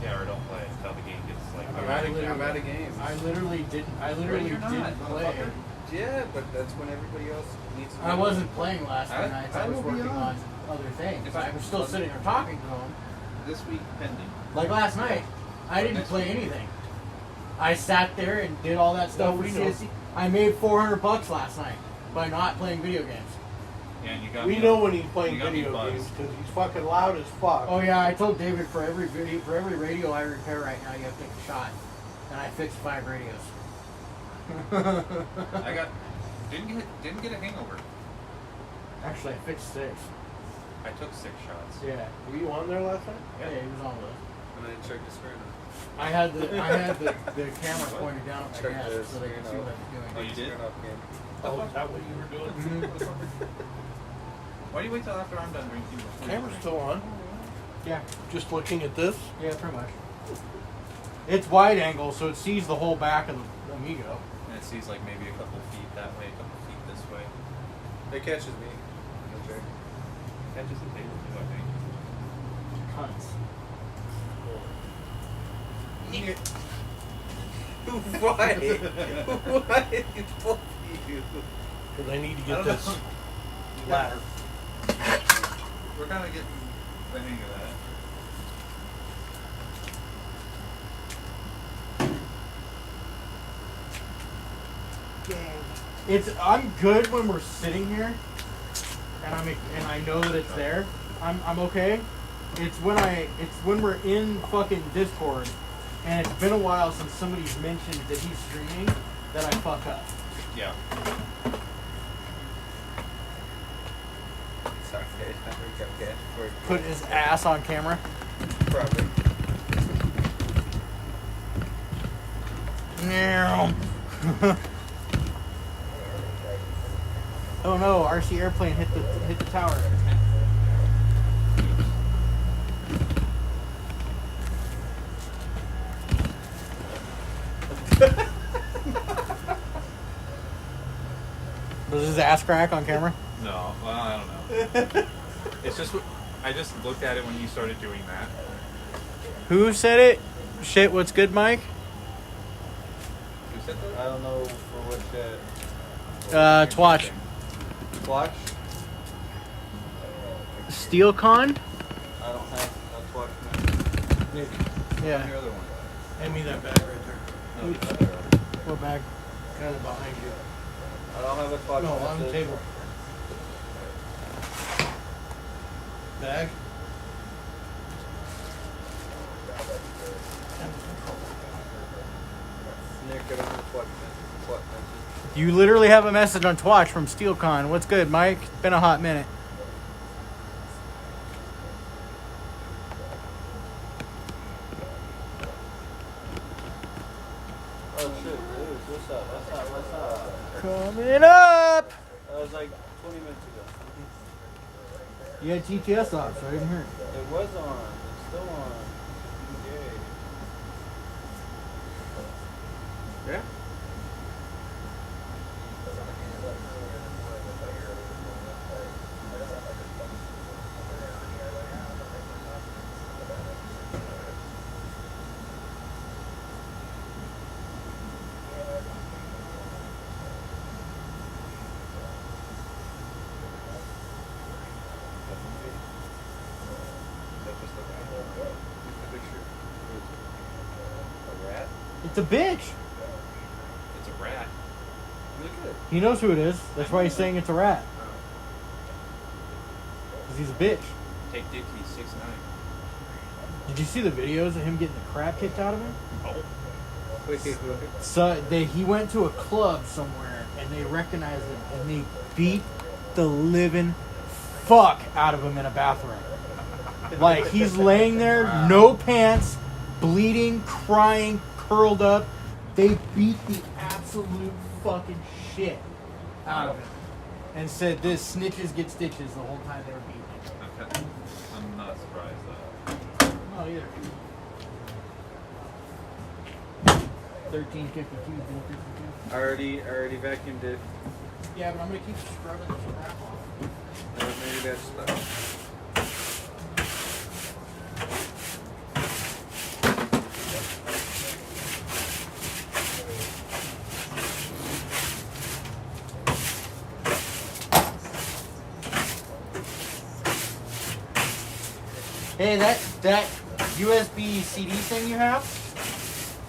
Yeah, or don't play until the game gets like. I'm out of games. I literally didn't You're not, play. motherfucker. Yeah, but that's when everybody else needs to. I wasn't playing last I- night. I I was will be working on honest. other things. If I was still sitting there talking to him. This week pending. Like last night, I didn't Next play week. anything. I sat there and did all that stuff Well, with we know. CSC. I made $400 last night by not playing video games. Yeah, and you got. We me know up. when he's playing You got me video buzzed. games because he's fucking loud as fuck. Oh yeah, I told David for every radio I repair right now, you have to take a shot, and I fixed 5 radios. I got. Didn't get a hangover. Actually, I fixed 6. I took 6 shots. Yeah, Were you on there last night? yeah, he was on with us. And then check the screen. I had the camera pointed down at my Check desk this, so they could see what I Oh, was you did? Oh, is that what you were doing? doing. Why do you wait till after I'm done drinking? before you Camera's drink? still on. Yeah, Just looking at this. yeah, pretty much. It's wide angle, so it sees the whole back of the Amigo. And it sees like maybe a couple feet that way, a couple feet this way. It catches me. Okay. Catches the table too, I think. Cunts. Why? Why? Fuck you. Because I need to I get don't this know. ladder. We're kind of getting the hang of that. I'm good when we're sitting here, and I know that it's there. I'm okay. It's when we're in fucking Discord, and it's been a while since somebody's mentioned that he's streaming that I fuck up. Yeah. Sorry, okay. Put his ass on camera. Probably. Oh no! RC airplane hit the tower. Was his ass crack on camera? No, well, I don't know. It's just I just looked at it when you started doing that. Who said it? Shit, what's good, Mike? Who said that? I don't know for what Twatch. Watch? SteelCon? I don't have a watch. Nick, Yeah. The other one. hand me that bag right there. No, the other one. What bag? Kind of behind you. I don't have a watch. No, on the table. Bag? Nick, I don't have a watch message. You literally have a message on Twatch from SteelCon. What's good, Mike? It's been a hot minute. Oh shit, dude. What's up? What's up? Coming up! That was like 20 minutes ago. You had TTS off, so I didn't hear it. It was on. It's still on. Yay. Yeah? It's a bitch. It's a rat. Look at it. He knows who it is. That's why he's saying it's a rat. Because he's a bitch. Take Dickie 6'9". Did you see the videos of him getting the crap kicked out of him? Oh. So he went to a club somewhere and they recognized him and they beat the living fuck out of him in a bathroom. Like he's laying there, no pants, bleeding, crying, curled up. They beat the absolute fucking shit out of him and said this snitches get stitches the whole time they were beating him. I'm not surprised though. Not either. 1352, 1052. I already vacuumed it. Yeah, but I'm gonna keep scrubbing this crap off. Maybe that's stuff. Hey, that USB CD thing you have?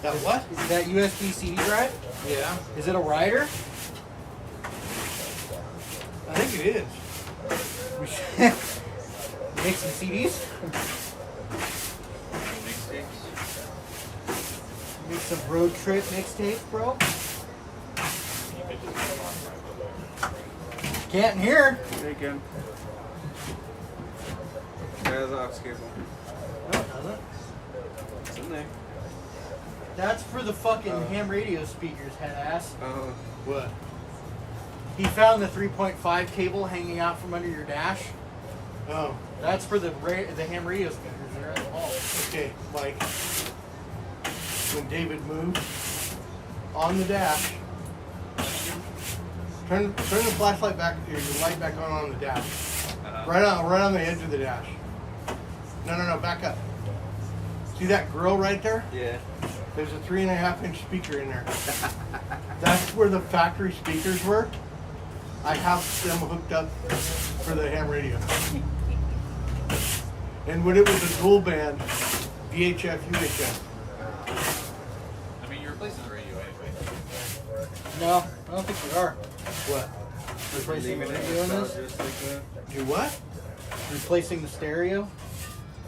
That what? That USB CD drive? Yeah. Is it a writer? I think it is. We should make some CDs. Make some road trip mixtapes, bro. Can't hear. There you go. There's the aux cable. No, it doesn't. It's in there. That's for the fucking ham radio speakers, head ass. What? He found the 3.5 cable hanging out from under your dash. Oh. That's for the ham radio speakers that are at the wall. Okay, Mike. When David moved on the dash, turn the flashlight back, your light back on the dash. Right on the edge of the dash. No, back up. See that grill right there? Yeah. There's a 3.5-inch speaker in there. That's where the factory speakers were. I have them hooked up for the ham radio. And when it was a dual band, VHF, UHF. I mean, you're replacing the radio anyway. No, I don't think we are. What? Replacing the Leaving it radio in just this? like that. Do what? Replacing the stereo?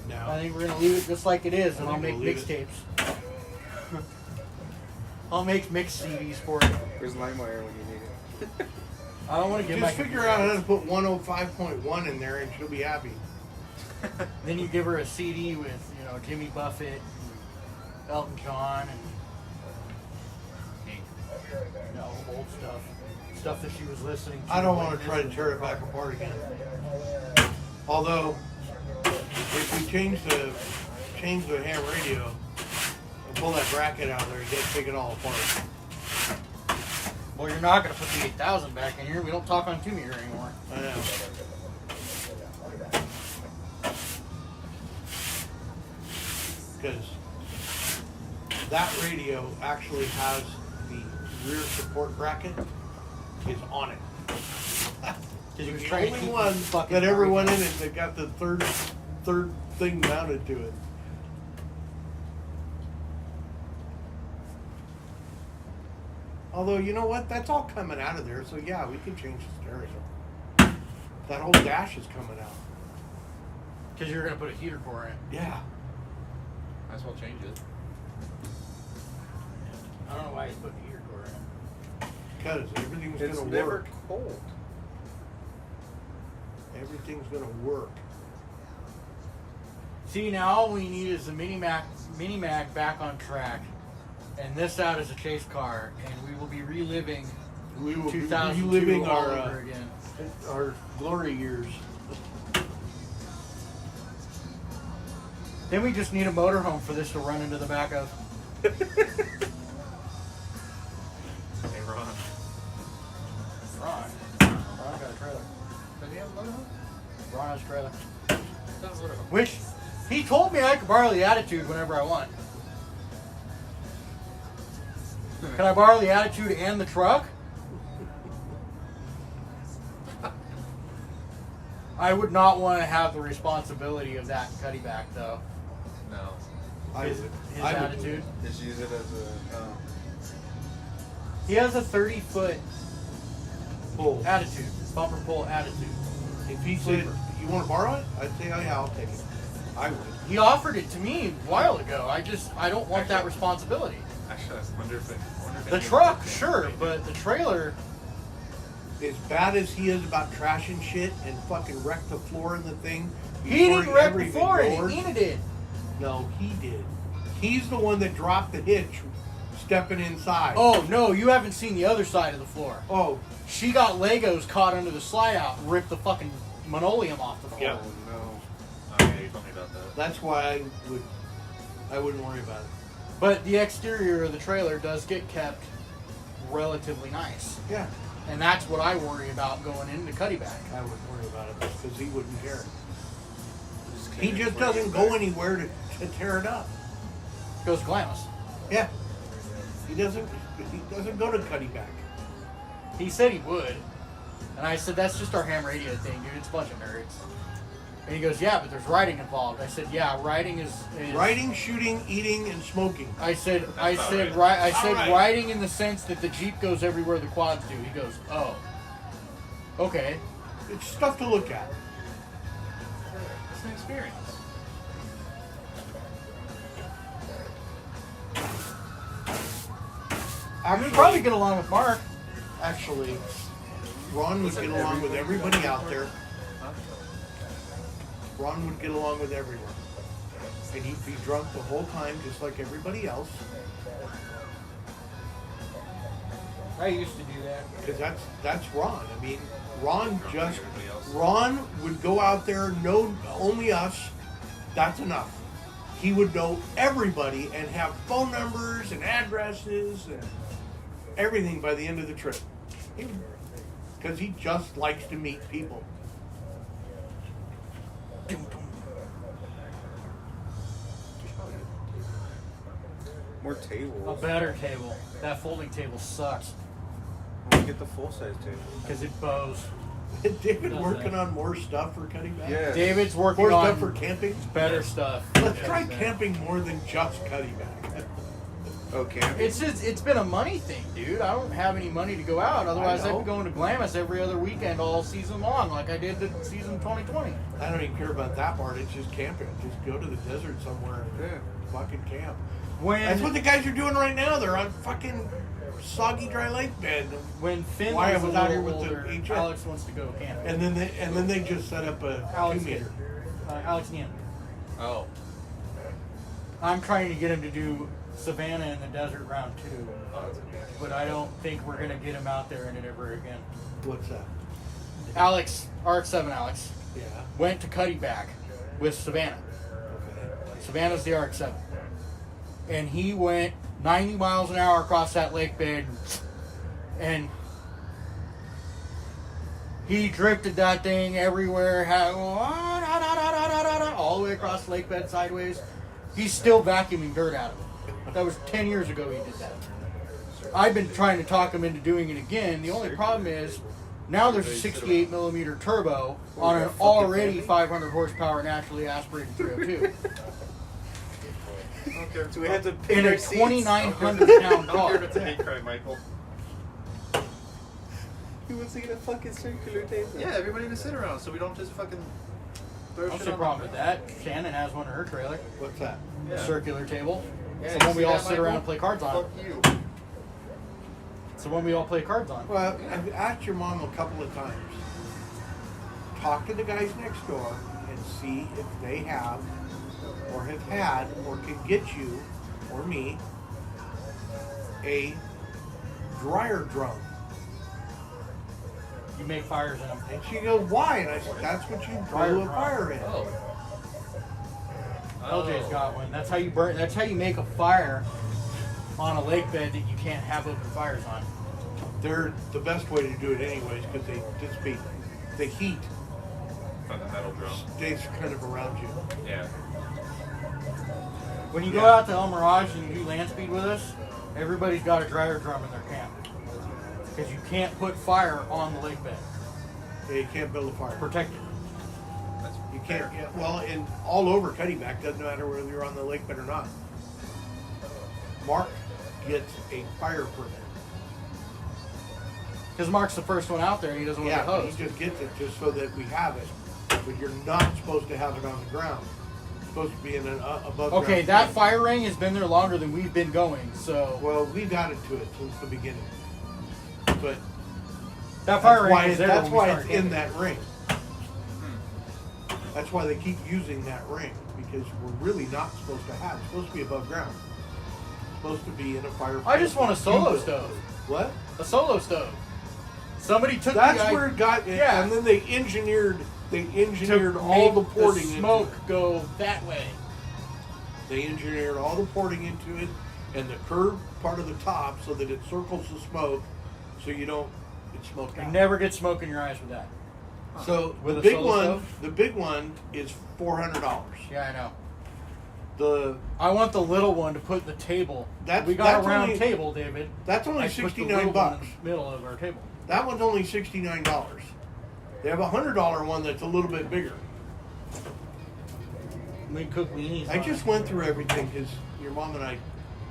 No. I think we're gonna leave it just like it is, and I I'll think make we'll leave mixtapes. I'll make mix CDs for it. Where's LimeWire when you need it? I don't want to get my Just figure out how to put 105.1 in there and she'll be happy. Then you give her a CD with, Jimmy Buffett, and Elton John, and old stuff that she was listening to. I don't want to try to tear it back apart again. Although, if we change the ham radio and pull that bracket out of there, you take it all apart. Well, you're not going to put the 8000 back in here. We don't talk on 2-meter anymore. I know. Because that radio actually has the rear support bracket is on it. Because he was The trying to only keep one the fucking that ever volume went in down. it that got the third thing mounted to it. Although, you know what? That's all coming out of there, so yeah, we can change the stereo. That whole dash is coming out. Because you're going to put a heater core in. Yeah. Might as well change it. I don't know why he's putting a heater core in. Because everything's It's going to never work. cold. Everything's going to work. See, now all we need is the mini mag back on track, and this out is a chase car, and we will be reliving We will be 2002 reliving all our over again. our glory years. Then we just need a motorhome for this to run into the back of. Hey, Ron. Ron got a trailer. Does he have a motorhome? Ron has a trailer. He's got a motorhome. Which, he told me I could borrow the Attitude whenever I want. Can I borrow the Attitude and the truck? I would not want to have the responsibility of that cutty back, though. No. His I would. Attitude. Just use it as a. He has a 30-foot Bull. Attitude, bumper pull Attitude. If he said, "You want to borrow it?" I'd say, "Oh yeah, I'll take it." I would. He offered it to me a while ago. I don't want that responsibility. Actually, I wonder if The truck, sure, but the trailer. As bad as he is about trashing shit and fucking wreck the floor in the thing. He before didn't wreck ever the even floor in roared. it. Ina did. No, he did. He's the one that dropped the hitch, stepping inside. Oh no, you haven't seen the other side of the floor. Oh, She got Legos caught under the slide out and ripped the fucking linoleum off the floor. Yeah. Oh no. Oh, yeah, you told me about that. that's why I wouldn't worry about it. But the exterior of the trailer does get kept relatively nice. Yeah, And that's what I worry about going into Cuddyback. I wouldn't worry about it because he wouldn't care. Just He clean it just before you doesn't get go back. anywhere to tear it up. Goes Glamis. Yeah, he doesn't go to Cuddyback. He said he would. And I said, that's just our ham radio thing, dude. It's a bunch of nerds. And he goes, yeah, but there's riding involved. I said, yeah, riding is Riding, shooting, eating, and smoking. I said All right. riding in the sense that the Jeep goes everywhere the quads do. He goes, oh. Okay. It's stuff to look at. It's an experience. I would probably get along with Mark. Actually, Ron would get along with everybody out there. Ron would get along with everyone. And he'd be drunk the whole time, just like everybody else. I used to do that. Because that's Ron. I mean, Ron would go out there, know only us. That's enough. He would know everybody and have phone numbers and addresses and everything by the end of the trip. Because he just likes to meet people. More tables. A better table. That folding table sucks We'll get the full size table. because it bows. David Does working that. on more stuff for cutting back? Yeah. David's working More on stuff for camping? better stuff. Let's try camping more than just cutting back. Oh, camping. It's been a money thing, dude. I don't have any money to go out. Otherwise, I'd be going to Glamis every other weekend all season long, like I did the season 2020. I don't even care about that part. It's just camping. Just go to the desert somewhere and Yeah. fucking camp. When That's what the guys are doing right now. They're on fucking soggy dry lake bed. when Finn Why I was a was out little here with the older, HF. Alex wants to go camping. And then they just set up a Alex 2 meter. Alex Nian. Oh. I'm trying to get him to do Savannah in the desert round 2, but I don't think we're gonna get him out there in it ever again. What's that? Alex, RX-7 Alex, Yeah. went to Cuddyback with Savannah. Okay. Savannah's the RX-7. And he went 90 miles an hour across that lake bed, and he drifted that thing everywhere, all the way across the lake bed sideways. He's still vacuuming dirt out of it. That was 10 years ago he did that. I've been trying to talk him into doing it again. The only problem is, now there's a 68 millimeter turbo on an already 500 horsepower naturally aspirated 302. So we had to pick In our a seats. 2,900 pound Don't care car. if it's a hate crime, Michael. He wants to get a fucking circular table. Yeah, everybody to sit around so we don't just fucking throw I don't shit see a on problem them. with that. Shannon has one in her trailer. What's that? A Yeah. circular table. Yeah, It's you the one we see all that, sit Michael? around and play cards on. Fuck you. It's the one we all play cards on. Well, I've asked your mom a couple of times. Talk to the guys next door and see if they have or have had or can get you or me a dryer drum. You make fires in them. And she goes, why? And I said, that's what you Dryer blow a drum. fire in. Oh. LJ's got one. That's how you burn. That's how you make a fire on a lake bed that you can't have open fires on. They're the best way to do it anyways because they dissipate. The heat From the metal drum. stays kind of around you. Yeah. When you go Yeah. out to El Mirage and you do land speed with us, everybody's got a dryer drum in their camp because you can't put fire on the lake bed. Yeah, you can't build a fire. Protect it. That's You can't. fair. Yeah, well, and all over Cuddyback, doesn't matter whether you're on the lake bed or not. Mark gets a fire permit. Because Mark's the first one out there and he doesn't want to Yeah, be he hosed. just gets it just so that we have it. But you're not supposed to have it on the ground. It's supposed to be in an above Okay, ground that thing. fire ring has been there longer than we've been going, so Well, we've added to it since the beginning. But that fire that's ring why, is there. that's when we why started it's in getting it. that ring. That's why they keep using that ring because we're really not supposed to have it. It's supposed to be above ground. It's supposed to be in a fire. I just want a solo Cuba. stove. What? A solo stove. Somebody took That's the where it got. Yeah. And then they engineered to all the make porting the into smoke it. go that way. They engineered all the porting into it and the curved part of the top so that it circles the smoke, so you don't get smoked You out. never get smoke in your eyes with that. So With the a big solo one, stove? the big one is $400. Yeah, I know. The I want the little one to put the table. That's- we got that's a round only- table, David. that's only I put the $69 little one bucks. in the middle of our table. That one's only $69. They have a $100 one that's a little bit bigger. We can cook weenies. I on just it. went through everything because your mom and I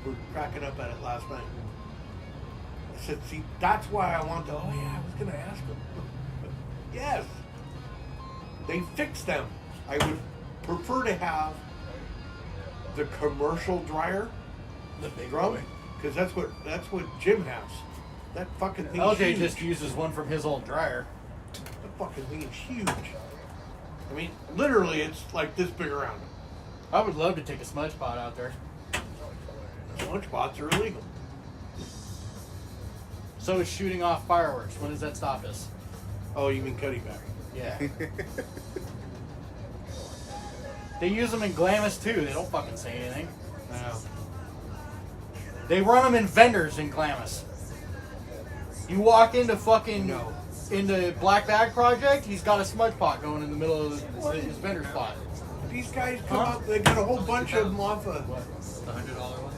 were cracking up at it last night. I said, see, that's why I want to. Oh, yeah, I was going to ask them. Yes. They fixed them. I would prefer to have the commercial dryer, the big drum, one. because that's what Jim has. That fucking thing LJ is huge. just uses one from his old dryer. That fucking thing is huge. I mean, literally, it's like this big around. I would love to take a smudge pot out there. Lunch pots are illegal. So is shooting off fireworks. When does that stop us? Oh, you mean Cuddyback? Yeah. They use them in Glamis too. They don't fucking say anything. No. They run them in vendors in Glamis. You walk into fucking No. into Black Bag Project, he's got a smudge pot going in the middle of his vendor spot. These guys come Huh? up, they got a whole bunch of them off of. The $100 one?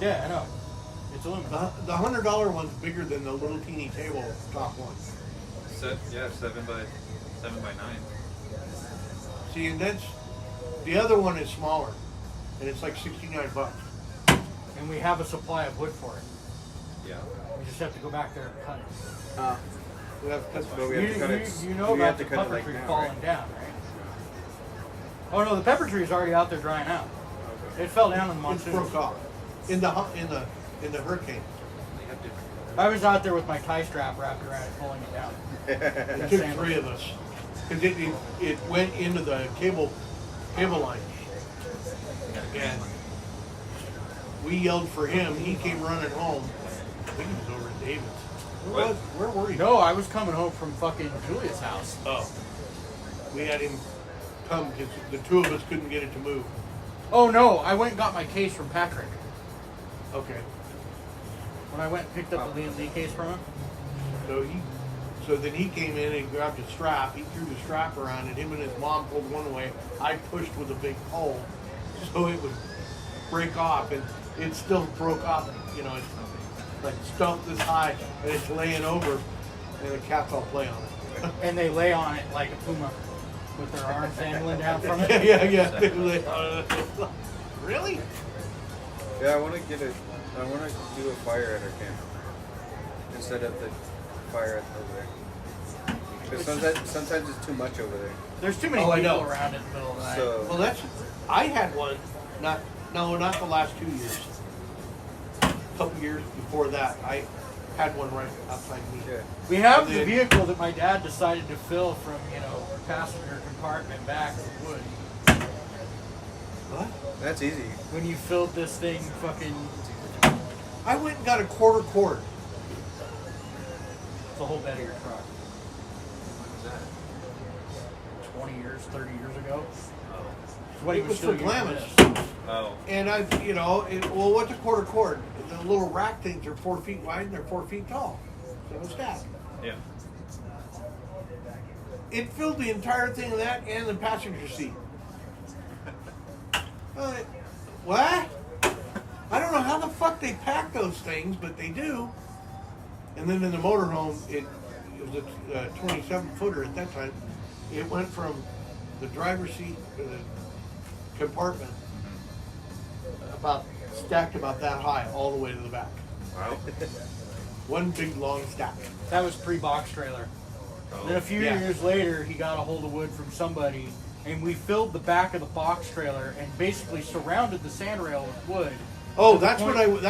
Yeah, I know. It's aluminum. The $100 one's bigger than the little teeny table top one. Yeah, 7 by 9. See, and that's the other one is smaller, and it's like $69. And we have a supply of wood for it. Yeah. We just have to go back there and cut it. We have cut But we have to cut it. You know we about have the to cut pepper it like tree now, falling right? down, right? Oh no, the pepper tree is already out there drying out. It fell down in the It's monsoon. broke off in the hurricane. They have different. I was out there with my tie strap wrapped around it, pulling it down. It took three of us because it went into the cable line, and we yelled for him. He came running home. I think he was over at David's. Where were you? No, I was coming home from fucking Julia's house. Oh. We had him come because the two of us couldn't get it to move. Oh no, I went and got my case from Patrick. Okay. When I went and picked up the Liam Lee case from him. So then he came in and grabbed a strap. He threw the strap around and him and his mom pulled one away. I pushed with a big pole so it would break off, and it still broke off. You know, it's like stumped this high and it's laying over, and the cats all play on it. And they lay on it like a puma with their arms dangling down from it. yeah. They lay on it. Really? Yeah, I want to do a fire at our camp instead of the fire over there. Because sometimes it's too much over there. There's too many Oh, I people know. around in the middle of the night. So Well, I had one. Not the last 2 years. A couple years before that, I had one right outside me. yeah, We have And the then- vehicle that my dad decided to fill from, passenger compartment back with wood. What? that's easy. When you filled this thing fucking I went and got a quarter cord. It's the whole bed of your truck. When was that? 20 years, 30 years ago. Oh. It's what he It was still for using Glamis. this. Oh. And well, what's a quarter cord? The little rack things are 4 feet wide and they're 4 feet tall. So it's stacked. Yeah. It filled the entire thing of that and the passenger seat. What? I don't know how the fuck they pack those things, but they do. And then in the motorhome, it was a 27-footer at that time. It went from the driver's seat to the compartment stacked about that high all the way to the back. Wow. One big long stack. That was pre-box trailer. Oh. Then a few Yeah. years later, he got a hold of wood from somebody, and we filled the back of the box trailer and basically surrounded the sandrail with wood. Oh, To the that's point- when I would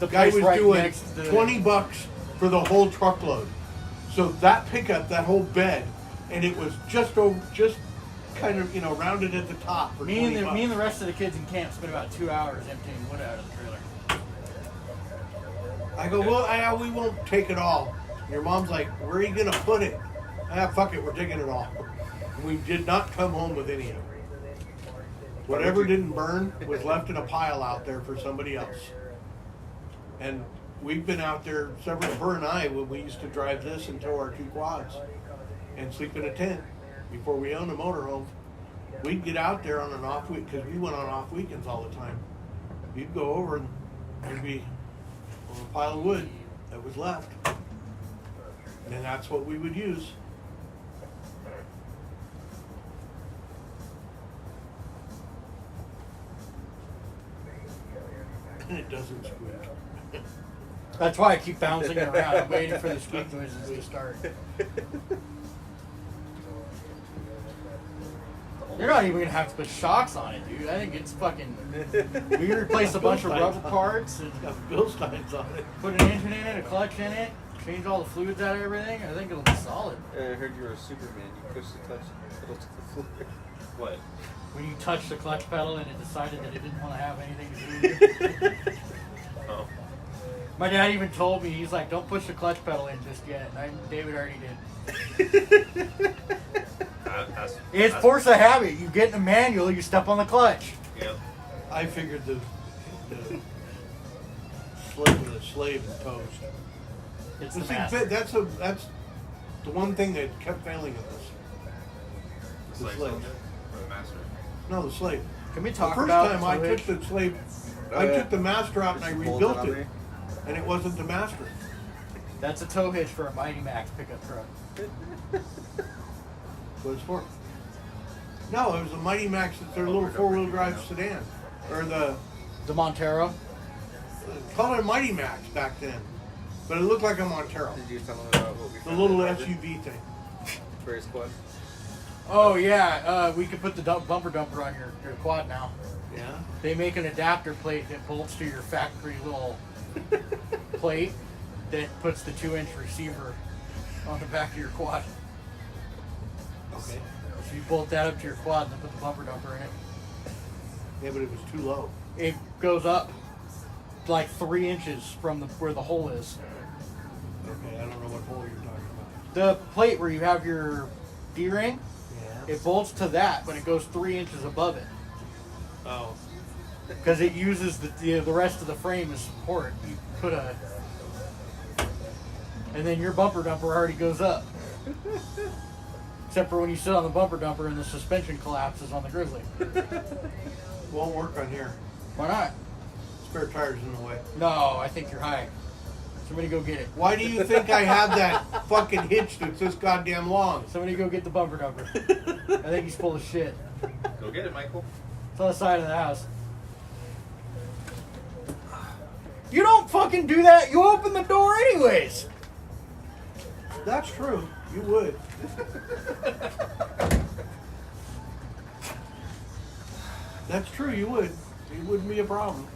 the guy place was right doing next to the- $20 for the whole truckload. So that pickup, that whole bed, and it was just kind of rounded at the top for Me and $20. the rest of the kids in camp spent about 2 hours emptying wood out of the trailer. I go, well, we won't take it all. Your mom's like, where are you gonna put it? Fuck it, we're taking it all. We did not come home with any of it. Whatever didn't burn was left in a pile out there for somebody else. And we've been out there, her and I, when we used to drive this and tow our 2 quads and sleep in a tent before we owned a motorhome. We'd get out there on an off week, because we went on off weekends all the time. You'd go over and there'd be a pile of wood that was left. And that's what we would use. And it doesn't squeak. That's why I keep bouncing it around. I'm waiting for the squeak noises to start. You're not even gonna have to put shocks on it, dude. I think it's fucking. We replaced a bunch of rubber parts and Got Bilsteins on it. put an engine in it, a clutch in it, change all the fluids out of everything. I think it'll be solid. I heard you were a Superman. You pushed the clutch pedal to the floor. What? When you touched the clutch pedal and it decided that it didn't want to have anything to do with it. Oh. My dad even told me, he's like, don't push the clutch pedal in just yet. David already did. It's force of habit. You get in a manual, you step on the clutch. Yep. I figured the slave and toast. It's The the thing, master. that's the one thing that kept failing in this. The slave slave. or the master. No, the slave. Can we The talk first about time I fluid? took the slave, I yeah. took the master out and I Just bolted rebuilt on it, there. and it wasn't the master. That's a tow hitch for a Mighty Max pickup truck. What it's for? No, it was a Mighty Max. It's their little 4-wheel drive sedan, or The Montero. call it a Mighty Max back then, but it looked like a Montero. Did you tell them about what we The found little in the closet SUV thing. for his quad? Oh yeah, we could put the bumper dumper on your quad now. Yeah. They make an adapter plate that bolts to your factory little plate that puts the 2-inch receiver on the back of your quad. Okay. So you bolt that up to your quad and then put the bumper dumper in it. Yeah, but it was too low. It goes up like 3 inches from where the hole is. Okay, I don't know what hole you're talking about. The plate where you have your D-ring, Yeah. it bolts to that, but it goes 3 inches above it. Oh. Because it uses the rest of the frame as support. You put a... And then your bumper dumper already goes up. Except for when you sit on the bumper dumper and the suspension collapses on the Grizzly. Won't work on here. Why not? Spare tires in the way. No, I think you're high. Somebody go get it. Why do you think I have that fucking hitch that's this goddamn long? Somebody go get the bumper dumper. I think he's full of shit. Go get it, Michael. It's on the side of the house. You don't fucking do that. You open the door anyways. That's true. You would. That's true. You would. It wouldn't be a problem.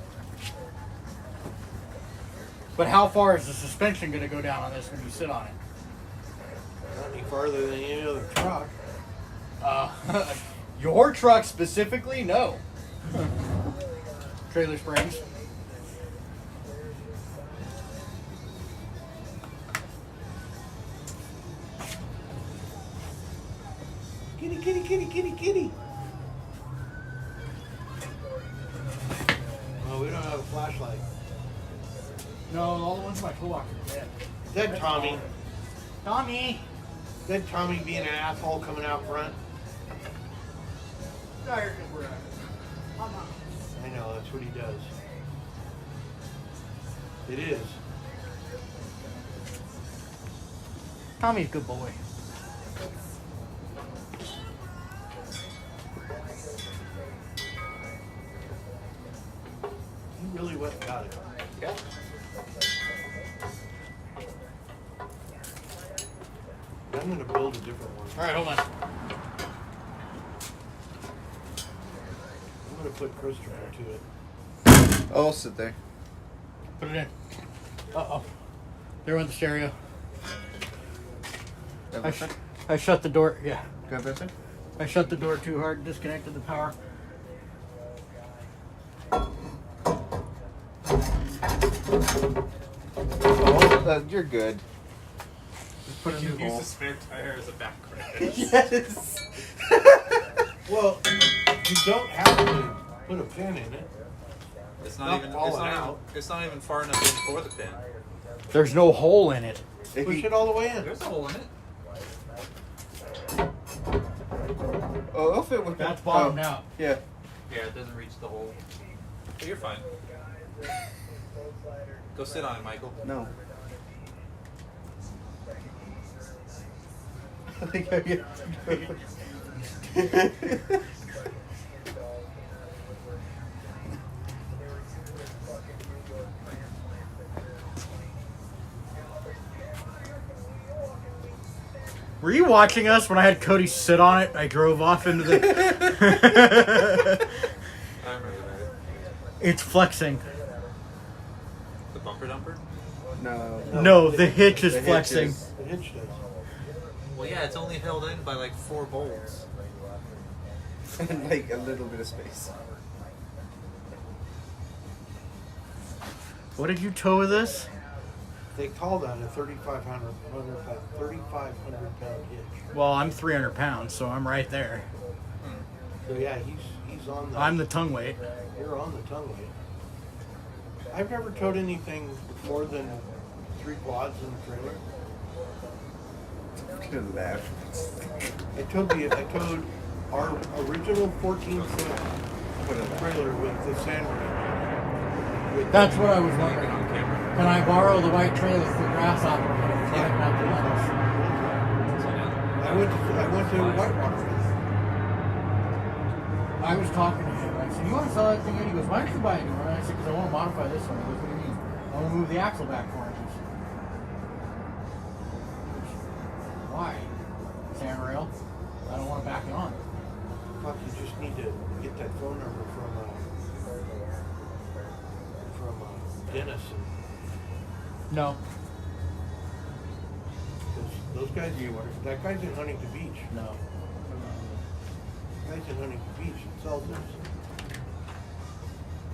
But how far is the suspension going to go down on this when you sit on it? Not any farther than any other truck. Your truck specifically? No. Trailer springs. Kitty, kitty, kitty, kitty, kitty. Oh, we don't have a flashlight. No, all the ones in my toolbox are dead. Is that Tommy? Tommy! Is that Tommy being an asshole coming out front? I know, that's what he does. It is. Tommy's a good boy. He really went and got it. Yeah. I'm going to build a different one. Alright, hold on. I'm going to put Christopher to it. I'll sit there. Put it in. Uh-oh. There went the stereo. I shut the door. Yeah. Got that there? I shut the door too hard, disconnected the power. Oh, you're good. Just put a new use hole. the spare tire as a back crash. Yes. Well, you don't have to put a pin in it. It's Not not even. It's falling not out. even. It's not even far enough in for the pin. There's no hole in it. If Push you- it all the way in. There's a hole in it. Oh, it'll fit with That's it. bottomed Oh, out. Yeah. Yeah, it doesn't reach the hole. But you're fine. Go sit on it, Michael. No. Were you watching us when I had Cody sit on it? I drove off into the... I remember that. It's flexing. The bumper dumper? No. No, the hitch is The hitch flexing. is- The hitch does. Well, yeah, it's only held in by like 4 bolts. And like a little bit of space. What did you tow with this? They call that a 3,500 pound hitch. Well, I'm 300 pounds, so I'm right there. So yeah, he's on the. I'm the tongue weight. You're on the tongue weight. I've never towed anything more than 3 quads in the trailer. I'm gonna laugh. I towed our original 14-foot trailer with the sand ring. That's what I was wondering. On camera. Can I borrow the white trailer for grasshopper? Yeah. Not the lettuce. I went to Whitewater. I was talking to him. I said, "You want to sell that thing?" And he goes, "Why don't you buy a new one?" And I said, "Because I want to modify this one." He goes, "What do you mean?" "I want to move the axle back 4 inches." Why? Sand rail. I don't want to back it on. Fuck, you just need to get that phone number from Dennis. No. Those guys, that guy's in Huntington Beach. No. That guy's in Huntington Beach and sells this.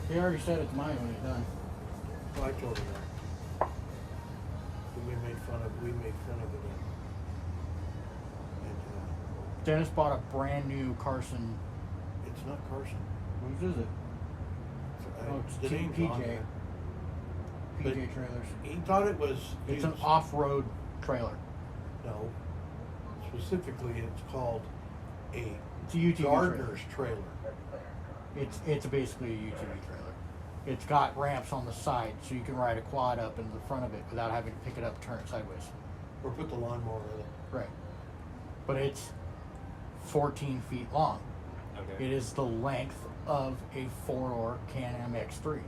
He already said it's mine when he's done. Well, I told him that. We made fun of it. And, Dennis bought a brand new Carson. it's not Carson. Whose is it? Oh, it's The name's on PJ. there. PJ But trailers. He thought it was It's used. an off-road trailer. No. Specifically, it's called a It's a UTV trailer. gardener's trailer. It's basically a UTV trailer. It's got ramps on the side, so you can ride a quad up into the front of it without having to pick it up and turn it sideways. Or put the lawnmower in it. Right. But it's 14 feet long. Okay. It is the length of a 4-door Can-Am X3.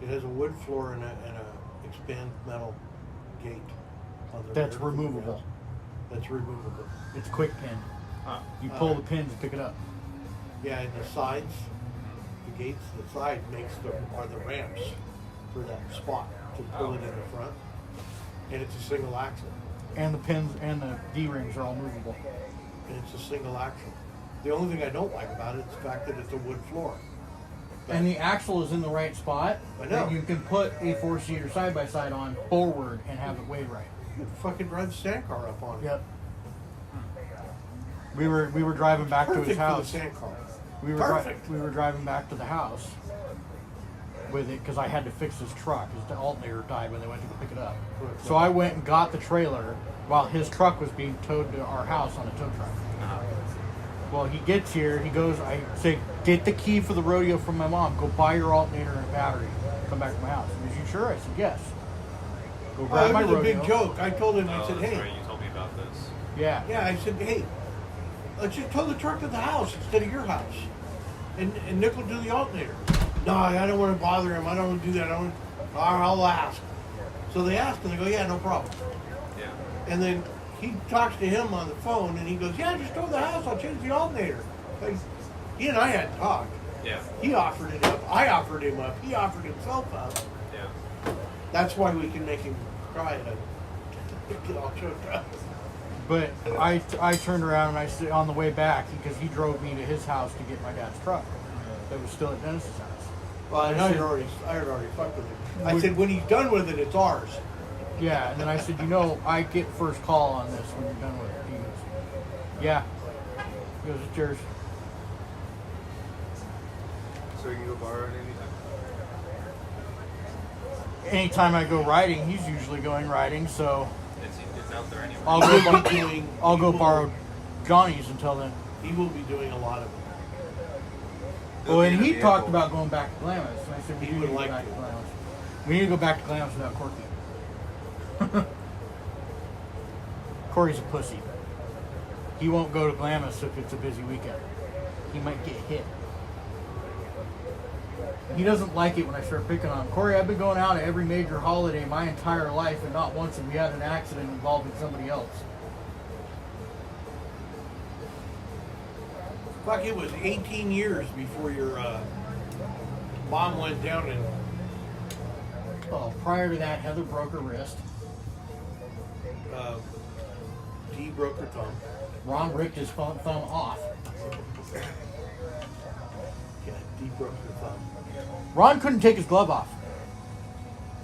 It has a wood floor and a expand metal gate on the That's rear. removable. That's removable. It's quick pin. Huh. You pull the pins and pick it up. Yeah, and the sides, the gates, the side are the ramps for that spot to pull it in the front. And it's a single axle. And the pins and the D-rings are all movable. And it's a single axle. The only thing I don't like about it is the fact that it's a wood floor. And the axle is in the right spot. I know. That you can put a 4-seater side-by-side on forward and have it weighed right. You can fucking drive the sand car up on it. Yep. We were driving back to Perfect his for the house. sand car. We were Perfect. we were driving back to the house with it because I had to fix his truck. His alternator died when they went to go pick it up. So I went and got the trailer while his truck was being towed to our house on a tow truck. Well, he gets here. He goes. I say, get the key for the rodeo from my mom. Go buy your alternator and a battery. Come back to my house. Is you sure? I said yes. Go Oh, grab it my was a rodeo. big joke. I told him, I Oh, said, that's hey, right. You told me about this. Yeah. yeah, I said, hey, let's just tow the truck to the house instead of your house. And Nick will do the alternator. No, I don't want to bother him. I don't want to do that. I'll ask. So they asked and they go, yeah, no problem. Yeah. And then he talks to him on the phone and he goes, yeah, just tow the house. I'll change the alternator. Like, he and I had talked. Yeah. He offered it up. I offered him up. He offered himself up. Yeah. That's why we can make him cry at a get all choked up. But I turned around and I said on the way back because he drove me to his house to get my dad's truck that was still at Dennis's house. Well, I had already fucked with him. I said, when he's done with it, it's ours. Yeah, and then I said, I get first call on this when you're done with it. He goes, yeah. He goes, it's yours. So you can go borrow it anytime. Anytime I go riding, he's usually going riding, so It's out there anyway. I'll go borrow Johnny's until then. He will be doing a lot of it. Well, and he Yeah. talked about going back to Glamis, and I said, we He do would need to go like back to. to Glamis. We need to go back to Glamis without Corky. Corey's a pussy. He won't go to Glamis if it's a busy weekend. He might get hit. He doesn't like it when I start picking on him. Corey, I've been going out at every major holiday my entire life, and not once have we had an accident involving somebody else. Fuck, it was 18 years before your mom went down and Oh, prior to that, Heather broke her wrist. Dee broke her thumb. Ron ripped his thumb off. Yeah, Dee broke her thumb. Ron couldn't take his glove off.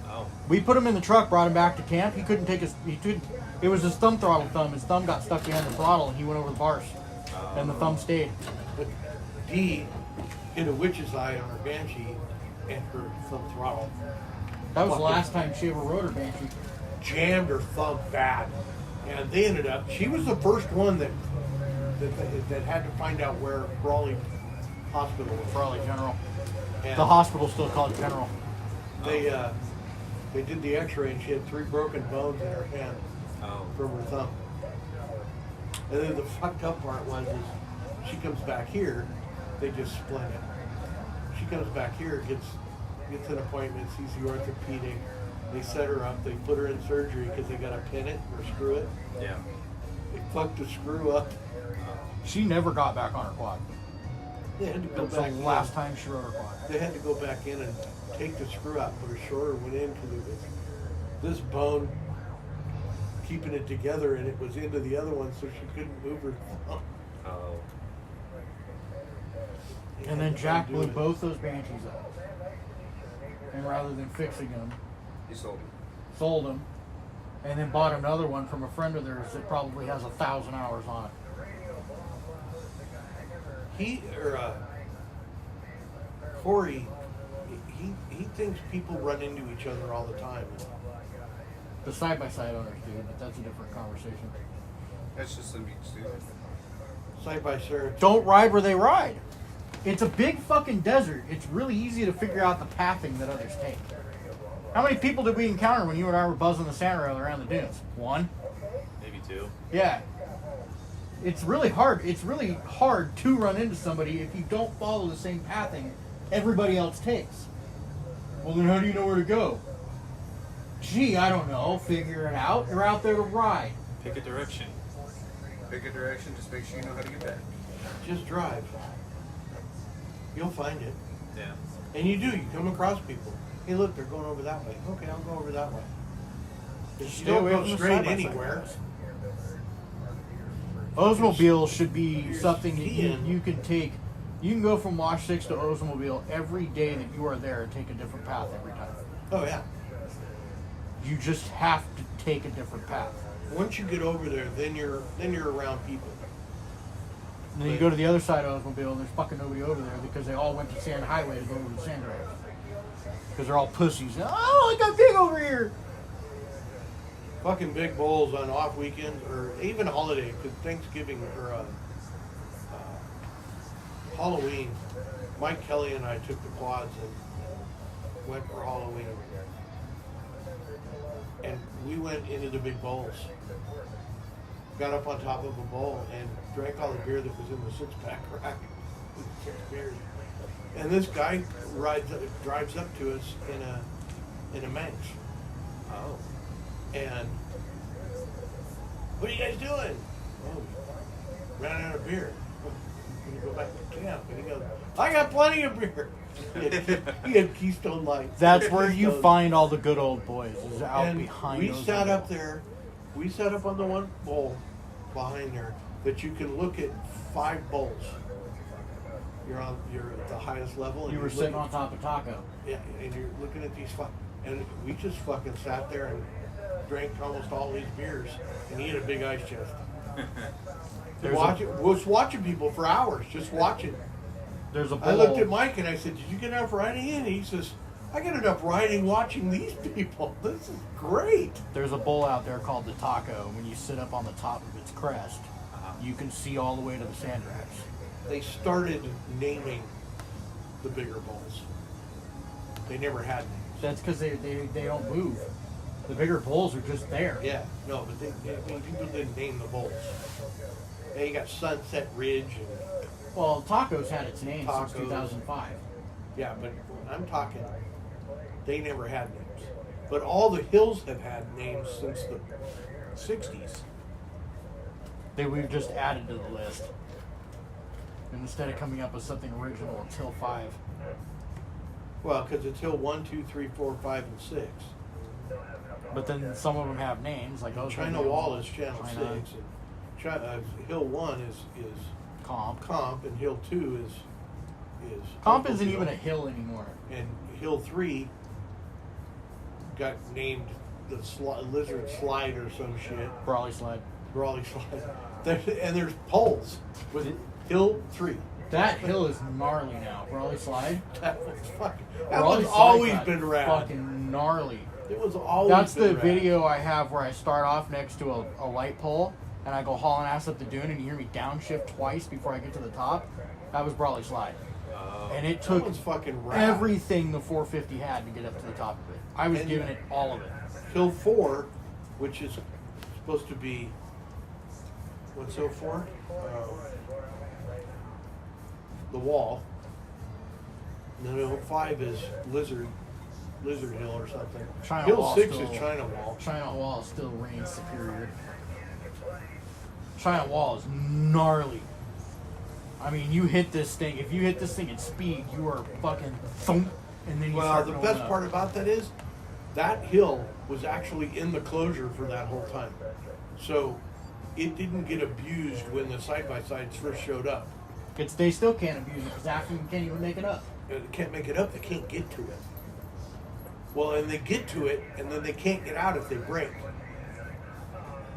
Oh. We put him in the truck, brought him back to camp. He couldn't take it was his thumb throttle thumb. His thumb got stuck behind the throttle and he went over the bars. And the thumb stayed. But Dee hit a witch's eye on her Banshee and her thumb throttle. That was the last time she ever rode her Banshee. Jammed her thumb bad. And they ended up, she was the first one that had to find out where Raleigh Hospital was. Raleigh General. And The hospital's still called General. they did the x-ray and she had 3 broken bones in her hand Oh. from her thumb. And then the fucked up part was is she comes back here, they just split it. She comes back here, gets an appointment, sees the orthopedic. They set her up, they put her in surgery because they got to pin it or screw it. Yeah. They fucked the screw up. She never got back on her quad. They had to That go was back the in. last time she rode her quad. They had to go back in and take the screw out, but her shoulder went in because it was this bone keeping it together and it was into the other one so she couldn't move her thumb. Oh. And then Jack blew both those Banshees up. And rather than fixing them, He sold it. sold them, and then bought another one from a friend of theirs that probably has 1,000 hours on it. Corey, he thinks people run into each other all the time. The side-by-side owners do, but that's a different conversation. That's just some stupid. Side by side. Don't ride where they ride. It's a big fucking desert. It's really easy to figure out the pathing that others take. How many people did we encounter when you and I were buzzing the sand rail around the dunes? One? Maybe 2. Yeah. It's really hard. It's really hard to run into somebody if you don't follow the same pathing everybody else takes. Well, then how do you know where to go? Gee, I don't know. Figure it out. You're out there to ride. Pick a direction. Pick a direction, just make sure you know how to get back. Just drive. You'll find it. Yeah. And you do. You come across people. Hey, look, they're going over that way. Okay, I'll go over that way. If you Stay don't away go from the straight side-by-side anywhere, guys. Oldsmobile should be Here's something that Ian. you can take. You can go from Wash 6 to Oldsmobile every day that you are there and take a different path every time. oh yeah. You just have to take a different path. Once you get over there, then you're around people. And then you go to the other side of Oldsmobile and there's fucking nobody over there because they all went to Sand Highway to go over to Sand Drive. Because they're all pussies. Oh, I got big over here. Fucking big bowls on off weekends or even holiday, because Thanksgiving or Halloween, Mike Kelly and I took the quads and went for Halloween. And we went into the big bowls. Got up on top of a bowl and drank all the beer that was in the six-pack rack. 6 beers. And this guy drives up to us in a Manx. Oh. And what are you guys doing? Oh, ran out of beer. Can you go back to camp? And he goes, I got plenty of beer. He had Keystone Light. That's where you find all the good old boys. Is out And behind. we those sat little- up there. We sat up on the one bowl behind there that you can look at 5 bowls. You're at the highest level. And You were you're sitting looking- on top of Taco. Yeah, and you're looking at these and we just fucking sat there and drank almost all these beers, and he had a big ice chest. Was watching people for hours, just watching. There's a bowl. I looked at Mike and I said, "Did you get enough riding in?" And he says, "I get enough riding watching these people. This is great." There's a bowl out there called the Taco. When you sit up on the top of its crest, you can see all the way to the sand racks. They started naming the bigger bowls. They never had names. That's because they don't move. The bigger bowls are just there. Yeah, no, but people didn't name the bowls. They got Sunset Ridge and Well, Taco's had its name Tacos. since 2005. yeah, but I'm talking. They never had names, but all the hills have had names since the '60s. We've just added to the list. And instead of coming up with something original, it's Hill 5. Well, because it's Hill 1, 2, 3, 4, 5, and 6. But then some of them have names, like those. China Wall is Channel China 6, and Hill 1 is Comp. and Hill 2 is Comp isn't even a hill anymore. and Hill 3 got named the Lizard Slide or some shit. Brawley Slide. Brawley Slide. And there's poles with Hill 3. That hill is gnarly now. Brawley Slide. That was Brawley Slide always got been rad. fucking gnarly. It was always That's been the rad. video I have where I start off next to a light pole and I go hauling ass up the dune and you hear me downshift twice before I get to the top. That was Brawley Slide. And it That took was fucking rad. everything the 450 had to get up to the top of it. I was And giving it all of it. Hill 4, which is supposed to be what's Hill 4? The Wall. And then Hill 5 is Lizard Hill or something. China Hill Wall 6 still- is China Wall. China Wall still reigns superior. China Wall is gnarly. I mean, you hit this thing. If you hit this thing at speed, you are fucking thump, and then you Well, start the going best up. part about that is that hill was actually in the closure for that whole time. So it didn't get abused when the side-by-sides first showed up. They still can't abuse it because after you can't even make it up. They can't make it up, they can't get to it. Well, and they get to it, and then they can't get out if they break.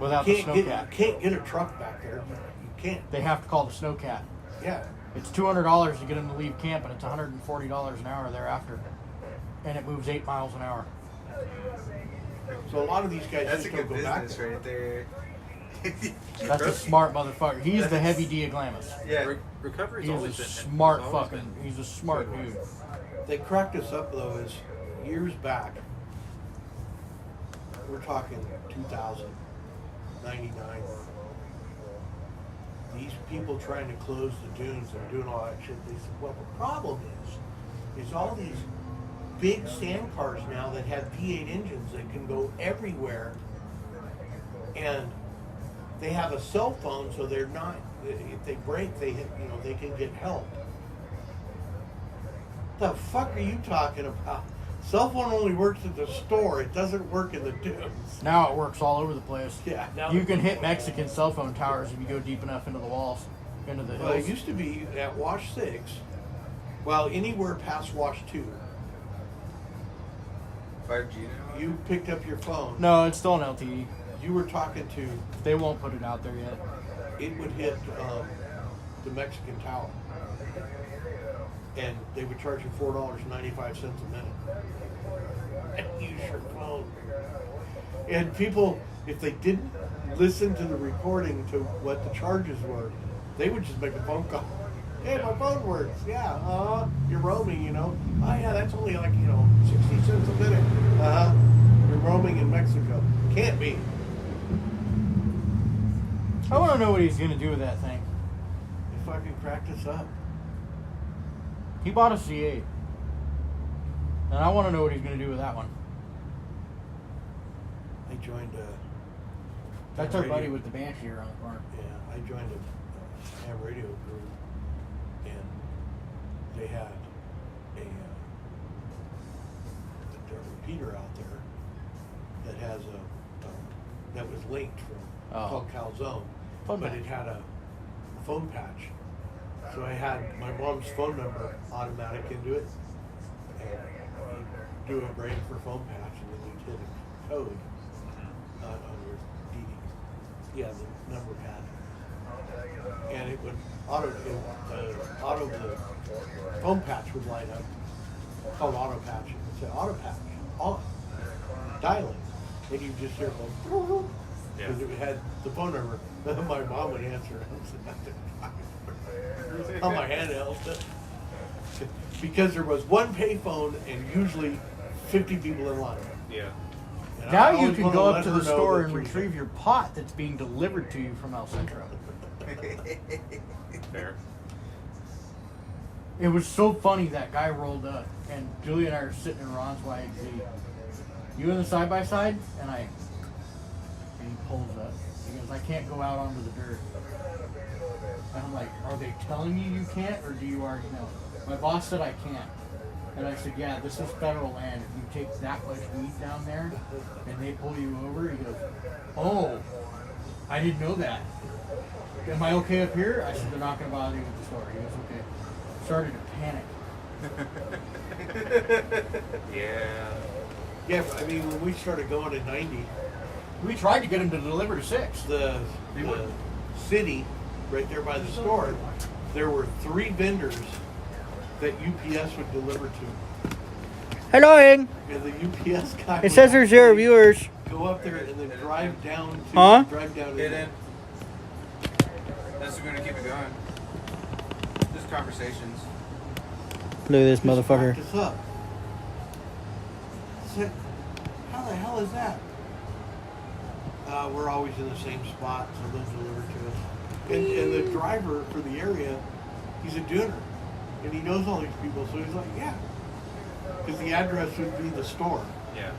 Without the You snowcat. can't get a truck back there. You can't. They have to call the snowcat. Yeah. It's $200 to get them to leave camp, and it's $140 an hour thereafter. And it moves 8 miles an hour. So a lot of these guys That's a just good don't go back business there. right there. That's a smart motherfucker. He's the heavy Diaglamis. Yeah. Recovery's He's a always been smart it's always fucking. been He's a smart good. dude. They cracked us up though is years back. We're talking 2000, 99. These people trying to close the dunes and doing all that shit. They said, well, the problem is all these big sand cars now that have V8 engines that can go everywhere, and they have a cell phone, so they're not. If they break, they can get help. The fuck are you talking about? Cell phone only works at the store. It doesn't work in the dunes. Now it works all over the place. Yeah. Now You can hit Mexican cell phone towers if you go deep enough into the walls, into the Well, it hills. used to be at Wash 6. Well, anywhere past Wash 2. 5G now? You picked up your phone. No, it's still an LTE. You were talking to. They won't put it out there yet. It would hit the Mexican Tower. And they would charge you $4.95 a minute. And use your phone. And people, if they didn't listen to the recording to what the charges were, they would just make a phone call. Hey, my phone works. Yeah, you're roaming, you know. Oh, yeah, that's only like, 60 cents a minute. You're roaming in Mexico. Can't be. I want to know what he's going to do with that thing. If I can crack this up. He bought a C8. And I want to know what he's going to do with that one. I joined That's our buddy with the Banshee here on the corner. Yeah, I joined a ham radio group, and they had a repeater out there that has that was linked from called Calzone, Phone but patch. it had a phone patch. So I had my mom's phone number automatic into it, and you do a brain for phone patch, and then you hit a code on your DD. Yeah, the number pad, and it would the phone patch would light up. It's called auto patch. It would say auto patch on, dialing, and you just hear it go. Because it had the phone number. My mom would answer on my handheld. Because there was one payphone and usually 50 people in line. Yeah. And Now I you always can wanna go let up to her the know store that and she- retrieve your pot that's being delivered to you from El Centro. Fair. It was so funny that guy rolled up, and Julie and I are sitting in Ron's YXZ. You in the side by side, and he pulls up. He goes, "I can't go out onto the dirt." And I'm like, "Are they telling you can't, or do you already know?" My boss said I can't, and I said, "Yeah, this is federal land. If you take that much weed down there, and they pull you over," he goes, "Oh, I didn't know that. Am I okay up here?" I said, "They're not going to bother you with the store." He goes, "Okay." Started to panic. Yeah. Yeah, but, I mean, when we started going in 90, We tried to get him to deliver to 6. the city, right there by the store, there were 3 vendors that UPS would deliver to. Hello, Ing. And the UPS guy It says there's 0 viewers. go up there and then drive down to Huh? drive down Get to in. That's gonna keep it going. Just conversations. Look at this Just crack this up. I said, how the hell is that? We're always in the same spot, so they'll deliver to us. And the driver for the area, he's a dooner. And he knows all these people, so he's like, yeah. Because the address would be the store. Yeah.